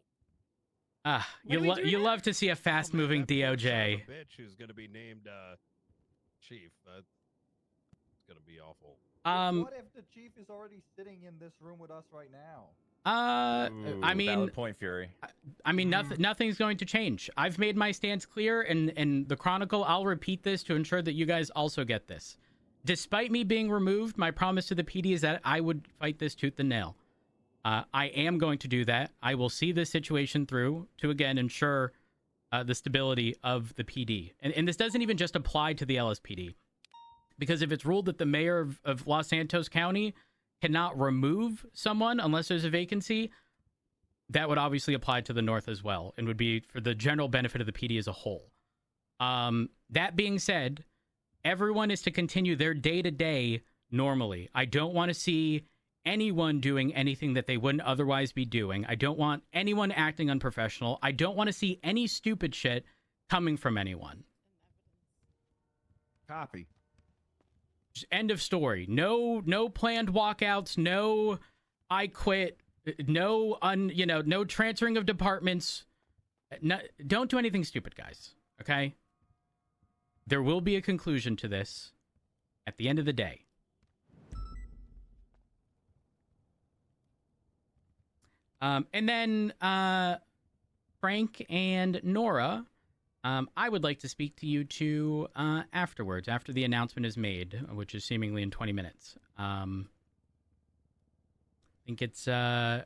You love to see a fast-moving DOJ. Bitch who's gonna be named chief. That's gonna be awful. What if the chief is already sitting in this room with us right now? I mean, valid point, Fury. I mean, nothing's going to change. I've made my stance clear, and in the Chronicle, I'll repeat this to ensure that you guys also get this. Despite me being removed, my promise to the PD is that I would fight this tooth and nail. I am going to do that. I will see this situation through to, again, ensure the stability of the PD. And this doesn't even just apply to the LSPD. Because if it's ruled that the mayor of Los Santos County cannot remove someone unless there's a vacancy, that would obviously apply to the North as well, and would be for the general benefit of the PD as a whole. That being said, everyone is to continue their day-to-day normally. I don't want to see anyone doing anything that they wouldn't otherwise be doing. I don't want anyone acting unprofessional. I don't want to see any stupid shit coming from anyone. Copy. Just end of story. No planned walkouts. No, I quit. No no transferring of departments. No, don't do anything stupid, guys. Okay. There will be a conclusion to this at the end of the day. And then Frank and Nora, I would like to speak to you two afterwards, after the announcement is made, which is seemingly in 20 minutes. think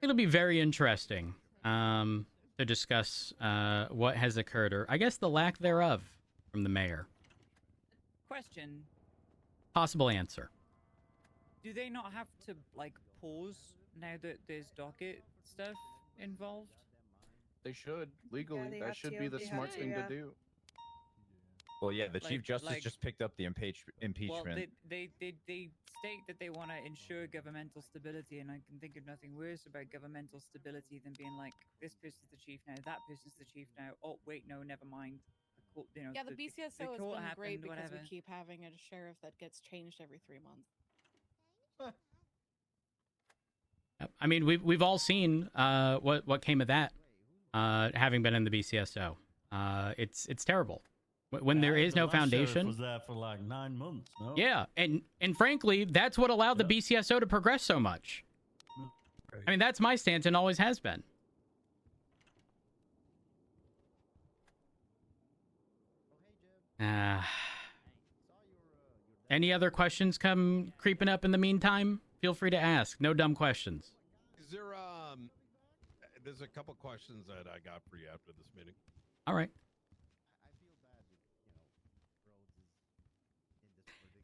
it'll be very interesting to discuss what has occurred, or I guess the lack thereof, from the mayor. Question: Possible answer. do they not have to like pause now that there's docket stuff involved? They should legally. they That have should to. be the They have smart to, thing yeah. to do. Well, yeah, the Chief Like- Justice like- just picked up the impeachment. Well, they state that they want to ensure governmental stability, and I can think of nothing worse about governmental stability than being like, this person's the chief now, that person's the chief now. Oh wait, no, never mind. You know, Yeah, the BCSO has court been happened, great because whatever. we keep having a sheriff that gets changed every 3 months. I mean, we've all seen what came of that, having been in the BCSO. It's terrible when there is The no last sheriff foundation. was there for like 9 months, no? Yeah, and frankly, that's what allowed the BCSO to progress so much. I mean, that's my stance and always has been. Any other questions come creeping up in the meantime? Feel free to ask. No dumb questions. Is there there's a couple questions that I got for you after this meeting. All right.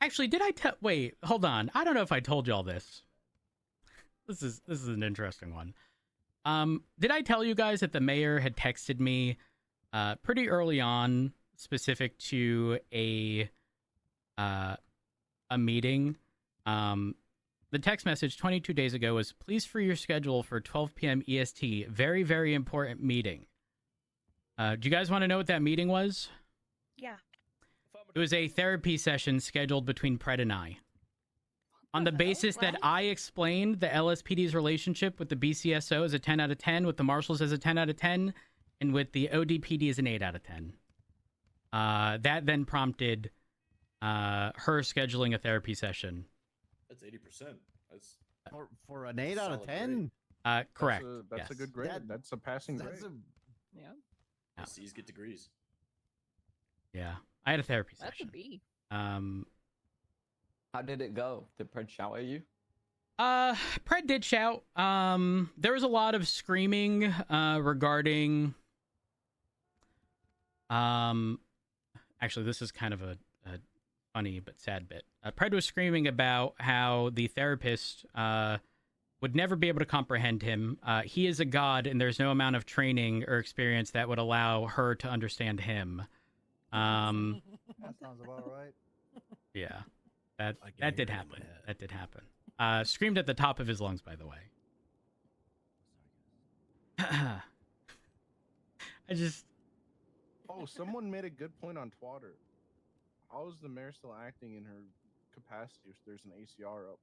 Actually, did I tell? Wait, hold on. I don't know if I told you all this. This is an interesting one. Did I tell you guys that the mayor had texted me pretty early on, specific to a meeting? The text message 22 days ago was, please free your schedule for 12 p.m. EST. Very, very important meeting. Do you guys want to know what that meeting was? Yeah. It was a therapy session scheduled between Pred and I. On the basis that I explained the LSPD's relationship with the BCSO as a 10 out of 10, with the Marshals as a 10 out of 10, and with the ODPD as an 8 out of 10. That then prompted her scheduling a therapy session. That's 80%. That's for an 8 out of 10. Correct. That's a yes. good grade. That's a passing grade. Yeah. C's get degrees. Yeah, I had a therapy That's a session. B. How did it go? Did Pred shout at you? Pred did shout. There was a lot of screaming regarding. Actually, this is kind of a funny but sad bit. Pred was screaming about how the therapist would never be able to comprehend him. He is a god, and there's no amount of training or experience that would allow her to understand him. That sounds about right. Yeah, that did happen. That did happen. Screamed at the top of his lungs, by the way. I just. Oh, someone made a good point on Twitter. How is the mayor still acting in her capacity if there's an ACR up?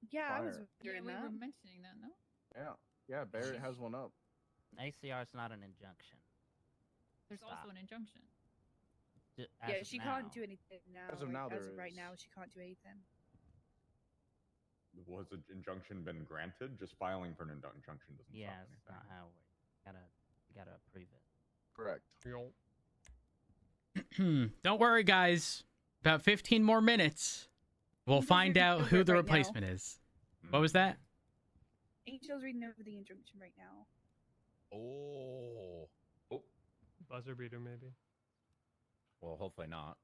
Yeah, I was Fire. wondering we that. were mentioning that, no? Yeah, Barrett has one up. ACR is not an injunction. There's also an injunction. Yeah, she can't do anything now. As of now, as there of right is. now, she can't do anything. Was an injunction been granted? Just filing for an injunction doesn't Yeah, stop it's anything. not how it works. You gotta approve it. Correct. Don't worry, guys. About 15 more minutes. We'll Angel's find reading out over who it the right now. replacement is. What was that? Angel's reading over the injunction right now. Oh. Buzzer beater, maybe. Well, hopefully not.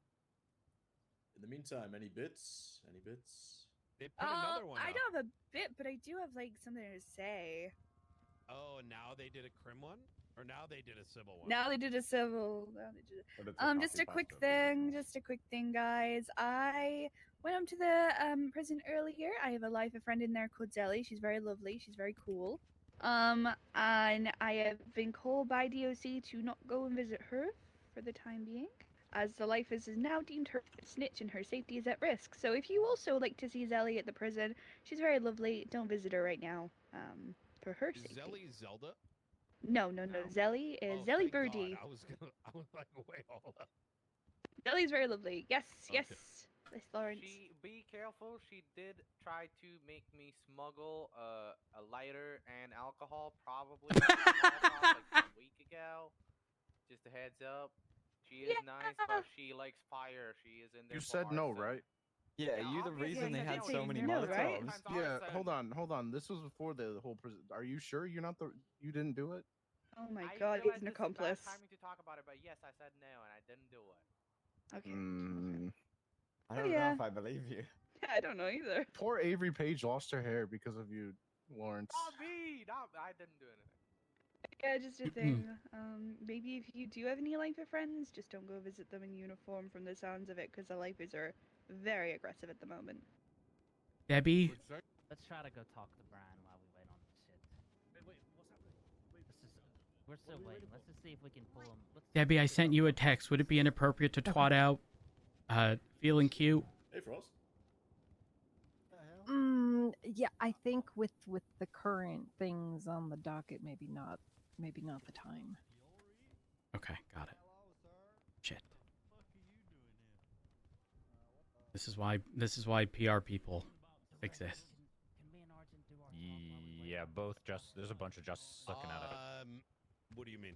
In the meantime, any bits? Any bits? They put another one I up. don't have a bit, but I do have like something to say. Oh, and now they did a crim one? Or now they did a civil one? Now they did a civil. Now they did But it's a just a copy quick pasta, the thing. Just a quick thing, guys. I went up to the prison earlier. I have a life friend in there called Zelly. She's very lovely. She's very cool. And I have been called by DOC to not go and visit her for the time being, as the life is now deemed her a snitch and her safety is at risk. So if you also like to see Zelly at the prison, she's very lovely. Don't visit her right now. For her Is safety. Zelly Zelda? No. Zelly is Oh, Zelly thank God. Birdie. I was like, wait, hold up. Zelly's very lovely. Yes, yes. Miss Lawrence. Be careful. She did try to make me smuggle a lighter and alcohol, probably like a week ago. Just a heads up. She is nice, but she likes fire. She is in there. You for said no, arson. right? Yeah, are you the reason they had so many No, right? Molotovs? Yeah, hold on. This was before the whole. Are you sure you're not the? You didn't do it? Oh my I god, he's realized an this is bad accomplice. timing to talk about it, but yes, I said no, and I didn't do it. Okay. I Oh, don't know yeah. if I believe you. I don't know either. Poor Avery Page lost her hair because of you, Lawrence. Not me. I didn't do anything. Yeah, just a thing. Maybe if you do have any Lifer friends, just don't go visit them in uniform from the sounds of it, because the Lifers are very aggressive at the moment. Debbie? Let's try to go talk to Brian while we wait on this shit. Wait, what's happening? We're still waiting. Let's just see if we can pull him. Debbie, I sent you a text. Would it be inappropriate to twat out? Feeling cute? Hey, Frost. Yeah, I think with the current things on the docket, maybe not the time. Okay, got it. Shit. This is why PR people exist. Yeah, both just. There's a bunch of just sucking out of it. What do you mean?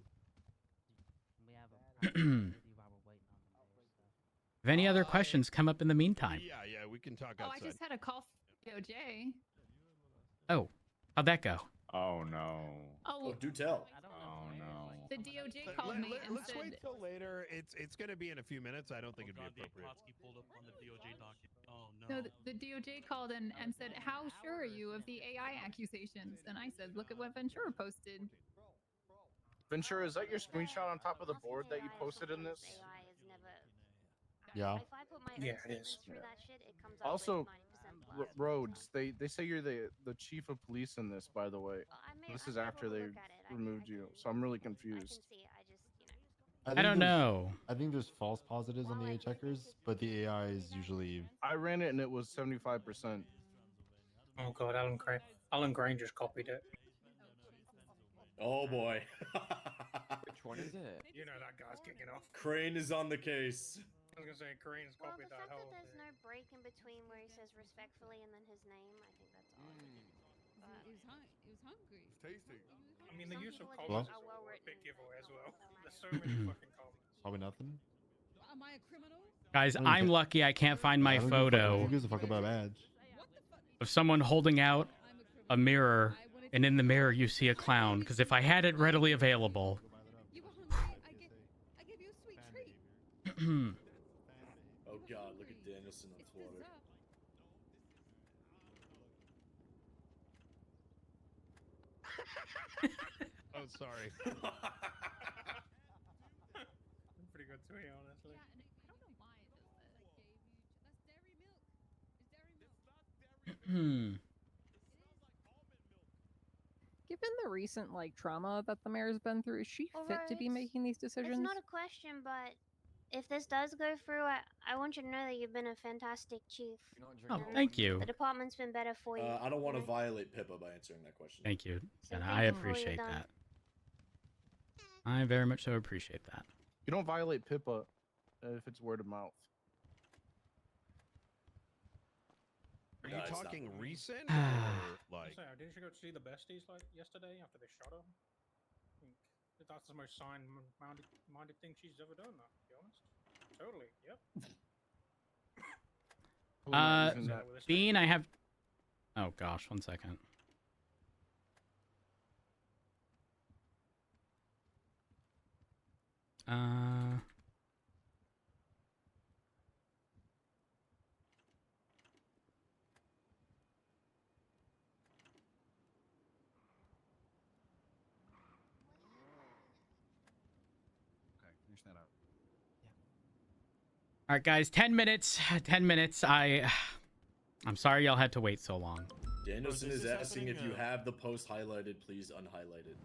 We have a while we're waiting on the mayor, so. If any other questions come up in the meantime. Yeah, we can talk Oh, outside. I just had a call from DOJ. Oh, how'd that go? Oh no. Oh, do tell. Oh no. The DOJ called me and Let's said, wait till later. It's going to be in a few minutes. I don't think it'd be appropriate. pulled up on the DOJ docket. Oh no, the DOJ called and said, how sure are you of the AI accusations? And I said, look at what Ventura posted. Ventura, is that your screenshot on top of the board that you posted in this? Yeah. Yeah, it is. Also, Rhodes, they say you're the chief of police in this, by the way. This is after they removed you, so I'm really confused. I don't know. I think there's false positives on the AI checkers, but the AI is usually. I ran it and it was 75%. Oh god, Alan Granger's copied it. Oh boy. Which one is it? You know that guy's kicking off. Crane is on the case. I was gonna say Crane's Well, copied the that fact whole that there's thing. no break in between where he says respectfully and then his name, I think that's odd. He was hungry. Tasty. I mean, the use of people comments are well is a big giveaway as well. There's so Mm-hmm. many fucking comments. Probably nothing. Am I a criminal? Guys, I'm lucky I can't find my photo Who gives a fuck about a badge? of someone holding out a mirror, and in the mirror you see a clown. Because if I had it readily available. You were hungry. I gave you a sweet treat. Oh god, look at Danielson on Twitter. Oh, sorry. Pretty good tweet, honestly. I don't know why it does that. That's dairy milk. It's dairy milk. Given the recent trauma that the mayor's been through, is she fit to be making these decisions? It's not a question, but if this does go through, I want you to know that you've been a fantastic chief. Oh, thank you. The department's been better for you. I don't want to you know? violate Pippa by answering that question. Thank you. So And thank I you for all you've appreciate done. that. I very much so appreciate that. You don't violate Pippa if it's word of mouth. Are No, you it's not. talking recent or like? So, didn't you go see the besties yesterday after they shot her? I think that's the most minded thing she's ever done. To be honest, totally. Yep. Bean, I have. Oh gosh, 1 second. Okay, finish that up. All right, guys, 10 minutes. 10 minutes. I'm sorry y'all had to wait so long. Danielson Is is this asking if happening, you have the post highlighted, please unhighlight it.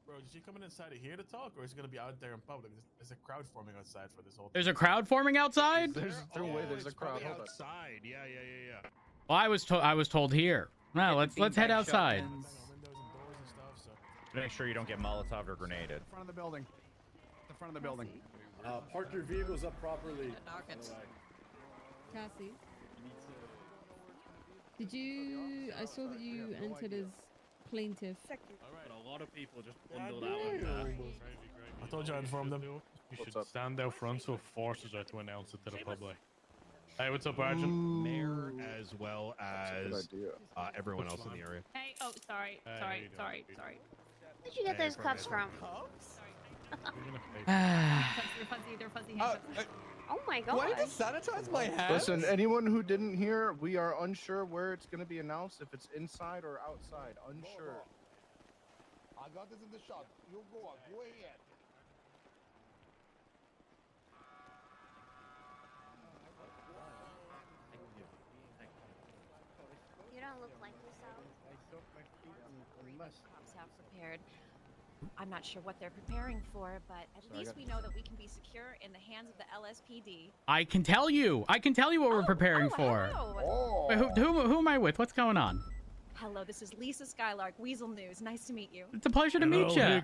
Bro, is she coming inside of here to talk, or is it gonna be out there in public? There's a crowd forming outside for this whole. There's a crowd forming outside? There's a crowd. Hold on. Outside. Yeah. Well, I was told here. No, let's head outside. Make sure you don't get Molotov or grenaded. Front of the building. The front of the building. Park your vehicles up properly. Cassie, did you? I saw that you entered as plaintiff. But a lot of people just bundled out of that. I told you I informed them. You should stand out front so forces are to announce it to the public. Hey, what's up, Arjun? Mayor as well as everyone else in the area. Hey, oh, sorry. Where'd you get those cuffs from? They're fuzzy hands. Oh my god. Why did you sanitize my hands? Listen, anyone who didn't hear, we are unsure where it's going to be announced, if it's inside or outside. Unsure. I got this in the shot. You go on. Go ahead. You don't look like yourself. Cops have prepared. I'm not sure what they're preparing for, but at least we know that we can be secure in the hands of the LSPD. I can tell you. I can tell you what we're preparing for. hello. Wait, who am I with? What's going on? Hello, this is Lisa Skylark, Weasel News. Nice to meet you. It's a pleasure to meet you.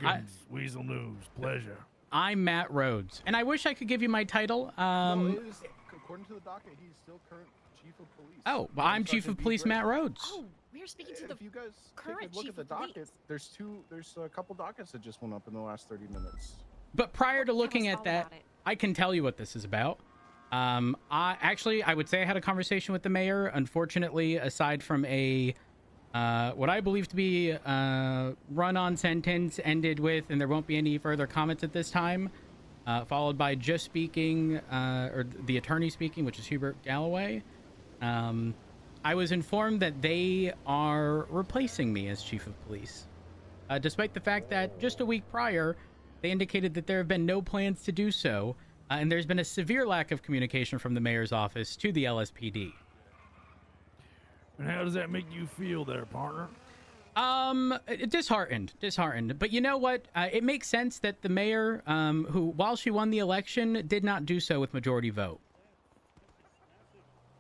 Weasel News, pleasure. I'm Matt Rhodes, and I wish I could give you my title. No, it is, according to the docket, he's still current chief of police. Oh, well, I'm Chief of Police Matt Rhodes. Oh, we're speaking to the If you guys current take a look chief at the of docket, police. there's a couple dockets that just went up in the last 30 minutes. But prior to looking at that, I can tell you what this is about. I would say I had a conversation with the mayor. Unfortunately, aside from a what I believe to be a run-on sentence ended with, and there won't be any further comments at this time, followed by just speaking, or the attorney speaking, which is Hubert Galloway. I was informed that they are replacing me as chief of police, despite the fact that just a week prior, they indicated that there have been no plans to do so, and there's been a severe lack of communication from the mayor's office to the LSPD. And how does that make you feel there, partner? Disheartened. But you know what? It makes sense that the mayor, who, while she won the election, did not do so with majority vote.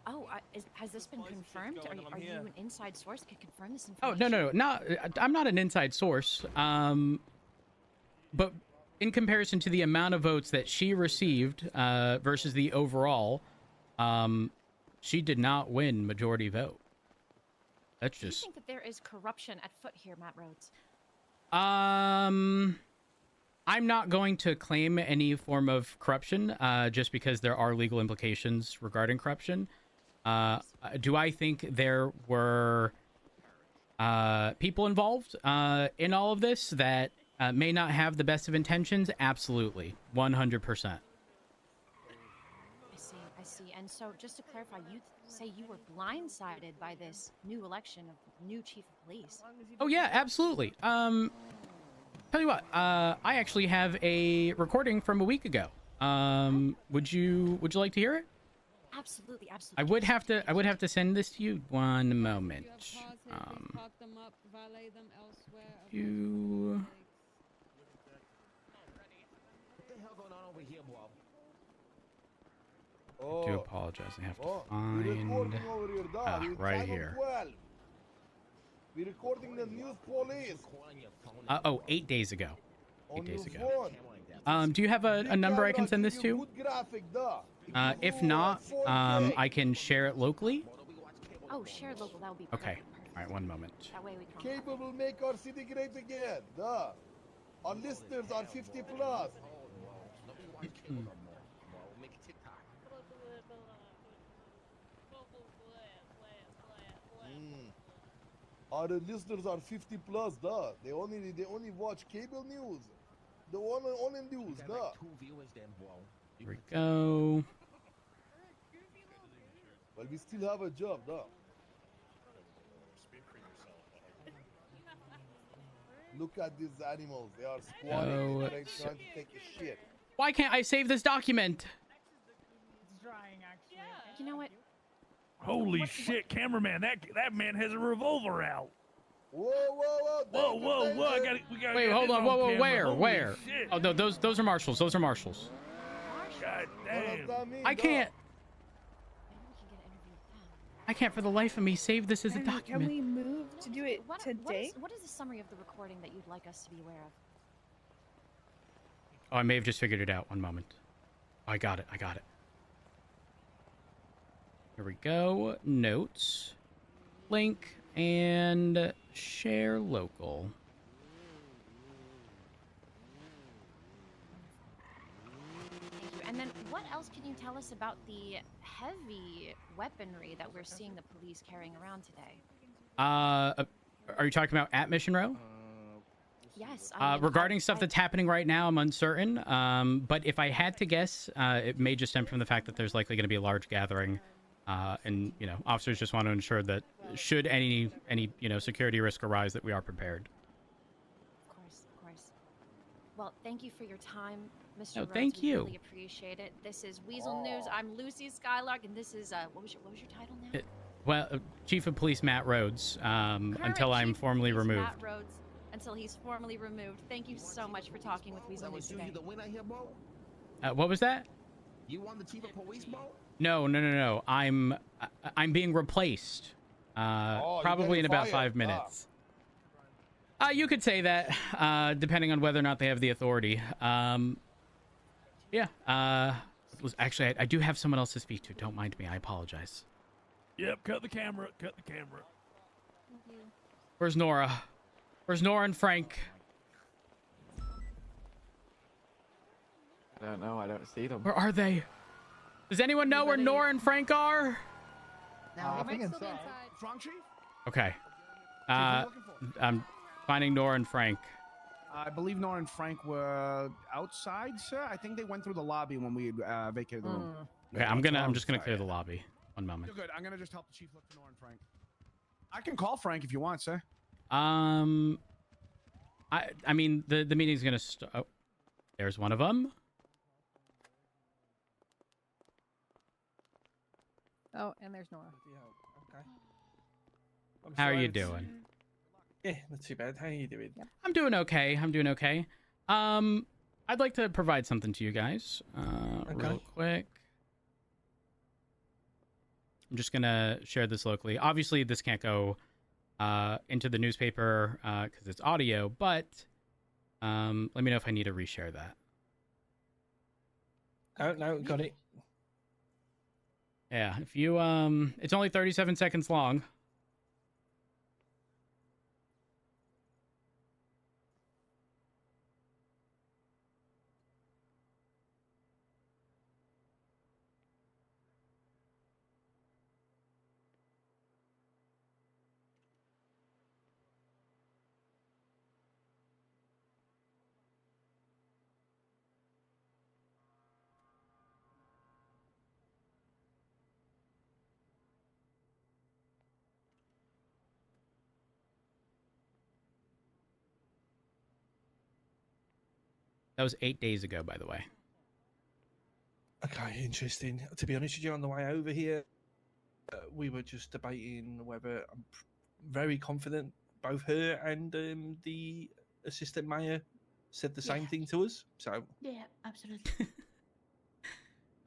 Oh, has this been confirmed? Are you an inside source that can confirm this Oh, information? no. I'm not an inside source. But in comparison to the amount of votes that she received versus the overall, she did not win majority vote. That's Do you just... think that there is corruption at foot here, Matt Rhodes? I'm not going to claim any form of corruption, just because there are legal implications regarding corruption. Do I think there were people involved in all of this that may not have the best of intentions? Absolutely. 100%. I see. And so, just to clarify, you say you were blindsided by this new election of new chief of police. Oh, yeah, absolutely. Tell you what, I actually have a recording from a week ago. Would you like to hear it? Absolutely. I would have to send this to you. One moment. You... I do apologize. I have to find... right here. We're recording the news police. 8 days ago. 8 days ago. Do you have a number I can send this to? If not, I can share it locally. Oh, share local. That would be Okay. All right, one moment. That way we can. Cable will make our city great again. Duh. Our listeners are 50 plus. Our listeners are 50 plus, duh. They only watch cable news. The only news, duh. Here we go. Well, we still have a job, duh. Look at these animals. They are squatting and they're trying to take a shit. Why can't I save this document? You know what? Holy shit, cameraman! That man has a revolver out. Whoa, whoa, whoa! Whoa, whoa! We gotta Wait, get hold this on. Whoa, camera. where? Holy Where? shit. Oh, no, those are marshals. Those are marshals. God damn! I can't. I can't for the life of me save this as a document. Can we move to do it today? What is the summary of the recording that you'd like us to be aware of? Oh, I may have just figured it out. One moment. Oh, I got it. Here we go. Notes. Link. And share local. Thank you. And then what else can you tell us about the heavy weaponry that we're seeing the police carrying around today? Are you talking about at Mission Row? Yes. Regarding stuff that's happening right now, I'm uncertain. But if I had to guess, it may just stem from the fact that there's likely going to be a large gathering, and officers just want to ensure that should any security risk arise, that we are prepared. Of course. Well, thank you for your time, Mr. No, Rhodes. thank we you. Really appreciate it. This is Weasel News. I'm Lucy Skylark, and this is what was your title now? Well, Chief of Police Matt Rhodes, until I'm Chief of formally Police removed. Matt Rhodes, until he's formally removed. Thank you so much for talking with Weasel News today. What was that? You want the chief of police, bro? No. I'm being replaced. Probably in about 5 minutes. You could say that, depending on whether or not they have the authority. Yeah. Actually, I do have someone else to speak to. Don't mind me. I apologize. Yep, cut the camera. Where's Nora? Where's Nora and Frank? I don't know. I don't see them. Where are they? Does anyone know where Nora and Frank are? I think inside. Frank, Chief? Okay. I'm finding Nora and Frank. I believe Nora and Frank were outside, sir. I think they went through the lobby when we vacated the room. Okay, I'm just gonna clear the lobby. One moment. You're good. I'm gonna just help the chief look for Nora and Frank. I can call Frank if you want, sir. I mean, the meeting's gonna start. Oh, there's one of them. Oh, and there's Nora. Okay. How are you doing? Yeah, not too bad. How are you doing? I'm doing okay. I'd like to provide something to you guys, real quick. I'm just gonna share this locally. Obviously, this can't go into the newspaper because it's audio, but let me know if I need to reshare that. Oh, no, got it. Yeah, if you it's only 37 seconds long. That was 8 days ago, by the way. Okay, interesting. To be honest with you, on the way over here, we were just debating whether I'm very confident both her and the assistant mayor said the same thing to us. So yeah, absolutely.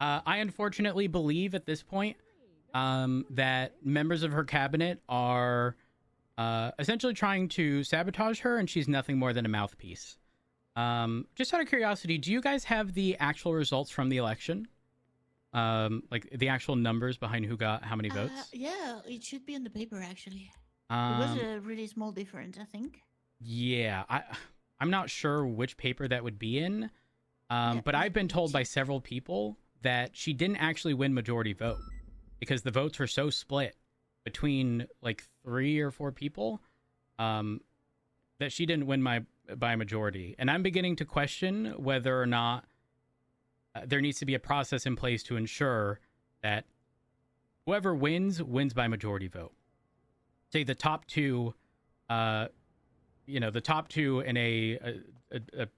I unfortunately believe at this point that members of her cabinet are essentially trying to sabotage her, and she's nothing more than a mouthpiece. Just out of curiosity, do you guys have the actual results from the election? Like the actual numbers behind who got how many votes? Yeah, it should be in the paper actually. It was a really small difference, I think. Yeah, I'm not sure which paper that would be in, but I've been told by several people that she didn't actually win majority vote because the votes were so split between like 3 or 4 people that she didn't win by a majority. And I'm beginning to question whether or not there needs to be a process in place to ensure that whoever wins by majority vote. Say the top two, the top two in a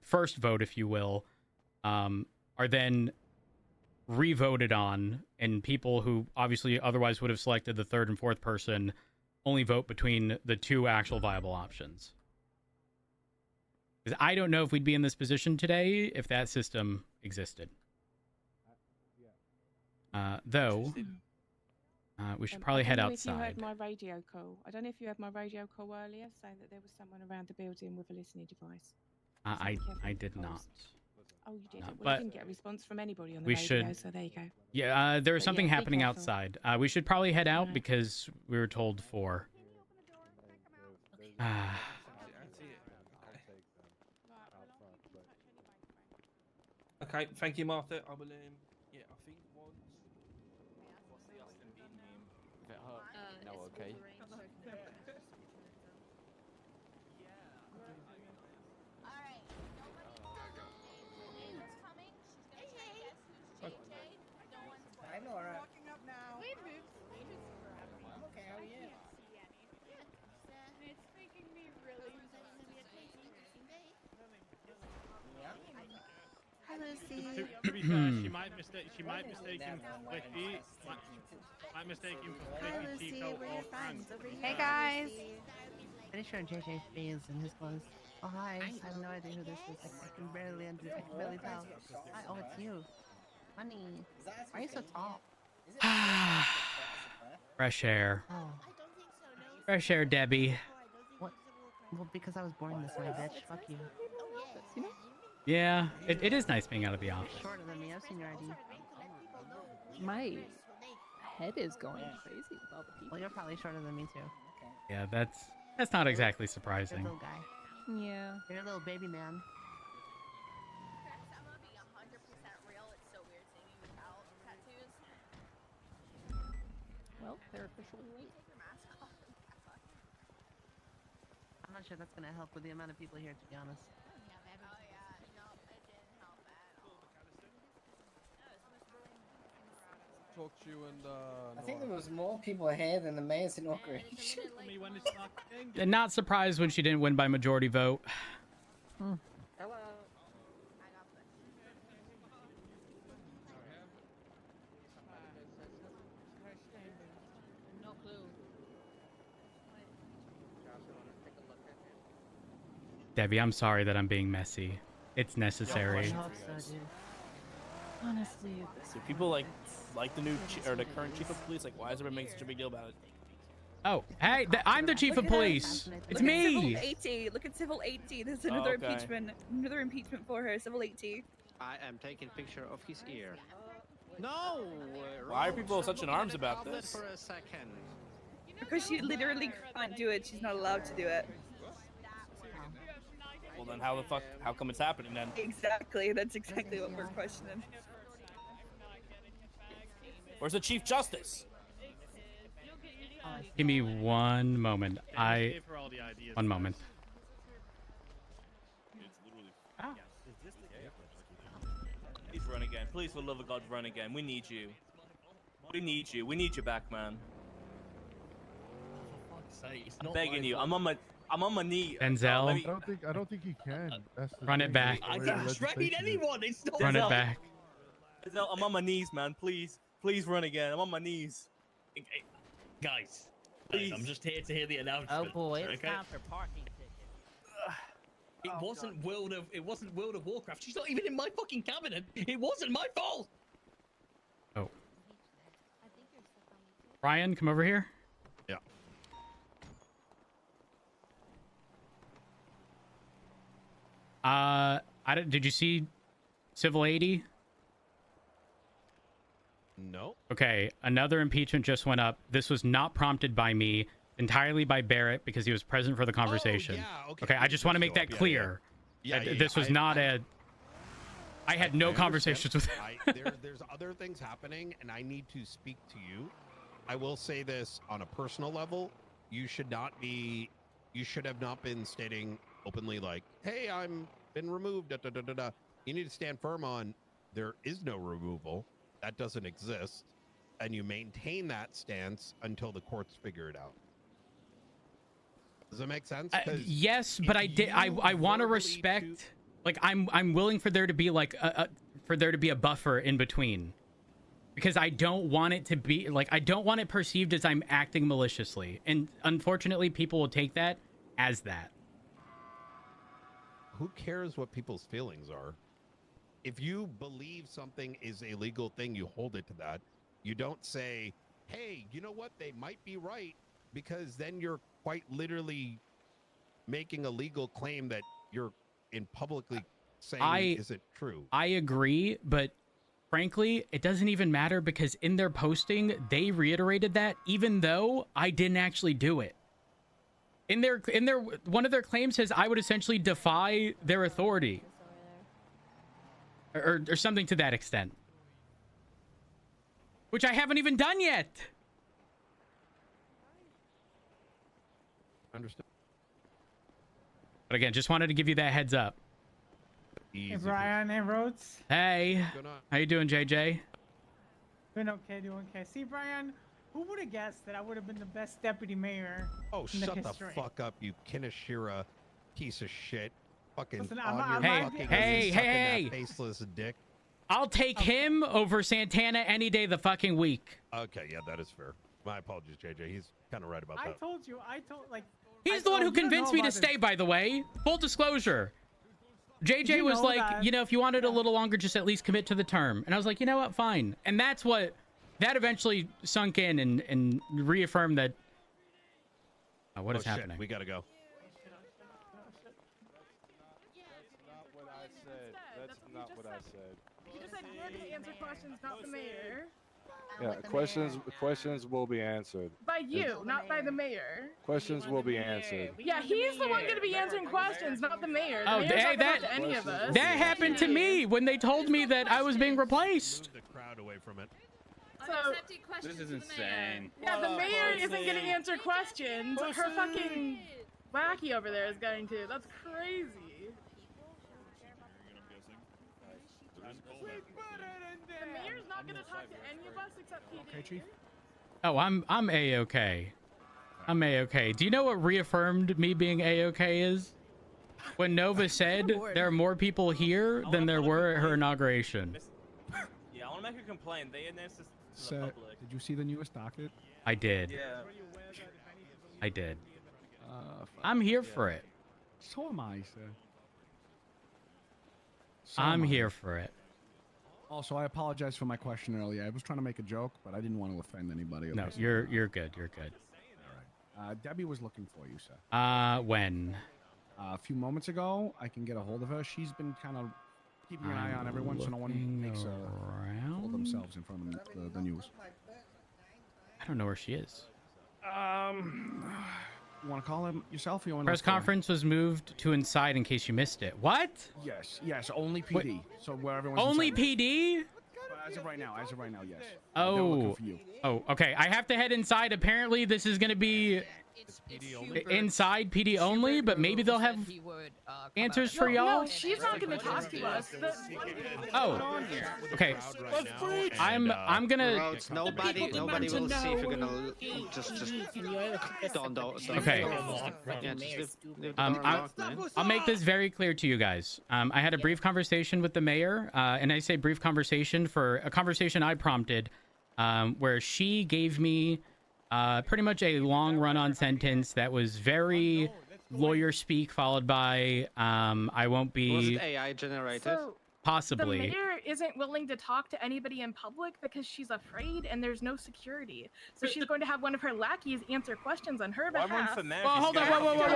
first vote, if you will, are then re-voted on, and people who obviously otherwise would have selected the third and fourth person only vote between the 2 actual viable options. Because I don't know if we'd be in this position today if that system existed. Though, we should probably head outside. I don't know if you heard my radio call. I don't know if you heard my radio call earlier saying that there was someone around the building with a listening device. I did not. Oh, you didn't? No, Well, but you didn't get a response from anybody on the we radio, should- so there you go. Yeah, there was But something yeah, be happening careful. outside. We should probably head out because we were told 4. Ah. Okay, thank you, Martha. I will. Yeah, I think once. What's the Austin Bean meme? If it hurt, no, okay. Hi, Laura. Walking up now. I'm okay. How are you? It's making me really. Hi, Lucy. To be fair, she might mistake him for Cliffy. Might mistake him for Hi, Cliffy, Lucy. Chico, We're or your Frank. friends over here. Hey, guys. Pretty sure JJ is in his clothes. Oh, hi. I have no idea who this is. I can barely tell. Hi, oh, it's you. Honey, why are you so tall? Fresh air. Oh. Fresh air, Debbie. What? Well, because I was born this way, bitch. Fuck you. You know? Yeah, it is nice being out of the office. Shorter than me. I've seen your ID. My head is going crazy with all the people. Well, you're probably shorter than me too. Yeah, that's not exactly You're surprising. a little guy. Yeah. You're a little baby man. Well, they're officially late. I'm not sure that's gonna help with the amount of people here, to be honest. Talk to you and I think there was more people here than the mayor's inauguration. Not surprised when she didn't win by majority vote. Hello. No clue. Debbie, I'm sorry that I'm being messy. It's necessary. Honestly, Do people like the new or the current chief of police? Like, why is everyone making such a big deal about it? Oh, hey, I'm the chief of police. It's me. Civil 80. Look at Civil 80. There's another impeachment for her. Civil 80. I am taking a picture of his ear. No! Why are people such in arms about Hold it this? for a second. Because she literally can't do it. She's not allowed to do it. Well, then how come it's happening then? Exactly. That's exactly what we're questioning. Where's the chief justice? Give me one moment. One moment. Please run again. Please, for the love of God, run again. We need you. We need you. We need you back, man. I'm begging you. I'm on my knee. Denzel. I don't think he can. That's the Run it thing. back. The way the legislation is. anyone. It's not. Run it back. Denzel, I'm on my knees, man. Please run again. I'm on my knees. Guys, Please. I'm just here to hear the announcement. Oh boy, it's okay? time for parking tickets. It wasn't World of Warcraft. She's not even in my fucking cabinet. It wasn't my fault. Oh. Ryan, come over here. Yeah. Did you see Civil 80? No. Okay, another impeachment just went up. This was not prompted by me, entirely by Barrett because he was present for the conversation. yeah, Okay, I just want to make that clear. This was not a. I had no conversations with him. There's other things happening, and I need to speak to you. I will say this on a personal level: you should have not been stating openly like, "Hey, I'm been removed." Da, da, da, da, da. You need to stand firm on there is no removal. That doesn't exist, and you maintain that stance until the courts figure it out. Does that make sense? Yes, but I want to respect. Like I'm willing for there to be like a buffer in between, because I don't want it to be like I don't want it perceived as I'm acting maliciously, and unfortunately, people will take that as that. Who cares what people's feelings are? If you believe something is a legal thing, you hold it to that. You don't say, hey, you know what? They might be right, because then you're quite literally making a legal claim that you're in publicly saying isn't true. I agree, but frankly, it doesn't even matter because in their posting, they reiterated that even though I didn't actually do it. In their one of their claims says I would essentially defy their authority, or something to that extent, which I haven't even done yet. Understood. But again, just wanted to give you that heads up. Hey Brian and Rhodes. Hey, how you doing, JJ? Doing okay, doing okay. See, Brian, who would have guessed that I would have been the best deputy mayor? Oh, in shut the history? fuck up, you Kineshira piece of shit. Fucking Listen, on I'm your not- fucking Hey, sucking hey, that faceless dick. I'll take him over Santana any day of the fucking week. Okay, yeah, that is fair. My apologies, JJ. He's kind of right about I that. told you, like. He's the one who convinced me to stay, by the way. Full disclosure. JJ You was know like, that. you know, if you wanted a little longer, just at least commit to the term. And I was like, you know what, fine. And that's what, that eventually sunk in and reaffirmed that. What is shit, happening? we gotta go. That's not what I said. You just said you're going to answer questions, not the mayor. Yeah, questions will be answered. By you, not by the mayor. Questions will be answered. Yeah, he's the one going to be answering questions, not the mayor. The Oh, mayor's hey, not gonna talk to any of us. that happened to me when they told me that I was being replaced. The crowd away from it. So, This is insane. yeah, the mayor isn't going to answer questions. Her fucking wacky over there is going to. That's crazy. The mayor's not going to talk to any of us except PD. Okay, Chief. Oh, I'm A-okay. I'm A-okay. Do you know what reaffirmed me being A-okay is? When Nova said there are more people here than there were at her inauguration. Yeah, I want to make a complaint. They announced this to the Sir, public. did you see the newest docket? I did. Yeah. I did. I'm here for it. So am I, sir. I'm here for it. Also, I apologize for my question earlier. I was trying to make a joke, but I didn't want to offend anybody. No, you're good. You're good. Debbie was looking for you, sir. When? A few moments ago. I can get a hold of her. She's been kind of keeping an eye on everyone, so no one makes fool themselves in front of the news. I don't know where she is. You want to call him yourself? Or you want Press conference was moved to inside in case you missed it. What? Yes, only PD. Wait. So where everyone's Only inside. PD? As of right now, yes. They're Oh. looking for you. Oh, okay. I have to head inside. Apparently, this is going to be inside PD only, but maybe they'll have answers for y'all. No, she's not going to talk to us. Oh, okay. I'm gonna. Nobody will see if you're gonna just don't. Okay. Yeah, just leave the door unlocked, man. I'll make this very clear to you guys. I had a brief conversation with the mayor, and I say brief conversation for a conversation I prompted, where she gave me pretty much a long run-on sentence that was very lawyer speak, followed by I won't be. Was it AI generated? So, possibly. The mayor isn't willing to talk to anybody in public because she's afraid and there's no security. So she's going to have one of her lackeys answer questions on her behalf. Well, hold on,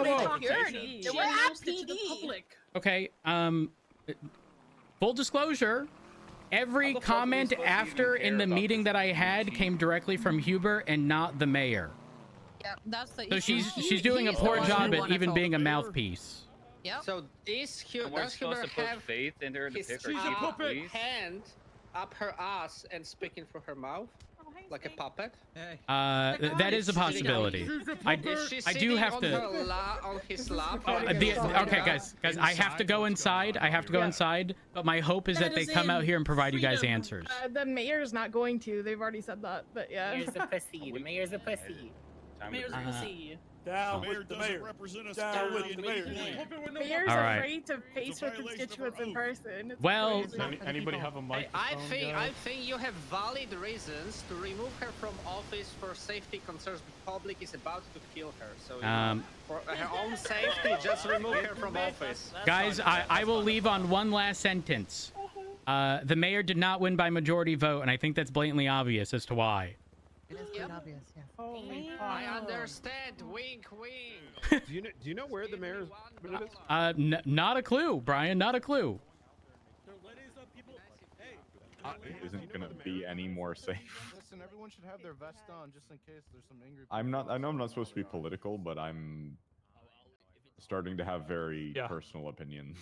whoa. Security. She announced it to the public. Okay. Full disclosure. Every comment after in the meeting that I had came directly from Hubert and not the mayor. Yeah, that's the So issue. she's doing a poor He's the job one who at wanna even talk. being a mouthpiece. Yep. So does We're supposed Hubert to put have faith in her to his pick her team, please? hand up her ass and speaking through her mouth like a puppet? That is a possibility. I do have to. On his lap. Okay, guys, I have to go inside. But my hope is that they come out here and provide you guys answers. The mayor's not going to. They've already said that, but yeah. Mayor's a pussy. The mayor's a pussy. Mayor's a pussy. Down with the mayor. Down with the mayor. Mayor's All right. afraid to face her constituents in person. It's Well, crazy. Anybody have a mic? I think you have valid reasons to remove her from office for safety concerns. The public is about to kill her, so for her own safety, just remove her from office. Guys, I will leave on one last sentence. The mayor did not win by majority vote, and I think that's blatantly obvious as to why. It is quite obvious, yeah. I understand. Wink, wink. Do you know where the mayor's is? Not a clue, Brian. Not a clue. It isn't gonna be any more safe. Listen, everyone should have their vest on just in case there's some angry. I know I'm not supposed to be political, but I'm starting to have very personal opinions.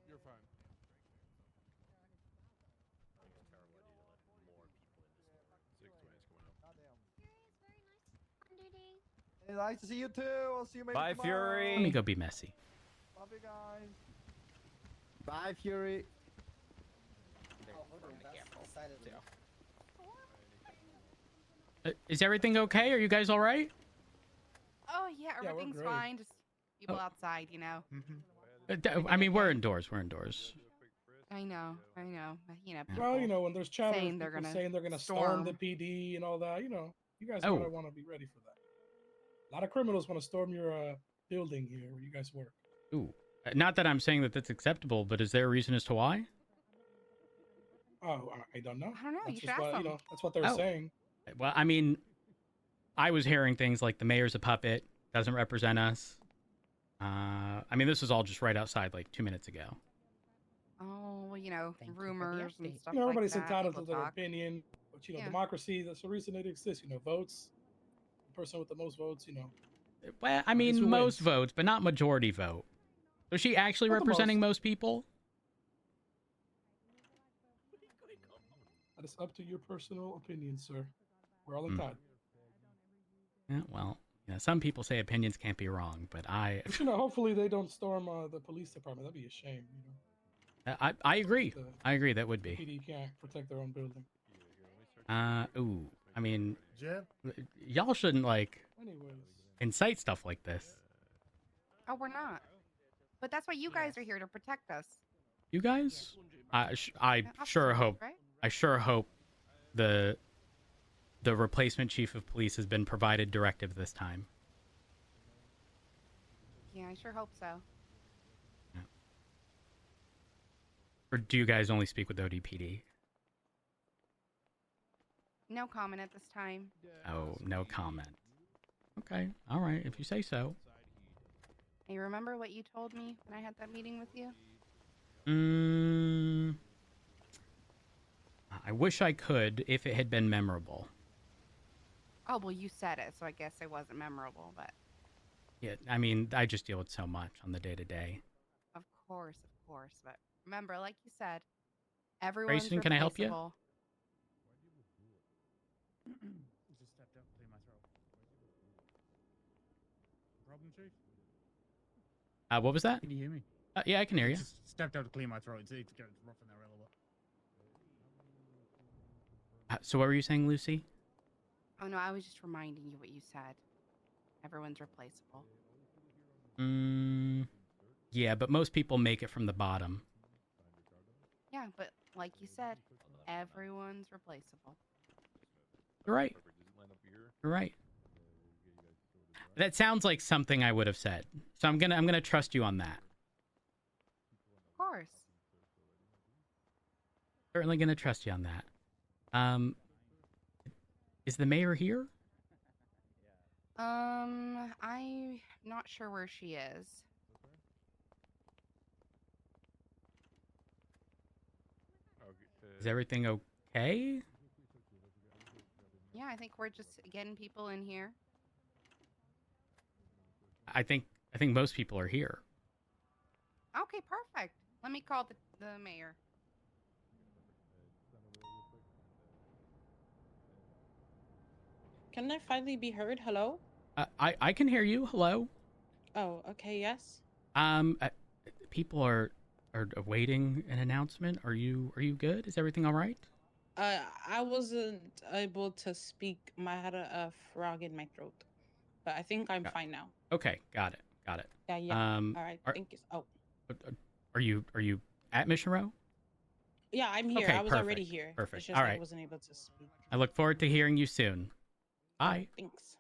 You're fine. Hey, nice to see you too. I'll see you maybe Bye, tomorrow. Fury. Let me go be messy. Love you guys. Bye, Fury. Is everything okay? Are you guys all right? Oh yeah, we're everything's great. fine. Just people Oh. outside, you know. I mean, we're indoors. We're indoors. I know, but, you know. Well, you know, when there's chatter, saying they're people gonna saying they're gonna storm the PD and all that, you know, you guys Oh. want to be ready for that. A lot of criminals want to storm your building here where you guys work. Ooh. Not that I'm saying that that's acceptable, but is there a reason as to why? Oh, I don't know. I don't know. That's You should just ask what, them. you know, that's what they're Oh. saying. Well, I mean, I was hearing things like the mayor's a puppet, doesn't represent us. I mean, this was all just right outside like 2 minutes ago. Oh, well, you know, rumors and stuff You know, like everybody's that. entitled to people their talk. opinion, but you know, Yeah. democracy, that's the reason it exists. You know, votes. The person with the most votes, you know. Well, I Guess mean, who most wins? votes, but not majority vote. Was she actually Not the representing most people? That is up to your personal opinion, sir. We're all Hmm. entitled. Yeah, well, you know, some people say opinions can't be wrong, but But, you know, hopefully they don't storm the police department. That'd be a shame, you know. I agree. I agree. That would be. PD can't protect their own building. Ooh. I mean, Jim? y'all shouldn't like Anyways. incite stuff like this. Oh, we're not. But that's why you guys are here to protect us. You guys? I officers, sure hope. right? I sure hope the replacement chief of police has been provided directive this time. Yeah, I sure hope so. Or do you guys only speak with ODPD? No comment at this time. Oh, no comment. Okay, all right, if you say so. Hey, remember what you told me when I had that meeting with you? I wish I could if it had been memorable. Oh, well, you said it, so I guess it wasn't memorable, but Yeah, I mean, I just deal with so much on the day-to-day. of course. But remember, like you said, everyone's Grayson, can I help you? replaceable. Just stepped out to clear my throat. Problem, Chief? What was that? Can you hear me? Yeah, I can hear you. Just stepped out to clear my throat. It's rough in there a little bit. So what were you saying, Lucy? Oh, no, I was just reminding you what you said. Everyone's replaceable. Yeah, but most people make it from the bottom. Yeah, but like you said, everyone's replaceable. You're right. You're right. That sounds like something I would have said. So I'm gonna trust you on that. Of course. Certainly gonna trust you on that. Is the mayor here? I'm not sure where she is. Is everything okay? Yeah, I think we're just getting people in here. I think most people are here. Okay, perfect. Let me call the mayor. Can I finally be heard? Hello? I can hear you. Hello. Oh, okay, yes. People are awaiting an announcement. Are you good? Is everything all right? I wasn't able to speak. I had a frog in my throat. But I think I'm fine now. Okay, got it. Yeah. All right, thank you. Oh. Are you at Mission Row? Yeah, I'm here. Okay, I was already perfect, here. perfect. It's just All I right. wasn't able to speak. I look forward to hearing you soon. Bye. Thanks.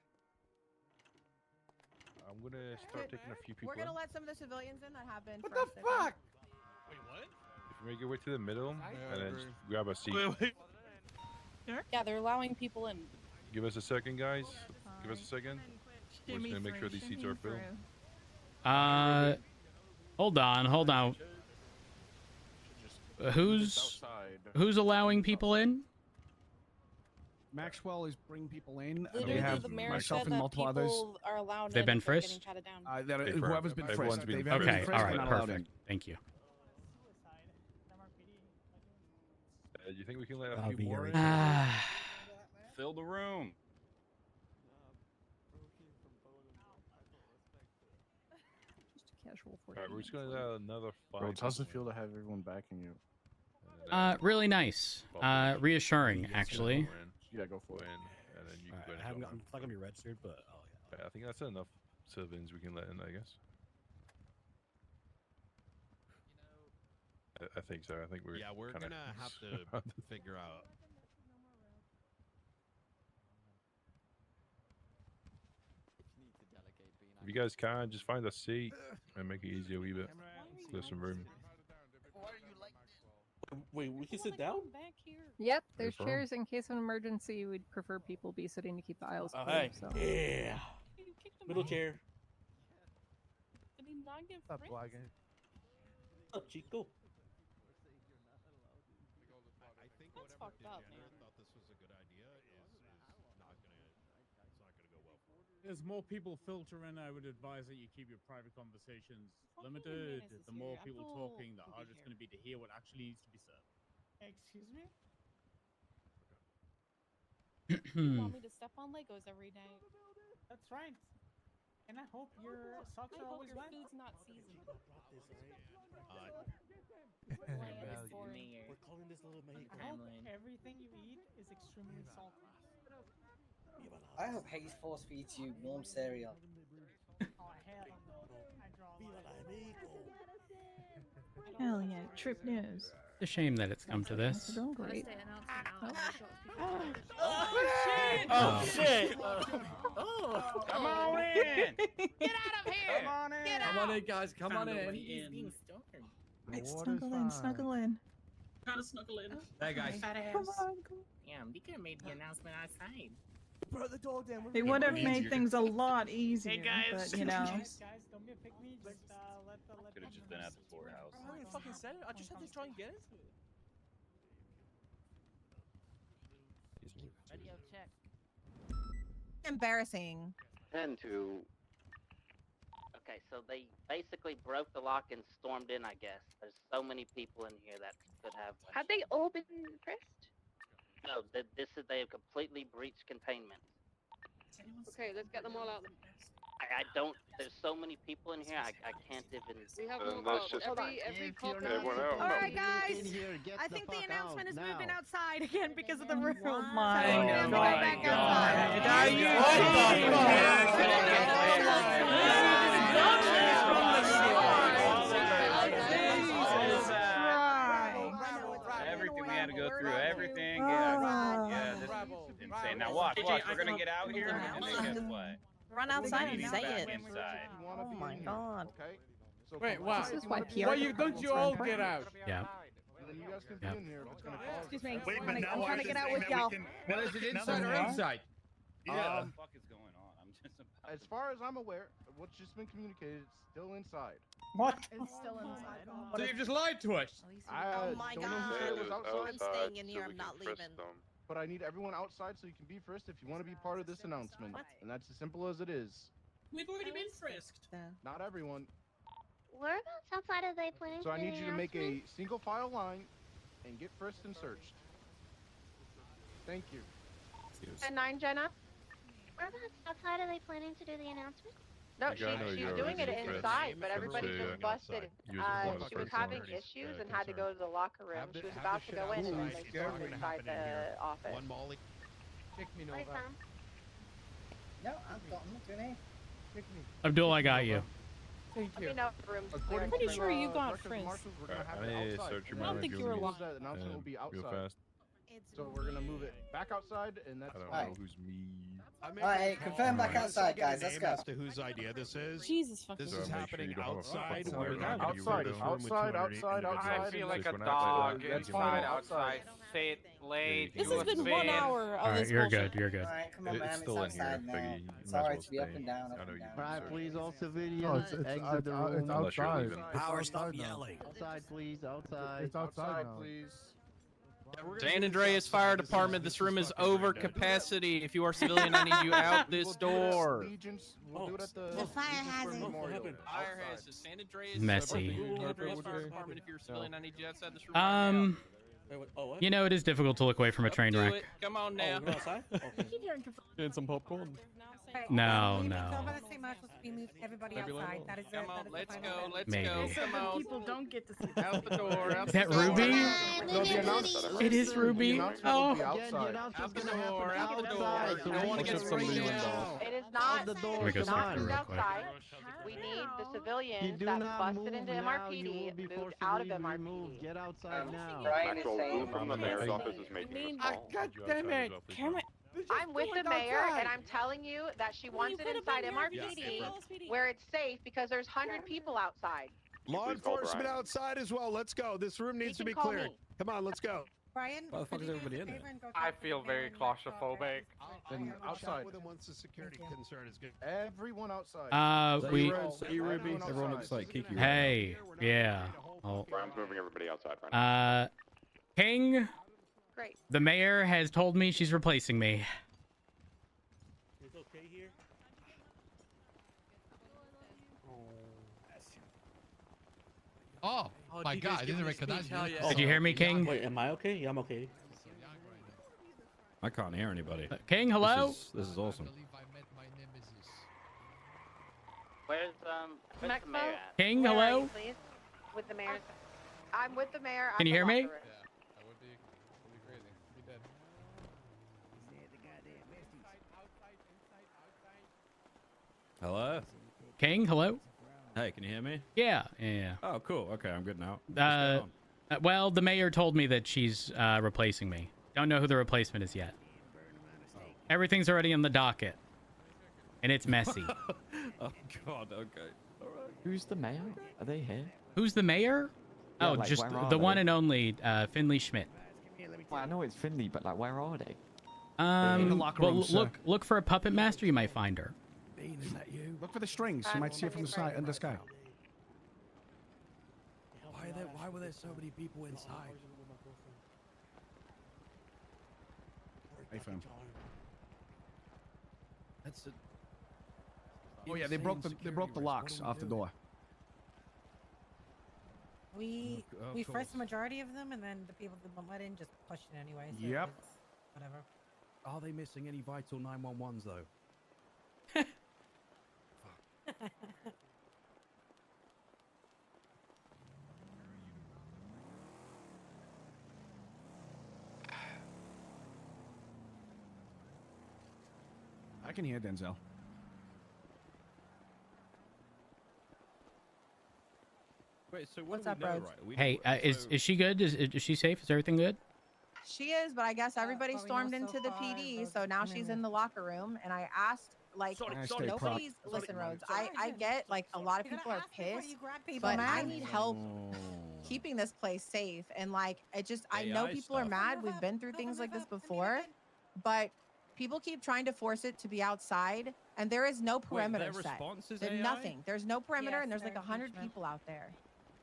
I'm gonna start taking a few people. We're gonna let some of the civilians in that have been. What the fuck? Wait, what? If you make your way to the middle and then just grab a seat. Wait. Yeah, they're allowing people in. Give us a second, guys. Give us a second. We're just gonna make sure these seats are filled. Hold on. Who's allowing people in? Maxwell is bring people in. And we Literally, have the mayor myself said and that multiple others. people are allowed They've in been if they're getting frisked? patted down. Whoever's been Everyone's frisked. been They've frisked. been Okay, frisked, all they're right, not allowed perfect. Thank you. Do you think we can let a I'll few be more your in? Fill the room. Casual Alright, we're just gonna let another five. Bro, how's it feel to have everyone backing you? Really nice. Reassuring, actually. Yeah, go for it. And then you can go I'm not gonna be registered, but I think that's enough civilians we can let in, I guess. I think so. I think we're Yeah, we're kinda gonna have to figure out. If you guys can, just find a seat and make it easier a wee bit. There's some room. Wait, we can sit down? Yep, there's fine. chairs in case of an emergency. We'd prefer people be sitting to keep the aisles Oh, clear. hey. So. Yeah. Middle chair. Did he not get Stop frisked? lagging. Up, Chico. I think That's whatever fucked up, degenerate man. thought this was a good idea is not gonna go well for it. As more people filter in, I would advise that you keep your private conversations limited. The more people talking, the harder it's going to be to hear what actually needs to be said. Excuse me? You want me to step on Legos every day? That's right. And I hope your socks are always your wet. food's not seasoned. We're calling this little May. I hope everything you eat is extremely salty. I hope Hayes force feeds you warm cereal. Oh, hell no. I draw a line. Hell yeah, trip news. It's a shame that it's come to this. Doing great. Oh, shit! Oh. Come on in. Get out of here! Come on in. Get Come out! on in, guys. Come on in. Hey, snuggle in, snuggle in. Try to snuggle in. Hey, guys. Come on. Damn, you could have made the announcement outside. Bro, the door down. They would have made things a lot easier, guys. but you know. Guys, don't be a pick me. Just let Could have just been at the courthouse. I didn't fucking said it. I just had to try and get into it. Radio check. Embarrassing. 10 to. Okay, so they basically broke the lock and stormed in, I guess. There's so many people in here that could have. Have they all been frisked? No, this is they have completely breached containment. Okay, let's get them all out. I don't. There's so many people in here. I can't even. We have that's just every cop. All right, guys. I think the announcement is moving outside again because of the room. Oh my Back outside. Are you Everything we had to go through, everything. Yeah, this is insane. Now watch. We're gonna get out here, and then guess what? Run outside and Meeting's say back it. inside. Oh my god. Okay. So Wait, come what? on, This is if why you PR wanna be- don't you all get out? Yeah. And then you guys can be Yeah. in here if it's gonna cause. Excuse me. Wait, I'm trying to get out with y'all. Well, is it inside or outside? Yeah. What Um, the fuck is going on? I'm just about As far as I'm aware, what's just been communicated, it's still inside. What? It's still inside. So you just lied to us. Oh my don't even say it was god. outside. I'm staying in here. I'm not leaving. But I need everyone outside so you can be first if you want to be part of this announcement. And that's as simple as it is. We've already been frisked. Not everyone. Whereabouts outside are they planning So I to need do you the to make a announcement? single file line and get first and searched. Thank you. And 9, Jenna? Whereabouts outside are they planning to do the announcement? No, she's doing it inside, but everybody just busted. She was having issues and had to go to the locker room. She was about to go in and they stormed inside the office. One Molly. Kick me, Nova. Right, Tom? No, I'm not doing it. Kick me. Abdul, I got you. Thank you. According Pretty to, sure you got Directors and frisked. Marshals, we're gonna have I it need to outside. search your I don't mind think if you were want lying. That announcement will be real outside. fast. So we're gonna move it back outside, and that's I don't fine. know who's me. Alright, confirm back outside, guys. Let's go. As to whose idea this is. Jesus fucking. This So is make sure happening you don't have a outside. fucking We're word not on it. Outside, in a room with outside, 200 outside, individuals. outside. I feel like Just a went dog outside. That's inside, fine. outside, sit, late, This do has a been spin. 1 hour of All right, this you're bullshit. good. You're good. Alright, come on, man. It's It's still in here, outside now. Peggy. You It's might as alright well to be up stay. and down, I up know and you down. can Alright, search. please, Unless all you're civilians, leaving. exit the room. It's outside. Power, stop Outside now. yelling. Outside, please, outside. It's outside now. please. San Andreas Fire Department, this room is over capacity. If you are civilian, I need you out this door. We'll do it at The fire hazard. Fire hazard. San Andreas Messy. Fire Department, if you're a civilian, I need you outside this room. You know, it is difficult to look away from a train Do wreck. it. Come on now. Get some popcorn. No, So no. by the same marshals to be moved everybody outside. That is Come on, let's go. Let's Maybe. go. So Come then on. people don't get to see Out the door. Out Is that the door. Ruby? It is Ruby. Oh. Out the door. Out the door. You don't want to get sprayed now. It is not. Let me go speak to her real quick. Outside. We need the civilians that busted into MRPD moved out of MRPD. Get outside now. Brian is saying From the mayor's office is making this call. God damn it! I'm with the mayor, and I'm telling you that she wants it inside MRPD where it's safe because there's 100 people outside. Law Please call enforcement Brian. outside as well. Let's go. This room needs to be call cleared. me. Come on, let's go. Brian, Why the fuck is everybody in there? I feel very claustrophobic. And outside. With him once the security concern is good. Everyone outside. We. Say Ruby. Everyone looks like Kiki. Hey, yeah. Oh. Brian's moving everybody outside right now. King. Great. The mayor has told me she's replacing me. It's okay here. Oh, my God, I didn't recognize you. Did you hear me, King? Wait, am I okay? Yeah, I'm okay. I can't hear anybody. King, hello? This is awesome. Where's the mayor at? King, Where are hello? you, please? With the mayor's. I'm with the mayor. Can you hear me? Hello? King, hello? Hey, can you hear me? Yeah, yeah. Oh, cool. Okay, I'm good now. Well, the mayor told me that she's replacing me. Don't know who the replacement is yet. Everything's already in the docket. And it's messy. Oh, God, okay. All right. Who's the mayor? Are they here? Who's the mayor? Yeah, Oh, like, just where are the they? one and only Finley Schmidt. Well, I know it's Finley, but like, where are they? In the locker room, sir. look for a puppet master. You might find her. Is that you? Look for the strings. You might see it from the side in the sky. Why were there so many people inside? Hey, fam. That's Oh yeah, they broke the locks off the door. We Of we course. forced the majority of them, and then the people that won't let in just pushed it anyway. So Yep. it's whatever. Are they missing any vital 911s though? I can hear Denzel. Wait, so What's what up, do we know, Rhodes? right? We Hey, know, is she good? Is she safe? Is everything good? She is, but I guess everybody what we stormed know into so the far, PD, Rhodes so now is she's coming. in the locker room, and I asked, like, nobody's, listen, Rhodes, I get, like, a lot of people are pissed, but I need help keeping this place safe, and, like, it just, I know AI people are stuff. mad, we've been through things like this before, but people keep trying to force it to be outside, and there is no perimeter their set. response is There's AI? nothing. There's no perimeter, Yes, and there's like their 100 impeachment. people out there.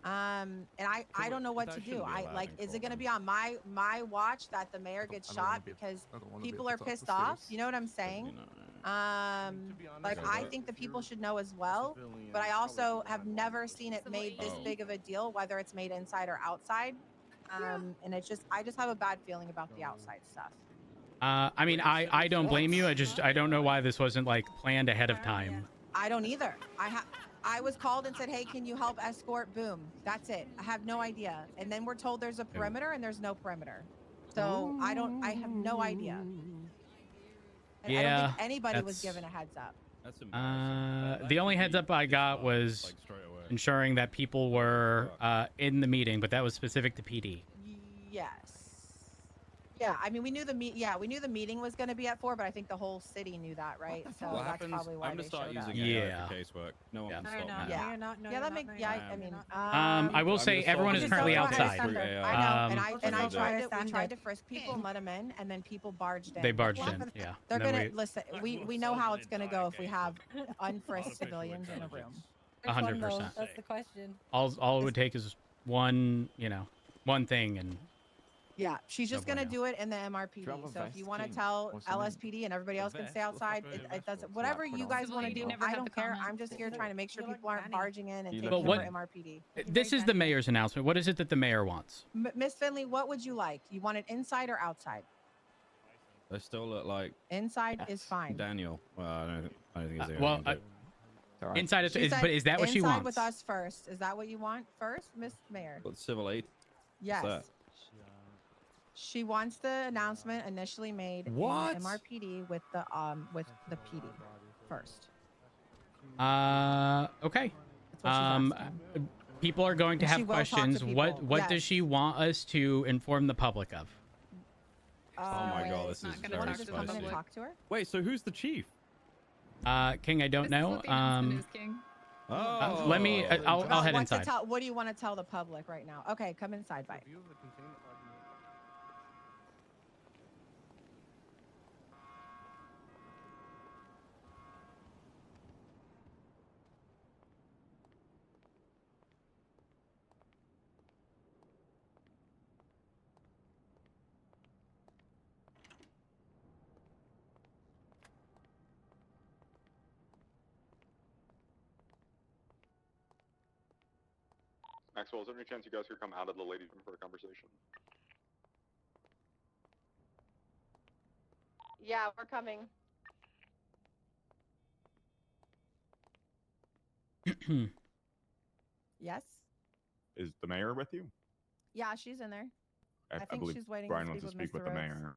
And I don't know what that to do. shouldn't be I allowed like, in is it court, going to be on my watch that the mayor gets I don't wanna shot be- because I don't wanna be people at are the top of pissed the off? stairs. You know what I'm saying? Like, Yeah, I but think the people should know as well, but I also have never seen it made this Oh. big of a deal, whether it's made inside or outside. And it's just, I just have a bad feeling about the outside stuff. I mean, I don't blame you. I don't know why this wasn't like planned ahead of time. I don't either. I was called and said, hey, can you help escort? Boom. That's it. I have no idea. And then we're told there's a perimeter and there's no perimeter. So I have no idea. And I don't Yeah, think anybody was that's- given a heads up. That's The only heads up I got was like straight away. ensuring that people were in the meeting, but that was specific to PD. Yes. Yeah, I mean, we knew the meeting was going to be at 4, but I think the whole city knew that, right? So What that's happens? probably why I'm they gonna start showed up. using AI Yeah. for casework. No one Yeah. can No, stop you're not. me. No, Yeah. you're not. No, Yeah, you're that not. makes. No, Yeah, you're I mean. I will I'm say gonna everyone start is using currently AI outside. through AI. I know, and I That's tried why to. I We tried to stand frisk people and let them in, and then people barged in. They barged in. Yeah. They're And then gonna listen. We know how it's gonna go if we have unfrisked civilians in a room. 100%. That's the question. All it would take is one thing, and Yeah, she's just No gonna bueno. do it in the MRPD. Drop a So if you vest, want to King. tell What's the name? LSPD and everybody A else can vest? stay What's that outside, for your it vest doesn't. for? Whatever Like, put you on? guys Civil want to lady do, never I had don't the care. comment. I'm just here trying to make sure people aren't barging in and You taking look But over what- MRPD. This is the mayor's announcement. What is it that the mayor wants? Miss Finley, what would you like? You want it inside or outside? They still look like Inside is fine. Daniel. Well, I don't think it's Well, inside is, She said but is that what she inside wants? with us first. Is that what you want first, Miss Mayor? What civil aid? Yes. What's that? She wants the announcement initially made What? in MRPD with the PD first. Okay. what she's People are going to And she have will talk to questions. What people. does Yes. she want us to inform the public of? Oh my god, this is You very want to just come in and spicy. talk to her? Wait, so who's the chief? King, I don't know. Oh. Let me. I'll head What to inside. tell- what do you want to tell the public right now? Okay, come inside, bye. Maxwell, is there any chance you guys could come out of the ladies' room for a conversation? Yeah, we're coming. Yes. Is the mayor with you? Yeah, she's in there. I think believe she's waiting Brian to wants to speak speak with with the Mr. Rhodes. mayor.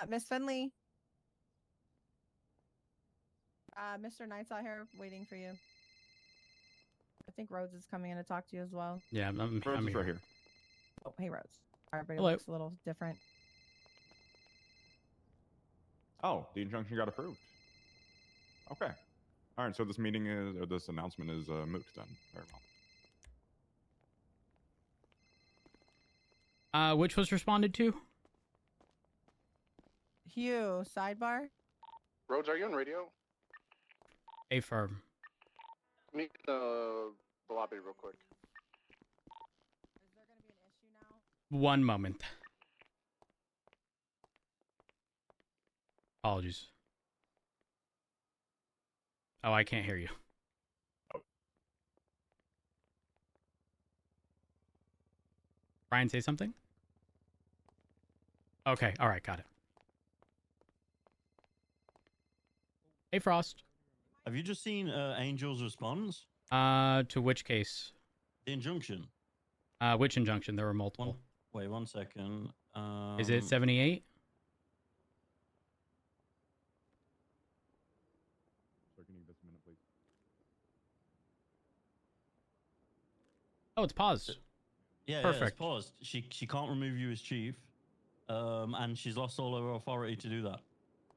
Miss Finley. Mr. Knight's out here waiting for you. I think Rhodes is coming in to talk to you as well. Yeah, I'm Rhodes is here. right here. Oh, hey, Rhodes. Everybody Hello. looks a little different. Oh, the injunction got approved. Okay. All right, so this meeting is, or this announcement is moot then. Very well. Which was responded to? Hugh, sidebar. Rhodes, are you on radio? A firm. Meet the lobby real quick. One moment. Apologies. Oh, I can't hear you. Brian, say something? Okay, all right, got it. Hey, Frost. Have you just seen Angel's response? To which case? The injunction. Which injunction? There were multiple. Wait 1 second. Is it 78? So can you give us a minute, please? Oh, it's paused. Yeah, Perfect. Yeah, it's paused. She can't remove you as chief, and she's lost all her authority to do that.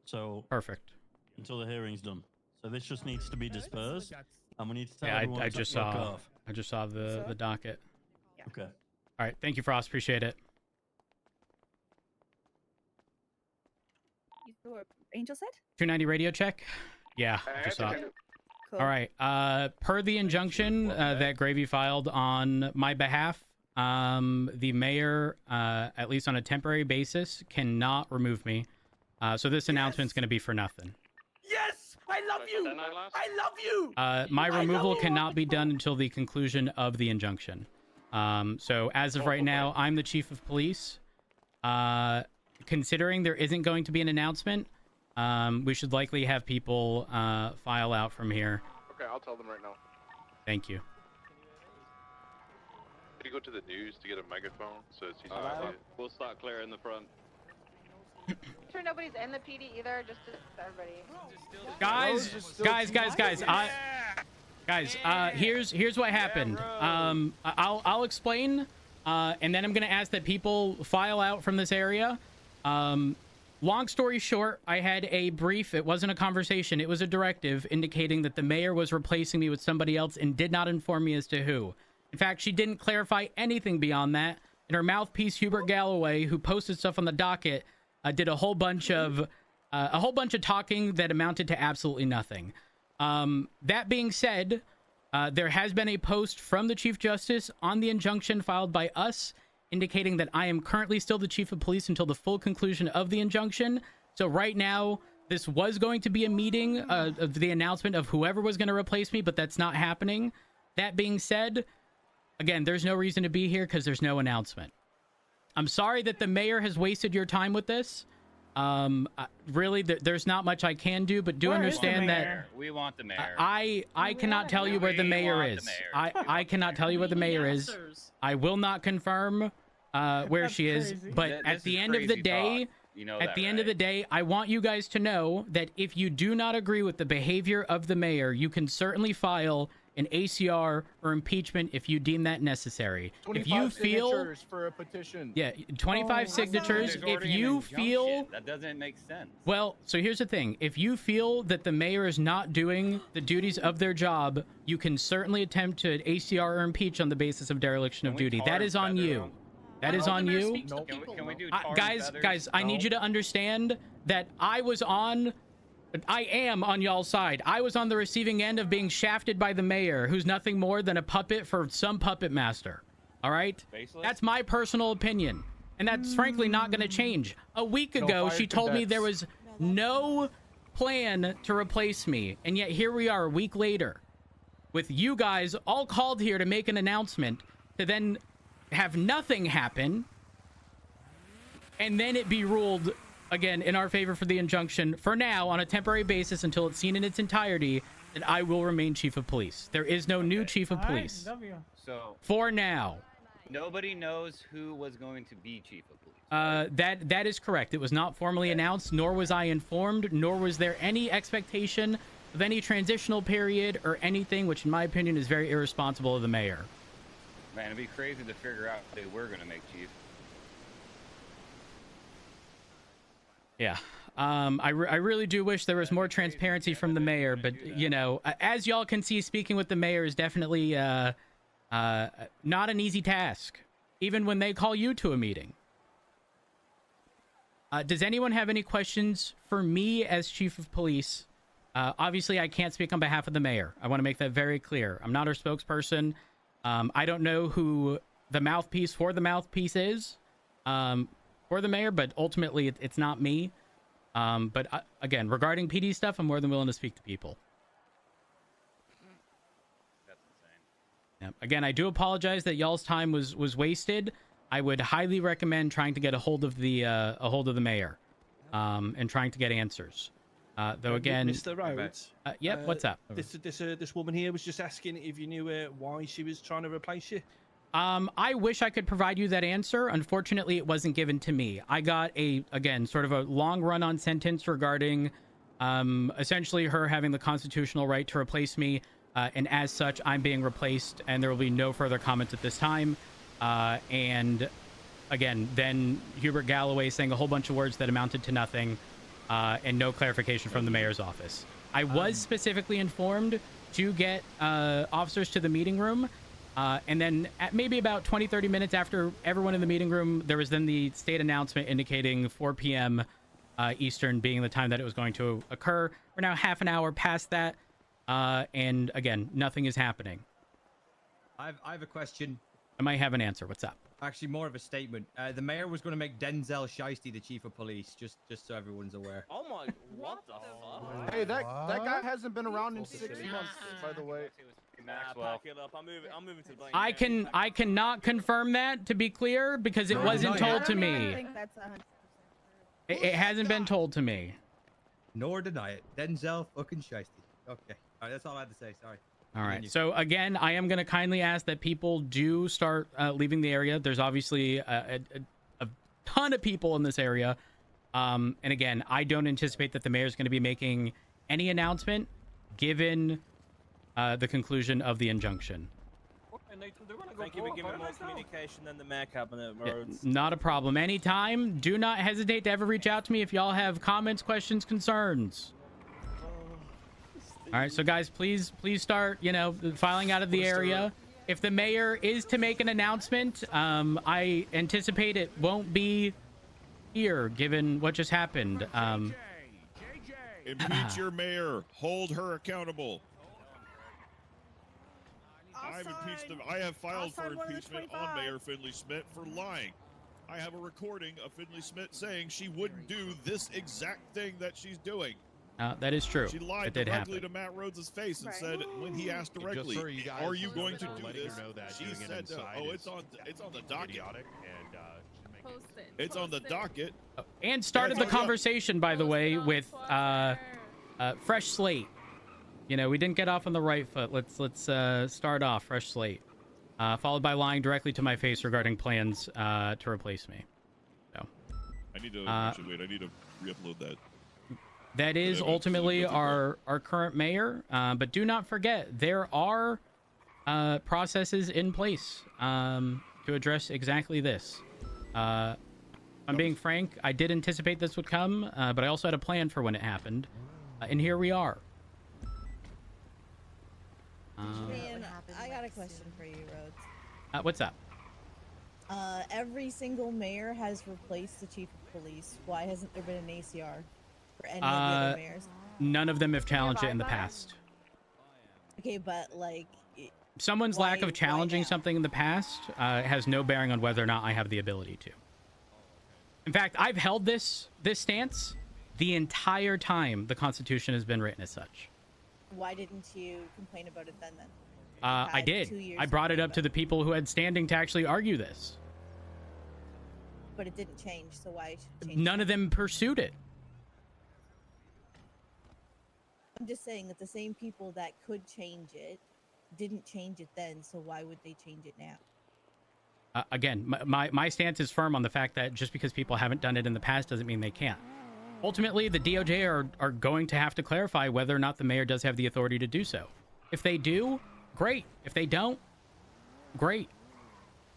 So perfect. Until the hearing's done. So this just needs to be dispersed, and we need to tell Yeah, everyone I to just fuck saw. off. I just saw the docket. Okay. All right, thank you, Frost. Appreciate it. You saw what Angel said? 290 radio check. Yeah, just saw. it. All right. Per the injunction that Gravy filed on my behalf, the mayor, at least on a temporary basis, cannot remove me. So this announcement's going to be for nothing. Yes! I love you! I love you! My removal cannot be done until the conclusion of the injunction. So as of right now, I'm the chief of police. Considering there isn't going to be an announcement, we should likely have people file out from here. Okay, I'll tell them right now. Thank you. Did you go to the news to get a megaphone so it's easy to see it? We'll start clearing the front. Sure nobody's in the PD either, just everybody. Guys, here's what happened. I'll explain, and then I'm gonna ask that people file out from this area. Long story short, I had a brief. It wasn't a conversation. It was a directive indicating that the mayor was replacing me with somebody else and did not inform me as to who. In fact, she didn't clarify anything beyond that. And her mouthpiece, Hubert Galloway, who posted stuff on the docket, did a whole bunch of talking that amounted to absolutely nothing. That being said, there has been a post from the Chief Justice on the injunction filed by us indicating that I am currently still the chief of police until the full conclusion of the injunction. So right now, this was going to be a meeting of the announcement of whoever was going to replace me, but that's not happening. That being said, again, there's no reason to be here because there's no announcement. I'm sorry that the mayor has wasted your time with this. Really, there's not much I can do, but do understand that we want the mayor. I cannot tell you where the mayor is. I cannot tell you where the mayor is. I will not confirm where she is. But at the end of the day, at the end of the day, I want you guys to know that if you do not agree with the behavior of the mayor, you can certainly file an ACR or impeachment if you deem that necessary. If you feel signatures for a petition. Yeah, 25 signatures. If you feel that doesn't make sense. Well, so here's the thing. If you feel that the mayor is not doing the duties of their job, you can certainly attempt to ACR or impeach on the basis of dereliction of duty. That is on you. That is on you. Can we do Guys, I need you to understand that I am on y'all's side. I was on the receiving end of being shafted by the mayor, who's nothing more than a puppet for some puppet master. All right? That's my personal opinion. And that's frankly not going to change. A week ago, she told me there was no plan to replace me. And yet here we are a week later with you guys all called here to make an announcement to then have nothing happen. And then it be ruled again in our favor for the injunction for now on a temporary basis until it's seen in its entirety that I will remain chief of police. There is no new chief of police. So for now. Nobody knows who was going to be chief of police. That is correct. It was not formally announced, nor was I informed, nor was there any expectation of any transitional period or anything, which in my opinion is very irresponsible of the mayor. Man, it'd be crazy to figure out who they were going to make chief. Yeah. I really do wish there was more transparency from the mayor, but you know, as y'all can see, speaking with the mayor is definitely not an easy task, even when they call you to a meeting. Does anyone have any questions for me as chief of police? Obviously, I can't speak on behalf of the mayor. I want to make that very clear. I'm not her spokesperson. I don't know who the mouthpiece for the mouthpiece is for the mayor, but ultimately it's not me. But again, regarding PD stuff, I'm more than willing to speak to people. That's insane. Yeah. Again, I do apologize that y'all's time was wasted. I would highly recommend trying to get a hold of the mayor, and trying to get answers. Though again, Mr. Rhodes. Yep. What's up? This woman here was just asking if you knew why she was trying to replace you. I wish I could provide you that answer. Unfortunately, it wasn't given to me. I got sort of a long run-on sentence regarding, essentially her having the constitutional right to replace me, and as such, I'm being replaced, and there will be no further comments at this time. And again, then Hubert Galloway saying a whole bunch of words that amounted to nothing, and no clarification from the mayor's office. I was specifically informed to get officers to the meeting room. And then at maybe about 20-30 minutes after everyone in the meeting room, there was then the state announcement indicating 4 p.m. Eastern being the time that it was going to occur. We're now half an hour past that. And again, nothing is happening. I have a question. I might have an answer. What's up? Actually, more of a statement. The mayor was going to make Denzel Shiesty the chief of police, just so everyone's aware. Oh my, what the fuck? Hey, that guy hasn't been around in 6 months, by the way. Maxwell. Pack it up. I'm moving to the blank. I cannot confirm that, to be clear, because it wasn't told to me. It hasn't been told to me. Nor deny it. Denzel fucking Shiesty. Okay. All right, that's all I had to say. Sorry. All right. So again, I am going to kindly ask that people do start leaving the area. There's obviously a ton of people in this area. And again, I don't anticipate that the mayor is going to be making any announcement given the conclusion of the injunction. Thank you for giving more communication than the mayor cabinet, Rhodes. Not a problem. Anytime. Do not hesitate to ever reach out to me if y'all have comments, questions, concerns. All right, so guys, please start, filing out of the area. If the mayor is to make an announcement, I anticipate it won't be here, given what just happened. Impeach your mayor. Hold her accountable. I've impeached him. I have filed for impeachment on Mayor Finley Smith for lying. I have a recording of Finley Smith saying she wouldn't do this exact thing that she's doing. That is true. She lied It did directly happen. to Matt Rhodes' face and said, when he asked Just directly, for you guys "Are you to going to know, do letting this?" you know that She doing it said, inside "Oh, is it's on the docket." idiotic and should make Post it. It's on the docket. And started the conversation, by the way, with fresh slate. You know, we didn't get off on the right foot. Let's start off fresh slate, followed by lying directly to my face regarding plans to replace me. So I need to actually wait. I need to re-upload that. that is ultimately our current mayor. But do not forget, there are processes in place to address exactly this. I'm being frank, I did anticipate this would come, but I also had a plan for when it happened. And here we are. Man, I got a question for you, Rhodes. What's up? Every single mayor has replaced the chief of police. Why hasn't there been an ACR for any of the other mayors? None of them have challenged it in the past. Okay, but like... Someone's lack of challenging something in the past has no bearing on whether or not I have the ability to. In fact, I've held this stance the entire time the Constitution has been written as such. Why didn't you complain about it then? I did. I brought it up to the people who had standing to actually argue this. But it didn't change, so why should it change? None of them pursued it. I'm just saying that the same people that could change it didn't change it then, so why would they change it now? Again, my stance is firm on the fact that just because people haven't done it in the past doesn't mean they can't. Ultimately, the DOJ are going to have to clarify whether or not the mayor does have the authority to do so. If they do, great. If they don't, great.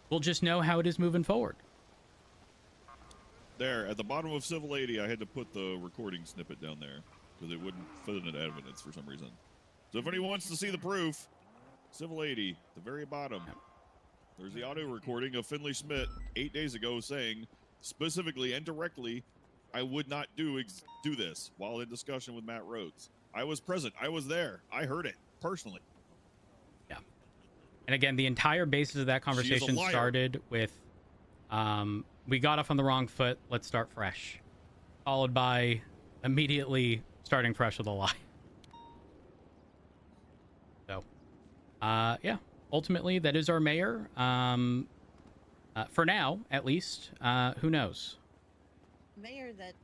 We'll just know how it is moving forward. There, at the bottom of Civil 80, I had to put the recording snippet down there because it wouldn't fit in evidence for some reason. So if anyone wants to see the proof, Civil 80, the very bottom, there's the audio recording of Finley Smith 8 days ago saying specifically and directly, I would not do this while in discussion with Matt Rhodes. I was present. I was there. I heard it personally. Yeah. And again, the entire basis of that conversation started with, we got off on the wrong foot. Let's start fresh. Followed by immediately starting fresh with a lie. So, yeah. Ultimately, that is our mayor. For now, at least. Who knows? Mayor that,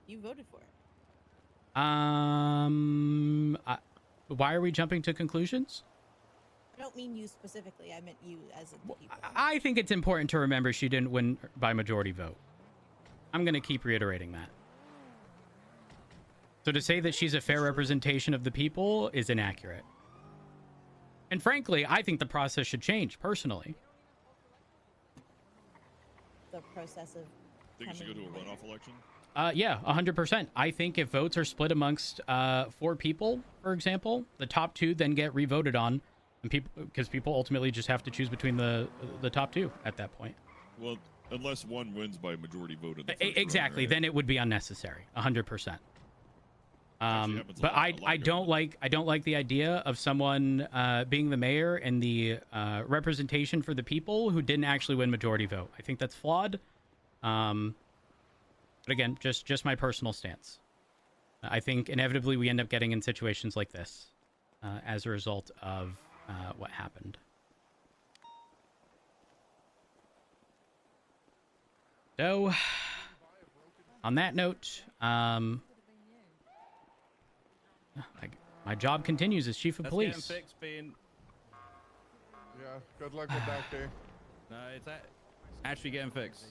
you voted for. Why are we jumping to conclusions? I don't mean you specifically. I meant you as in the people. I think it's important to remember she didn't win by majority vote. I'm going to keep reiterating that. So to say that she's a fair representation of the people is inaccurate. And frankly, I think the process should change, personally. The process of... Think you should go to a runoff election? Yeah, 100%. I think if votes are split amongst 4 people, for example, the top 2 then get re-voted on, and because people ultimately just have to choose between the top 2 at that point. Well, unless one wins by majority vote in the first exactly, round, right? then it would be unnecessary, 100%. But I don't like the idea of someone being the mayor and the representation for the people who didn't actually win majority vote. I think that's flawed. But again, just my personal stance. I think inevitably we end up getting in situations like this as a result of what happened. So, on that note, my job continues as chief of police. Let's get him fixed, Bean. Yeah, good luck with that, day. No, it's actually getting fixed.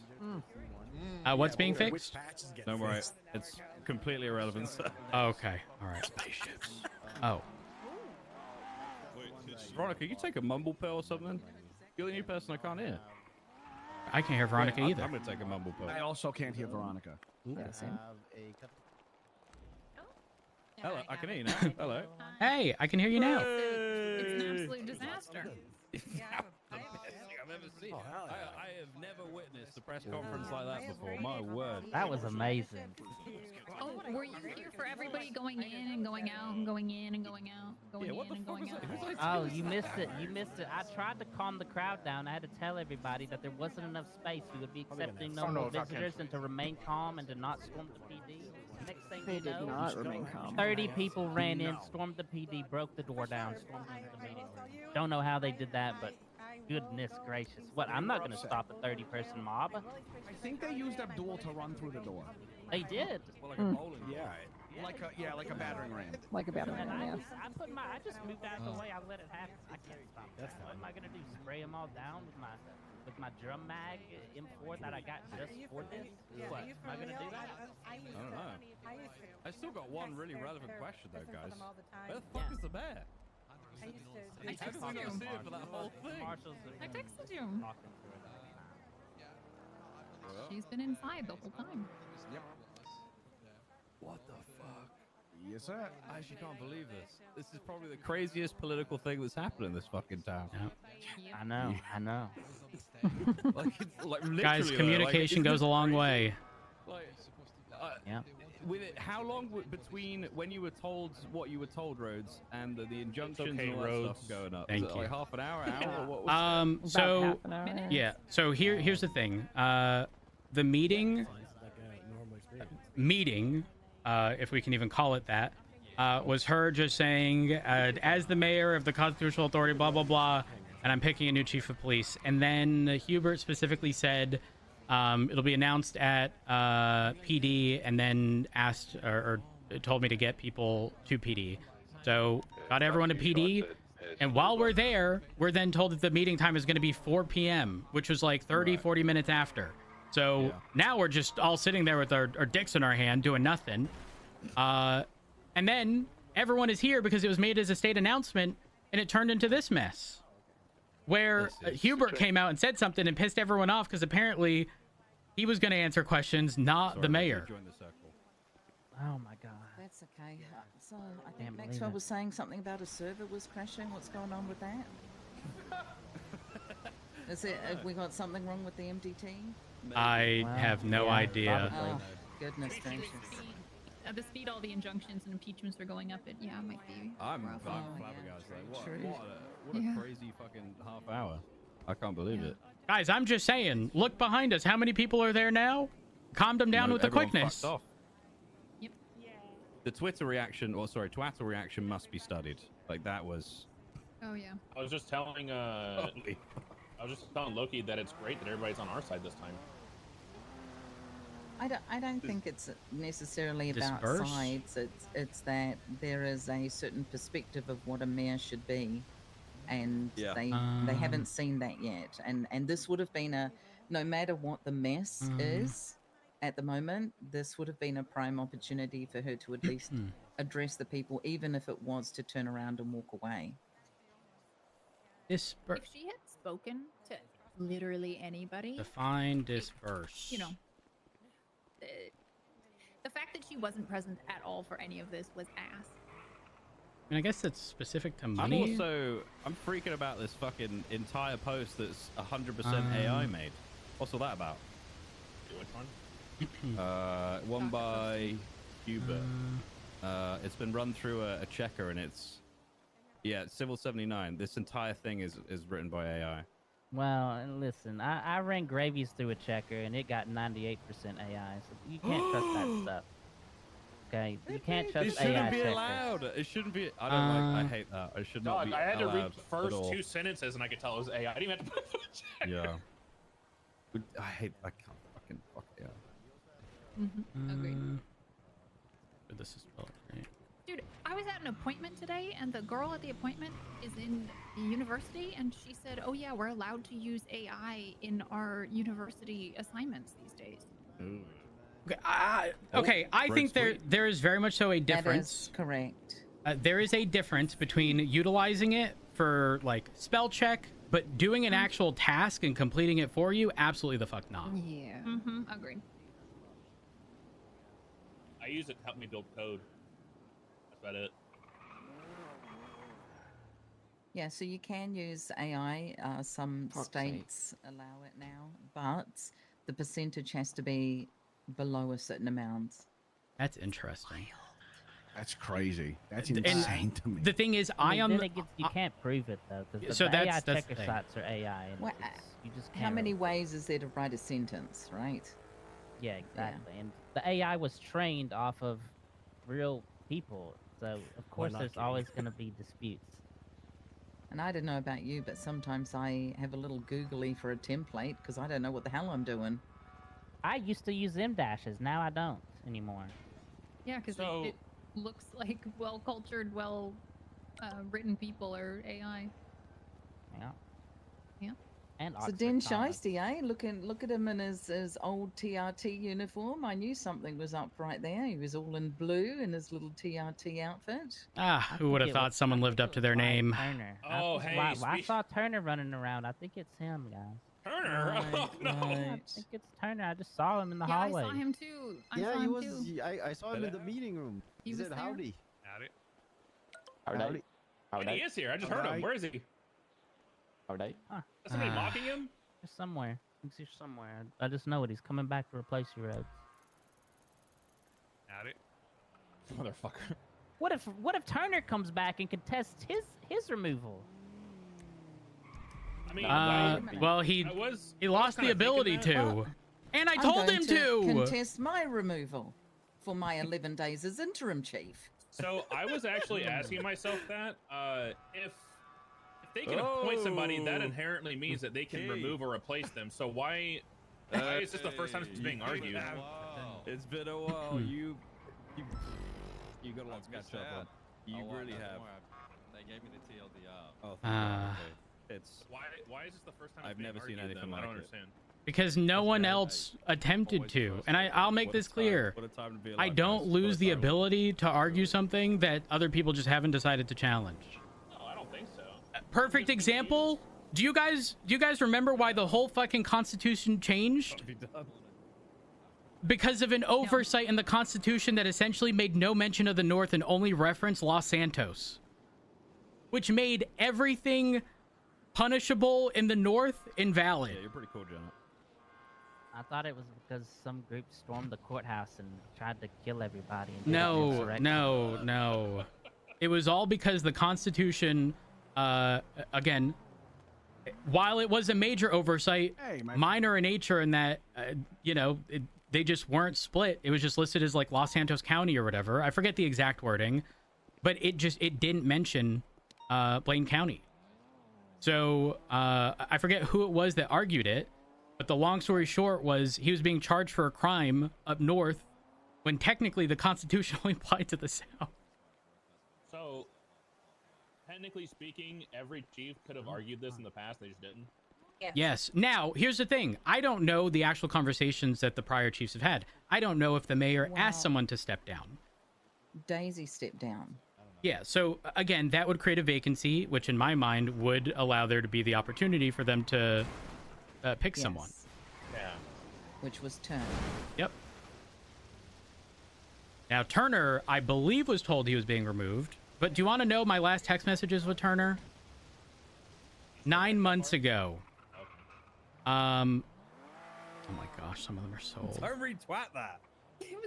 What's being fixed? Don't worry, it's completely irrelevant. Okay, all right. Spaceships. Oh. Veronica, you take a mumble pill or something? You're the only person I can't hear. I can't hear Veronica either. I'm gonna take a mumble pill. I also can't hear Veronica. Hello, I can hear you now. Hello. Hey, I can hear you now. It's an absolute disaster. never seen. I have never witnessed a press conference like that before. My word. That was amazing. Oh, were you here for everybody going in and going out and going in and going out, going in and going out? Oh, you missed it. You missed it. I tried to calm the crowd down. I had to tell everybody that there wasn't enough space. We would be accepting no more visitors and to remain calm and to not storm the PD. Next thing you know, not remain calm. 30 people ran in, stormed the PD, broke the door down, stormed into the meeting room. Don't know how they did that, but goodness gracious. What, I'm not going to stop a 30-person mob. I think they used Abdul to run through the door. They did. Well, like a bowling. Yeah. Like a battering ram. Like a battering And ram, I just moved out of the way. I let it happen. I can't stop that. What am I gonna do? Spray them all down with my drum mag M4 that I got just for this? What? Am I gonna do that? I don't know. I still got one really relevant question though, guys. Where the fuck is the mayor? I texted you. For that whole thing. I texted you. She's been inside the whole time. Yep. What the fuck? Yes, sir. I actually can't believe this. This is probably the craziest political thing that's happened in this fucking town. I know. Guys, communication goes a long way. Yeah. With it, how long between when you were told what you were told, Rhodes, and the injunctions and all that stuff going up? Thank Was it you. like half an hour, or what was So yeah. So here's the thing. The meeting, if we can even call it that, was her just saying, as the mayor of the constitutional authority, blah blah blah, and I'm picking a new chief of police. And then Hubert specifically said, it'll be announced at PD, and then asked or told me to get people to PD. So got everyone to PD, and while we're there, we're then told that the meeting time is going to be 4 p.m., which was like 40 minutes after. So now we're just all sitting there with our dicks in our hand doing nothing. And then everyone is here because it was made as a state announcement, and it turned into this mess. Where Hubert came out and said something and pissed everyone off because apparently he was going to answer questions, not the mayor. Oh my god. That's okay. So I Can't think believe Maxwell it. was saying something about a server was crashing. What's going on with that? Is it? Have we got something wrong with the MDT? I have no idea. Oh, goodness gracious. At the speed all the injunctions and impeachments are going up, it might be. I'm rough. flabbergasted. What a Yeah. crazy fucking half hour. I can't believe it. Guys, I'm just saying, look behind us. How many people are there now? Calm them down with the Everyone quickness. fucked off. Yep. The Twitter reaction, Twitter reaction must be studied. Like that was. Oh yeah. I was just telling Loki that it's great that everybody's on our side this time. I don't think it's necessarily about Disperse? sides. It's that there is a certain perspective of what a mayor should be, and Yeah. they haven't seen that yet. And this would have been no matter what the mess is at the moment, this would have been a prime opportunity for her to at least address the people, even if it was to turn around and walk away. If she had spoken to literally anybody, Define disperse. you know, the fact that she wasn't present at all for any of this was ass. I mean, I guess that's specific to money. I'm freaking about this fucking entire post that's 100% AI made. What's all that about? Which one? One by Hubert. It's been run through a checker, and it's Civil 79. This entire thing is written by AI. Well, listen, I ran Gravies through a checker and it got 98% AI, so you can't trust that stuff. Okay, you can't trust It shouldn't AI be checkers. allowed. It shouldn't be. I don't like. I hate that. It should not Dog, be I had to read allowed the at first all. 2 sentences and I could tell it was AI. I didn't even have to put it in the check. Yeah. I can't fucking fuck AI. Agreed. This is spelled right. Dude, I was at an appointment today, and the girl at the appointment is in the university, and she said, "Oh yeah, we're allowed to use AI in our university assignments these days." Okay, I think there is very much so a difference. That is correct. There is a difference between utilizing it for like spell check, but doing an actual task and completing it for you, absolutely the fuck not. Yeah. Agreed. I use it to help me build code. That's about it. Yeah, so you can use AI. Some states allow it now, but the percentage has to be below a certain amount. That's interesting. That's crazy. That's And insane to me. The thing is, then you can't prove it though, because so the that's AI the checker thing. sites are AI, and Well, you just can't. How many ways is there to write a sentence, right? Yeah, exactly. And the AI was trained off of real people, so of course not there's kidding. always going to be disputes. And I don't know about you, but sometimes I have a little googly for a template because I don't know what the hell I'm doing. I used to use M dashes, now I don't anymore. Yeah, because it looks like well-cultured, written people are AI. Yeah. Yeah. And So Oxford Den commas. Shiesty, eh? Look at him in his old TRT uniform. I knew something was up right there. He was all in blue in his little TRT outfit. Who would have thought someone lived up to their name? Turner. Oh, hey, I saw Turner running around. I think it's him, guys. Turner? Oh, no. I think it's Turner. I just saw him in the Yeah, hallway. I saw him too. I Yeah, saw he him was. too. I saw him in the meeting room. He He was said there? howdy. Howdy. Wait, he is here. I just heard him. Where is he? Howdy. Is somebody mocking him? He's somewhere. He's here somewhere. I just know it. He's coming back to replace you, Rhodes. Howdy. Motherfucker. What if Turner comes back and contests his removal? I mean, Well, he lost the ability to, and I I'm told going him to to. contest my removal for my 11 days as interim chief. So I was actually asking myself that if they can appoint somebody, that inherently means that they can remove or replace them. So why is this the first time it's being argued? It's been a while. You got a lot to catch up on. You really have. They gave me the TLDR. Oh, thank God. Okay. It's. Why is this the first time I've it's being never seen argued, anything then? I like don't it. understand. Because no one else attempted to, and I'll make this clear. I don't lose the ability to argue something that other people just haven't decided to challenge. No, I don't think so. Perfect example. Do you guys remember why the whole fucking Constitution changed? Because of an oversight in the Constitution that essentially made no mention of the North and only referenced Los Santos, which made everything punishable in the North invalid. Yeah, you're pretty cool, John. I thought it was because some group stormed the courthouse and tried to kill everybody. And did an No, insurrection. no. It was all because the Constitution, again, while it was a major oversight, minor in nature in that, they just weren't split. It was just listed as like Los Santos County or whatever. I forget the exact wording, but it didn't mention Blaine County. So I forget who it was that argued it, but the long story short was he was being charged for a crime up north when technically the Constitution only applied to the south. So, technically speaking, every chief could have argued this in the past. They just didn't. Yes. Now, here's the thing. I don't know the actual conversations that the prior chiefs have had. I don't know if the mayor asked someone to step down. Daisy stepped down. Yeah, so again, that would create a vacancy, which in my mind would allow there to be the opportunity for them to pick someone. Yeah. Which was Turner. Yep. Now, Turner, I believe, was told he was being removed. But do you want to know my last text messages with Turner? 9 months ago. Oh my gosh, some of them are so old. Don't retweet that.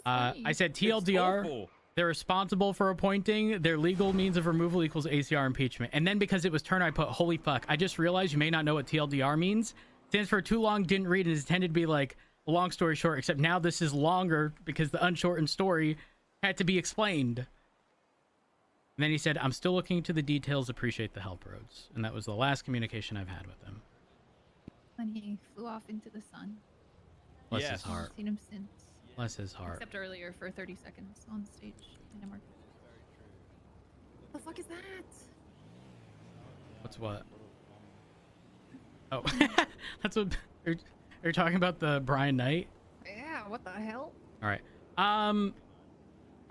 I said TLDR, they're responsible for appointing. Their legal means of removal equals ACR impeachment. And then because it was Turner, I put, holy fuck. I just realized you may not know what TLDR means. Stands for too long, didn't read, and is intended to be like a long story short, except now this is longer because the unshortened story had to be explained. And then he said, I'm still looking into the details, appreciate the help, Rhodes. And that was the last communication I've had with him. When he flew off into the sun. Bless his heart. I've seen him since. Bless his heart. Except earlier for 30 seconds on stage in Denmark. What the fuck is that? What's what? Oh, that's what you're talking about, the Brian Knight? Yeah, what the hell? All right. All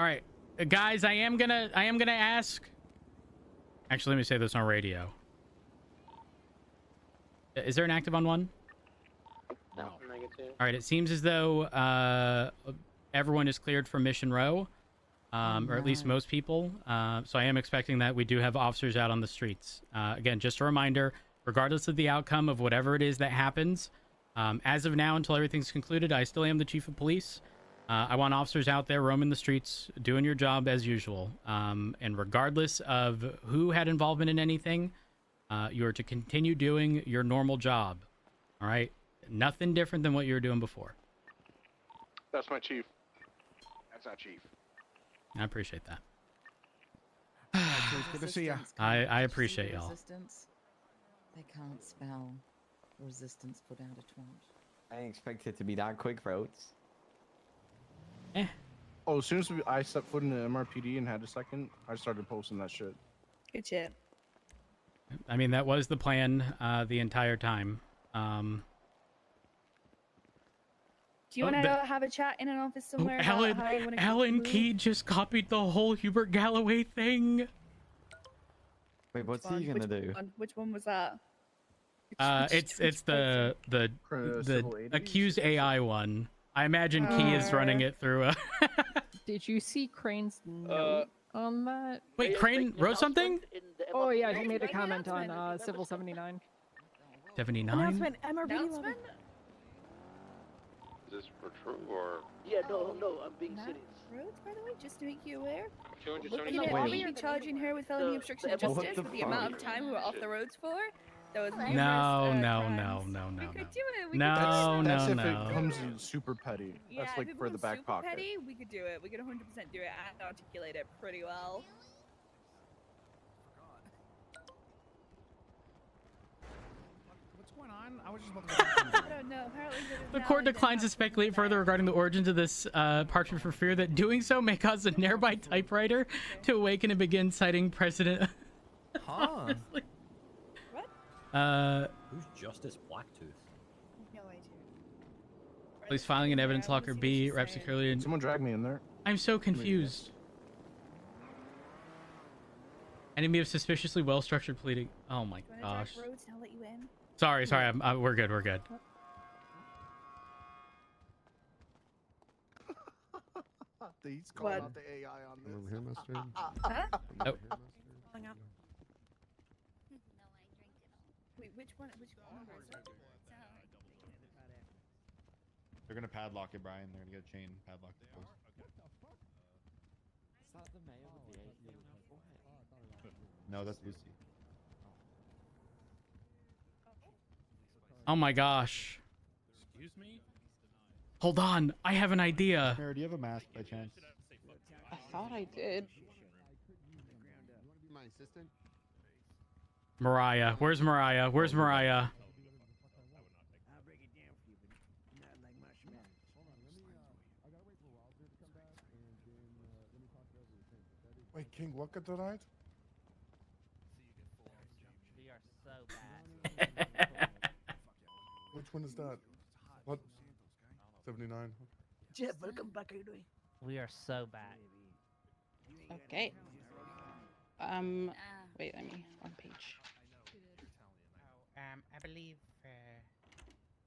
right, guys, I am gonna ask. Actually, let me say this on radio. Is there an active on one? No. All right. It seems as though everyone is cleared for Mission Row. or at least most people. So I am expecting that we do have officers out on the streets. Again, just a reminder, regardless of the outcome of whatever it is that happens, as of now, until everything's concluded, I still am the chief of police. I want officers out there roaming the streets, doing your job as usual. And regardless of who had involvement in anything, you are to continue doing your normal job. All right? Nothing different than what you were doing before. That's my chief. That's not chief. I appreciate that. Good to see you. I appreciate y'all. Resistance. They can't spell resistance put out a twat. I didn't expect it to be that quick, Rhodes. Oh, as soon as I stepped foot in the MRPD and had a second, I started posting that shit. Good shit. I mean, that was the plan the entire time. Do you want to have a chat in an office somewhere? about Alan, how you wanna Alan move? Key just copied the whole Hubert Galloway thing. Wait, what's Which he gonna one? do? Which one was that? It's the accused AI one. I imagine Key is running it through a. Did you see Crane's note on that? Wait, Crane wrote something? Oh yeah, he made a comment on Civil 79. 79. Announcement, MRPD level. Is this for true or? Yeah, no, I'm being serious. Roads, by the way, just to make you aware. Looking Looking at at all me charging her with felony obstruction of What justice the for the amount of fuck? time we were off the roads for. There was No, numerous, no, crimes. no. We could do it. We No, could do it. That's no. if it comes in super petty. Yeah, That's if like it for the becomes back super pocket. petty, we could do it. We could 100% do it and articulate it pretty well. What's going on? I was just about to. I don't know. Apparently, The court declines to speculate further regarding the origins of this parchment for fear that doing so may cause a nearby typewriter to awaken and begin citing precedent. Huh? What? Who's Justice Blacktooth? No idea. Police filing an evidence locker B. Rep securely. Someone dragged me in there. I'm so confused. Enemy of suspiciously well-structured pleading. Oh my gosh. Roads, and I'll let you in. Sorry. We're good. We're good. He's calling out the AI on this. Over here, mister. Oh. Wait, which one? Which one? They're gonna padlock it, Brian. They're gonna get a chain padlock the post. Is that the mayor with the 8 million forehead? No, that's Lucy. Oh my gosh. Excuse me? Hold on. I have an idea. Mary, do you have a mask by chance? I thought I did. My assistant. Mariah. Where's Mariah? Where's Mariah? Wait, King, what got denied? We are so bad. Which one is that? What? 79. Jeff, welcome back. How you doing? We are so bad. Okay. Wait, let me one page. I believe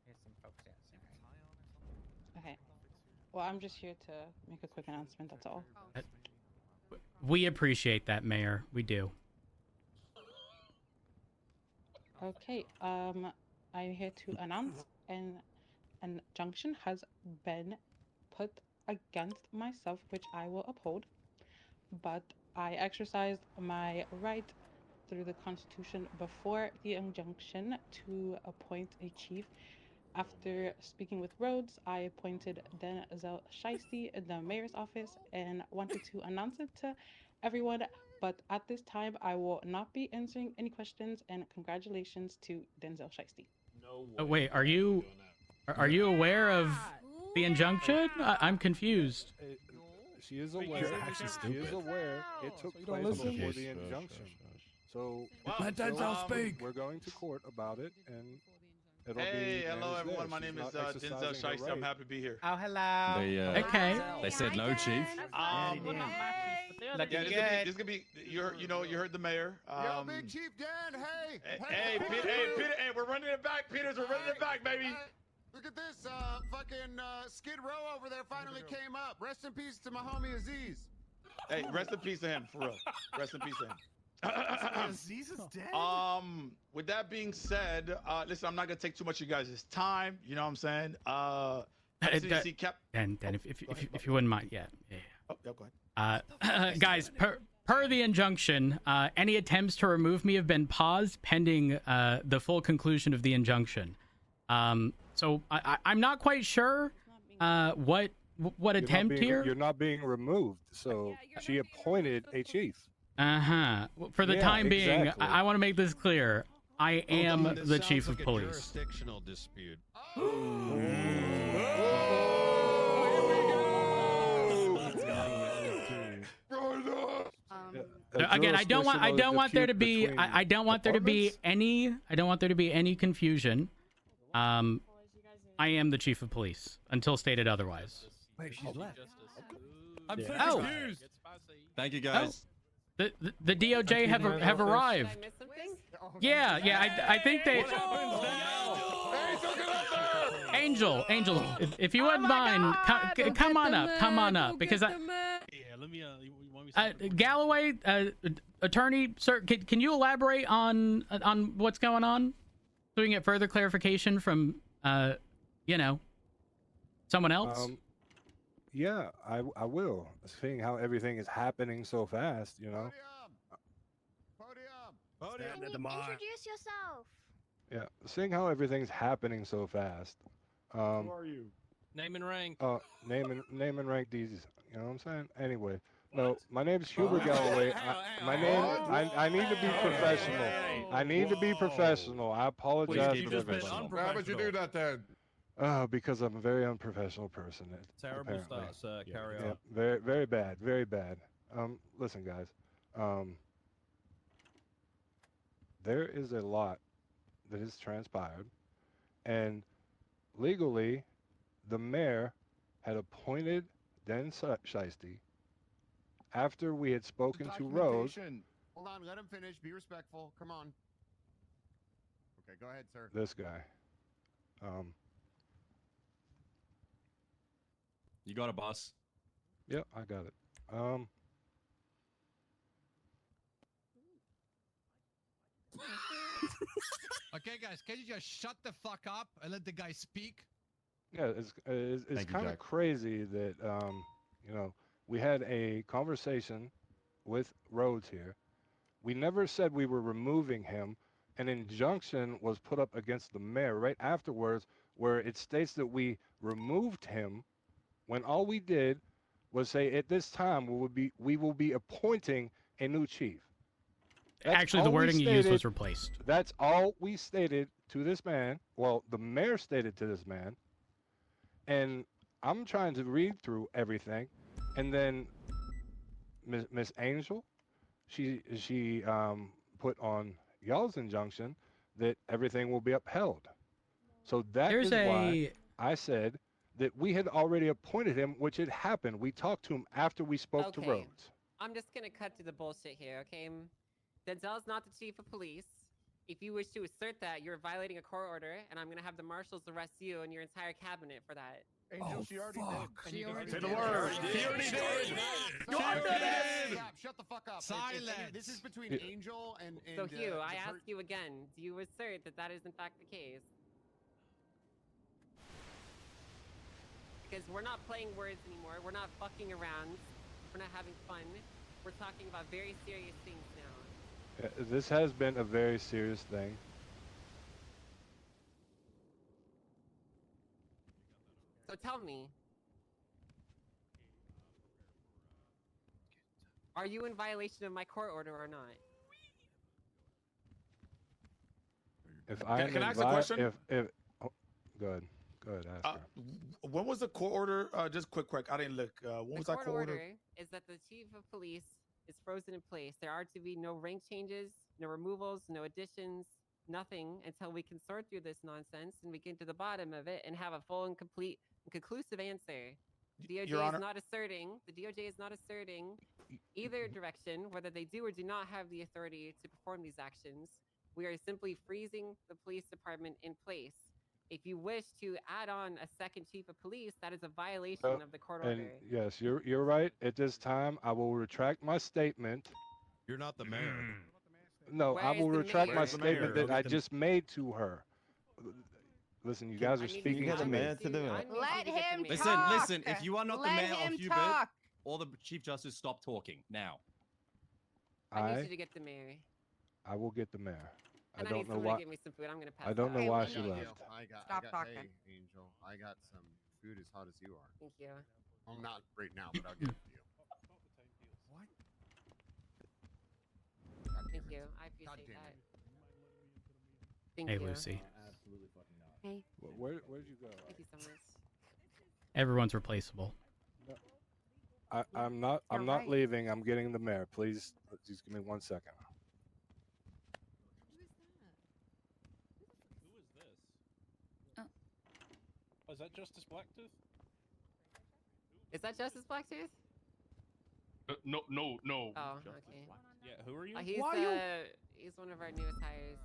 there's some folks outside. Okay. Well, I'm just here to make a quick announcement. That's all. We appreciate that, Mayor. We do. Okay. I'm here to announce an injunction has been put against myself, which I will uphold. But I exercised my right through the Constitution before the injunction to appoint a chief. After speaking with Rhodes, I appointed Denzel Shiesty in the mayor's office and wanted to announce it to everyone. But at this time, I will not be answering any questions. And congratulations to Denzel Shiesty. No. Oh, wait, are you aware of the injunction? I'm confused. She is aware. She is aware. It took place before the injunction. So Let Denzel speak. We're going to court about it, and it'll Hey, be. hello managed everyone. there. My She's name is not Denzel exercising her Shiesty. I'm right. happy to be here. Oh, hello. They said no, Chief. Yeah, this gonna be. You heard the mayor. Yo, Big Chief Dan, hey! Hey, Peter, hey, we're running it back, Peters. We're running it back, baby. Look at this, fucking Skid Row over there finally came up. Rest in peace to my homie Aziz. Hey, rest in peace to him, for real. Rest in peace to him. Aziz is dead? With that being said, listen, I'm not gonna take too much of you guys' time. You know what I'm saying? CDC Cap. Dan, if you wouldn't mind, yeah. Oh, yeah, go ahead. Guys, per the injunction, any attempts to remove me have been paused pending the full conclusion of the injunction. So I'm not quite sure what attempt here. You're not being removed, so she appointed a chief. For the time being, exactly. I want to make this clear. I am the chief of police. Jurisdictional dispute. Again, I don't want there to be any confusion. I am the chief of police until stated otherwise. Wait, she's left. I'm so Oh. confused. Thank you, guys. The DOJ have arrived. Yeah, I think they. Angel, if you wouldn't mind, come on up, because Yeah, let me. You want me to Galloway, attorney, sir, can you elaborate on what's going on, so we can get further clarification from, someone else? Yeah, I will. Seeing how everything is happening so fast, you know. Podium. Introduce yourself. Yeah, seeing how everything's happening so fast. Who are you? Name and rank. Name and rank these. You know what I'm saying? Anyway, no, my name's Hubert Galloway. I need to be professional. I need to be professional. I apologize for everything. Why would you do that then? Because I'm a very unprofessional person. Terrible apparently. start, sir. Carry on. Yeah, very, very bad. Very bad. Listen, guys. There is a lot that has transpired, and legally, the mayor had appointed Den Shiesty after we had spoken to Rose. Hold on, let him finish. Be respectful. Come on. Okay, go ahead, sir. This guy. You got a boss. Yep, I got it. Okay, guys, can you just shut the fuck up and let the guy speak? Yeah, it's kind of crazy that we had a conversation with Rhodes here. We never said we were removing him. An injunction was put up against the mayor right afterwards, where it states that we removed him, when all we did was say at this time we will be appointing a new chief. Actually, the wording you used was replaced. That's all we stated to this man. Well, the mayor stated to this man. And I'm trying to read through everything, and then Miss Angel, she put on y'all's injunction that everything will be upheld. So that is why I said that we had already appointed him, which had happened. We talked to him after we spoke to Rhodes. I'm just gonna cut to the bullshit here, okay? Denzel's not the chief of police. If you wish to assert that, you're violating a court order, and I'm gonna have the marshals arrest you and your entire cabinet for that. Angel, she already did. She already Say did. the word. She already did. Stop, shut the fuck up. Silence. This is between Angel and So Hugh, I ask you again, do you assert that that is in fact the case? Because we're not playing words anymore. We're not fucking around. We're not having fun. We're talking about very serious things now. This has been a very serious thing. So tell me, are you in violation of my court order or not? If I Can I ask a question? Go ahead, ask her. When was the court order? Just quick. I didn't look. When was that court court order? order is that the chief of police is frozen in place. There are to be no rank changes, no removals, no additions, nothing until we can sort through this nonsense and we get to the bottom of it and have a full and complete and conclusive answer. The DOJ is not asserting. The DOJ is not asserting either direction, whether they do or do not have the authority to perform these actions. We are simply freezing the police department in place. If you wish to add on a second chief of police, that is a violation of the court And order. yes, you're right. At this time, I will retract my statement. You're not the mayor. No, I Where is will the retract my mayor? statement that I just made to her. Listen, you guys are speaking to me. Let him Listen. If you are not the mayor of Hubert or the chief justice, stop talking now. I need you to get the mayor. I will get the mayor. And I I need don't know someone why. to get me some food. I'm gonna pass. I don't know out. why she left. Stop talking. Hey, Angel, I got some food as hot as you are. Thank you. Well, not right now, but I'll get it to you. What? Thank you. I appreciate that. Thank Hey, you. Lucy. Absolutely fucking not. Hey. Where'd you go? Thank you so much. Everyone's replaceable. I'm not leaving. I'm getting the mayor. Please, just give me 1 second. Who is this? Oh, is that Justice Blacktooth? Is that Justice Blacktooth? No. Oh, okay. Yeah, who are you? He's one of our newest hires.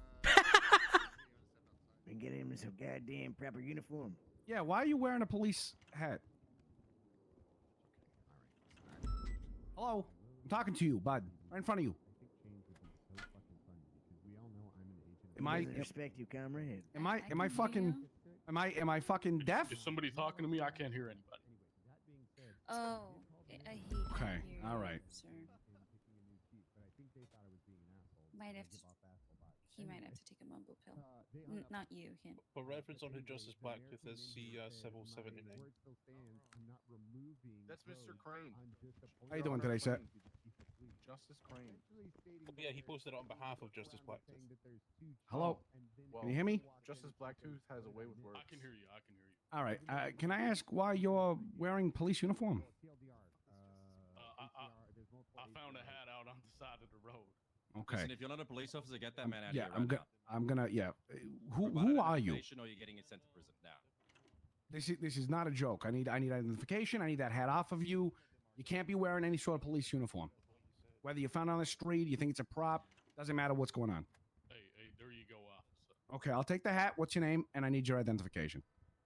Been getting him some goddamn proper uniform. Yeah, why are you wearing a police hat? Hello? I'm talking to you, bud. Right in front of you. Am I respect you, comrade? Am I fucking am I fucking deaf? Is somebody talking to me? I can't hear anybody. Oh, I hate that Okay, here, all right. sir. Might have to. He might have to take a mumble pill. Not you, him. For reference on who Justice Blacktooth is, see 779. That's Mr. Crane. How you doing today, sir? Justice Crane. Yeah, he posted it on behalf of Justice Blacktooth. Hello? Can you hear me? Justice Blacktooth has a way with words. I can hear you. All right. Can I ask why you're wearing police uniform? I found a hat out on the side of the road. Okay. Listen, if you're not a police officer, get that man out of Yeah, here. I'm gonna. Yeah. Who Provide are you? identification Or you're getting it sent to prison now. This is not a joke. I need identification. I need that hat off of you. You can't be wearing any sort of police uniform. Whether you found it on the street, you think it's a prop, doesn't matter what's going on. Hey, there you go, officer. Okay, I'll take the hat. What's your name? And I need your identification.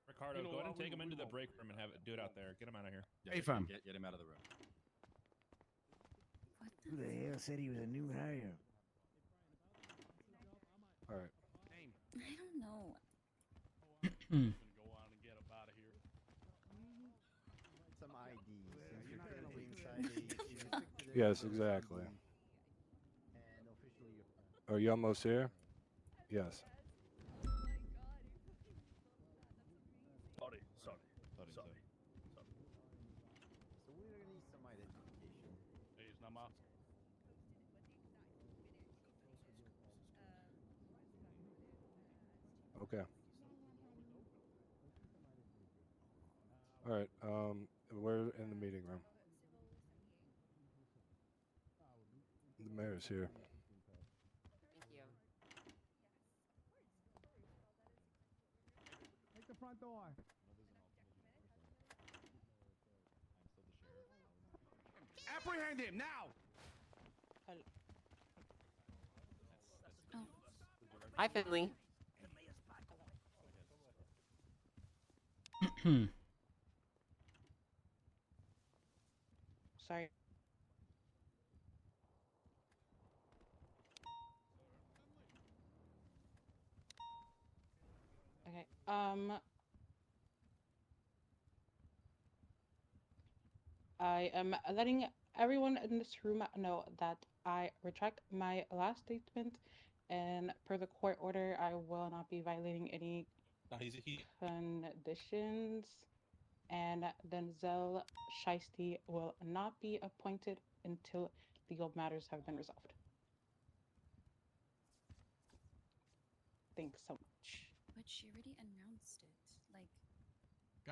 Ricardo, go ahead and take him into the break room and have it do it out there. Get him out of here. Yeah, Hey, fam. Get him out of the room. Who the hell said he was a new hire? All right. I don't know. Go on and get up out of here. Some ID. Yes, exactly. Are you almost here? Yes. Sorry. So we're gonna need some identification. Hey, it's not my. Okay. All right. We're in the meeting room. The mayor's here. Thank you. Take the front door. Apprehend him now. Hi, Finley. Sorry. Okay. I am letting everyone in this room know that I retract my last statement, and per the court order, I will not be violating any conditions, and Denzel Shiesty will not be appointed until legal matters have been resolved. Thanks so much. But she already announced it.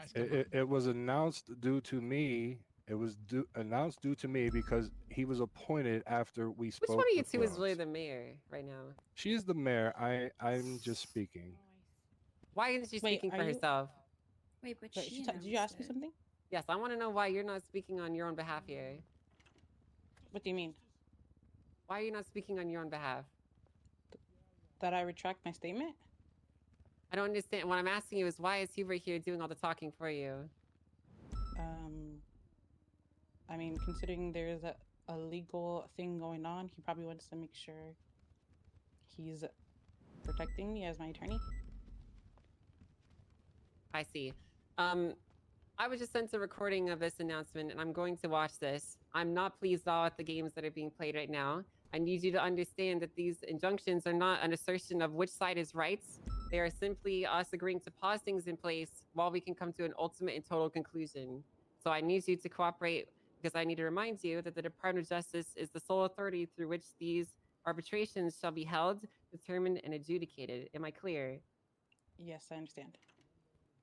Like, It was announced due to me. It was announced due to me because he was appointed after we spoke. Which one of you with two is Rose. really the mayor right now? She's the mayor. I'm just speaking. Why isn't she Wait, speaking for are you- herself? wait, but Wait, she did you ask me something? Yes, I want to know why you're not speaking on your own behalf here. What do you mean? Why are you not speaking on your own behalf? That I retract my statement? I don't understand. What I'm asking you is why is Hubert here doing all the talking for you? I mean, considering there's a legal thing going on, he probably wants to make sure he's protecting me as my attorney. I see. I was just sent a recording of this announcement, and I'm going to watch this. I'm not pleased at all with the games that are being played right now. I need you to understand that these injunctions are not an assertion of which side is right. They are simply us agreeing to pause things in place while we can come to an ultimate and total conclusion. So I need you to cooperate because I need to remind you that the Department of Justice is the sole authority through which these arbitrations shall be held, determined, and adjudicated. Am I clear? Yes, I understand.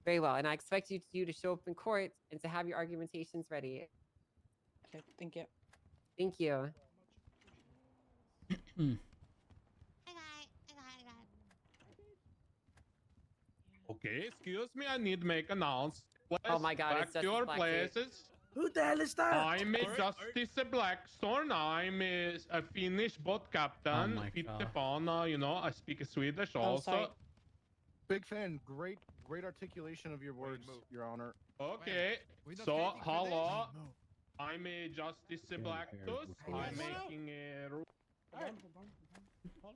Very well, and I expect you to show up in court and to have your argumentations ready. Okay, thank you. Thank you. Okay, excuse me, I need to make announce. Oh my God, it's back Justice your Blackbeard. places. Who the hell is that? I'm Justice Blackstone. I'm a Finnish boat captain. my God. Pitepana, you know, I speak Swedish Oh, also. sorry. Big fan. Great articulation of your words, Your Honor. Okay, so hello. I'm a Justice Blackstone. I'm making a rule.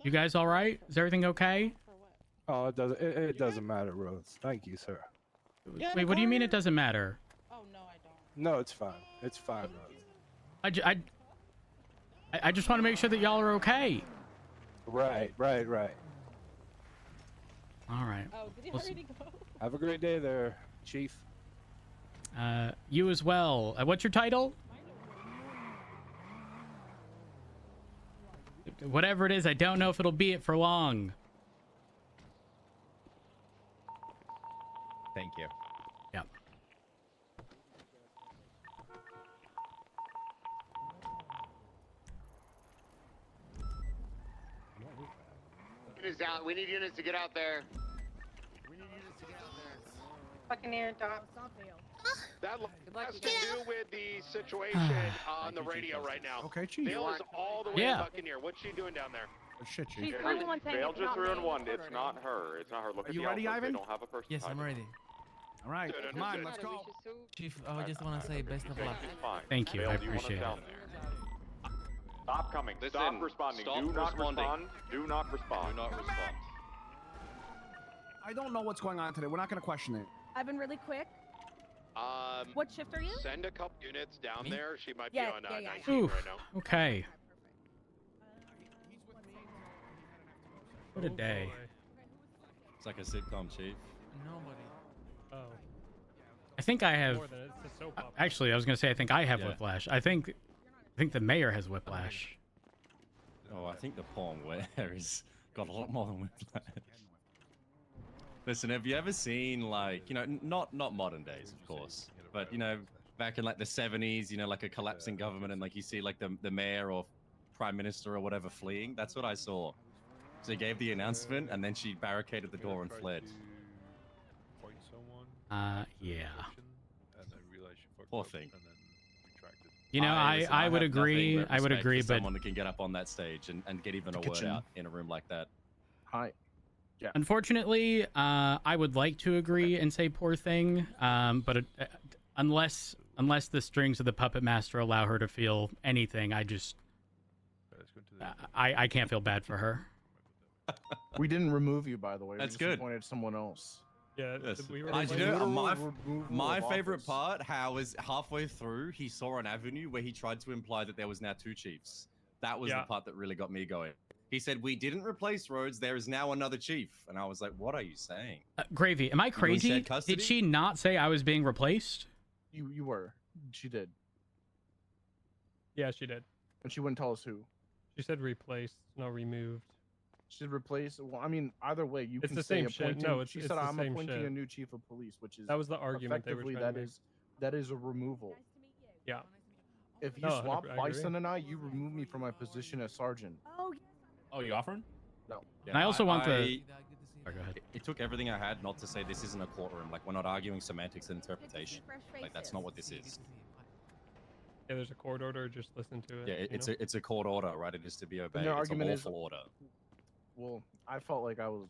You guys all right? Is everything okay? Oh, it doesn't matter, Rose. Thank you, sir. Wait, what do you mean it doesn't matter? Oh no, I don't. No, it's fine. It's fine, Rose. I just want to make sure that y'all are okay. Right. All right. Oh, did he We'll already go? Have a great day there, Chief. You as well. What's your title? Whatever it is, I don't know if it'll be it for long. Thank you. Yep. Units out. We need units to get out there. We need units to get out there. Buccaneer dog. That has to do with the situation on the radio right now. Okay, Chief. Vale is all the way Yeah. in Buccaneer. What's she doing down there? Oh, shit, Chief. She's the one saying Vale it's just not me. 3-1. It's not her. It's not her. Look Are at you the ready, output. Ivan? They don't have a person. Yes, I'm ready. All right, Good, come on, good. let's go. Chief, I just want to say best of luck. Fine. Thank you, Vale, I do you want us appreciate down it. there? Stop coming. Listen, Stop responding. stop Do not responding. respond. Do not respond. Do not respond. I don't know what's going on today. We're not going to question it. I've been really quick. What shift are you? Send a couple units down Me? there. She might Yeah, be on yeah, yeah. 19 Oof. right now. Okay. What a day. It's like a sitcom, Chief. Nobody. Oh. I think I have. More than it's a soap opera. Actually, I was gonna say I think I have Yeah. whiplash. I think the mayor has whiplash. Oh, I think the porn wear has got a lot more than whiplash. Listen, have you ever seen, like, you know, not modern days, of course, but, you know, back in like the 70s, you know, like a collapsing government and like you see like the mayor or prime minister or whatever fleeing? That's what I saw. So he gave the announcement and then she barricaded the door and fled. Yeah. Poor thing. You know, Listen, I would have nothing agree. but I would respect agree, for but someone that can get up on that stage and get even a word out in a room like that. Hi. Yeah. unfortunately, I would like to agree and say poor thing. But unless the strings of the puppet master allow her to feel anything, I just I can't feel bad for her. We didn't remove you, by the way. That's we just good. appointed someone else. Yeah, Yes. we were. I, It's you know, literal my removal my of favorite office. part, how was halfway through, he saw an avenue where he tried to imply that there was now two chiefs. That was Yeah. the part that really got me going. He said, "We didn't replace Rhodes. There is now another chief." And I was like, "What are you saying?" Gravy, am I in crazy? shared custody? Did she not say I was being replaced? You were. She did. Yeah, she did. And she wouldn't tell us who. She said replaced, not removed. She did replace. Well, I mean, either way, you It's can the say same shit. appointing. No, it's- she it's said, the "I'm same appointing shit. a new chief of police," which is That was the argument they were effectively trying to that is a removal. Yeah. If you No, I swap agree. Bison and I, you remove me from my position as sergeant. Oh, Oh, you offering? No. And I also want the. Oh, go ahead. It took everything I had not to say this isn't a courtroom. Like, we're not arguing semantics and interpretation. Like, that's not what this is. Yeah, there's a court order. Just listen to it. Yeah, you it's know? a court order, right? It is to be obeyed. their It's a argument is- lawful order. Well, I felt like I was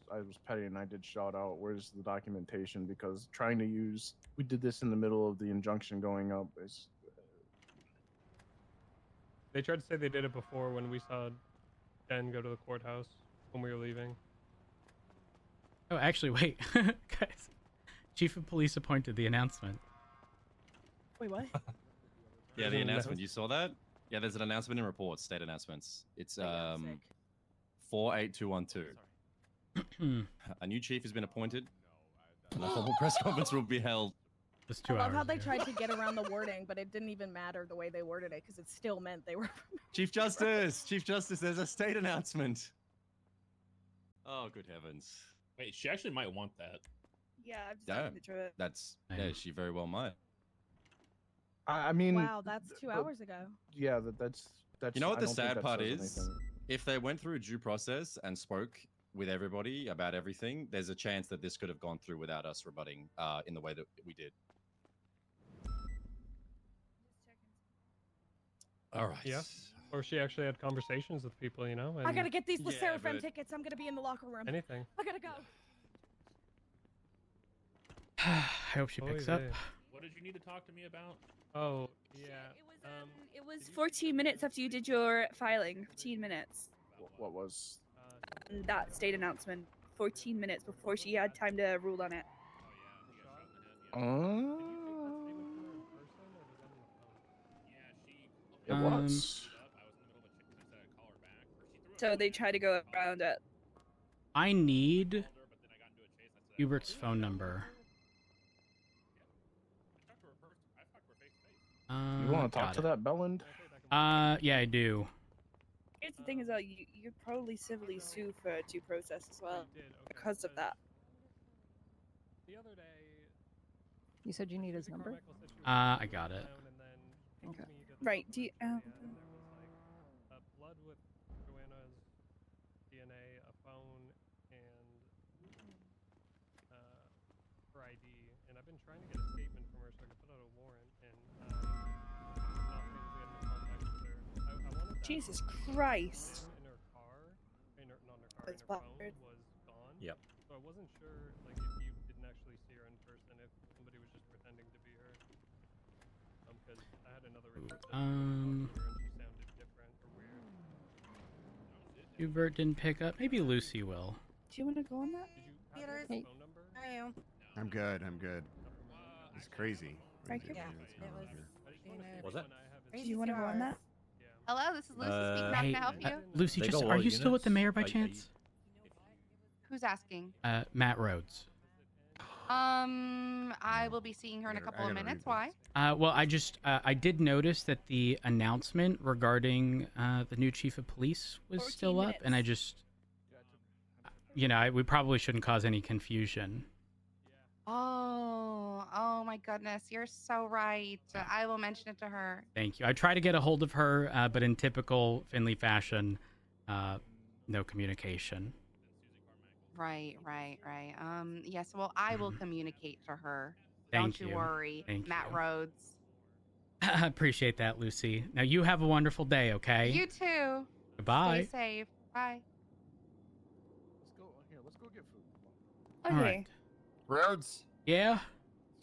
petty, and I did shout out, "Where's the documentation?" Because trying to use, we did this in the middle of the injunction going up. They tried to say they did it before when we saw Jen go to the courthouse when we were leaving. Oh, actually, wait, guys. Chief of Police appointed the announcement. Wait, what? Yeah, the announcement. You saw that? Yeah, there's an announcement in reports, state announcements. It's 48212. A new chief has been appointed, and a formal press conference will be held. Just I love how they tried to get around the wording, but it didn't even matter the way they worded it because it still meant they were. Chief Justice, Chief Justice, there's a state announcement. Oh, good heavens. Wait, she actually might want that. Yeah, I've just Yeah, looked through it. yeah, she very well might. I mean, Wow, that's 2 hours ago. Yeah, that's. You know what I the don't think sad that part says is? anything. If they went through due process and spoke with everybody about everything, there's a chance that this could have gone through without us rebutting in the way that we did. All right. Yeah. Or she actually had conversations with people, you know. I gotta get these Yeah, Seraphim but- tickets. I'm gonna be in the locker room. Anything. I gotta go. I hope she picks up. What did you need to talk to me about? Oh, yeah. It was 14 minutes after you did your filing. 15 minutes. What was? That state announcement. 14 minutes before she had time to rule on it. It was. So they tried to go around it. I need Hubert's phone number. You want to talk to that Belland? Yeah, I do. Here's the thing: is that you probably civilly sue for due process as well because of that. You said you need his number? I got it. Okay. Right. Do you? Blood with Joanna's DNA, a phone, and her ID. And I've been trying to get a statement from her so I can put out a warrant. And not been able to get in contact with her. I wanted to Jesus ask her Christ. in her car, not in her car, That's in her phone weird. was gone. Yep. So I wasn't sure, like, if you didn't actually see her in person, if somebody was just pretending to be her. Because I had another report that and she sounded different or weird. Hubert didn't pick up. Maybe Lucy will. Do you want to go on that? Peter, Hey. How are you? I'm good. I'm good. It's crazy. Thank you. Crazy. Yeah, it was. Was that? Do you want to go on that? Hello, this is Lucy speaking. How Hey, can I help you? Lucy, They just go are all you still with the units? mayor by Are you- chance? Who's asking? Matt Rhodes. I will be seeing her in a couple of minutes. Why? Well, I did notice that the announcement regarding the new chief of police was 14 still up, and I just, we probably shouldn't cause any confusion. Oh my goodness, you're so right. I will mention it to her. Thank you. I tried to get a hold of her, but in typical Finley fashion, no communication. Right. Yes, well, I will communicate to her. Thank Don't you you. worry. Thank Matt you. Rhodes. I appreciate that, Lucy. Now you have a wonderful day, okay? You too. Goodbye. Stay safe. Bye. Let's go get food. All right. Rhodes, Yeah.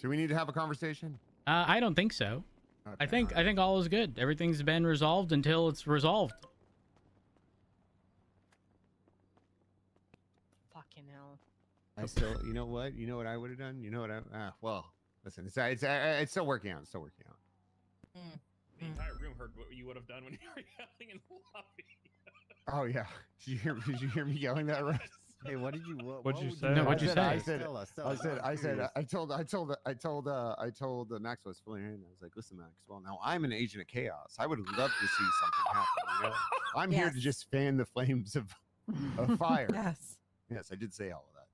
do we need to have a conversation? I don't think so. Okay, I think all is good. Everything's been resolved until it's resolved. Fucking hell. I still, you know what I would have done? You know what well, listen, it's still working out. It's still working out. The entire room heard what you would have done when you were yelling in the lobby. Oh yeah. Did you hear me yelling that, right? Hey, what did you? What'd you would say? No, what'd you say? I said, Stella, I said, I'm I told Maxwell, I was filling her in. I was like, listen, Maxwell, now I'm an agent of chaos. I would love to see something happen. You know? I'm here to just fan the flames of fire. Yes. Yes, I did say all of that.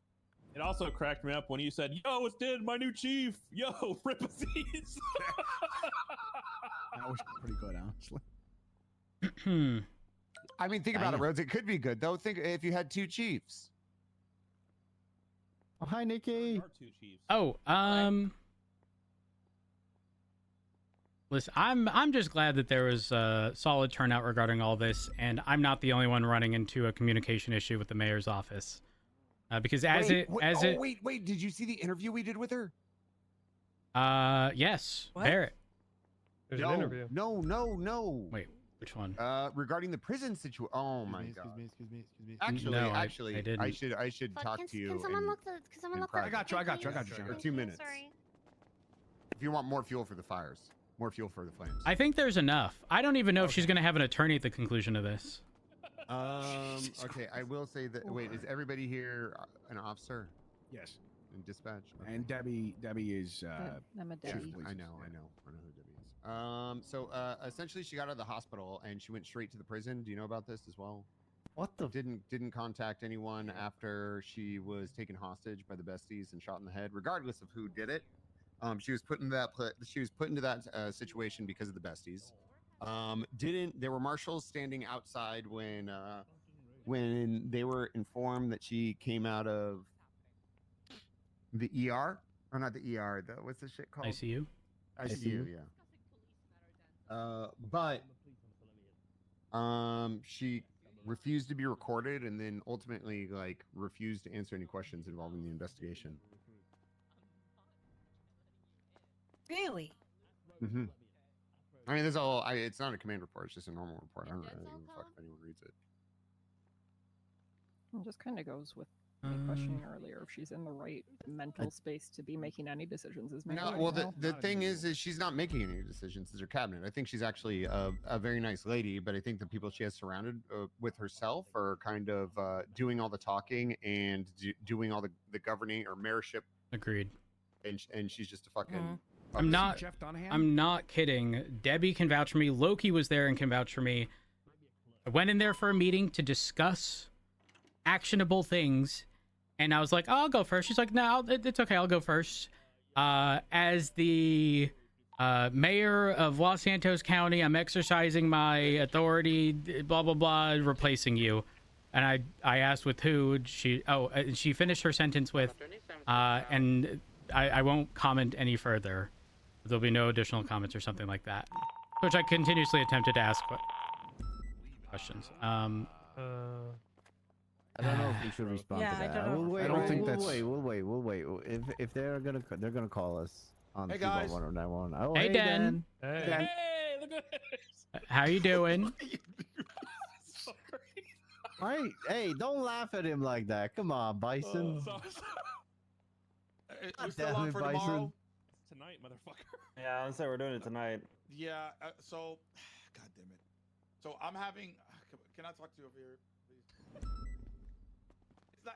It also cracked me up when you said, "Yo, it's Did, my new chief. Yo, rip Aziz." That was pretty good, honestly. I mean, think about it, Rhodes. It could be good though. Think if you had two chiefs. Oh, hi, Nikki. Oh, Listen, I'm just glad that there was a solid turnout regarding all this, and I'm not the only one running into a communication issue with the mayor's office. Because wait, did you see the interview we did with her? Yes, What? Barrett. There's an interview. No. Wait, which one? Regarding the prison situation. Oh my god. Excuse me. Actually, No, I actually, didn't. I should talk to you. Can someone look the? Can someone look the? I got you. For 2 minutes. Sorry. If you want more fuel for the fires, more fuel for the flames. I think there's enough. I don't even know if she's going to have an attorney at the conclusion of this. Okay, I will say that. Wait, is everybody here an officer? Yes. In dispatch. Okay. And Debbie is. I'm a chief Debbie. police I know who Debbie is. So essentially, she got out of the hospital and she went straight to the prison. Do you know about this as well? What the? Didn't contact anyone after she was taken hostage by the besties and shot in the head, regardless of who did it. She was put into that situation because of the besties. There were marshals standing outside when they were informed that she came out of the ER, or not the ER. What's the shit called? ICU. ICU, yeah. But she refused to be recorded, and then ultimately refused to answer any questions involving the investigation. Really? Mm-hmm. I mean, it's not a command report. It's just a normal report. I don't really give a fuck if anyone reads it. It just kind of goes with me questioning earlier if she's in the right mental space to be making any decisions. Is No, well, the thing is she's not making any decisions as her cabinet. I think she's actually a very nice lady, but I think the people she has surrounded with herself are kind of doing all the talking and doing all the governing or mayorship. Agreed. And she's just a fucking. I'm not kidding. Debbie can vouch for me. Loki was there and can vouch for me. I went in there for a meeting to discuss actionable things, and I was like, oh, I'll go first. She's like, no, it's okay, I'll go first. As the mayor of Los Santos County, I'm exercising my authority, blah, blah, blah, replacing you. And I asked with who. She finished her sentence with, and I won't comment any further. There'll be no additional comments or something like that, which I continuously attempted to ask questions. I don't know if we should respond to that. We'll wait. If they're gonna call us on Hey, the guys. 1091. Oh, Hey, Dan. Hey, look at this. How you doing? Hey, don't laugh at him like that. Come on, Bison. we still on for tomorrow? Tonight, motherfucker. Yeah, I'll say we're doing it tonight. Yeah. So, God damn it. So I'm having. Can I talk to you over here, please?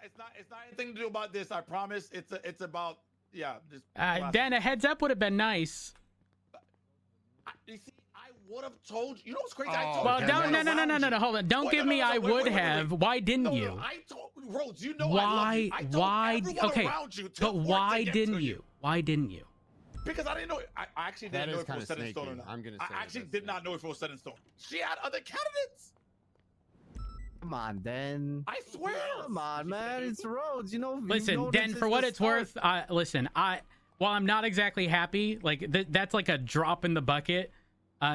It's not anything to do about this. I promise. It's about just. Dan, a heads up would have been nice. You see, I would have told you. You know what's crazy? Well, no. Hold on. Don't give me. I would have. Why didn't you? I told Rhodes. You know why? I love you. I told everyone Okay. around you to But work why to get didn't to you? Why didn't you? Because I didn't know. I actually That didn't know is if it was kinda set in stone or snaky. not. I'm gonna I say actually that's did not know if it was set in stone. She had other candidates. Come on, Den. I swear. Come on, man. It's Rhodes. You know. Listen, Den. For what it's worth, listen. While I'm not exactly happy, that's like a drop in the bucket.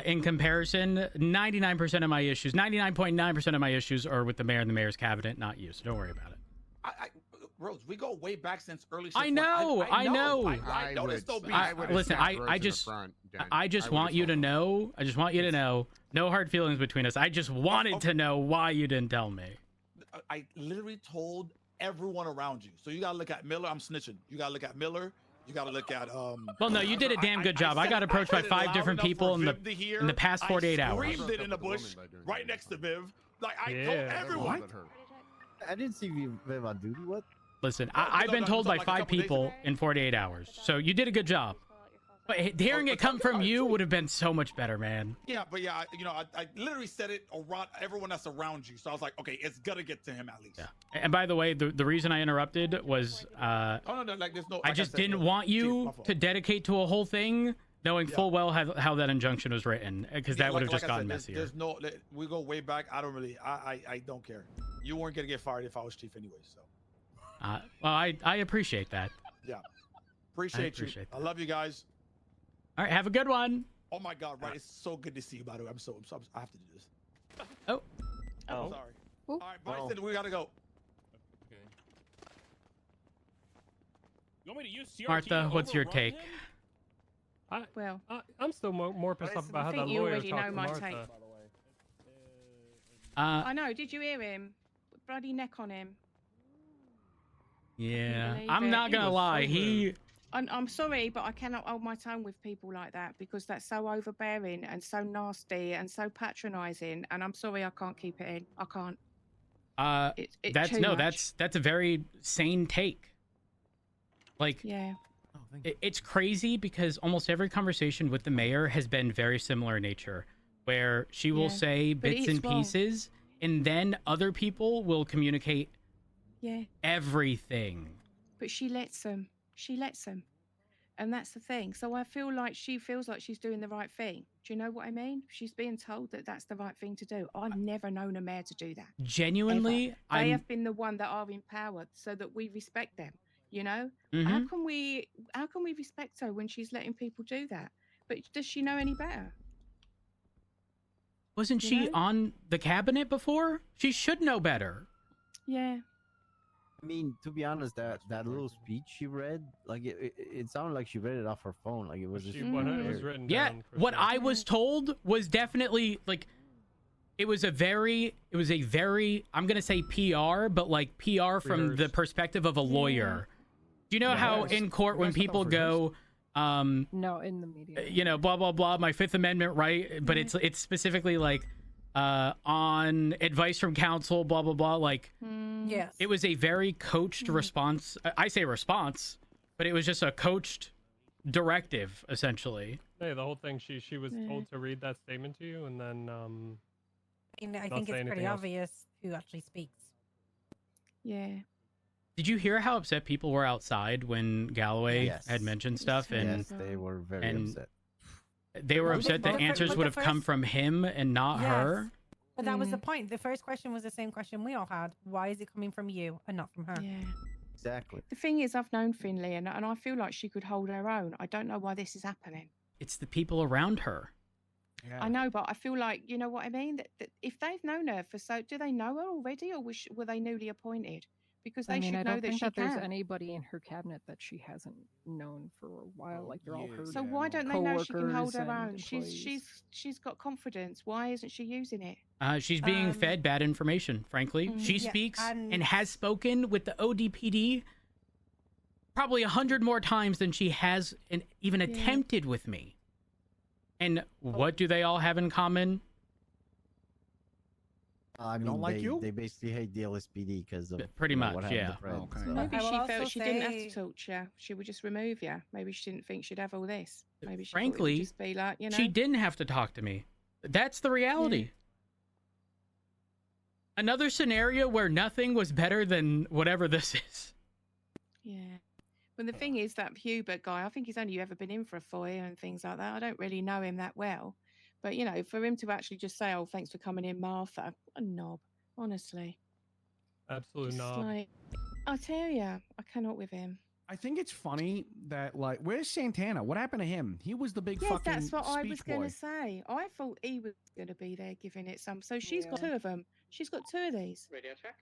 In comparison, 99% of my issues, 99.9% of my issues are with the mayor and the mayor's cabinet, not you. So don't worry about it. Rhodes, we go way back since early. I know. I know there's no beef. Listen, I just want you to know. I just want you to know. No hard feelings between us. I just wanted to know why you didn't tell me. I literally told everyone around you. So you gotta look at Miller. I'm snitching. You gotta look at Miller. You gotta look at Well, no, you did a damn good job. I got approached by 5 different people in the past 48 hours. I screamed it in the bush right next to Viv. Like I told everyone. I didn't see Viv on duty. What? Listen, I've been told by 5 people in 48 hours. So you did a good job. But hearing it come from you would have been so much better, man. Yeah, but I literally said it around everyone that's around you. So I was like, okay, it's gonna get to him at least. Yeah. And by the way, the reason I interrupted was there's no. I just didn't want you to dedicate to a whole thing, knowing full well how that injunction was written, because that would have just gotten messier. There's no. We go way back. I don't really. I don't care. You weren't gonna get fired if I was chief anyway. So. Well, I appreciate that. Yeah. Appreciate you. I love you guys. All right, have a good one. Oh my God, right? It's so good to see you. By the way, I'm so I have to do this. Oh. I'm Oh. sorry. All right, Bryson, we gotta go. Okay. You want me to use CRT Martha, to what's your overrun take? him? Well, I'm still more pissed off about I how think that you lawyer already talked know to my Martha. take. I know. Did you hear him? Bloody neck on him. Yeah, believe I'm it. not He gonna was lie. so He I'm sorry, but I cannot hold my tongue with people like that because that's so overbearing and so nasty and so patronising. And I'm sorry, I can't keep it in. I can't. It's that's too no, much. that's a very sane take. Like, yeah, it's crazy because almost every conversation with the mayor has been very similar in nature, where she will Yeah, say but bits it's and wrong. pieces, and then other people will communicate yeah. everything. But she lets them. She lets them. And that's the thing. So I feel like she feels like she's doing the right thing. Do you know what I mean? She's being told that that's the right thing to do. I've never known a mayor to do that. Genuinely, Ever. They have been the one that are empowered so that we respect them. You know? How Mhm. can we respect her when she's letting people do that? But does she know any better? Wasn't You she know? on the cabinet before? She should know better. Yeah. I mean, to be honest, that little speech she read, like it sounded like she read it off her phone, like it was. It was written Yeah, down. For what sure. I was told was definitely like it was a very I'm gonna say PR, but like PR from the perspective of a lawyer. Do you know how in court when people go No, in the media. you know, blah blah blah, my Fifth Amendment right, but it's specifically like on advice from counsel, blah blah blah, like Yes. it was a very coached response. I say response, but it was just a coached directive essentially. Hey, the whole thing. She was told to read that statement to you, and then I not think say it's pretty anything else. obvious who actually speaks. Yeah. Did you hear how upset people were outside when Galloway Yes. had mentioned stuff? And yes, they were very upset. They were Well, upset but that the fir- answers but would the have come first- from him and not Yes. her. But that was the point. The first question was the same question we all had. Why is it coming from you and not from her? Yeah. Exactly. The thing is, I've known Finley, and I feel like she could hold her own. I don't know why this is happening. It's the people around her. I know, but I feel like, you know what I mean? That if they've known her for do they know her already, or were they newly appointed? Because they I mean, should I know don't that think she that there's can. anybody in her cabinet that she hasn't known for a while. Like they're all her. So why don't they know she can hold coworkers her and own? employees. She's got confidence. Why isn't she using it? She's being fed bad information, frankly. She Yeah, speaks and- and has spoken with the ODPD probably 100 more times than she has even attempted with me. And what do they all have in common? I mean, don't like you? They basically hate the LSPD because of Pretty what much, happened to yeah. Fred, Okay. so- Maybe I she will felt also she didn't have to say- torture. She would just remove you. Maybe she didn't think she'd have all this. Maybe she Frankly, thought it would just be like, you know. she didn't have to talk to me. That's the reality. Another scenario where nothing was better than whatever this is. Yeah. But the thing is, that Hubert guy, I think he's only ever been in for a FOIA and things like that. I don't really know him that well. But, you know, for him to actually just say, oh, thanks for coming in, Martha, what a knob, honestly. Absolute Just knob. like, I tell you, I cannot with him. I think it's funny that, like, where's Santana? What happened to him? He was the big Yes, fucking that's what I was speech going boy. to say. I thought he was going to be there giving it some. So she's got two of them. She's got two of these. Radio check.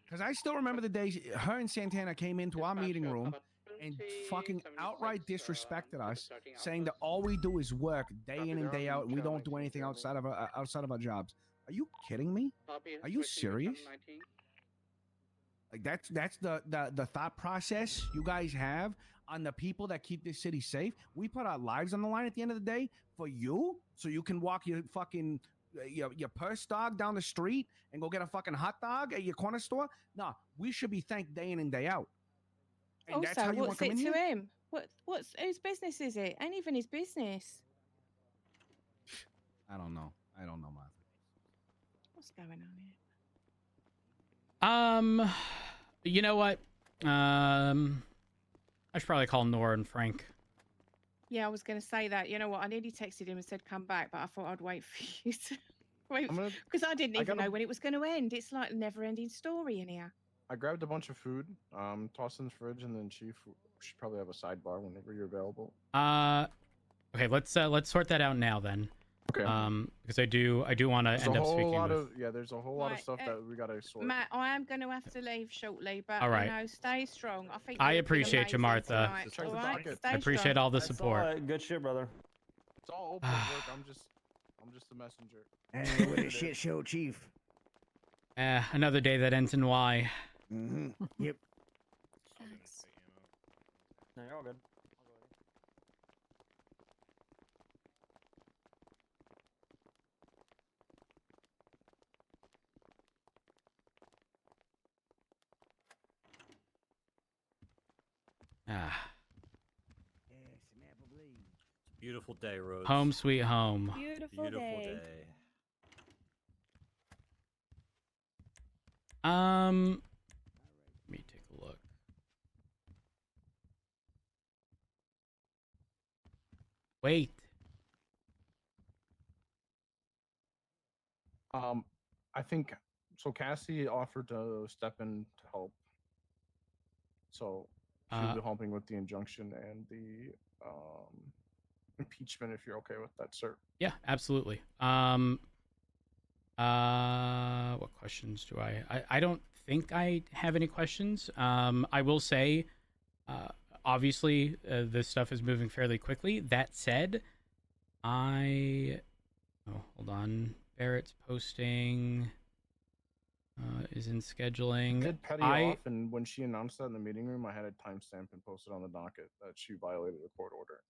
Because I still remember the day her and Santana came into our meeting room and fucking outright disrespected us, saying that all we do is work day in and day out, and we don't do anything outside of our jobs. Are you kidding me? Are you serious? Like that's the thought process you guys have on the people that keep this city safe. We put our lives on the line at the end of the day for you, so you can walk your fucking your purse dog down the street and go get a fucking hot dog at your corner store. No, we should be thanked day in and day out. And that's how Also, you want what's to come it in to here? him? What's whose business is it? Ain't even his business. I don't know, Martha. What's going on here? You know what? I should probably call Nora and Frank. Yeah, I was going to say that. You know what? I nearly texted him and said come back, but I thought I'd wait for you to wait because I didn't even know when it was going to end. It's like a never-ending story in here. I grabbed a bunch of food, tossed in the fridge, and then Chief should probably have a sidebar whenever you're available. Okay, let's sort that out now then. Okay. Because I do want to end up speaking with. There's a whole lot of stuff that we gotta sort. Matt, I am going to have to leave shortly, but All right. you know, stay strong. I think I you've been appreciate you, amazing Martha. tonight, all right? Stay I appreciate strong. all the support. Good shit, brother. It's all open work. I'm just the messenger. Hey, what a shit show, Chief. Another day that ends in Y. Yep. No, you're all good. Beautiful day, Rhodes. Home sweet home. Beautiful day. Let me take a look. Wait. I think so. Cassie offered to step in to help, so she'll be helping with the injunction and the impeachment. If you're okay with that, sir. Yeah, absolutely. What questions do I don't think I have any questions. I will say, obviously, this stuff is moving fairly quickly. That said, hold on. Barrett's posting is in scheduling. I did petty off, and when she announced that in the meeting room, I had a timestamp and posted on the docket that she violated a court order.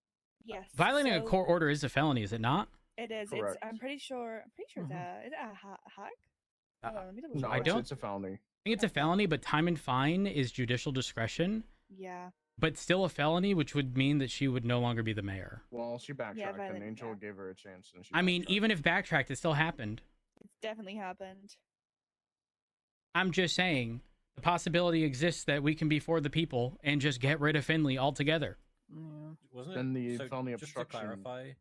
Yes. Violating a so court order is a felony, is it not? It is. Correct. I'm pretty sure. Is it a hack? Hold on, let me double No, check. it's a felony. I think it's a felony, but time and fine is judicial discretion. Yeah. But still a felony, which would mean that she would no longer be the mayor. Well, she backtracked, violent, and Angel gave her a chance. And she I mean, even if backtracked, it still happened. It's definitely happened. I'm just saying, the possibility exists that we can be for the people and just get rid of Finley altogether. Wasn't Then it? the felony just to obstruction. clarify,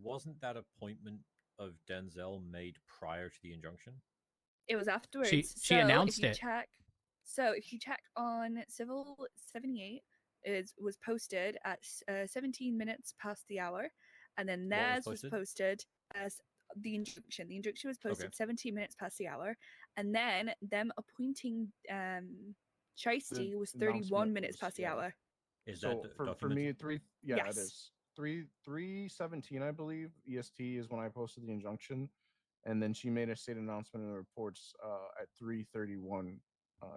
wasn't that appointment of Denzel made prior to the injunction? It was afterwards. She announced if you it. If you check on Civil 78, it was posted at 17 minutes past the hour, and then theirs was posted as the injunction. The injunction was posted 17 minutes past the hour, and then them appointing Shiesty was 31 minutes past the hour. Is So that for me, Yes. it is 3:17, I believe. EST is when I posted the injunction, and then she made a state announcement in the reports at 3:31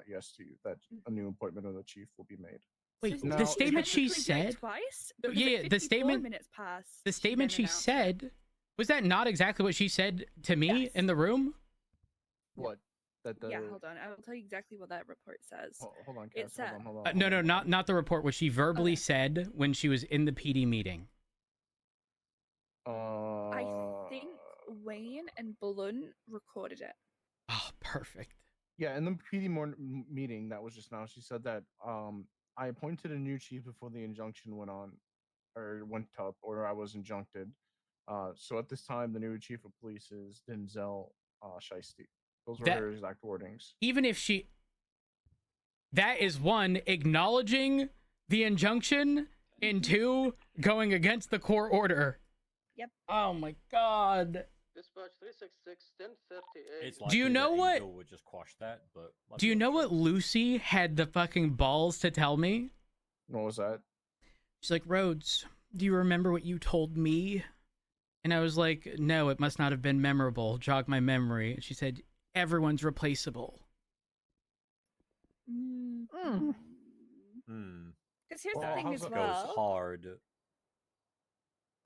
EST that a new appointment of the chief will be made. Wait, Now, the statement she said. Twice. Yeah, the statement. Minutes past. The statement she said, was that not exactly what she said to me in the room? What? Yeah, hold on. I will tell you exactly what that report says. Hold on, It Cass, said. hold on. No, not the report. What she verbally said when she was in the PD meeting. I think Wayne and Blunt recorded it. Oh, perfect. Yeah, in the PD meeting that was just now, she said that I appointed a new chief before the injunction went up, or I was injuncted. So at this time, the new chief of police is Denzel Shiesty. Those were her exact wordings. Even if she... That is one, acknowledging the injunction, and two, going against the court order. Yep. Oh my god. Dispatch 366 1038. It's Do you know that what? Angel would just quash that, but Do you know what Lucy had the fucking balls to tell me? What was that? She's like, Rhodes, do you remember what you told me? And I was like, no, it must not have been memorable. Jog my memory. And she said, everyone's replaceable. Because here's the thing as well. Goes hard.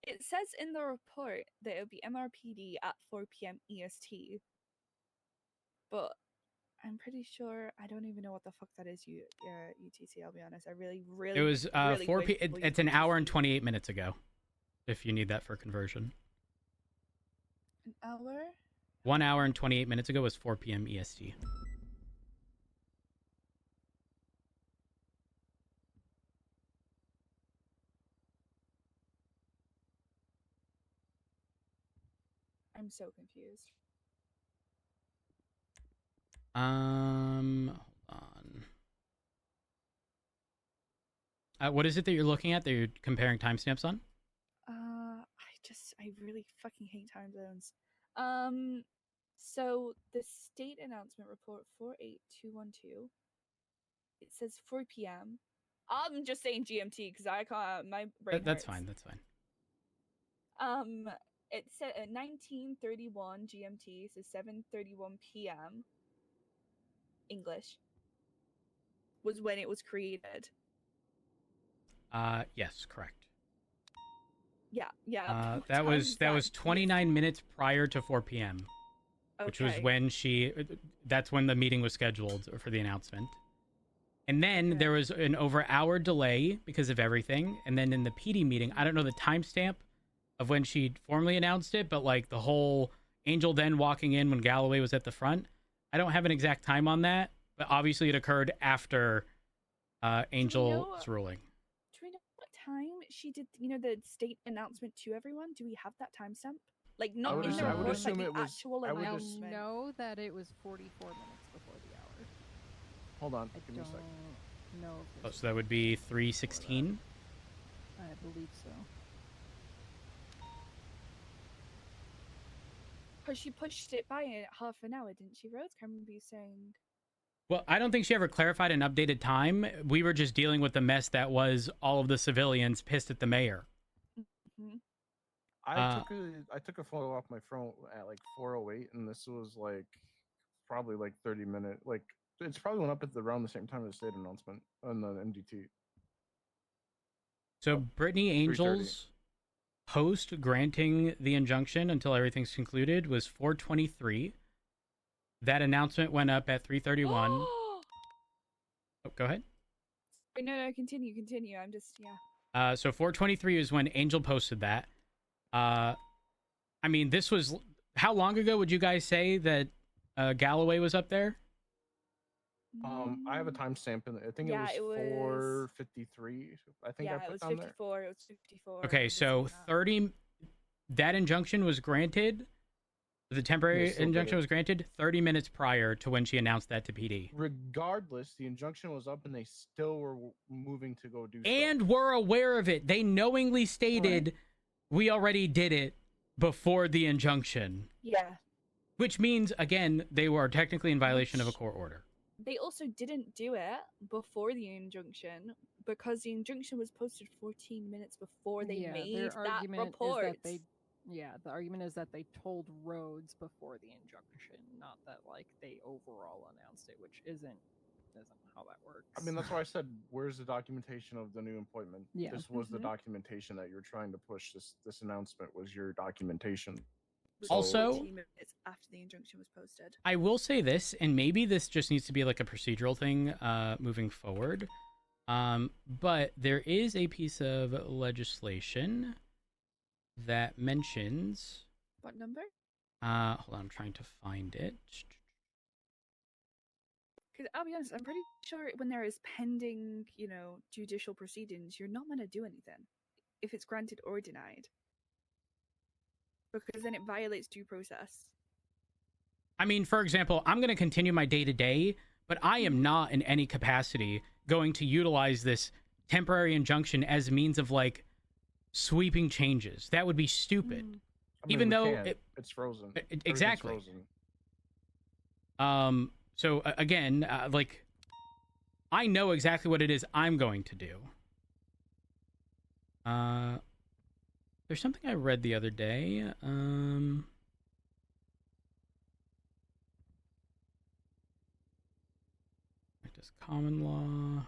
It says in the report that it would be MRPD at 4 p.m. EST. But I'm pretty sure I don't even know what the fuck that is. UTC. I'll be honest. I really. It was really 4 wish p. we It's an hour and 28 minutes ago, if you need that for conversion. An hour. 1 hour and 28 minutes ago was 4 p.m. EST. I'm so confused. Hold on. What is it that you're looking at that you're comparing timestamps on? I really fucking hate time zones. So the state announcement report 48212. It says 4 p.m. I'm just saying GMT because I can't. My brain. That's hurts. fine. That's fine. It said at 1931 GMT, so 7:31 p.m. English was when it was created. Yes, correct. Yeah. That was 29 minutes prior to 4 p.m., which was when that's when the meeting was scheduled for the announcement. And then there was an over-hour delay because of everything. And then in the PD meeting, I don't know the timestamp of when she formally announced it, but like the whole Angel then walking in when Galloway was at the front. I don't have an exact time on that, but obviously it occurred after Angel's ruling. Do we know what time she did, the state announcement to everyone? Do we have that timestamp? Like, not in the report, like the actual announcement. I know that it was 44 minutes before the hour. Hold on, give me a second. No. Oh, so that would be 3:16. I believe so. Because she pushed it by half an hour, didn't she, Rose? I remember you saying. Well, I don't think she ever clarified an updated time. We were just dealing with the mess that was all of the civilians pissed at the mayor. Mm-hmm. I took a photo off my phone at like 4:08, and this was like probably like 30 minutes. Like it's probably went up at around the same time as the state announcement on the MDT. So Brittany Angel's post granting the injunction until everything's concluded was 4:23. That announcement went up at 3:31. Oh, go ahead. No, continue. I'm just So 4:23 is when Angel posted that. I mean, this was how long ago would you guys say that Galloway was up there? I have a timestamp in it. I think it was 4:53. I think I put it was down 54. There. It was 54. Okay, so 30. That injunction was granted. The temporary injunction was granted 30 minutes prior to when she announced that to PD. Regardless, the injunction was up and they still were moving to go do and were aware of it. They knowingly stated, we already did it before the injunction. Yeah. Which means, again, they were technically in violation of a court order. They also didn't do it before the injunction because the injunction was posted 14 minutes before they made that report. The argument is that they told Rhodes before the injunction, not that like they overall announced it, which isn't how that works. I mean, that's why I said, where's the documentation of the new appointment? Yeah. This was the documentation that you're trying to push. This announcement was your documentation. Also, 14 minutes after the injunction was posted. I will say this, and maybe this just needs to be like a procedural thing moving forward. But there is a piece of legislation that mentions what number? Hold on, I'm trying to find it. Because I'll be honest, I'm pretty sure when there is pending, judicial proceedings, you're not going to do anything if it's granted or denied. Because then it violates due process. I mean, for example, I'm going to continue my day-to-day, but I am not in any capacity going to utilize this temporary injunction as a means of, like, sweeping changes. That would be stupid. I mean, even though it's frozen. Exactly. Frozen. So, again, like, I know exactly what it is I'm going to do. There's something I read the other day. Just common law.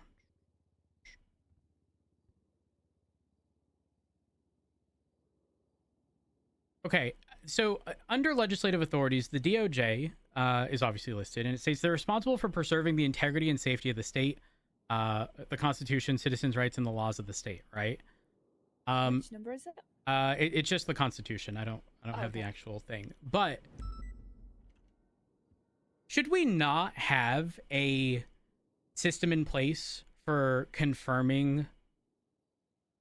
Okay, so under legislative authorities, the DOJ is obviously listed, and it states they're responsible for preserving the integrity and safety of the state, the Constitution, citizens' rights, and the laws of the state. Right? Which number is it? It's just the Constitution. I don't have the actual thing. But should we not have a system in place for confirming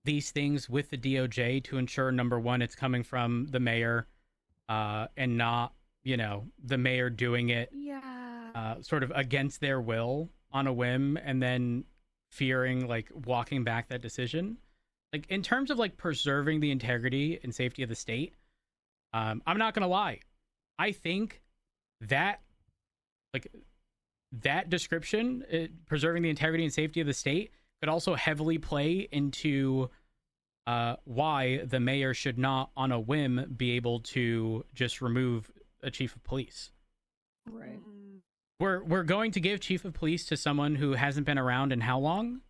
these things with the DOJ to ensure, number one, it's coming from the mayor, and not, the mayor doing it sort of against their will on a whim and then fearing, like, walking back that decision? like in terms of like preserving the integrity and safety of the state, I'm not gonna lie, I think that like that description, preserving the integrity and safety of the state, could also heavily play into why the mayor should not on a whim be able to just remove a chief of police. Right. We're going to give chief of police to someone who hasn't been around in how long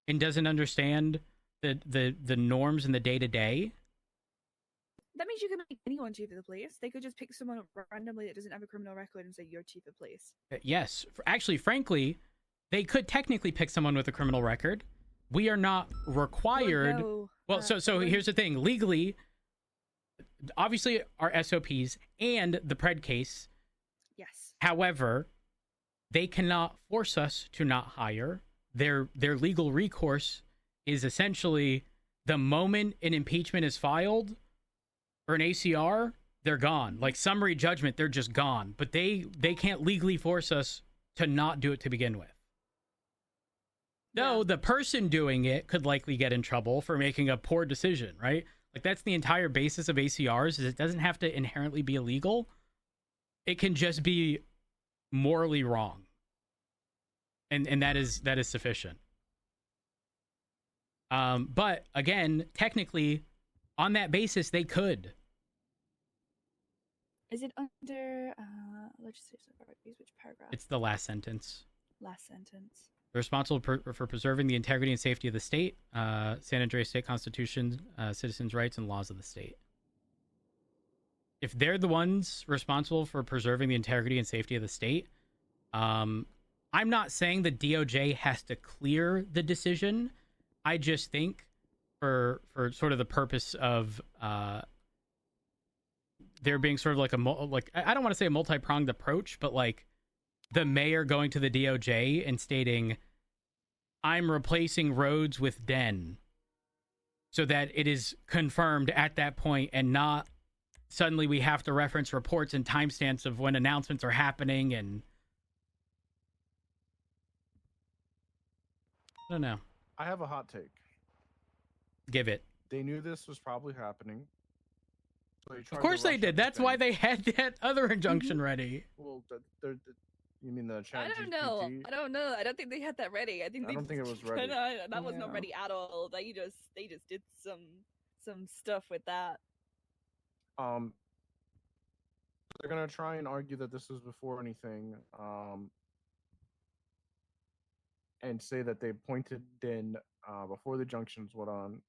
and doesn't understand the norms and the day-to-day. That means you can make anyone chief of the police. They could just pick someone randomly that doesn't have a criminal record and say you're chief of police. Yes. Actually, frankly, they could technically pick someone with a criminal record. We are not required. Well, so here's the thing. Legally, obviously, our SOPs and the Pred case. Yes. However, they cannot force us to not hire. Their legal recourse is essentially the moment an impeachment is filed or an ACR, they're gone. Like summary judgment, they're just gone. But they can't legally force us to not do it to begin with. Though the person doing it could likely get in trouble for making a poor decision, right? Like that's the entire basis of ACRs, is it doesn't have to inherently be illegal. It can just be morally wrong. And that is sufficient. But again, technically, on that basis, they could. Is it under legislation authorities? Which paragraph? It's the last sentence. Last sentence. They're responsible for preserving the integrity and safety of the state, San Andreas State Constitution, citizens' rights, and laws of the state. If they're the ones responsible for preserving the integrity and safety of the state, I'm not saying the DOJ has to clear the decision. I just think for sort of the purpose of there being sort of like I don't want to say a multi-pronged approach, but like the mayor going to the DOJ and stating, I'm replacing roads with den, so that it is confirmed at that point and not suddenly we have to reference reports and timestamps of when announcements are happening. And I don't know. I have a hot take. Give it. They knew this was probably happening. So Of course they did. That's why they had that other injunction ready. Well, you mean the chat? I don't know. I don't know. I don't think they had that ready. I think don't think it was ready. That was not ready at all. They just did some stuff with that. They're gonna try and argue that this was before anything, and say that they pointed in before the junctions went on.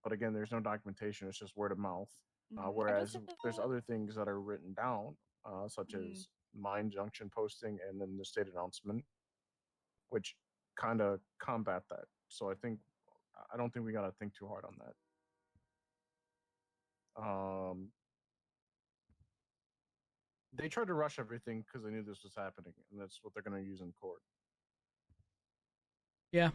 But again, there's no documentation. It's just word of mouth. Whereas there's other things that are written down, such as my injunction posting and then the state announcement, which kind of combat that. So I don't think we gotta think too hard on that. They tried to rush everything because they knew this was happening, and that's what they're going to use in court. Yeah.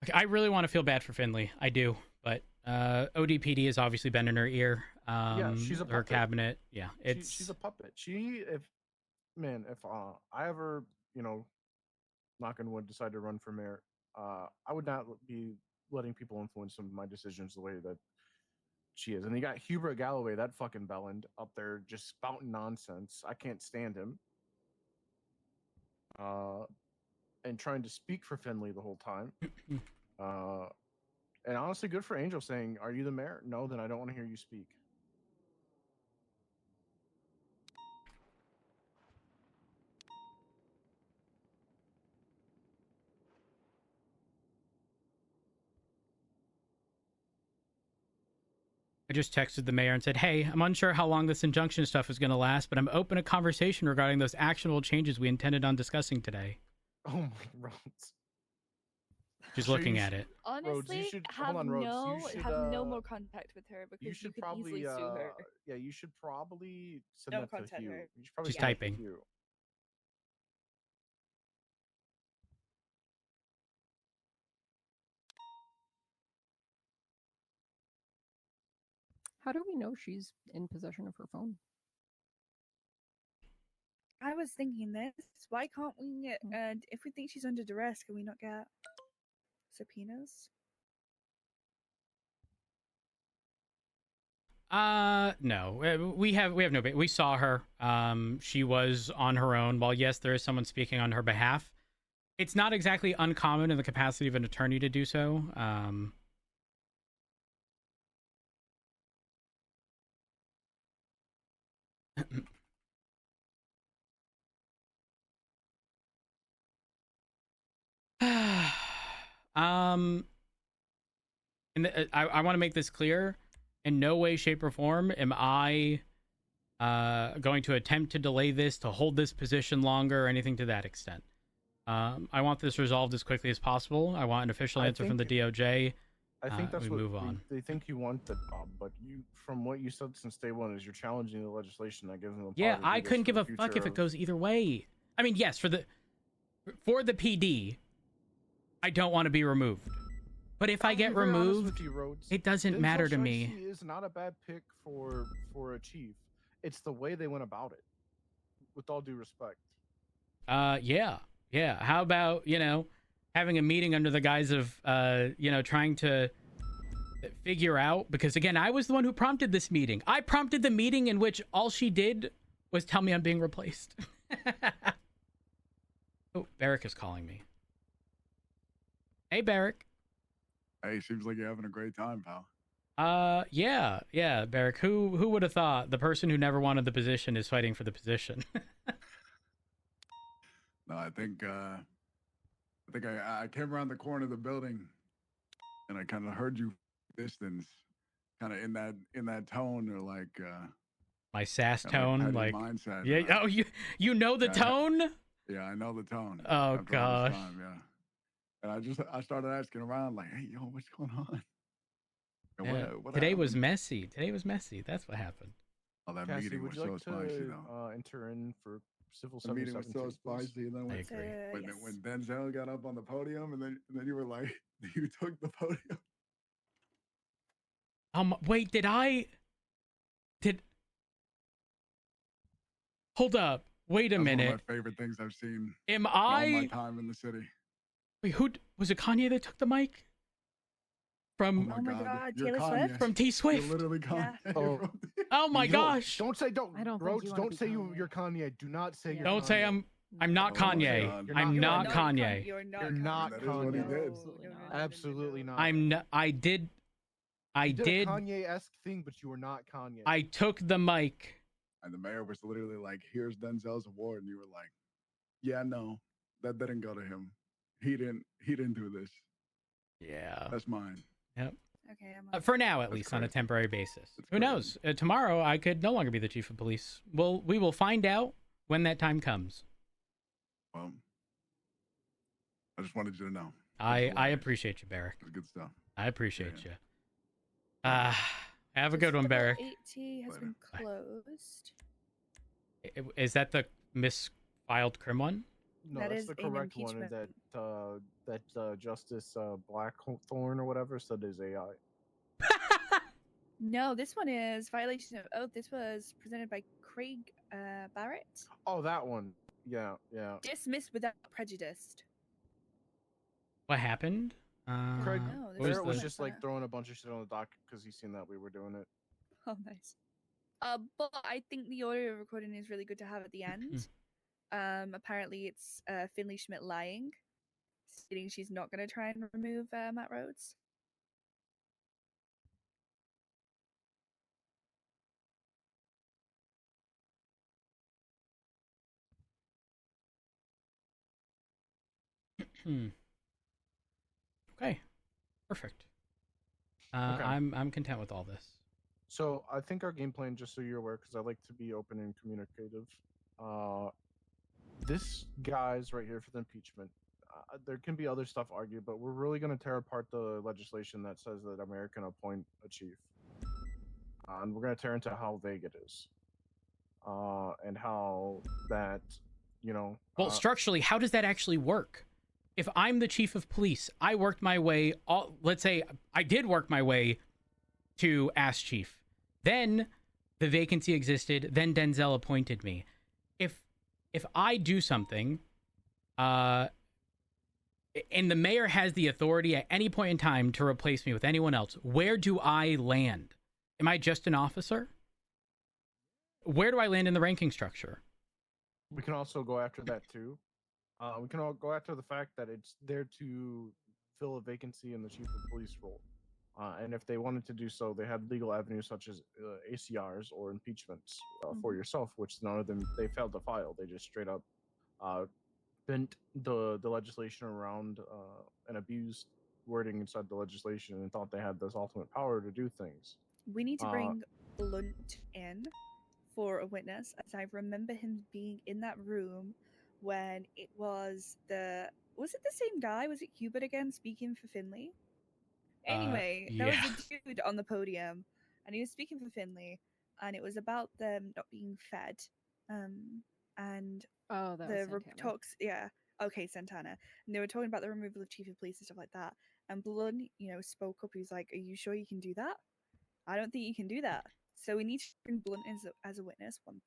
Okay, I really want to feel bad for Finley. I do, but ODPD has obviously been in her ear. Yeah, she's a puppet. Her cabinet. Yeah, she's a puppet. If I ever, knock on wood, decide to run for mayor, I would not be letting people influence some of my decisions the way that she is. And you got Hubert Galloway, that fucking bellend, up there just spouting nonsense. I can't stand him. And trying to speak for Finley the whole time. And honestly, good for Angel saying, "Are you the mayor?" No, then I don't want to hear you speak. I just texted the mayor and said, hey, I'm unsure how long this injunction stuff is going to last, but I'm open to conversation regarding those actionable changes we intended on discussing today. Oh my God. She's looking at it. Honestly, have no more contact with her because you should could probably easily sue her. Yeah, you should probably send Don't that to contact Hugh. her. You should probably She's send that to typing. Hugh. How do we know she's in possession of her phone? I was thinking this. Why can't we? If we think she's under duress, can we not get subpoenas? No, we have no. We saw her. She was on her own. While yes, there is someone speaking on her behalf, it's not exactly uncommon in the capacity of an attorney to do so. I want to make this clear. In no way, shape, or form am I going to attempt to delay this, to hold this position longer, or anything to that extent. I want this resolved as quickly as possible. I want an official answer from the DOJ. I think that's we what move on. They think you want that, Bob, but you, from what you said since day one, is you're challenging the legislation that gives them the power Yeah, to do I this couldn't for give the a fuck future if it of- goes either way. I mean, yes, for the PD, I don't want to be removed. But if I get I'll be very honest removed, with you, Rhodes. it doesn't Denzel matter to Sharkey me. is not a bad pick for a chief. It's the way they went about it. With all due respect. Yeah. How about, having a meeting under the guise of, trying to figure out, because again, I was the one who prompted this meeting. I prompted the meeting in which all she did was tell me I'm being replaced. Oh, Barrick is calling me. Hey, Barrick. Hey, seems like you're having a great time, pal. Yeah, Barrick. Who would have thought the person who never wanted the position is fighting for the position? No, I think I came around the corner of the building, and I kind of heard you distance, kind of in that tone, or like My sass kinda tone, petty like mindset. yeah. Oh, you know the tone? Yeah, I know the tone. Oh after all this gosh. time, yeah. And I started asking around, like, hey, yo, what's going on? And Yeah. what Today was happened? messy. That's what happened. Oh, that Cassie, meeting would was you so like spicy, to though. enter in for civil The meeting was so 77, please? spicy, and then I agree. when Denzel got up on the podium, and then you were like, you took the podium. Wait, hold up. Wait a That's minute. One of my favorite things I've seen. Am in all my I? time in the city. Wait, was it Kanye that took the mic? From Oh my God, Taylor Kanye. Swift? From T Swift. You're literally Kanye. Oh, Oh my you gosh. Don't say don't. I don't think Rhodes, you wanna don't be say Kanye. you're Kanye. Do not say you're. Don't say Kanye. I'm not Oh my Kanye. God. You're I'm not not Kanye. Kanye. You're not You're not That is what he Kanye. did. Absolutely not. I'm not. I did. You did a Kanye-esque thing, but you were not Kanye. I took the mic. And the mayor was literally like, "Here's Denzel's award," and you were like, "Yeah, no, that didn't go to him. He didn't do this. Yeah. That's mine." Yep. Okay, I'm For now, at least, on a temporary basis. Who knows? Tomorrow, I could no longer be the chief of police. We will find out when that time comes. Well, I just wanted you to know. I appreciate you, Barrick. It's good stuff. I appreciate you. Have a good one, Barrick. 80 has been closed. Is that the misfiled crim one? No, That that's is the an correct one. impeachment. That Justice Blackthorn or whatever said is AI. No, this one is violation of oath. This was presented by Craig Barrett. Oh, that one. Yeah. Dismissed without prejudice. What happened? Craig No, this Barrett is was the- just like throwing a bunch of shit on the dock because he's seen that we were doing it. Oh, nice. But I think the audio recording is really good to have at the end. Apparently it's Finley Schmidt lying, stating she's not going to try and remove Matt Rhodes. Okay. Perfect. Okay. I'm content with all this. So I think our game plan, just so you're aware, because I like to be open and communicative. This guy's right here for the impeachment. There can be other stuff argued, but we're really going to tear apart the legislation that says that a mayor can appoint a chief, and we're going to tear into how vague it is, and how that, Well, structurally, how does that actually work? If I'm the chief of police, I worked my way. Let's say I did work my way to ass chief. Then the vacancy existed. Then Denzel appointed me. If I do something, and the mayor has the authority at any point in time to replace me with anyone else, where do I land? Am I just an officer? Where do I land in the ranking structure? We can also go after that too. We can all go after the fact that it's there to fill a vacancy in the chief of police role. And if they wanted to do so, they had legal avenues such as ACRs or impeachments for yourself, which none of them, they failed to file. They just straight up bent the legislation around and abused wording inside the legislation and thought they had this ultimate power to do things. We need to bring Blunt in for a witness, as I remember him being in that room when it was the... Was it the same guy? Was it Hubert again speaking for Finley? Anyway, there was a dude on the podium, and he was speaking for Finley, and it was about them not being fed. And the talks, Santana. And they were talking about the removal of chief of police and stuff like that. And Blunt, spoke up. He was like, "Are you sure you can do that? I don't think you can do that." So we need to bring Blunt as a witness. 1000%.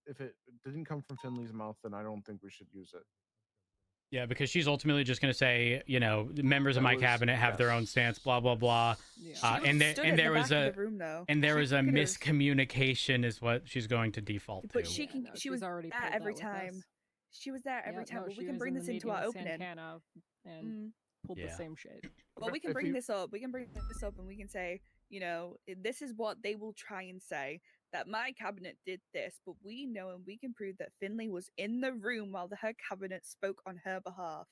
If it didn't come from Finley's mouth, then I don't think we should use it. Yeah, because she's ultimately just going to say, members of my cabinet have their own stance, blah blah blah. Yeah. And there was a miscommunication, is what she's going to default but to. She was already there every time. She was there every time. But we can bring this into our opening. And pulled the same shit. Well, we can bring this up. We can bring this up, and we can say, this is what they will try and say. That my cabinet did this, but we know and we can prove that Finley was in the room while her cabinet spoke on her behalf.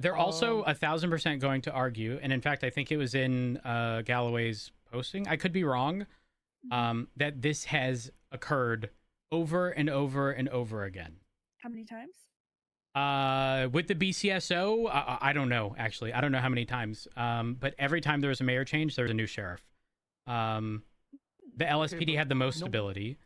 They're also 1000% going to argue, and in fact, I think it was in Galloway's posting. I could be wrong. That this has occurred over and over and over again. How many times? With the BCSO, I don't know. Actually, I don't know how many times. But every time there was a mayor change, there was a new sheriff. The LSPD had the most stability,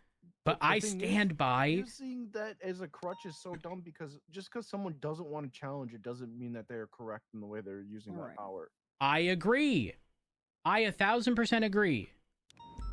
but I stand by. Using that as a crutch is so dumb because just because someone doesn't want to challenge it doesn't mean that they're correct in the way they're using that power. I agree. I 1000% agree.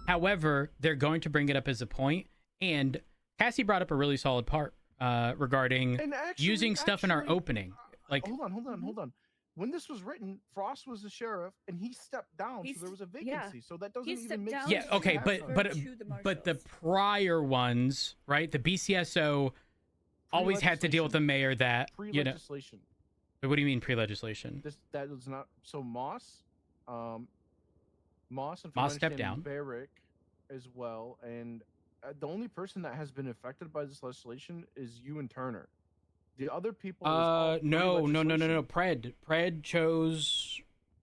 However, they're going to bring it up as a point, and Cassie brought up a really solid part regarding using stuff in our opening. Like, hold on. When this was written, Frost was the sheriff, and he stepped down, so there was a vacancy. So that doesn't even make sense. Yeah, okay, but the prior ones, right? The BCSO always had to deal with the mayor that pre-legislation. But what do you mean pre-legislation? That was not so. Moss and Moss stepped down. Barrick as well, and the only person that has been affected by this legislation is you and Turner. The other people. No. Pred chose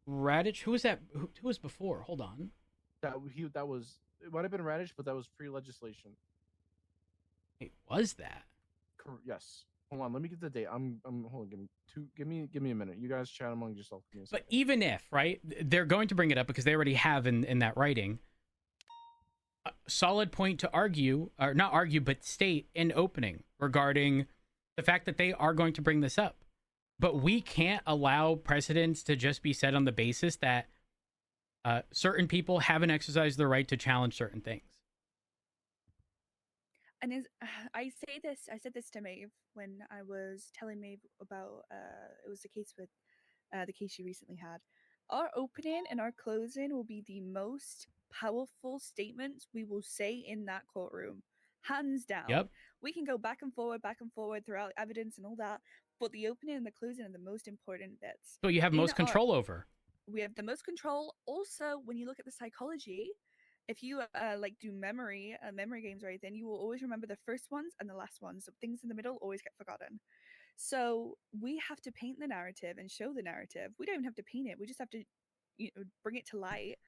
Radich. Who was that? Who was before? Hold on. It might have been Radich, but that was pre-legislation. Wait, was that? Yes. Hold on. Let me get the date. Hold on. Give me a minute. You guys chat among yourself. But even if they're going to bring it up because they already have in that writing. A solid point to argue, or not argue, but state in opening regarding the fact that they are going to bring this up. But we can't allow precedents to just be set on the basis that certain people haven't exercised their right to challenge certain things. And I said this to Maeve when I was telling Maeve about it was the case with the case she recently had. Our opening and our closing will be the most powerful statements we will say in that courtroom. Hands down. Yep. We can go back and forward throughout evidence and all that, but the opening and the closing are the most important bits. So you have most control over. We have the most control. Also, when you look at the psychology, if you do memory games or anything, you will always remember the first ones and the last ones. So things in the middle always get forgotten. So we have to paint the narrative and show the narrative. We don't even have to paint it. We just have to bring it to light.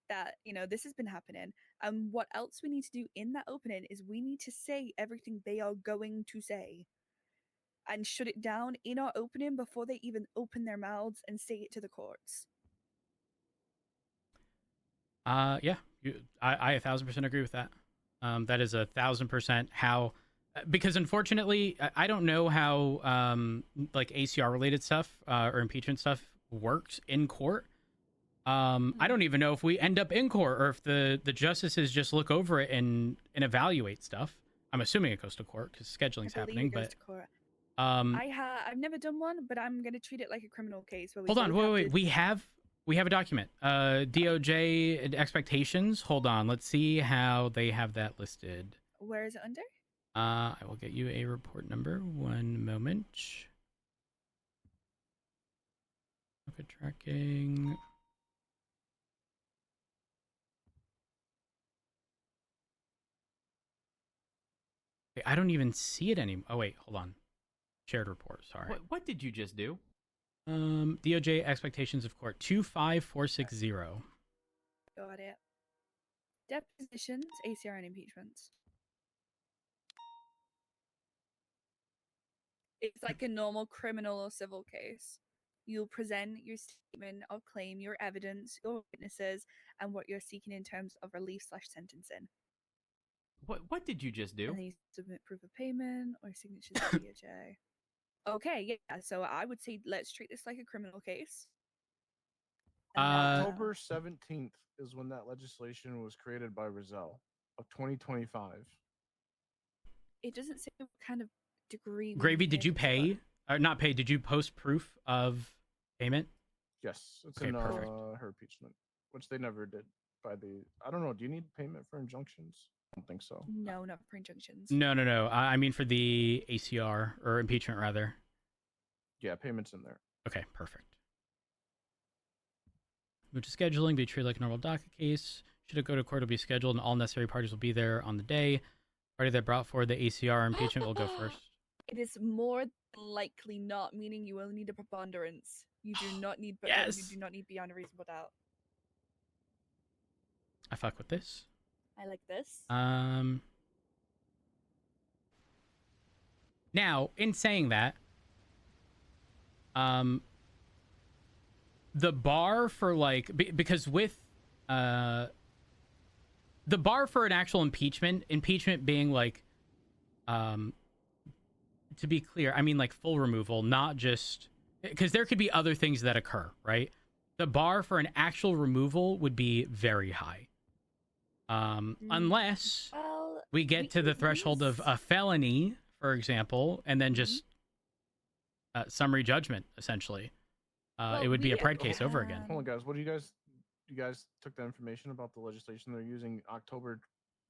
That this has been happening, and what else we need to do in that opening is we need to say everything they are going to say and shut it down in our opening before they even open their mouths and say it to the courts. I 1000% agree with that. That is 1000% how, because unfortunately I don't know how like ACR related stuff or impeachment stuff works in court. I don't even know if we end up in court or if the justices just look over it and evaluate stuff. I'm assuming it goes to court because scheduling's happening. But I've never done one, but I'm gonna treat it like a criminal case. Where hold on, wait. We have We have a document. DOJ expectations. Hold on. Let's see how they have that listed. Where is it under? I will get you a report number. One moment. Look at tracking. Wait, I don't even see it anymore. Oh wait, hold on. Shared report. Sorry. What did you just do? DOJ expectations of court 25460. Got it. Depositions, ACR, and impeachments. It's like a normal criminal or civil case. You'll present your statement of claim, your evidence, your witnesses, and what you're seeking in terms of relief/sentencing. What did you just do? And then you submit proof of payment or signatures to DOJ. Okay, yeah. So I would say let's treat this like a criminal case. October 17th is when that legislation was created by Rizal of 2025. It doesn't say what kind of degree. Gravy, did you pay? Or not pay? Did you post proof of payment? Yes, it's Okay, in perfect. her impeachment, which they never did by the. I don't know. Do you need payment for injunctions? I don't think so. No, not for injunctions. No. I mean for the ACR or impeachment rather. Yeah, payment's in there. Okay, perfect. Move to scheduling, be treated like a normal docket case. Should it go to court, it'll be scheduled, and all necessary parties will be there on the day. Party that brought forward the ACR impeachment will go first. It is more than likely not, meaning you will need a preponderance. You do not need. Yes. You do not need beyond a reasonable doubt. I fuck with this. I like this. Now, in saying that, the bar for like because with the bar for an actual impeachment being like to be clear, I mean like full removal, not just because there could be other things that occur, right? The bar for an actual removal would be very high. Unless we get to the threshold of a felony, for example, and then just summary judgment, essentially. It would be a Pride case over again. Hold on, guys. What do you guys took the information about the legislation they're using October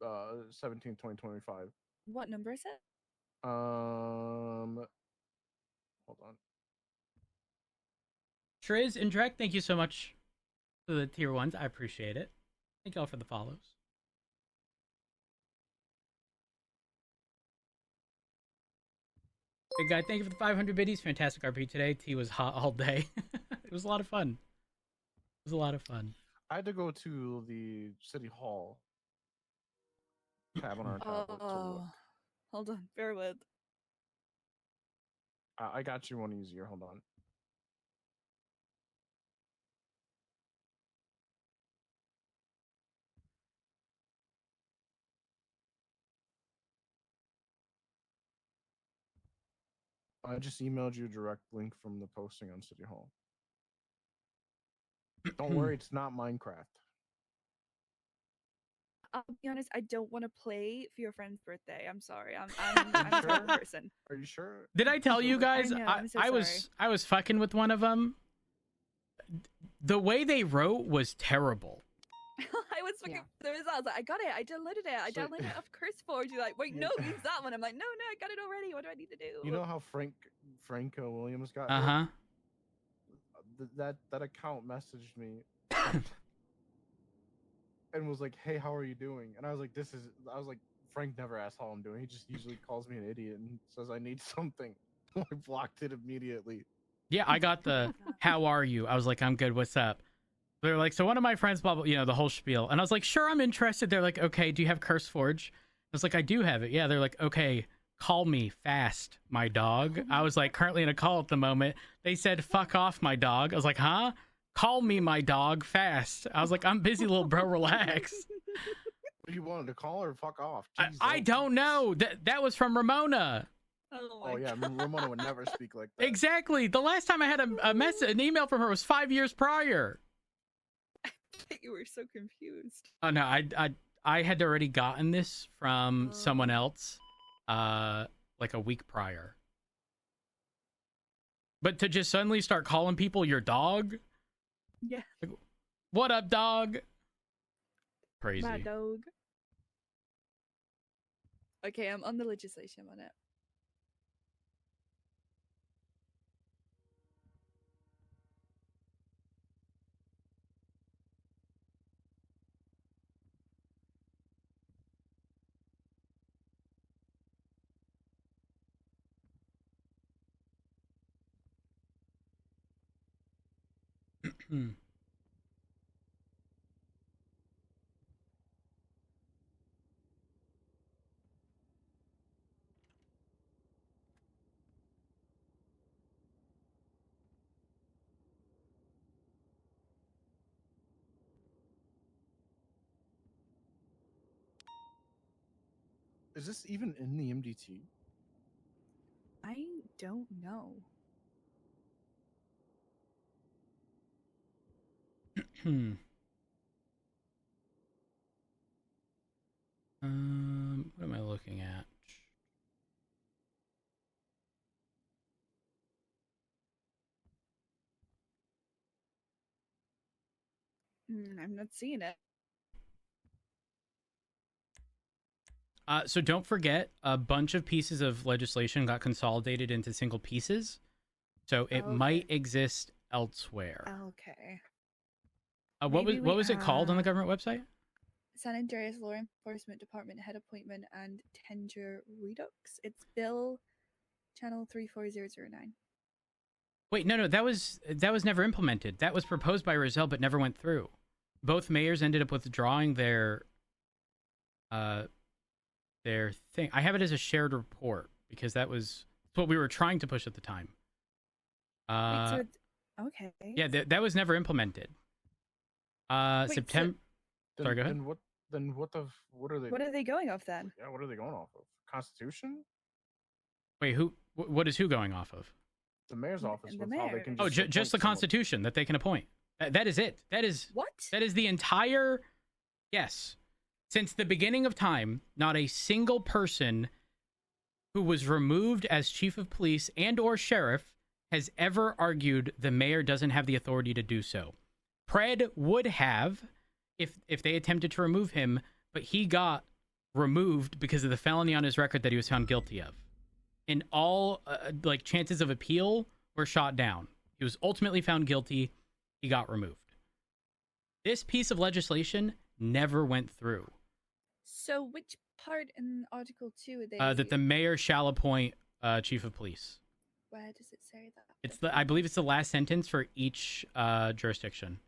17th, 2025? What number is it? Hold on. Triz and Drek, thank you so much for the tier ones. I appreciate it. Thank y'all for the follows. Hey guy, thank you for the 500 biddies. Fantastic RP today. Tea was hot all day. It was a lot of fun. It was a lot of fun. I had to go to the city hall. Tab on our tablet to look. Hold on, bear with. I got you one easier. Hold on. I just emailed you a direct link from the posting on City Hall. Don't worry, it's not Minecraft. I'll be honest, I don't want to play for your friend's birthday. I'm sorry. I'm a terrible person. Are you sure? Did I tell you guys? I know, I'm so I was fucking with one of them. The way they wrote was terrible. I was fucking the results. I was like, I got it. I downloaded it. I downloaded it off CurseForge. You're like, wait, no, use that one. I'm like, no, I got it already. What do I need to do? You know how Frank Williams got? That account messaged me and was like, "Hey, how are you doing?" And I was like, I was like, Frank never asks how I'm doing. He just usually calls me an idiot and says I need something. I blocked it immediately. Yeah, I got the "How are you?" I was like, "I'm good. What's up?" They're like, "So one of my friends, blah blah," the whole spiel. And I was like, "Sure, I'm interested." They're like, "Okay, do you have CurseForge?" I was like, "I do have it." Yeah, they're like, "Okay, call me fast, my dog." I was like, currently in a call at the moment. They said, "Fuck off, my dog." I was like, "Huh? Call me, my dog, fast." I was like, "I'm busy, little bro. Relax." What do you want to call her? Fuck off. I don't know. That was from Ramona. Oh yeah, Ramona would never speak like that. Exactly. The last time I had an email from her was 5 years prior. You were so confused. Oh no, I had already gotten this from someone else, like a week prior. But to just suddenly start calling people your dog, Yeah. Like, what up, dog? Crazy. My dog. Okay, I'm on the legislation. I'm on it. Is this even in the MDT? I don't know. What am I looking at? I'm not seeing it. So don't forget, a bunch of pieces of legislation got consolidated into single pieces, so it might exist elsewhere. Okay. What was it called on the government website? San Andreas Law Enforcement Department Head Appointment and Tender Redux. It's Bill Channel 34009. Wait, no, that was never implemented. That was proposed by Roselle but never went through. Both mayors ended up withdrawing their thing. I have it as a shared report because that's what we were trying to push at the time. Okay. Yeah, that was never implemented. September. Sorry, go ahead. What are they? What are they going off then? Yeah, what are they going off of? Constitution? Wait, what is who going off of? The mayor's office. The with how they can just the Constitution that they can appoint. That is it. That is what? That is the entire. Yes, since the beginning of time, not a single person who was removed as chief of police and/or sheriff has ever argued the mayor doesn't have the authority to do so. Pred would have if they attempted to remove him, but he got removed because of the felony on his record that he was found guilty of. And all chances of appeal were shot down. He was ultimately found guilty. He got removed. This piece of legislation never went through. So which part in Article 2 are they? That the mayor shall appoint chief of police. Where does it say that? I believe it's the last sentence for each jurisdiction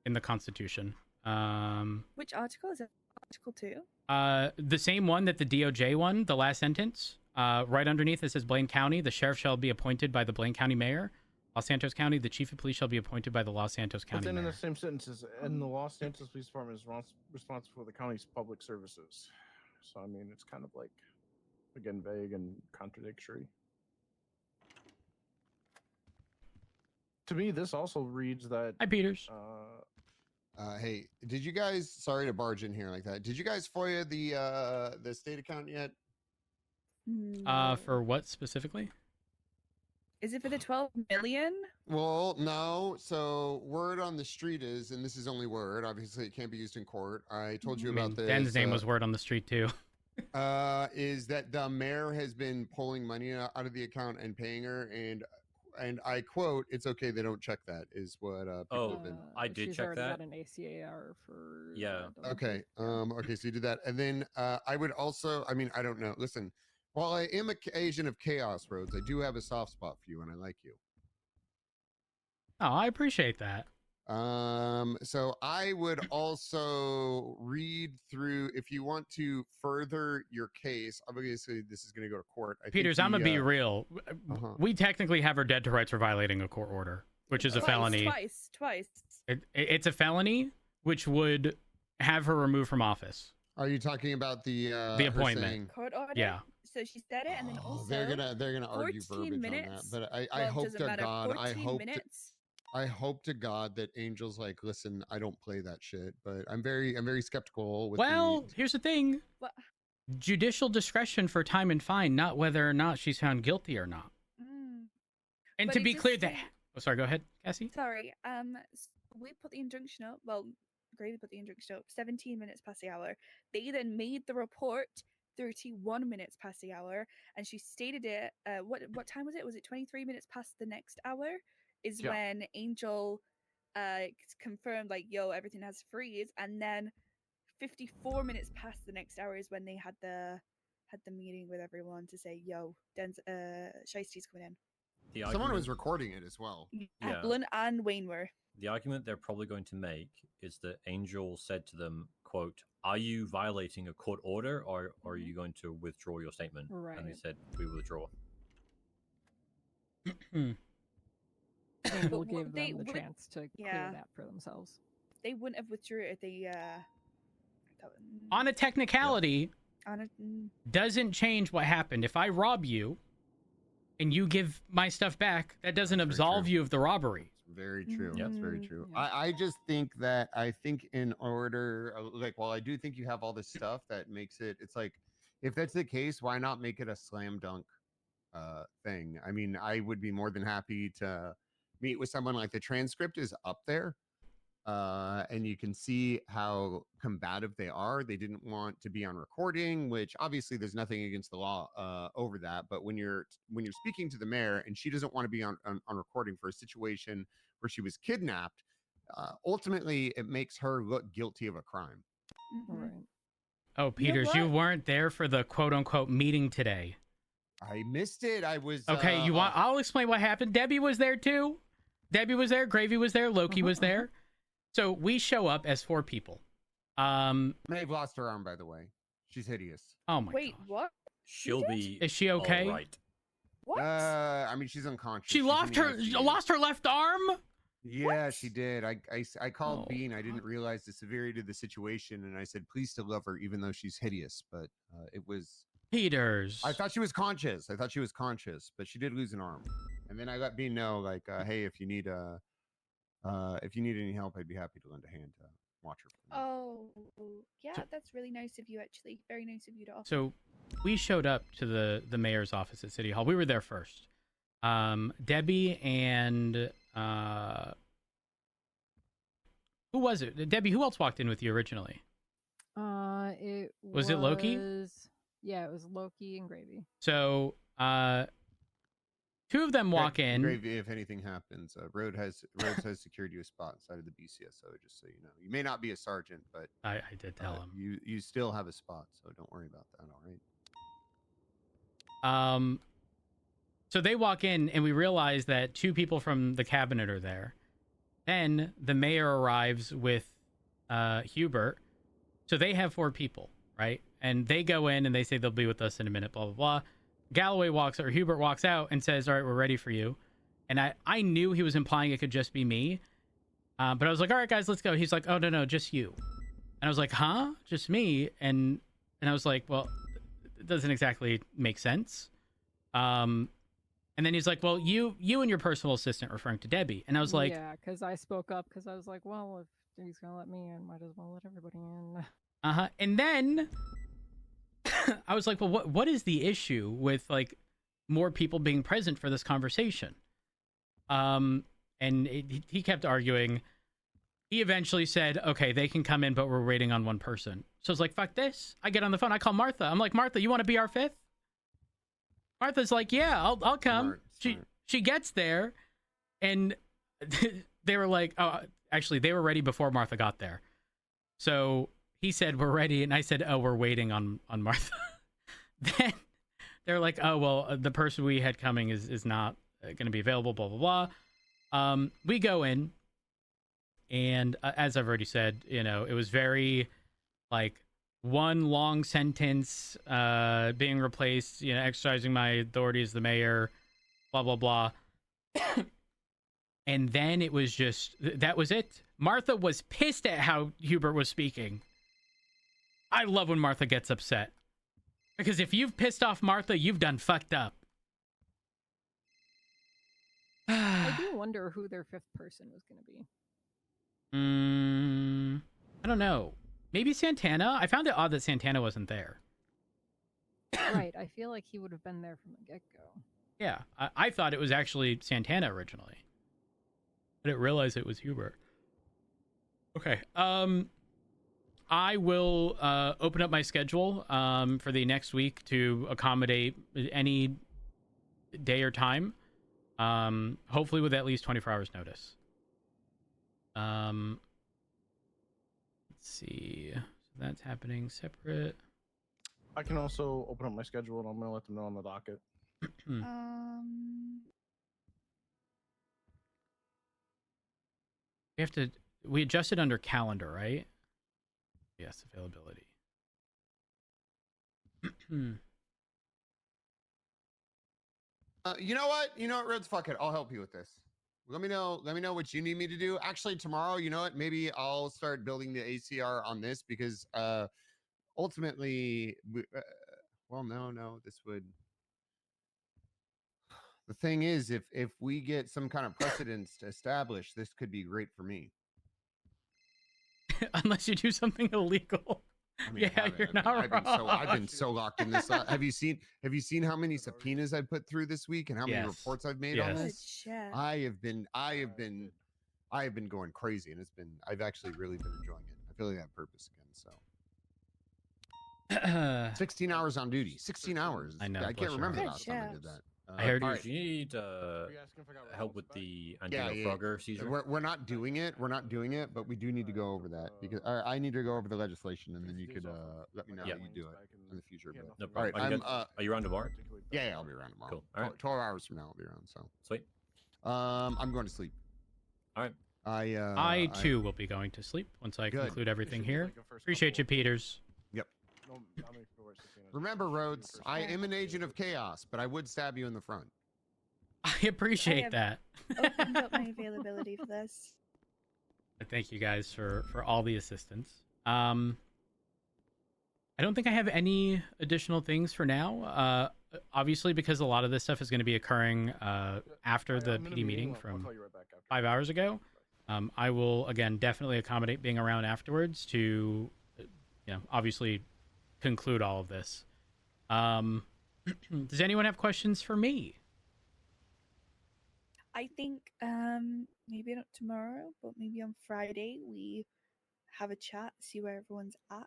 in the Constitution. Which article is it? Article 2? The same one that the DOJ one, the last sentence. Right underneath it says Blaine County, the sheriff shall be appointed by the Blaine County mayor. Los Santos County, the chief of police shall be appointed by the Los Santos County But then mayor. in the same sentences, and the Los Santos Police Department is responsible for the county's public services. So I mean, it's kind of like, again, vague and contradictory. To me, this also reads that. Hi, Peters. Hey, did you guys? Sorry to barge in here like that. Did you guys FOIA the state account yet? For what specifically? Is it for the 12 million? Well, no. So word on the street is, and this is only word. Obviously, it can't be used in court. I told you about this. Dan's name was word on the street too. Is that the mayor has been pulling money out of the account and paying her, and I quote, "It's okay, they don't check that." Is what people have been. I did check that. Got an ACAR for. Yeah. Okay. Okay. So you did that, and then I would also. I mean, I don't know. Listen, while I am an agent of chaos, Rhodes, I do have a soft spot for you, and I like you. Oh, I appreciate that. So I would also read through, if you want to further your case, obviously this is going to go to court. Peters, I'm going to be real. We technically have her dead to rights for violating a court order, which is a felony. Twice. It's a felony, which would have her removed from office. Are you talking about the appointment? Court order? Yeah. So she said it, and then also they're gonna argue verbiage minutes, on that. But I hope to God, I hope to God that Angel's like, listen, I don't play that shit. But I'm very skeptical. With here's the thing: judicial discretion for time and fine, not whether or not she's found guilty or not. And But to it be just clear, that Oh, sorry. Go ahead, Cassie. Sorry. We put the injunction up. Well, Gravy put the injunction up 17 minutes past the hour. They then made the report 31 minutes past the hour, and she stated it. What time was it? Was it 23 minutes past the next hour? Is when Angel confirmed like, yo, everything has to freeze, and then 54 minutes past the next hour is when they had the meeting with everyone to say, yo, Shiesty's coming in. Someone was recording it as well. Evelyn and Wayne were. The argument they're probably going to make is that Angel said to them, quote, are you violating a court order, or are you going to withdraw your statement? Right. And they said, we withdraw. We'll give them the chance to clear that for themselves. They wouldn't have withdrew it if they On a technicality, doesn't change what happened. If I rob you and you give my stuff back, that doesn't absolve you of the robbery. Very true. That's very true. I just think that in order, like, while I do think you have all this stuff that makes it, it's like, if that's the case, why not make it a slam dunk thing? I mean, I would be more than happy to meet with someone. Like, the transcript is up there, and you can see how combative they are. They didn't want to be on recording, which obviously there's nothing against the law over that. But when you're speaking to the mayor and she doesn't want to be on recording for a situation where she was kidnapped, ultimately it makes her look guilty of a crime. Right. Oh, Peters, you weren't there for the quote unquote meeting today. I missed it. I was okay. I'll explain what happened. Debbie was there too. Debbie was there. Gravy was there. Loki was there. So we show up as 4 people. Mae've lost her arm, by the way. She's hideous. Oh my Wait, God. what? She'll be. Is she okay? All right. What? I mean, she's unconscious. She lost her left arm. Yeah, she did. I called Bean. I didn't realize the severity of the situation, and I said, please still love her, even though she's hideous. But it was Peters. I thought she was conscious. But she did lose an arm. And then I let Bean know, like, hey, if you need any help, I'd be happy to lend a hand to watch her. Oh, yeah, that's really nice of you, actually. Very nice of you to offer. So we showed up to the mayor's office at City Hall. We were there first. Debbie and who was it? Debbie, who else walked in with you originally? Was it Loki? Yeah, it was Loki and Gravy. So 2 of them walk in. Gravy, if anything happens, Rhodes has secured you a spot inside of the BCSO, just so you know. You may not be a sergeant, but I did tell him. You still have a spot, so don't worry about that, all right? So they walk in, and we realize that 2 people from the cabinet are there. Then the mayor arrives with Hubert. So they have 4 people, right? And they go in, and they say they'll be with us in a minute, blah, blah, blah. Hubert walks out and says, all right, we're ready for you. And I knew he was implying it could just be me. But I was like, all right, guys, let's go. He's like, oh, no, just you. And I was like, huh? Just me? And I was like, well, it doesn't exactly make sense. And then he's like, well, you and your personal assistant, referring to Debbie. And I was like, yeah, because I spoke up because I was like, well, if he's going to let me in, might as well let everybody in. And then I was like, well, what is the issue with like more people being present for this conversation? And he kept arguing. He eventually said, okay, they can come in, but we're waiting on one person. So I was like, fuck this. I get on the phone. I call Martha. I'm like, Martha, you want to be our 5th? Martha's like, yeah, I'll come. She gets there, and they were like, oh, actually, they were ready before Martha got there. So he said, we're ready. And I said, oh, we're waiting on Martha. Then they're like, oh, well, the person we had coming is not going to be available, blah, blah, blah. We go in, and as I've already said, it was very like one long sentence being replaced, exercising my authority as the mayor, blah, blah, blah. And then it was just, that was it. Martha was pissed at how Hubert was speaking. I love when Martha gets upset. Because if you've pissed off Martha, you've done fucked up. I do wonder who their 5th person was going to be. I don't know. Maybe Santana? I found it odd that Santana wasn't there. Right. I feel like he would have been there from the get-go. Yeah. I thought it was actually Santana originally. I didn't realize it was Hubert. Okay. I will open up my schedule for the next week to accommodate any day or time. Hopefully with at least 24 hours notice. Let's see. So that's happening separate. I can also open up my schedule and I'm gonna let them know on the docket. We adjusted under calendar, right? Yes, availability. You know what? You know what, Rhodes? Fuck it. I'll help you with this. Let me know what you need me to do. Actually, tomorrow, you know what? Maybe I'll start building the ACR on this because ultimately, well, no, this would. The thing is, if we get some kind of precedence to establish, this could be great for me. Unless you do something illegal. I mean, I've been so locked in this. Have you seen how many subpoenas I've put through this week and how many reports I've made on this? I have been going crazy, and I've actually really been enjoying it. I feel like I have purpose again. So 16 hours on duty. 16 hours. I know. I can't remember the last time I did that. I heard you need help with the Frogger seizure. We're not doing it. We're not doing it, but we do need to go over that because I need to go over the legislation, and then you could let me know how you do it in the future. But, no problem. All right, are you around tomorrow? Yeah, I'll be around tomorrow. Cool. All right. 12 hours from now, I'll be around. So sweet. I'm going to sleep. All right. I too will be going to sleep once I conclude everything here. Appreciate you, Peters. Yep. Remember, Rhodes, I am an agent of chaos, but I would stab you in the front. I appreciate that. Opened up my availability for this. Thank you guys for all the assistance. I don't think I have any additional things for now. Obviously, because a lot of this stuff is going to be occurring after the PD meeting from 5 hours ago. I will, again, definitely accommodate being around afterwards to, obviously conclude all of this. Does anyone have questions for me? I think maybe not tomorrow, but maybe on Friday we have a chat, see where everyone's at,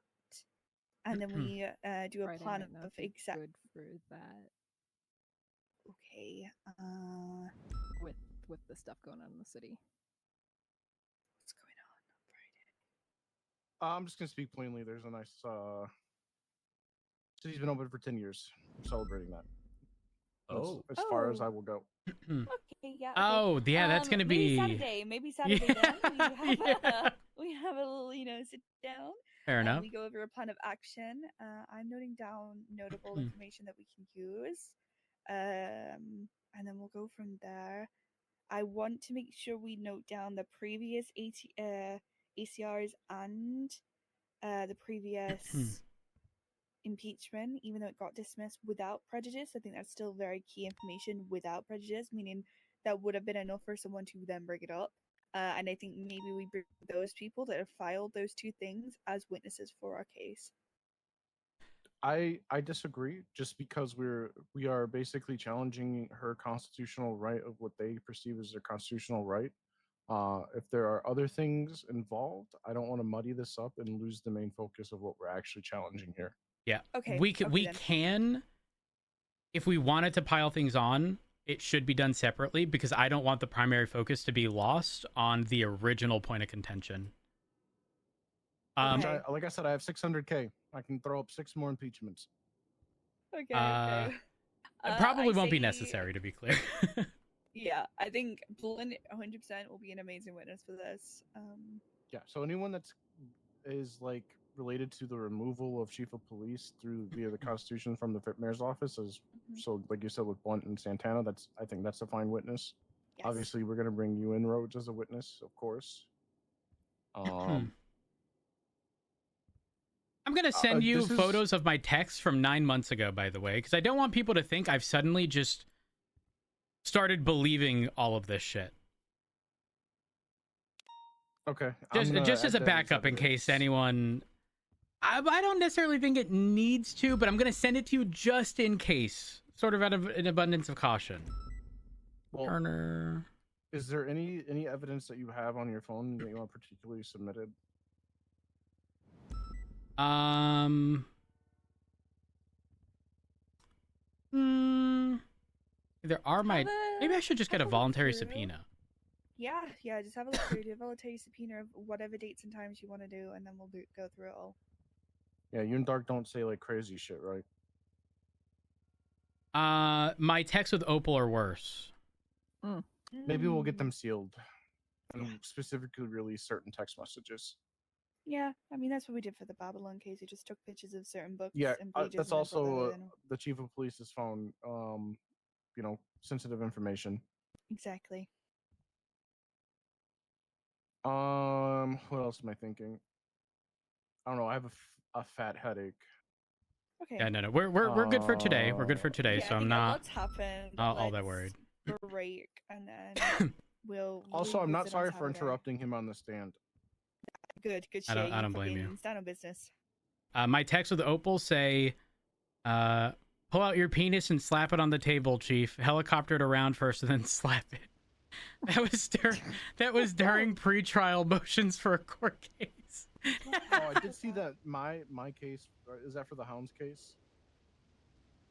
and then we do a Friday plan might not of be exact. good for that. Okay. With the stuff going on in the city. What's going on Friday? I'm just gonna speak plainly. There's a nice city's been open for 10 years. I'm celebrating that. As far as I will go. Okay, yeah. Oh, yeah, that's gonna be Maybe Saturday. Then we have a little, sit down. Fair enough. We go over a plan of action. I'm noting down notable information that we can use, and then we'll go from there. I want to make sure we note down the previous ACRs and the previous impeachment, even though it got dismissed without prejudice. I think that's still very key information without prejudice, meaning that would have been enough for someone to then bring it up. And I think maybe we bring those people that have filed those two things as witnesses for our case. I disagree, just because we are basically challenging her constitutional right of what they perceive as their constitutional right. If there are other things involved, I don't want to muddy this up and lose the main focus of what we're actually challenging here. Yeah. Okay. We can, if we wanted to pile things on, it should be done separately because I don't want the primary focus to be lost on the original point of contention. Like I said, I have 600K. I can throw up 6 more impeachments. Okay. It probably won't be necessary, to be clear. Yeah, I think Blinn 100% will be an amazing witness for this. Yeah. So anyone is related to the removal of chief of police via the Constitution from the mayor's office, so like you said with Blunt and Santana, I think that's a fine witness. Yes. Obviously, we're going to bring you in, Rhodes, as a witness, of course. I'm going to send you photos of my text from 9 months ago, by the way, because I don't want people to think I've suddenly just started believing all of this shit. Okay. Just as a backup in case anyone... I don't necessarily think it needs to, but I'm going to send it to you just in case, sort of out of an abundance of caution. Well, Turner. Is there any evidence that you have on your phone that you want particularly submitted? There are my. Maybe I should just get a voluntary subpoena. Yeah, just have a look through. Do a voluntary subpoena of whatever dates and times you want to do, and then we'll go through it all. Yeah, you and Dark don't say like crazy shit, right? My texts with Opal are worse. Maybe we'll get them sealed and specifically release certain text messages. Yeah, I mean that's what we did for the Babylon case. We just took pictures of certain books. Yeah, and pages that's and then put also that in. the chief of police's phone. Sensitive information. Exactly. What else am I thinking? I don't know. I have a fat headache. Okay. Yeah, no. We're good for today. We're good for today, Yeah, so I I'm think not what's happened. all that worried. Break, and then we'll. Also, I'm not revisit on sorry for Saturday. interrupting him on the stand. Good shit. I don't blame you. Stand on business. My texts with Opal say, pull out your penis and slap it on the table, Chief. Helicopter it around first and then slap it. That was during pre-trial motions for a court case. Oh, I did see that. My case, is that for the Hounds case?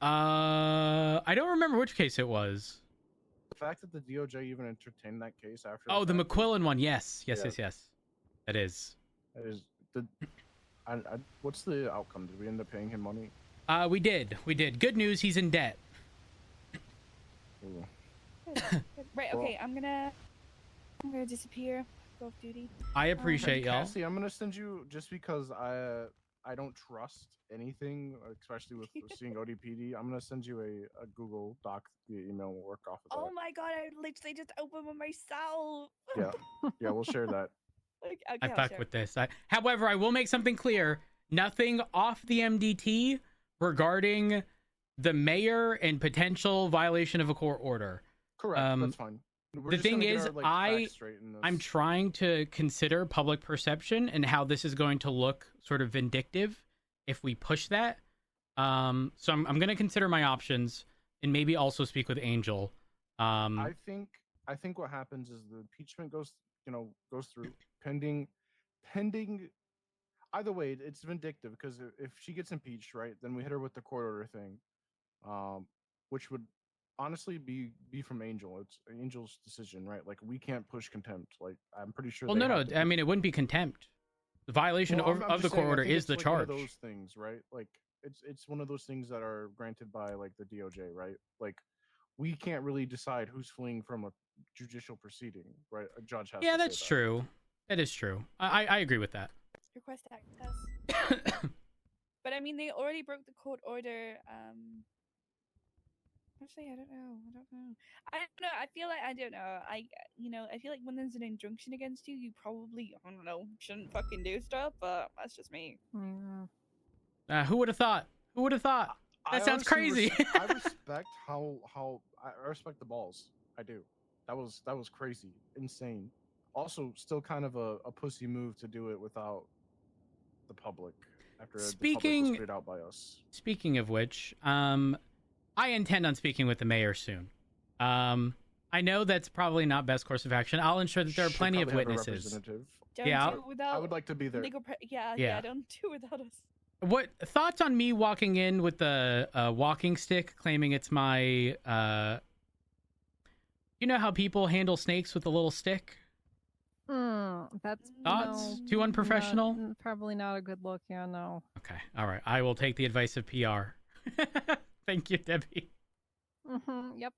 I don't remember which case it was. The fact that the DOJ even entertained that case after. Oh, the McQuillan one. Yes. That is. That is the. What's the outcome? Did we end up paying him money? We did. Good news. He's in debt. Ooh. Right. Okay. I'm gonna disappear. Go off duty. I appreciate y'all. Cassie, I'm gonna send you just because I don't trust anything, especially with seeing ODPD. I'm gonna send you a Google Doc via email. We'll work off of that. Oh my god! I literally just opened one myself. Yeah, we'll share that. Okay, I fuck with this. However, I will make something clear. Nothing off the MDT regarding the mayor and potential violation of a court order. Correct. That's fine. The thing is, I'm trying to consider public perception and how this is going to look sort of vindictive if we push that. So I'm going to consider my options and maybe also speak with Angel. I think what happens is the impeachment goes through pending. Either way, it's vindictive because if she gets impeached, right, then we hit her with the court order thing, which would honestly be from Angel. It's Angel's decision, right? Like we can't push contempt. Like I'm pretty sure. Well, no. I mean, it wouldn't be contempt. The violation of the court order is the charge. One of those things, right? Like it's one of those things that are granted by like the DOJ, right? Like we can't really decide who's fleeing from a judicial proceeding, right? A judge has. Yeah, that's true. That is true. I agree with that. Request access. But I mean, they already broke the court order. Actually, I don't know. I feel like I don't know. I feel like when there's an injunction against you, you probably shouldn't fucking do stuff. But that's just me. Who would have thought? That sounds crazy. I respect how I respect the balls. I do. That was crazy, insane. Also, still kind of a pussy move to do it without the public after the public was figured out by us. Speaking of which, I intend on speaking with the mayor soon. I know that's probably not best course of action. I'll ensure that there are plenty of witnesses. I would like to be there. Yeah, don't do it without us. What thoughts on me walking in with the walking stick, claiming it's my? You know how people handle snakes with a little stick? That's thoughts? Too unprofessional? Probably not a good look. Yeah, no. Okay, all right. I will take the advice of PR. Thank you, Debbie. Yep.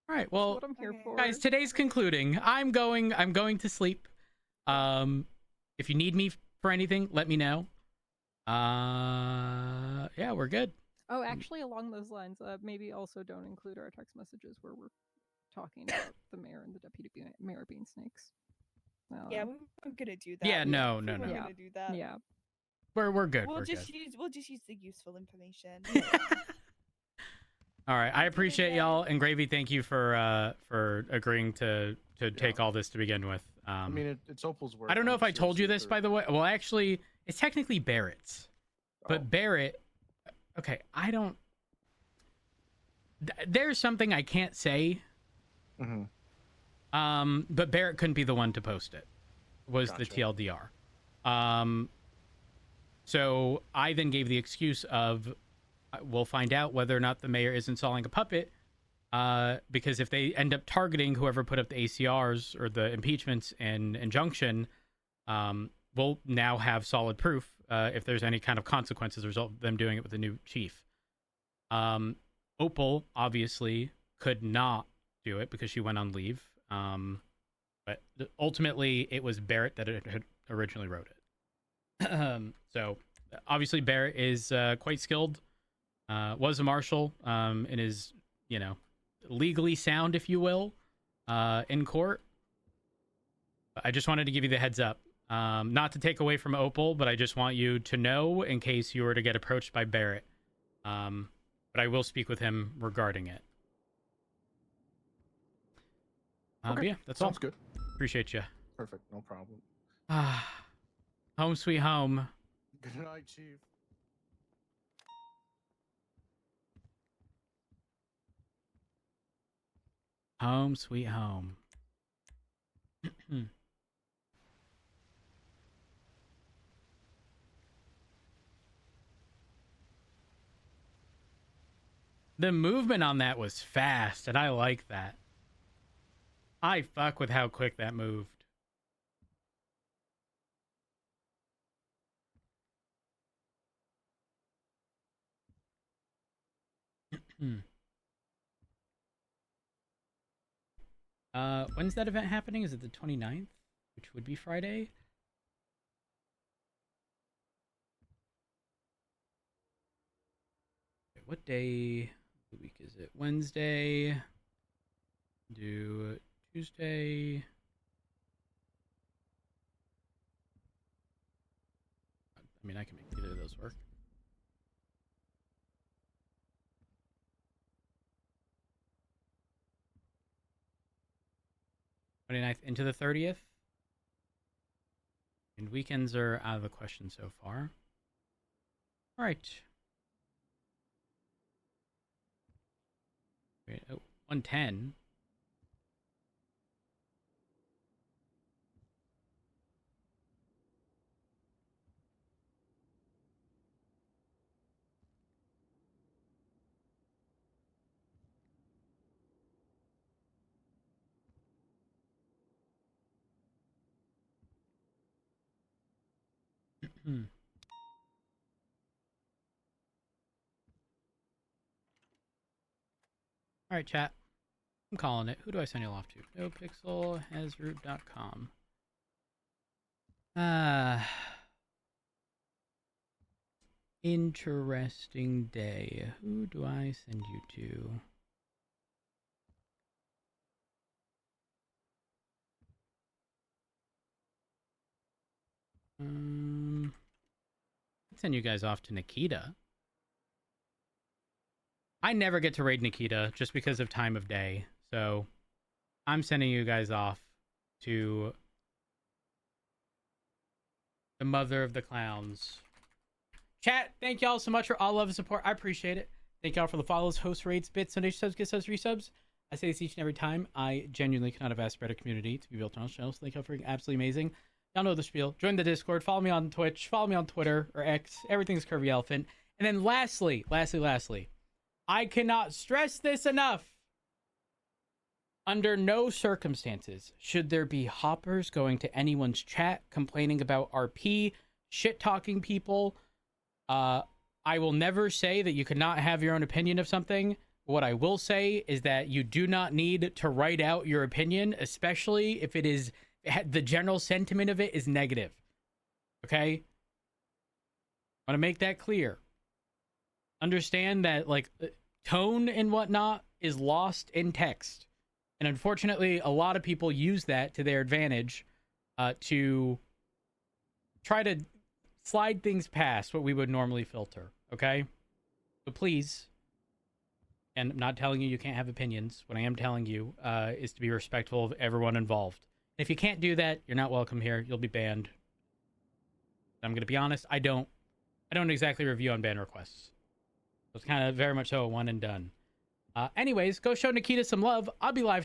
All right. Well, that's what I'm here for. Guys, today's concluding. I'm going to sleep. If you need me for anything, let me know. Yeah, we're good. Oh, actually, along those lines, maybe also don't include our text messages where we're talking about the mayor and the deputy mayor being snakes. Yeah, we're gonna do that. Yeah, no. We're gonna do that. Yeah. We're good. We'll we're just good. use the useful information. All right, I appreciate y'all, and Gravy, thank you for agreeing to take all this to begin with. I mean, it's Opal's work. I don't know if I told you this, by the way. Well, actually, it's technically Barrett's, but Barrett. Okay, I don't. There's something I can't say. But Barrett couldn't be the one to post it. Was the TLDR. So I then gave the excuse of, we'll find out whether or not the mayor is installing a puppet, because if they end up targeting whoever put up the ACRs or the impeachments and injunction, we'll now have solid proof if there's any kind of consequences as a result of them doing it with the new chief. Opal obviously could not do it because she went on leave, but ultimately it was Barrett that had originally wrote it. So obviously Barrett is quite skilled, was a marshal, and is, you know, legally sound, if you will, in court. I just wanted to give you the heads up, not to take away from Opal, but I just want you to know in case you were to get approached by Barrett. But I will speak with him regarding it. Okay. But yeah, that's Sounds all. good. Appreciate you. Perfect. No problem. Home sweet home. Good night, Chief. Home sweet home. The movement on that was fast, and I like that. I fuck with how quick that moved. When's that event happening? Is it the 29th? Which would be Friday? Wait, what day of the week is it? Wednesday. Do Tuesday. I mean, I can make either of those work. Into the 30th. And weekends are out of the question so far. All right. Wait, 110. All right, chat. I'm calling it. Who do I send you off to? NoPixel.hasroot.com. Interesting day. Who do I send you to? I'd send you guys off to Nikita. I never get to raid Nikita just because of time of day. So I'm sending you guys off to the mother of the clowns. Chat, thank y'all so much for all love and support. I appreciate it. Thank y'all for the follows, host rates, bits, donation subs, get subs, resubs. I say this each and every time. I genuinely cannot have asked for a community to be built on this channel. So thank y'all for being absolutely amazing. Y'all know the spiel. Join the Discord. Follow me on Twitch. Follow me on Twitter or X. Everything's Curvyelephant. And then lastly, I cannot stress this enough. Under no circumstances should there be hoppers going to anyone's chat complaining about RP, shit-talking people. I will never say that you cannot have your own opinion of something. What I will say is that you do not need to write out your opinion, especially if it is the general sentiment of it is negative. Okay? I want to make that clear. Understand that, like, tone and whatnot is lost in text. And unfortunately, a lot of people use that to their advantage to try to slide things past what we would normally filter. Okay? So please, and I'm not telling you you can't have opinions. What I am telling you is to be respectful of everyone involved. If you can't do that, you're not welcome here. You'll be banned. I'm going to be honest. I don't exactly review on ban requests. So it's kind of very much so a one and done. Anyways, go show Nikita some love. I'll be live